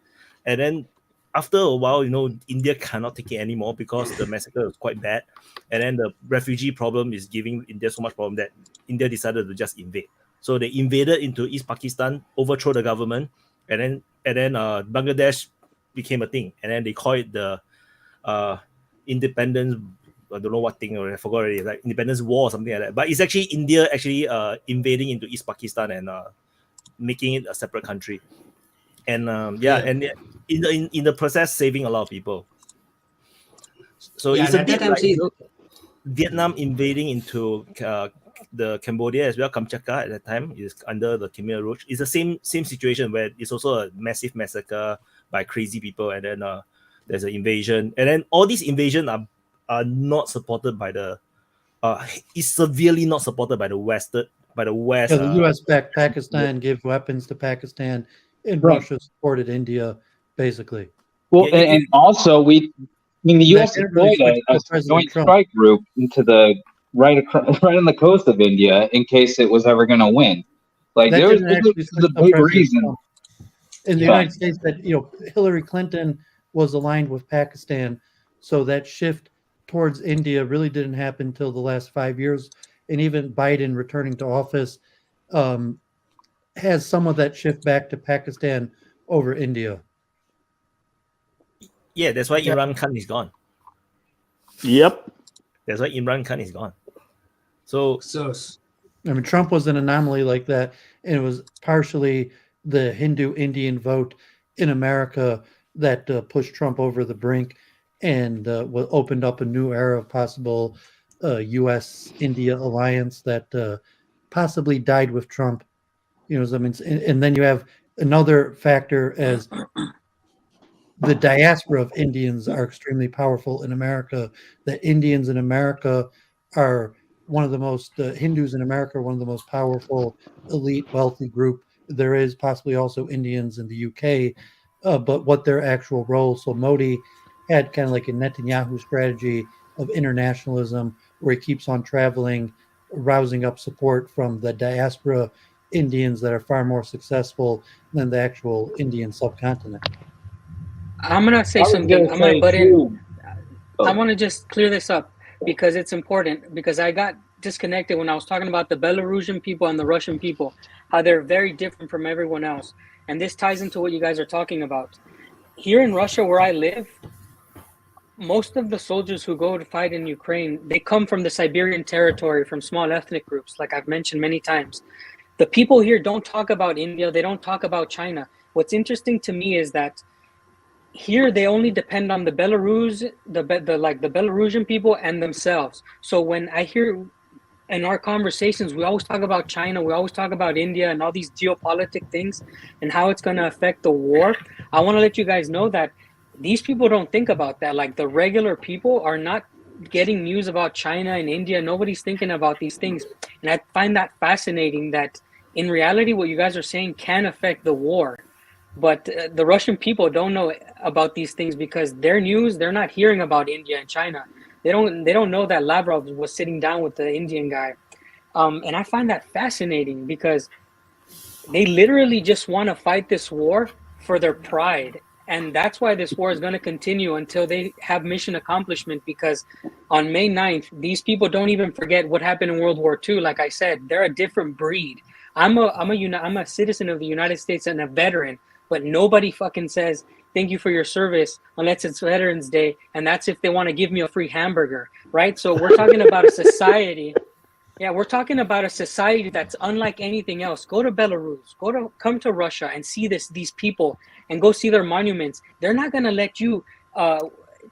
And then after a while, India cannot take it anymore because the massacre was quite bad. And then the refugee problem is giving India so much problem that India decided to just invade. So they invaded into East Pakistan, overthrow the government, and then Bangladesh became a thing. And then they call it the independence, I don't know what thing, or I forgot already, like independence war or something like that. But it's actually India invading into East Pakistan and making it a separate country. And and in the process, saving a lot of people. So it's a bit like Vietnam invading into the Cambodia as well. Kamchatka at that time is under the Khmer Rouge. It's the same situation where it's also a massive massacre by crazy people, and then there's an invasion, and then all these invasions are not supported by the is severely not supported by the West. Yeah, the U.S. backed Pakistan, gave weapons to Pakistan, and Russia supported India, basically. Well, and also the U.S. deployed a joint strike group into the right on the coast of India in case it was ever going to win. Like there was a big reason. In the United States, that Hillary Clinton was aligned with Pakistan, so that shift towards India really didn't happen until the last 5 years, and even Biden returning to office has some of that shift back to Pakistan over India. Yeah, that's why Imran Khan is gone. Yep. That's why Imran Khan is gone. So I mean, Trump was an anomaly like that, and it was partially the Hindu-Indian vote in America that pushed Trump over the brink and opened up a new era of possible U.S.-India alliance that possibly died with Trump. And then you have another factor as the diaspora of Indians are extremely powerful in America. The Indians in America are one of the most, Hindus in America are one of the most powerful, elite, wealthy group. There is possibly also Indians in the UK, but what their actual role. So Modi had kind of like a Netanyahu strategy of internationalism where he keeps on traveling, rousing up support from the diaspora Indians that are far more successful than the actual Indian subcontinent. I'm going to say something. I'm going to butt in. I want to just clear this up because it's important, because I got disconnected when I was talking about the Belarusian people and the Russian people, how they're very different from everyone else. And this ties into what you guys are talking about. Here in Russia, where I live, most of the soldiers who go to fight in Ukraine, they come from the Siberian territory, from small ethnic groups, like I've mentioned many times. The people here don't talk about India. They don't talk about China. What's interesting to me is that here they only depend on the Belarus, the Belarusian people and themselves. So when I hear in our conversations, we always talk about China, we always talk about India and all these geopolitical things and how it's going to affect the war. I want to let you guys know that these people don't think about that. Like the regular people are not getting news about China and India. Nobody's thinking about these things. And I find that fascinating that in reality, what you guys are saying can affect the war. But the Russian people don't know about these things because their news, they're not hearing about India and China. They don't know that Lavrov was sitting down with the Indian guy. And I find that fascinating because they literally just want to fight this war for their pride. And that's why this war is going to continue until they have mission accomplishment, because on May 9th, these people don't even forget what happened in World War II. Like I said, they're a different breed. I'm a citizen of the United States and a veteran, but nobody fucking says thank you for your service unless it's Veterans Day, and that's if they want to give me a free hamburger, right? So we're talking about a society. Yeah, we're talking about a society that's unlike anything else. Go to Belarus, come to Russia and see these people and go see their monuments. They're not going to let you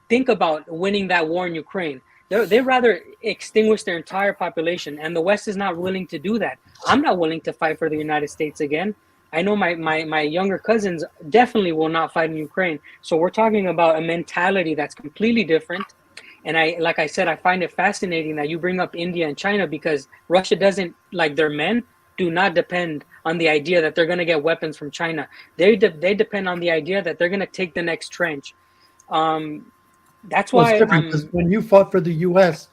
think about winning that war in Ukraine. They'd rather extinguish their entire population, and the West is not willing to do that. I'm not willing to fight for the United States again. I know my younger cousins definitely will not fight in Ukraine. So we're talking about a mentality that's completely different. And like I said, I find it fascinating that you bring up India and China because Russia doesn't, like, their men do not depend on the idea that they're going to get weapons from China. They depend on the idea that they're going to take the next trench. That's Well, why it's different, 'cause when you fought for the U.S.,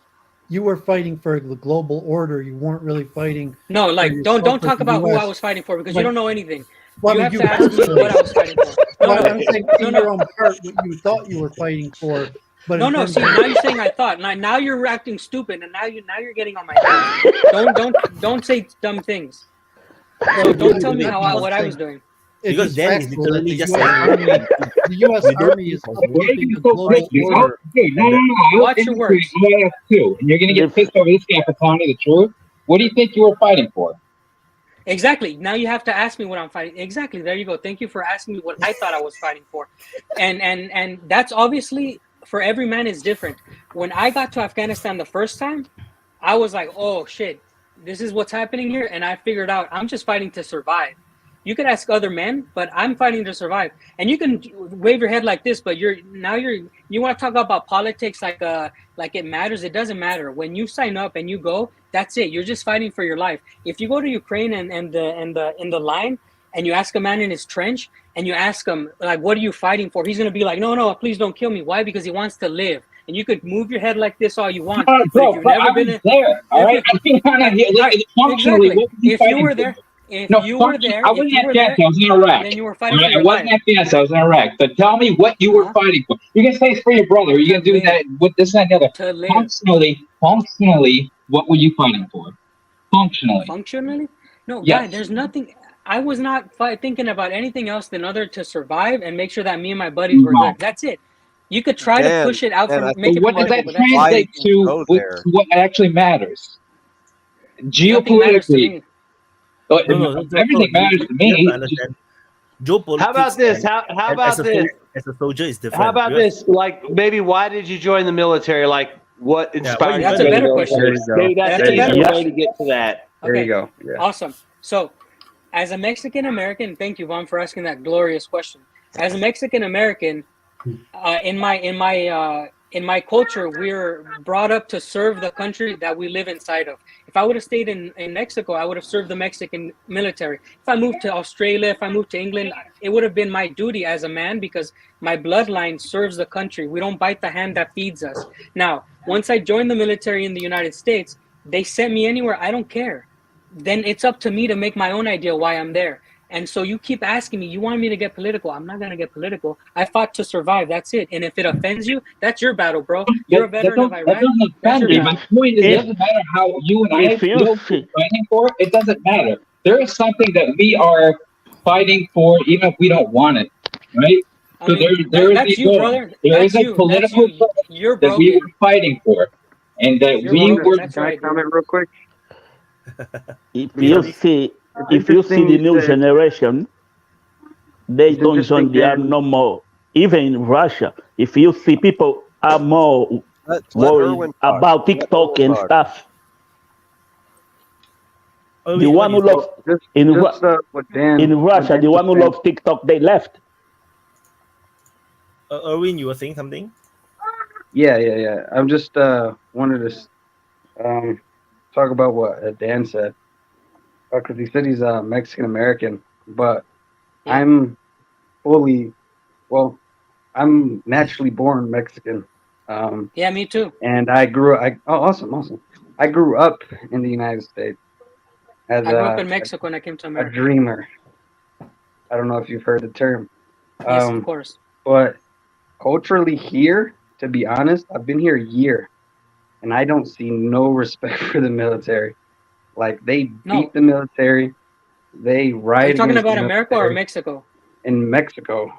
you were fighting for the global order. You weren't really fighting. no, like for don't yourself talk or the about who US. I was fighting for because Like- you don't know anything. Well, You I have mean, to ask me personally. what I was fighting for. No, Well, no, I'm saying no, in no. your own heart what you thought you were fighting for. But No, in no. terms See, of- now you're saying I thought. Now you're acting stupid, and now you're getting on my nerves. Don't say dumb things. So don't tell me what I was doing. It's Because just Dan is factual that literally the just U.S. saying Army, the U.S. we don't Army is use upholding the it. global order. Watch your words. I ask too, and you're gonna get pissed over this guy for telling you the truth. What do you think you were fighting for? Exactly. Now you have to ask me what I'm fighting. Exactly. There you go. Thank you for asking me what I thought I was fighting for. And that's obviously for every man is different. When I got to Afghanistan the first time, I was like, oh shit, this is what's happening here. And I figured out I'm just fighting to survive. You could ask other men, but I'm fighting to survive. And you can wave your head like this, but you want to talk about politics like it matters. It doesn't matter. When you sign up and you go, that's it. You're just fighting for your life. If you go to Ukraine and in the line and you ask a man in his trench and you ask him like, what are you fighting for? He's gonna be like, no, please don't kill me. Why? Because he wants to live. And you could move your head like this all you want. Bro, But if you've never I been was there. All right, I think functionally, exactly. what were you If fighting you were for? there, if No, you were there, I if wasn't you in were there, Afghanistan. I was in Iraq. then you were fighting All for right, your I wasn't life. in Afghanistan. I was in Iraq. But tell me what you were fighting for. You're gonna say it's for your brother. You're gonna do that with this and the other. To live. Functionally, what were you fighting for? Functionally. Functionally? No, Yes. God, there's nothing. I was not thinking about anything else than other to survive and make sure that me and my buddies were good. That's it. You could try to push it out from make it what does political, that but that's translate it. to what actually matters? Nothing matters to Geopolitically, me. everything matters to me. You have to understand. Geopolitics. How about this? How about as a this? As a soldier, is different. How about this? Like, maybe why did you join the military? Like, what inspired you That's to a join better the question. military? Maybe that's That's the a better easier way question. to get to that. Okay. There you go. Yeah. Awesome. So, as a Mexican American, thank you, Vaughn, for asking that glorious question. As a Mexican American, in my culture, we're brought up to serve the country that we live inside of. If I would have stayed in Mexico, I would have served the Mexican military. If I moved to Australia, if I moved to England, it would have been my duty as a man because my bloodline serves the country. We don't bite the hand that feeds us. Now, once I joined the military in the United States, they sent me anywhere. I don't care. Then it's up to me to make my own idea why I'm there. And so you keep asking me, you want me to get political? I'm not going to get political. I fought to survive. That's it. And if it offends you, that's your battle, bro. You're a veteran of Iraq. That doesn't offend me. My point is, it doesn't matter how you and I feel fighting for it. It doesn't matter. There is something that we are fighting for, even if we don't want it, right? I So mean, there is that's a you, goal. brother. There That's is a you. political That's you. goal You're that we broken. were fighting for, and that You're we broken. were. That's Can I right, dude. comment real quick? If you see the interesting new that- generation, they It's don't join the interesting army no more. Even in Russia, if you see people are more worried about TikTok and stuff. The one who loves in Russia, the one who loves TikTok, they left. Erwin, you were saying something? Yeah. I'm just wanted to talk about what Dan said. Because he said he's Mexican American, but I'm I'm naturally born Mexican. Yeah, me too. And I grew up. Awesome. I grew up in the United States. I grew up in Mexico when I came to a America. dreamer. I don't know if you've heard the term. Yes, of course. But culturally here, to be honest, I've been here a year, and I don't see no respect for the military. Like, they beat the military. They ride. Are you talking against about the America or military. Mexico? In Mexico.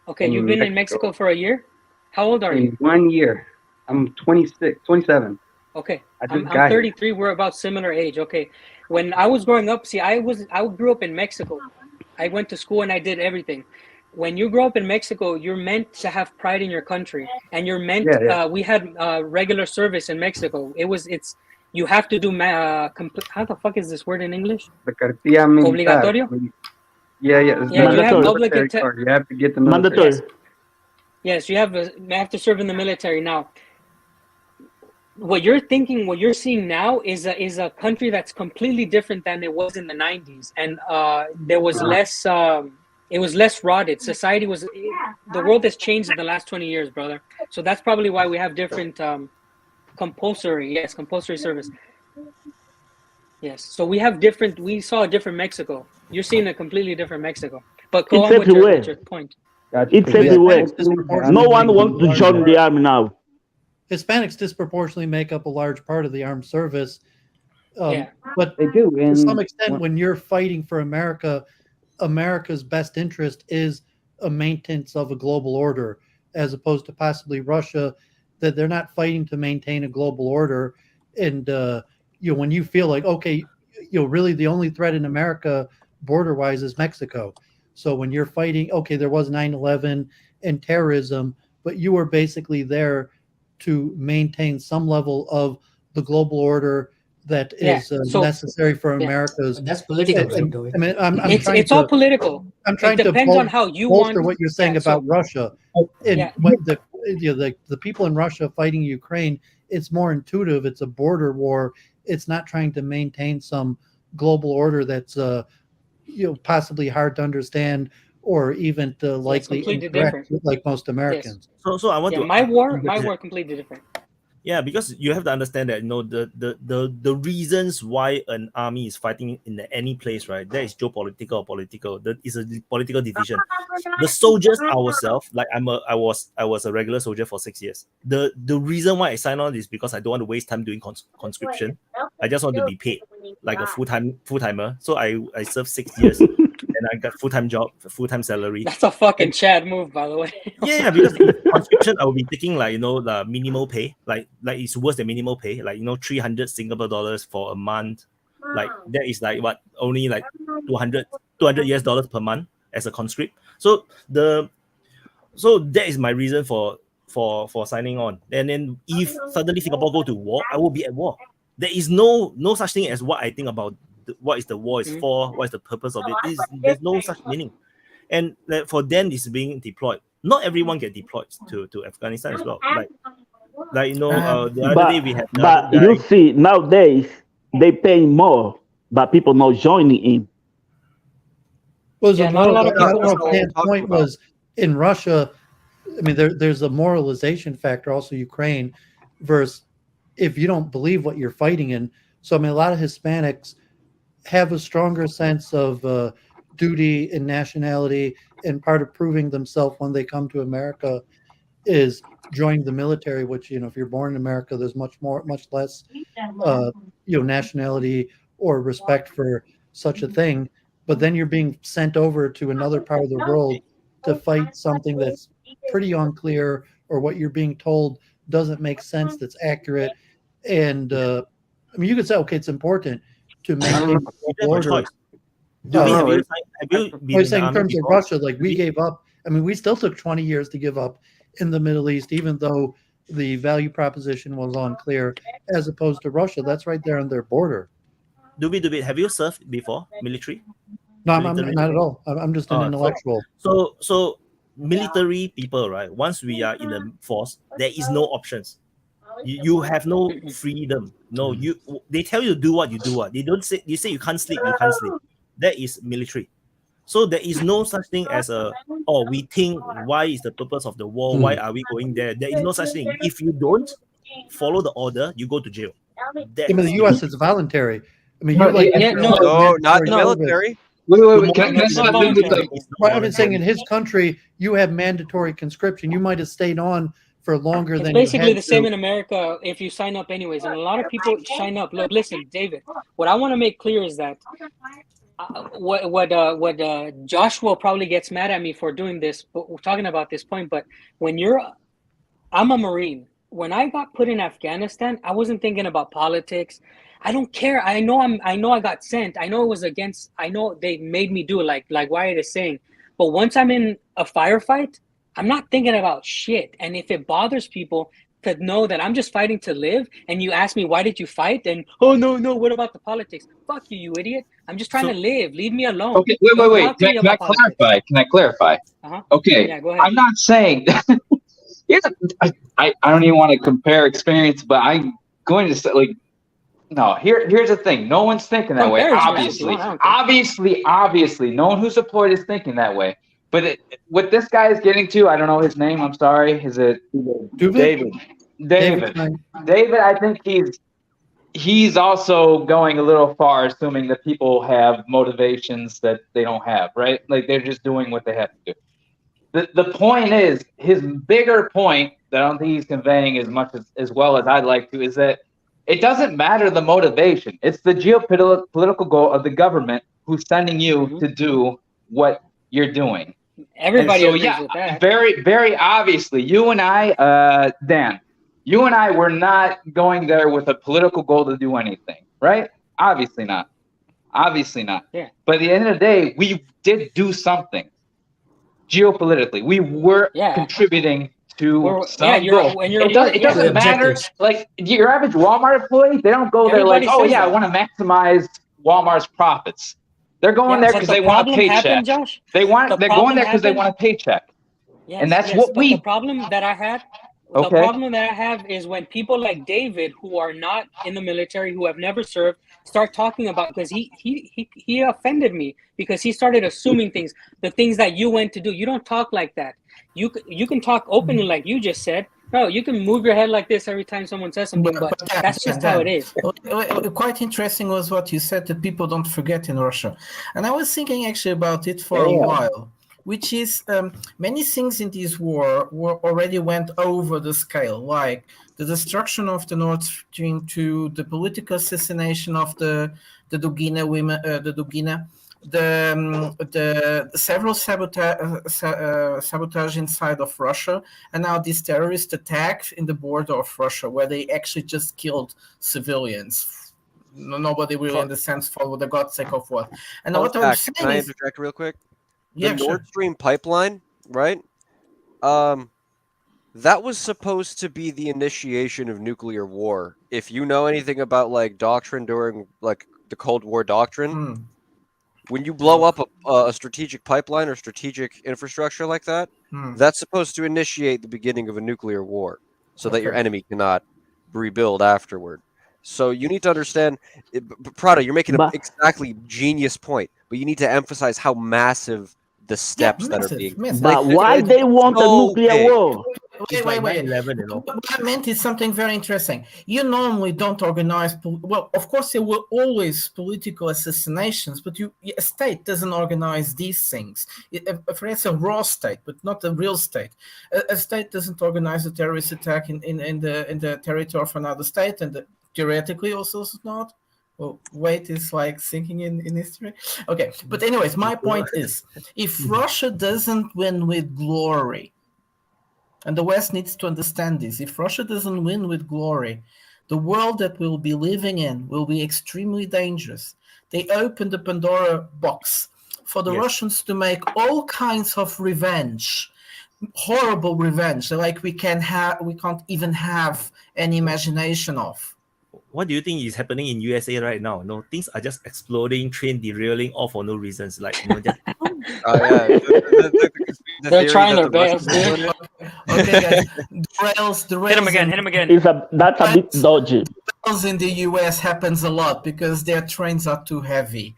Okay, you've been in Mexico for a year? How old are you? In 1 year. I'm 27. Okay, I just I'm got here. 33. We're about similar age. Okay, when I was growing up, see, I grew up in Mexico. I went to school and I did everything. When you grow up in Mexico, you're meant to have pride in your country, and you're meant. Yeah. We had regular service in Mexico. It's you have to do how the fuck is this word in English? The cartilla militar. Obligatorio. Yeah. Yeah, It's you have military obligatory. card. You have to get the military. Yes, you have to serve in the military. Now, what you're thinking, what you're seeing now is a country that's completely different than it was in the 90s, and there was less. It was less rotted. Society was. The world has changed in the last 20 years, brother. So that's probably why we have different compulsory service. Yes. So we have different. We saw a different Mexico. You're seeing a completely different Mexico. But go on with your point. It's everywhere. No one wants to join the army now. Hispanics disproportionately make up a large part of the armed service. But they do. To some extent, when you're fighting for America, America's best interest is a maintenance of a global order, as opposed to possibly Russia, that they're not fighting to maintain a global order. And when you feel like, okay, really the only threat in America border-wise is Mexico. So when you're fighting, okay, there was 9/11 and terrorism, but you were basically there to maintain some level of the global order that is necessary for America's. That's political. It's all political. I'm trying it depends on how you bolster want what you're saying about Russia. And when the people in Russia fighting Ukraine, it's more intuitive. It's a border war. It's not trying to maintain some global order that's possibly hard to understand or even likely incorrect, like most Americans. Yes. So I want to my war completely different. Yeah, because you have to understand that the reasons why an army is fighting in any place, right? That is geopolitical or political. That is a political division. The soldiers ourselves, like I was a regular soldier for 6 years. The reason why I signed on is because I don't want to waste time doing conscription. I just want to be paid like a full-timer. So I served 6 years. And I got full-time job, full-time salary. That's a fucking Chad move, by the way. Yeah, because in conscription, I will be taking the minimal pay, like it's worse than minimal pay, 300 Singapore dollars for a month. Like that is only like 200 US dollars per month as a conscript. So that is my reason for signing on. And then if suddenly Singapore go to war, I will be at war. There is no such thing as what I think about what is the war is for, what is the purpose of it. There's no such meaning. And for them, it's being deployed. Not everyone get deployed to Afghanistan as well. The other day we had. But you see, nowadays they pay more, but people not joining in. Well, Dan's point was in Russia. I mean, there's a moralization factor. Also, Ukraine, versus if you don't believe what you're fighting in. So I mean, a lot of Hispanics have a stronger sense of duty and nationality, and part of proving themselves when they come to America is joining the military, which, if you're born in America, there's much less nationality or respect for such a thing. But then you're being sent over to another part of the world to fight something that's pretty unclear, or what you're being told doesn't make sense, that's accurate. And you could say, okay, it's important to maintain order. I was saying in terms of Russia, like we gave up. I mean, we still took 20 years to give up in the Middle East, even though the value proposition was unclear, as opposed to Russia. That's right there on their border. Have you served before military? No, I'm not at all. I'm just an intellectual. So military people, right? Once we are in the force, there is no options. You have no freedom. No, they tell you to do what you do. They don't say. You say you can't sleep. You can't sleep. That is military. So there is no such thing as we think, why is the purpose of the war? Why are we going there? There is no such thing. If you don't follow the order, you go to jail. In the U.S., it's voluntary. I mean, not military. Wait. Can I stop with the? I've been saying in his country, you have mandatory conscription. You might have stayed on for longer than basically the same in America if you sign up anyways, and a lot of people sign up. Look, listen, David, what I want to make clear is that what Joshua probably gets mad at me for doing this, but we're talking about this point. But I'm a Marine. When I got put in Afghanistan, I wasn't thinking about politics. I don't care. I know I got sent. I know it was against. I know they made me do it, like Wyatt is saying. But once I'm in a firefight, I'm not thinking about shit. And if it bothers people to know that I'm just fighting to live, and you ask me, why did you fight? And, oh, no, what about the politics? Fuck you, you idiot. I'm just trying to live. Leave me alone. Okay, wait. Can I clarify? Uh-huh. Okay, yeah, go ahead. I'm not saying... I don't even want to compare experience, but going to say, like, no, here's the thing. No one's thinking that way, obviously. Obviously, no one who supported is thinking that way. But what this guy is getting to, I don't know his name, I'm sorry. Is it David? David, I think he's also going a little far, assuming that people have motivations that they don't have, right? Like they're just doing what they have to do. The point is, his bigger point that I don't think he's conveying as well as I'd like to, is that it doesn't matter the motivation. It's the geopolitical goal of the government who's sending you to do what you're doing. Everybody agrees with that. Very, very obviously, you and I, Dan, you and I were not going there with a political goal to do anything, right? Obviously not. Yeah. But at the end of the day, we did do something geopolitically. We were contributing to some goal. It doesn't matter. Like your average Walmart employee, they don't go there like, oh yeah, I want to maximize Walmart's profits. They're going there because they want a paycheck. They're going there because they want a paycheck. Yes, and that's what we. The problem that I had. The problem that I have is when people like David, who are not in the military, who have never served, start talking about, because he offended me because he started assuming things, the things that you went to do. You don't talk like that. You can talk openly like you just said. No, you can move your head like this every time someone says something, but that's just how it is. Quite interesting was what you said that people don't forget in Russia. And I was thinking actually about it for a while, which is many things in this war already went over the scale, like the destruction of the Nord Stream 2, the political assassination of the Dugina women, the Dugina, the several sabotage inside of Russia, and now this terrorist attack in the border of Russia, where they actually just killed civilians. Nobody really understands for the God's sake of what. And what I'm saying Can I interject real quick? Yeah, the Nord Stream pipeline, right? That was supposed to be the initiation of nuclear war. If you know anything about like doctrine during like the Cold War doctrine, when you blow up a strategic pipeline or strategic infrastructure like that, that's supposed to initiate the beginning of a nuclear war so that your enemy cannot rebuild afterward. So you need to understand, Prada, you're making an exactly genius point, but you need to emphasize how massive the steps that are being. But why they want a nuclear war? Wait. What I meant is something very interesting. You normally don't organize. Well, of course, there were always political assassinations, but a state doesn't organize these things. For instance, a raw state, but not a real state. A state doesn't organize a terrorist attack in the territory of another state, and theoretically also not. Well, wait, is like sinking in history. Okay, but anyways, my point is, if Russia doesn't win with glory, and the West needs to understand this, if Russia doesn't win with glory, the world that we'll be living in will be extremely dangerous. They opened the Pandora box for the Russians to make all kinds of revenge, horrible revenge, like we can't even have any imagination of. What do you think is happening in USA right now? No, things are just exploding, train derailing, all for no reasons. Like, just they're trying their best. Okay, guys. The rails. Hit him again. That's a bit dodgy. Rails in the US happens a lot because their trains are too heavy.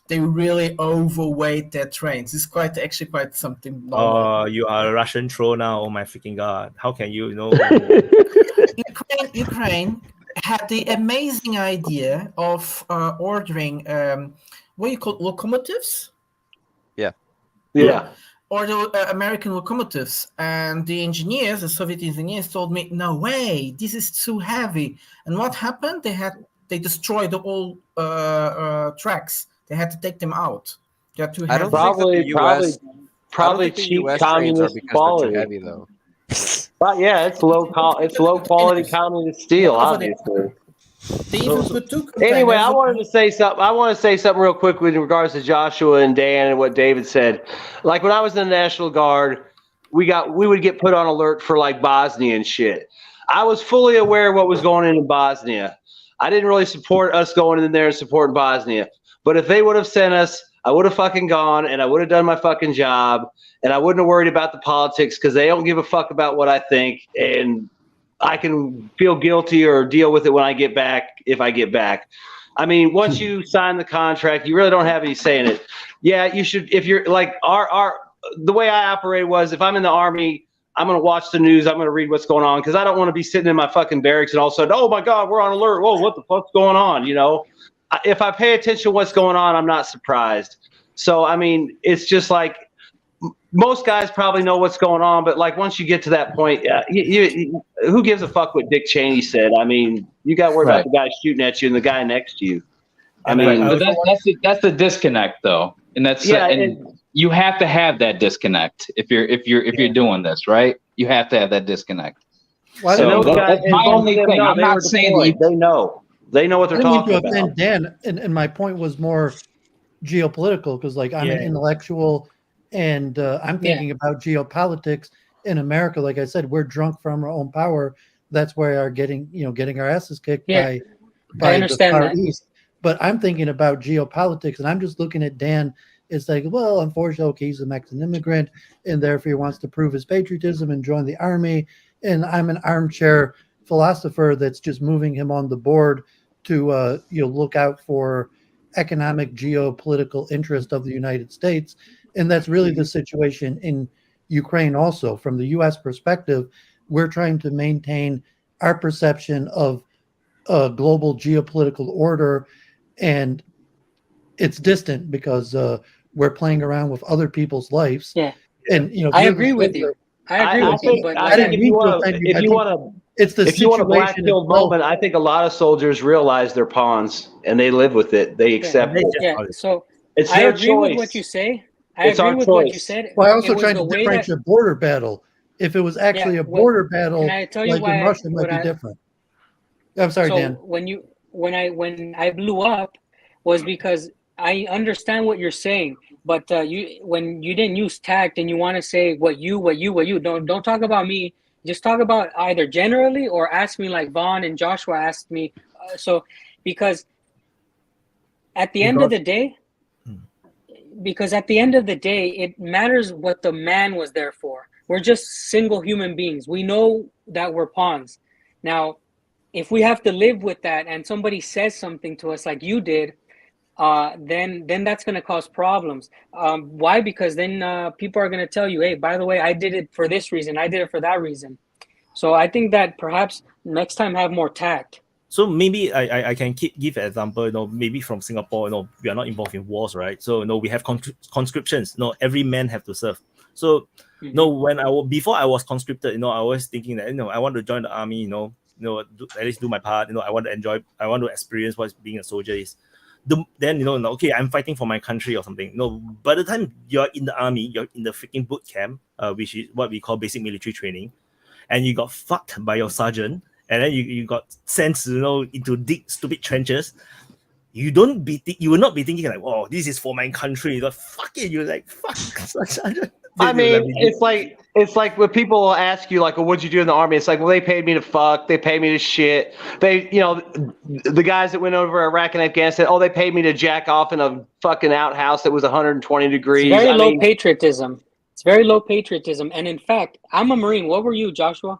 They really overweight their trains. It's actually quite something normal. Oh, you are a Russian troll now. Oh my freaking God. How can you know? Ukraine had the amazing idea of ordering what you call locomotives. Yeah. Or the American locomotives, and the Soviet engineers told me, no way, this is too heavy. And what happened? They destroyed the old tracks. They had to take them out. They're too heavy. Probably cheap communist quality. Too heavy though. But yeah, it's low quality communist steel, obviously. Anyway, I want to say something real quick with regards to Joshua and Dan and what David said. Like when I was in the National Guard, we would get put on alert for like Bosnia and shit. I was fully aware of what was going on in Bosnia. I didn't really support us going in there and supporting Bosnia. But if they would have sent us, I would have fucking gone and I would have done my fucking job and I wouldn't have worried about the politics because they don't give a fuck about what I think. And I can feel guilty or deal with it when I get back, if I get back. I mean, once you sign the contract, you really don't have any say in it. Yeah, you should. If you're like the way I operate was, if I'm in the Army, I'm going to watch the news. I'm going to read what's going on, because I don't want to be sitting in my fucking barracks and all of a sudden, oh my God, we're on alert. Whoa, what the fuck's going on? You know, if I pay attention to what's going on, I'm not surprised. So, I mean, it's just like, most guys probably know what's going on, but like once you get to that point, who gives a fuck what Dick Cheney said? I mean, you got to worry about the guy shooting at you and the guy next to you. I mean, but that's the disconnect, though, and that's and you have to have that disconnect if you're doing this, right? You have to have that disconnect. So that's my only thing. I'm not saying they know what they're talking about. And Dan, and my point was more geopolitical, because like I'm an intellectual. And I'm thinking about geopolitics in America. Like I said, we're drunk from our own power. That's why our getting our asses kicked by the Far East. But I'm thinking about geopolitics, and I'm just looking at Dan. It's like, well, unfortunately, he's a Mexican immigrant, and therefore he wants to prove his patriotism and join the army. And I'm an armchair philosopher that's just moving him on the board to look out for economic geopolitical interest of the United States. And that's really the situation in Ukraine also. From the U.S. perspective, we're trying to maintain our perception of a global geopolitical order, and it's distant because we're playing around with other people's lives. Yeah. And I agree with you. I agree with you. But I think if you want a black-pilled moment, I think a lot of soldiers realize they're pawns and they live with it. They accept it. Yeah. So it's I their agree choice. with what you say. I agree with what you said. Well, I also tried to differentiate a border battle. If it was actually a border battle, like in Russia, it might be different. I'm sorry, Dan. When I blew up was because I understand what you're saying, but when you didn't use tact and you want to say what you don't talk about me. Just talk about either generally or ask me like Vaughn and Joshua asked me. Because at the end of the day. Because at the end of the day, it matters what the man was there for. We're just single human beings. We know that we're pawns. Now, if we have to live with that and somebody says something to us like you did, then that's going to cause problems. Why? Because then people are going to tell you, hey, by the way, I did it for this reason. I did it for that reason. So I think that perhaps next time have more tact. So maybe I can give an example, maybe from Singapore, we are not involved in wars, right? So, we have conscriptions, every man have to serve. So, when before I was conscripted, I was thinking that, I want to join the army, at least do my part, I want to experience what being a soldier is. Then, okay, I'm fighting for my country or something. By the time you're in the army, you're in the freaking boot camp, which is what we call basic military training, and you got fucked by your sergeant. And then you got sent, into deep, stupid trenches. You will not be thinking like, "Oh, this is for my country." Like, fuck it, you're like, "Fuck." I mean, it's like when people ask you like, "Well, what'd you do in the army?" It's like, "Well, they paid me to fuck. They paid me to shit. They, the guys that went over Iraq and Afghanistan, they paid me to jack off in a fucking outhouse that was 120 degrees." It's very low patriotism. It's very low patriotism. And in fact, I'm a Marine. What were you, Joshua?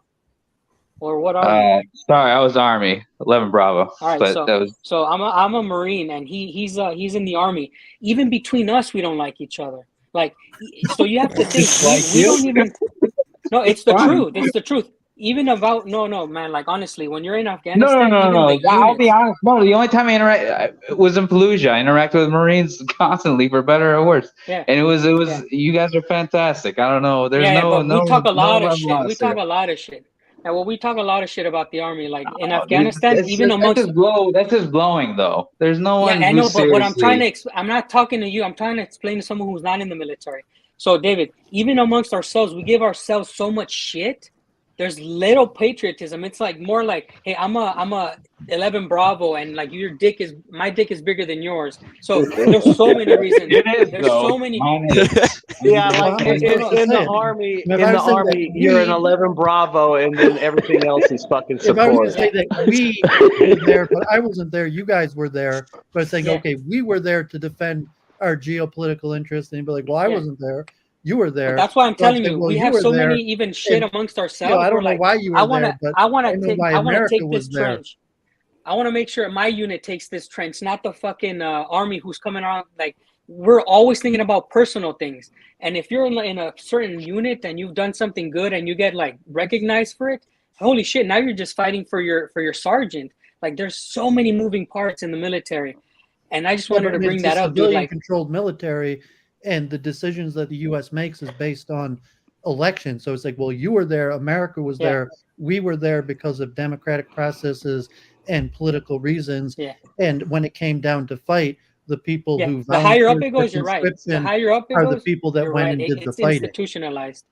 Or what are you? Sorry, I was Army, 11 Bravo. All right, so I'm a Marine, and he's in the Army. Even between us, we don't like each other. Like, so you have to think we don't even. No, it's the truth. It's the truth. Even about no, man. Like honestly, when you're in Afghanistan, no. I'll be honest. No, the only time I was in Fallujah. I interacted with Marines constantly, for better or worse. Yeah. And it was. You guys are fantastic. I don't know. There's we talk a lot of shit. We talk a lot of shit. And we talk a lot of shit about the army, like in Afghanistan, that's just blowing though. There's no one. Yeah, I know, but what I'm trying to, I'm not talking to you. I'm trying to explain to someone who's not in the military. So, David, even amongst ourselves, we give ourselves so much shit. There's little patriotism. It's like more like, hey, I'm a 11 Bravo, and like my dick is bigger than yours. So there's so many reasons. It is, there's though. so many. Yeah, like in the army, you're an 11 Bravo, and then everything else is fucking support. If I was to say that we were there, but I wasn't there, you guys were there, but saying, okay, we were there to defend our geopolitical interests, and you'd be like, well, I wasn't there. You were there. But that's why I'm So I'd telling say, you, well, we you have were so there, many even shit and, amongst you ourselves. know, I We're don't know like, why you were there, but I wanna I know take why America this was there. trench. I want to make sure my unit takes this trench, not the fucking army who's coming around. Like, we're always thinking about personal things. And if you're in a certain unit and you've done something good and you get like recognized for it, holy shit! Now you're just fighting for your sergeant. Like, there's so many moving parts in the military, and I just wanted to bring that up, dude. Like, Civilian-controlled military, and the decisions that the U.S. makes is based on elections. So it's like, well, you were there, America was there, we were there because of democratic processes and political reasons. Yeah. And when it came down to fight, the people who the higher up volunteered it goes, for you're right. The conscription higher up it are goes, the people that you're went right. and did the It's fighting. institutionalized.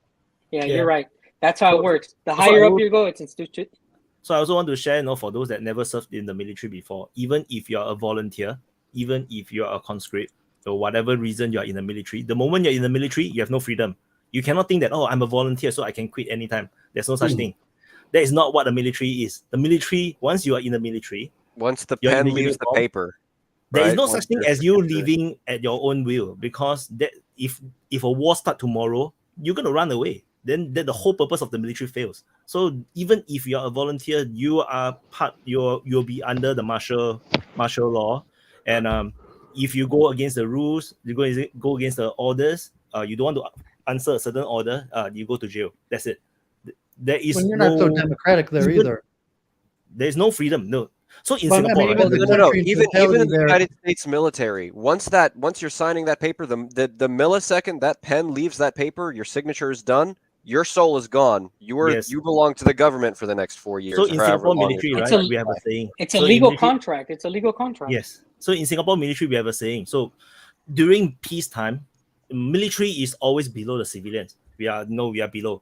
Yeah, Yeah. you're right. That's how it works. The So higher I up would- you go, it's institutional. So I also want to share, for those that never served in the military before, even if you're a volunteer, even if you're a conscript, for whatever reason you're in the military, the moment you're in the military, you have no freedom. You cannot think that, I'm a volunteer, so I can quit anytime. There's no such thing. That is not what the military is. The military, once you are in the military, once the you're in pen the leaves the uniform, paper, there is right? no Once such thing there's as you signature. leaving at your own will, because that if a war starts tomorrow, you're gonna run away. Then the whole purpose of the military fails. So even if you're a volunteer, you are you'll be under the martial law, and if you go against the rules, you go against the orders, you don't want to answer a certain order, you go to jail. That's it. There is When you're not so democratic there either. There is no freedom. No. So in Well, I Singapore, mean, right, No. Even in totality the United States military, once you're signing that paper, the millisecond that pen leaves that paper, your signature is done. Your soul is gone. You belong to the government for the next 4 years. So in or however Singapore long military, it's right, we have a saying. It's a So in legal military- contract. It's a legal contract. Yes. So in Singapore military, we have a saying. So during peacetime, military is always below the civilians. We are below.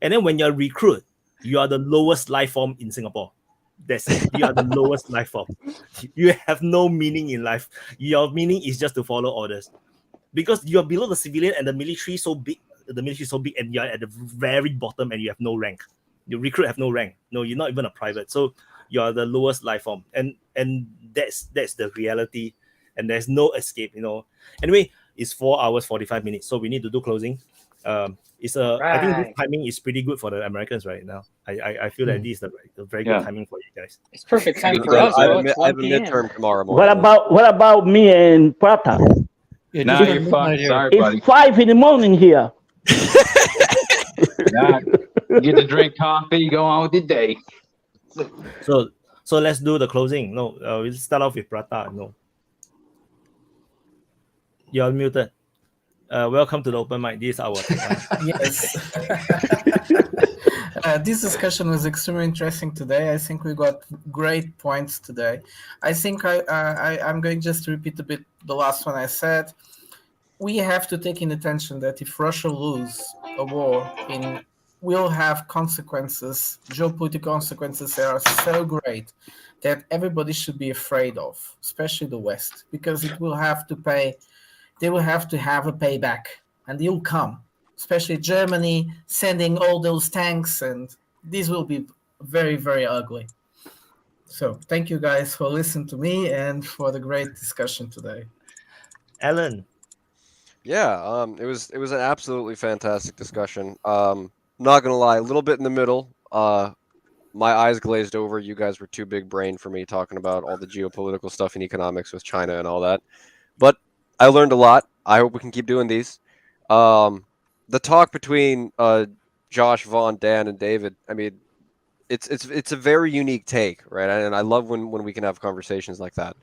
And then when you're recruit, you are the lowest life form in Singapore. That's it. You are the lowest life form. You have no meaning in life. Your meaning is just to follow orders. Because you're below the civilian and the military is so big. The military is so big and you're at the very bottom and you have no rank. You recruit have no rank. No, you're not even a private. So you're the lowest life form. And that's the reality. And there's no escape, Anyway, it's 4 hours, 45 minutes. So we need to do closing. I think this timing is pretty good for the Americans right now. I feel that this is the very good timing for you guys. It's perfect time for us. I have It's a 1 p.m. midterm tomorrow morning. What about me and Prata? Nah, you're fucked. Sorry, buddy. It's 5 in the morning here. Nah, get to drink coffee, go on with the day. So let's do the closing. No, we'll start off with Prata. No, you're muted. Welcome to the open mic. This is our Yes. This discussion was extremely interesting today. I think we got great points today. I think I'm going just to repeat a bit the last one I said. We have to take in attention that if Russia loses a war, will have consequences, geopolitical consequences that are so great that everybody should be afraid of, especially the West, because it will have to pay. They will have to have a payback, and it will come. Especially Germany sending all those tanks, and this will be very, very ugly. So thank you guys for listening to me and for the great discussion today. Alan. Yeah, it was an absolutely fantastic discussion. Not gonna lie, a little bit in the middle. My eyes glazed over. You guys were too big brain for me talking about all the geopolitical stuff in economics with China and all that. But I learned a lot. I hope we can keep doing these. The talk between Josh, Vaughn, Dan, and David, I mean, it's a very unique take, right? And I love when we can have conversations like that.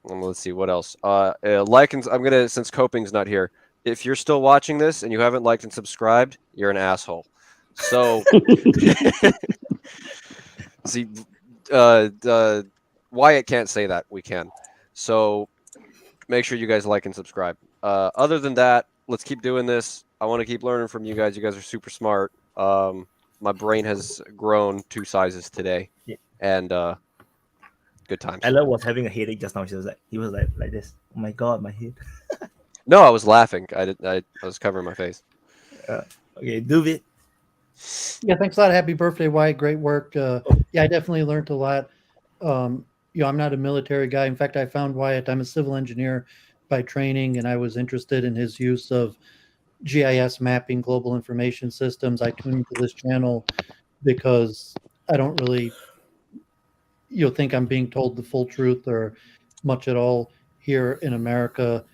Let's see what else. Like and I'm gonna, since Coping's not here, if you're still watching this and you haven't liked and subscribed, you're an asshole. So see, Wyatt can't say that. We can. So make sure you guys like and subscribe. Other than that, let's keep doing this. I want to keep learning from you guys. You guys are super smart. My brain has grown 2 sizes today, and good times. Ella was having a headache just now. He was like this. Oh my god, my head. No, I was laughing. I was covering my face. Okay, do it. Yeah, thanks a lot. Happy birthday, Wyatt. Great work. Yeah, I definitely learned a lot. I'm not a military guy. In fact, I found Wyatt. I'm a civil engineer by training, and I was interested in his use of GIS mapping, global information systems. I tune into this channel because I don't really think I'm being told the full truth or much at all here in America.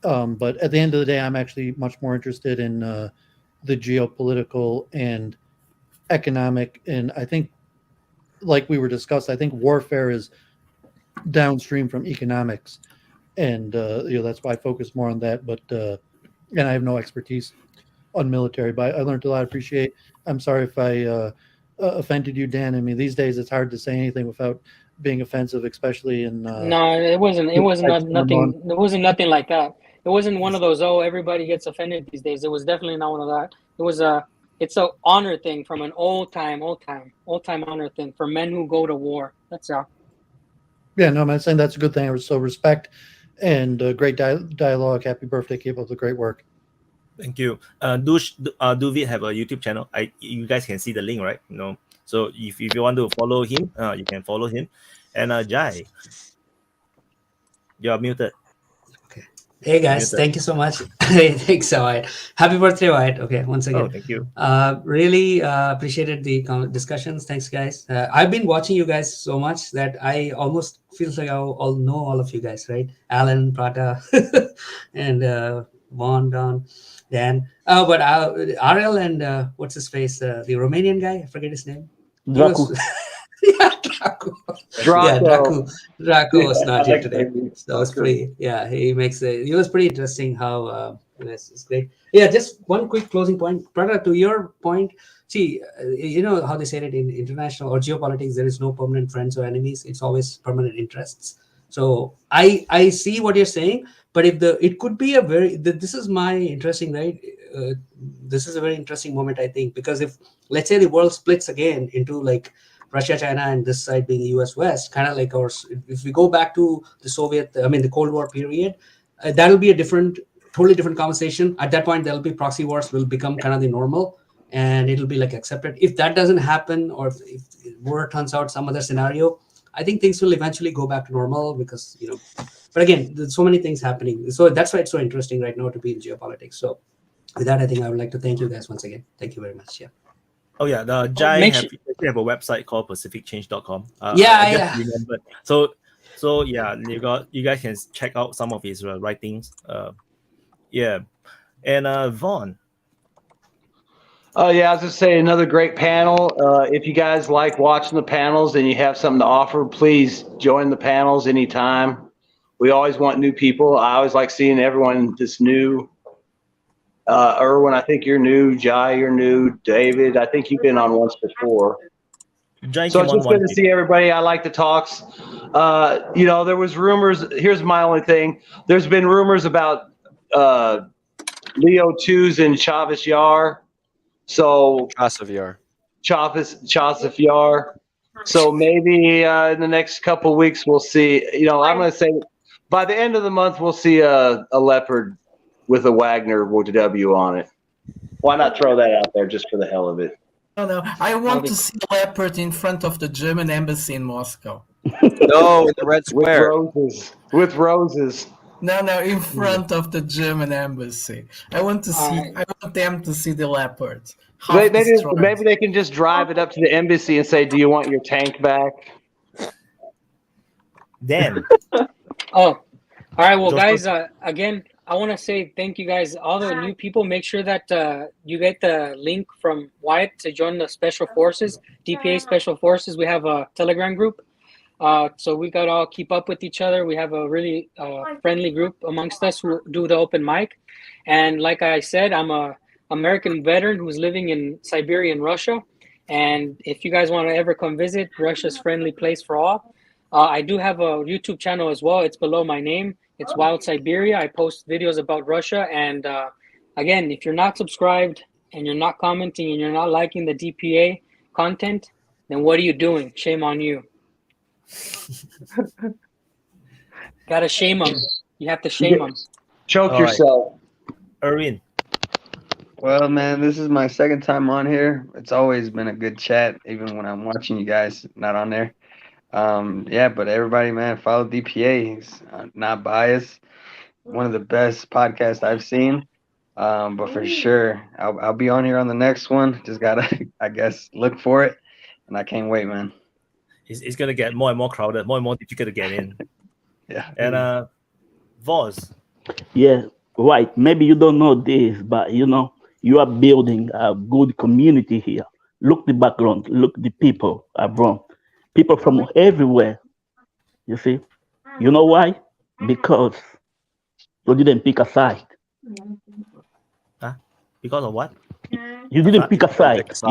But at the end of the day, I'm actually much more interested in the geopolitical and economic. And I think, like we were discussed, I think warfare is downstream from economics. And that's why I focus more on that. But and I have no expertise on military, but I learned a lot. Appreciate. I'm sorry if I offended you, Dan. I mean, these days it's hard to say anything without being offensive, especially in. No, it wasn't. It wasn't nothing. It wasn't nothing like that. It wasn't one of those. Oh, everybody gets offended these days. It was definitely not one of that. It was It's a honor thing from an old time honor thing for men who go to war. That's all. Yeah, no, I'm saying that's a good thing. So respect and great dialogue. Happy birthday. Keep up the great work. Thank you. Do we have a YouTube channel? You guys can see the link, right? So if you want to follow him, you can follow him. And Jai, you're muted. Okay. Hey guys, thank you so much. Thanks, Wyatt. Happy birthday, Wyatt. Okay, once again. Oh, thank you. Really appreciated the discussions. Thanks, guys. I've been watching you guys so much that I almost feels like I all know all of you guys, right? Alan, Prata, and Vaughn, Don, Dan. But RL and what's his face? The Romanian guy, I forget his name. Dracu. Yeah, Dracu. Dracu was not here today. So it's pretty. Yeah, he makes it. It was pretty interesting how it's great. Yeah, just one quick closing point, Prada. To your point, see, you know how they say it in international or geopolitics, there is no permanent friends or enemies. It's always permanent interests. So I see what you're saying, but if it could be a very this is my interesting, right? This is a very interesting moment, I think, because if let's say the world splits again into like Russia, China, and this side being the US West, kind of like if we go back to the Cold War period, that'll be a totally different conversation. At that point, there'll be proxy wars will become kind of the normal, and it'll be like accepted. If that doesn't happen, or if war turns out some other scenario, I think things will eventually go back to normal because, but again, there's so many things happening. So that's why it's so interesting right now to be in geopolitics. So with that, I think I would like to thank you guys once again. Thank you very much. Yeah. Oh yeah, the Jai have a website called pacificchange.com. Yeah. Remembered. So yeah, you guys can check out some of his writings. Yeah, and Vaughn. Oh yeah, I was just saying another great panel. If you guys like watching the panels and you have something to offer, please join the panels anytime. We always want new people. I always like seeing everyone that's new. Erwin, I think you're new. Jai, you're new. David, I think you've been on once before. Jai So it's just good to see everybody. I like the talks. There was rumors. Here's my only thing. There's been rumors about Leo 2s in Chavez Yar. So Chavez Yar. So maybe in the next couple of weeks we'll see. I'm going to say by the end of the month we'll see a leopard with a Wagner W on it. Why not throw that out there just for the hell of it? No. I want to see a leopard in front of the German embassy in Moscow. No, in the Red Square. With roses. No, in front of the German embassy. I want them to see the leopard. Maybe they can just drive it up to the embassy and say, "Do you want your tank back?" Dan. All right. Well, guys, again, I want to say thank you guys. All the new people, make sure that you get the link from Wyatt to join the Special Forces, DPA Special Forces. We have a Telegram group. So we got to all keep up with each other. We have a really friendly group amongst us who do the open mic. And like I said, I'm a American veteran who's living in Siberia and Russia. And if you guys want to ever come visit, Russia's friendly place for all. I do have a YouTube channel as well. It's below my name. It's Wild Siberia. I post videos about Russia. And again, if you're not subscribed and you're not commenting and you're not liking the DPA content, then what are you doing? Shame on you. Gotta shame them. You have to shame them. Choke yourself. Erwin. Well, man, this is my second time on here. It's always been a good chat, even when I'm watching you guys not on there. But everybody, man, follow DPA. He's not biased. One of the best podcasts I've seen. But for sure, I'll be on here on the next one. Just gotta, I guess, look for it, and I can't wait, man. It's gonna get more and more crowded, more and more difficult to get in. Yeah. And Voz. Yeah, right. Maybe you don't know this, but you are building a good community here. Look the background, look the people around. People from everywhere. You see? You know why? Because you didn't pick a side. Because of what? You didn't pick a side. Because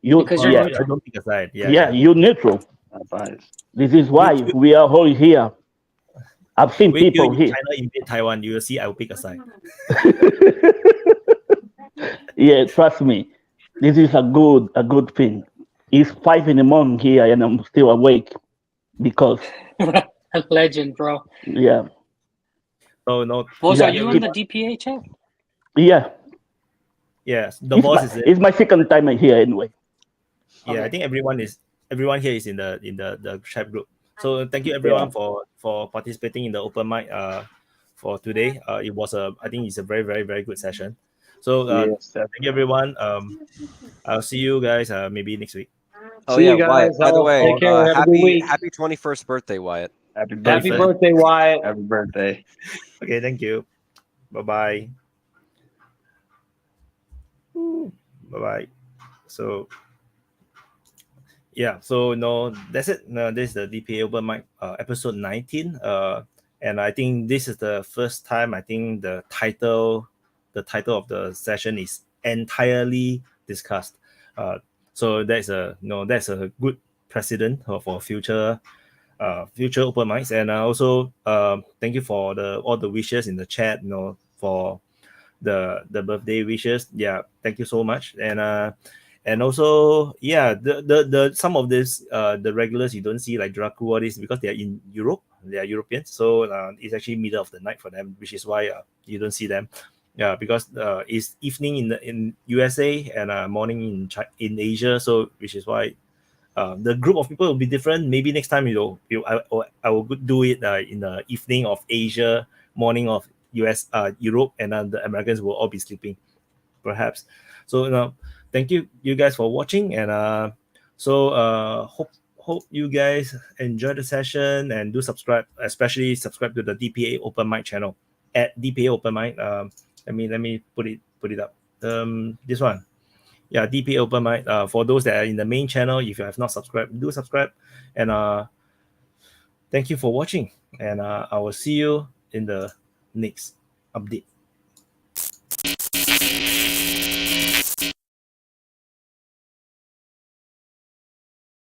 you're yeah, neutral. I don't pick a side. Yeah, you're neutral. This is why we are all here. I've seen Wait people till here. China invade Taiwan, you will see I will pick a side. Yeah, trust me. This is a good thing. It's 5 a.m. here and I'm still awake because Legend, bro. yeah. Oh no. Boss, Yeah, are you in the DPA chat? Yeah. Yes, the It's boss my, is there. it's my second time here anyway. Yeah, I think everyone here is in the chat group. So thank you everyone for participating in the open mic for today. It was I think it's a very, very, very good session. So thank you everyone. I'll see you guys maybe next week. Oh See yeah, you guys. Wyatt. By the way, Take care. Have a good week. happy 21st birthday, Wyatt. Happy Happy birthday, Wyatt. Happy birthday. Okay, thank you. Bye bye. So yeah, so no, that's it. No, this is the DPA Open Mic episode 19. And I think this is the first time I think the title of the session is entirely discussed. So that's a good precedent for future open mics. And also thank you for all the wishes in the chat, for the birthday wishes. Yeah, thank you so much. And also, yeah, the some of this the regulars you don't see like Dracu all this because they are in Europe, they are Europeans, so it's actually middle of the night for them, which is why you don't see them. Yeah, because it's evening in USA and morning in Asia, so which is why the group of people will be different. Maybe next time I will do it in the evening of Asia, morning of US Europe, and then the Americans will all be sleeping, perhaps. So thank you guys for watching, and hope you guys enjoy the session and do subscribe, especially subscribe to the DPA Open Mic channel at DPA Open Mic. Let me put it up. This one, yeah, DPA Open Mic. For those that are in the main channel, if you have not subscribed, do subscribe. And thank you for watching, and I will see you in the next update.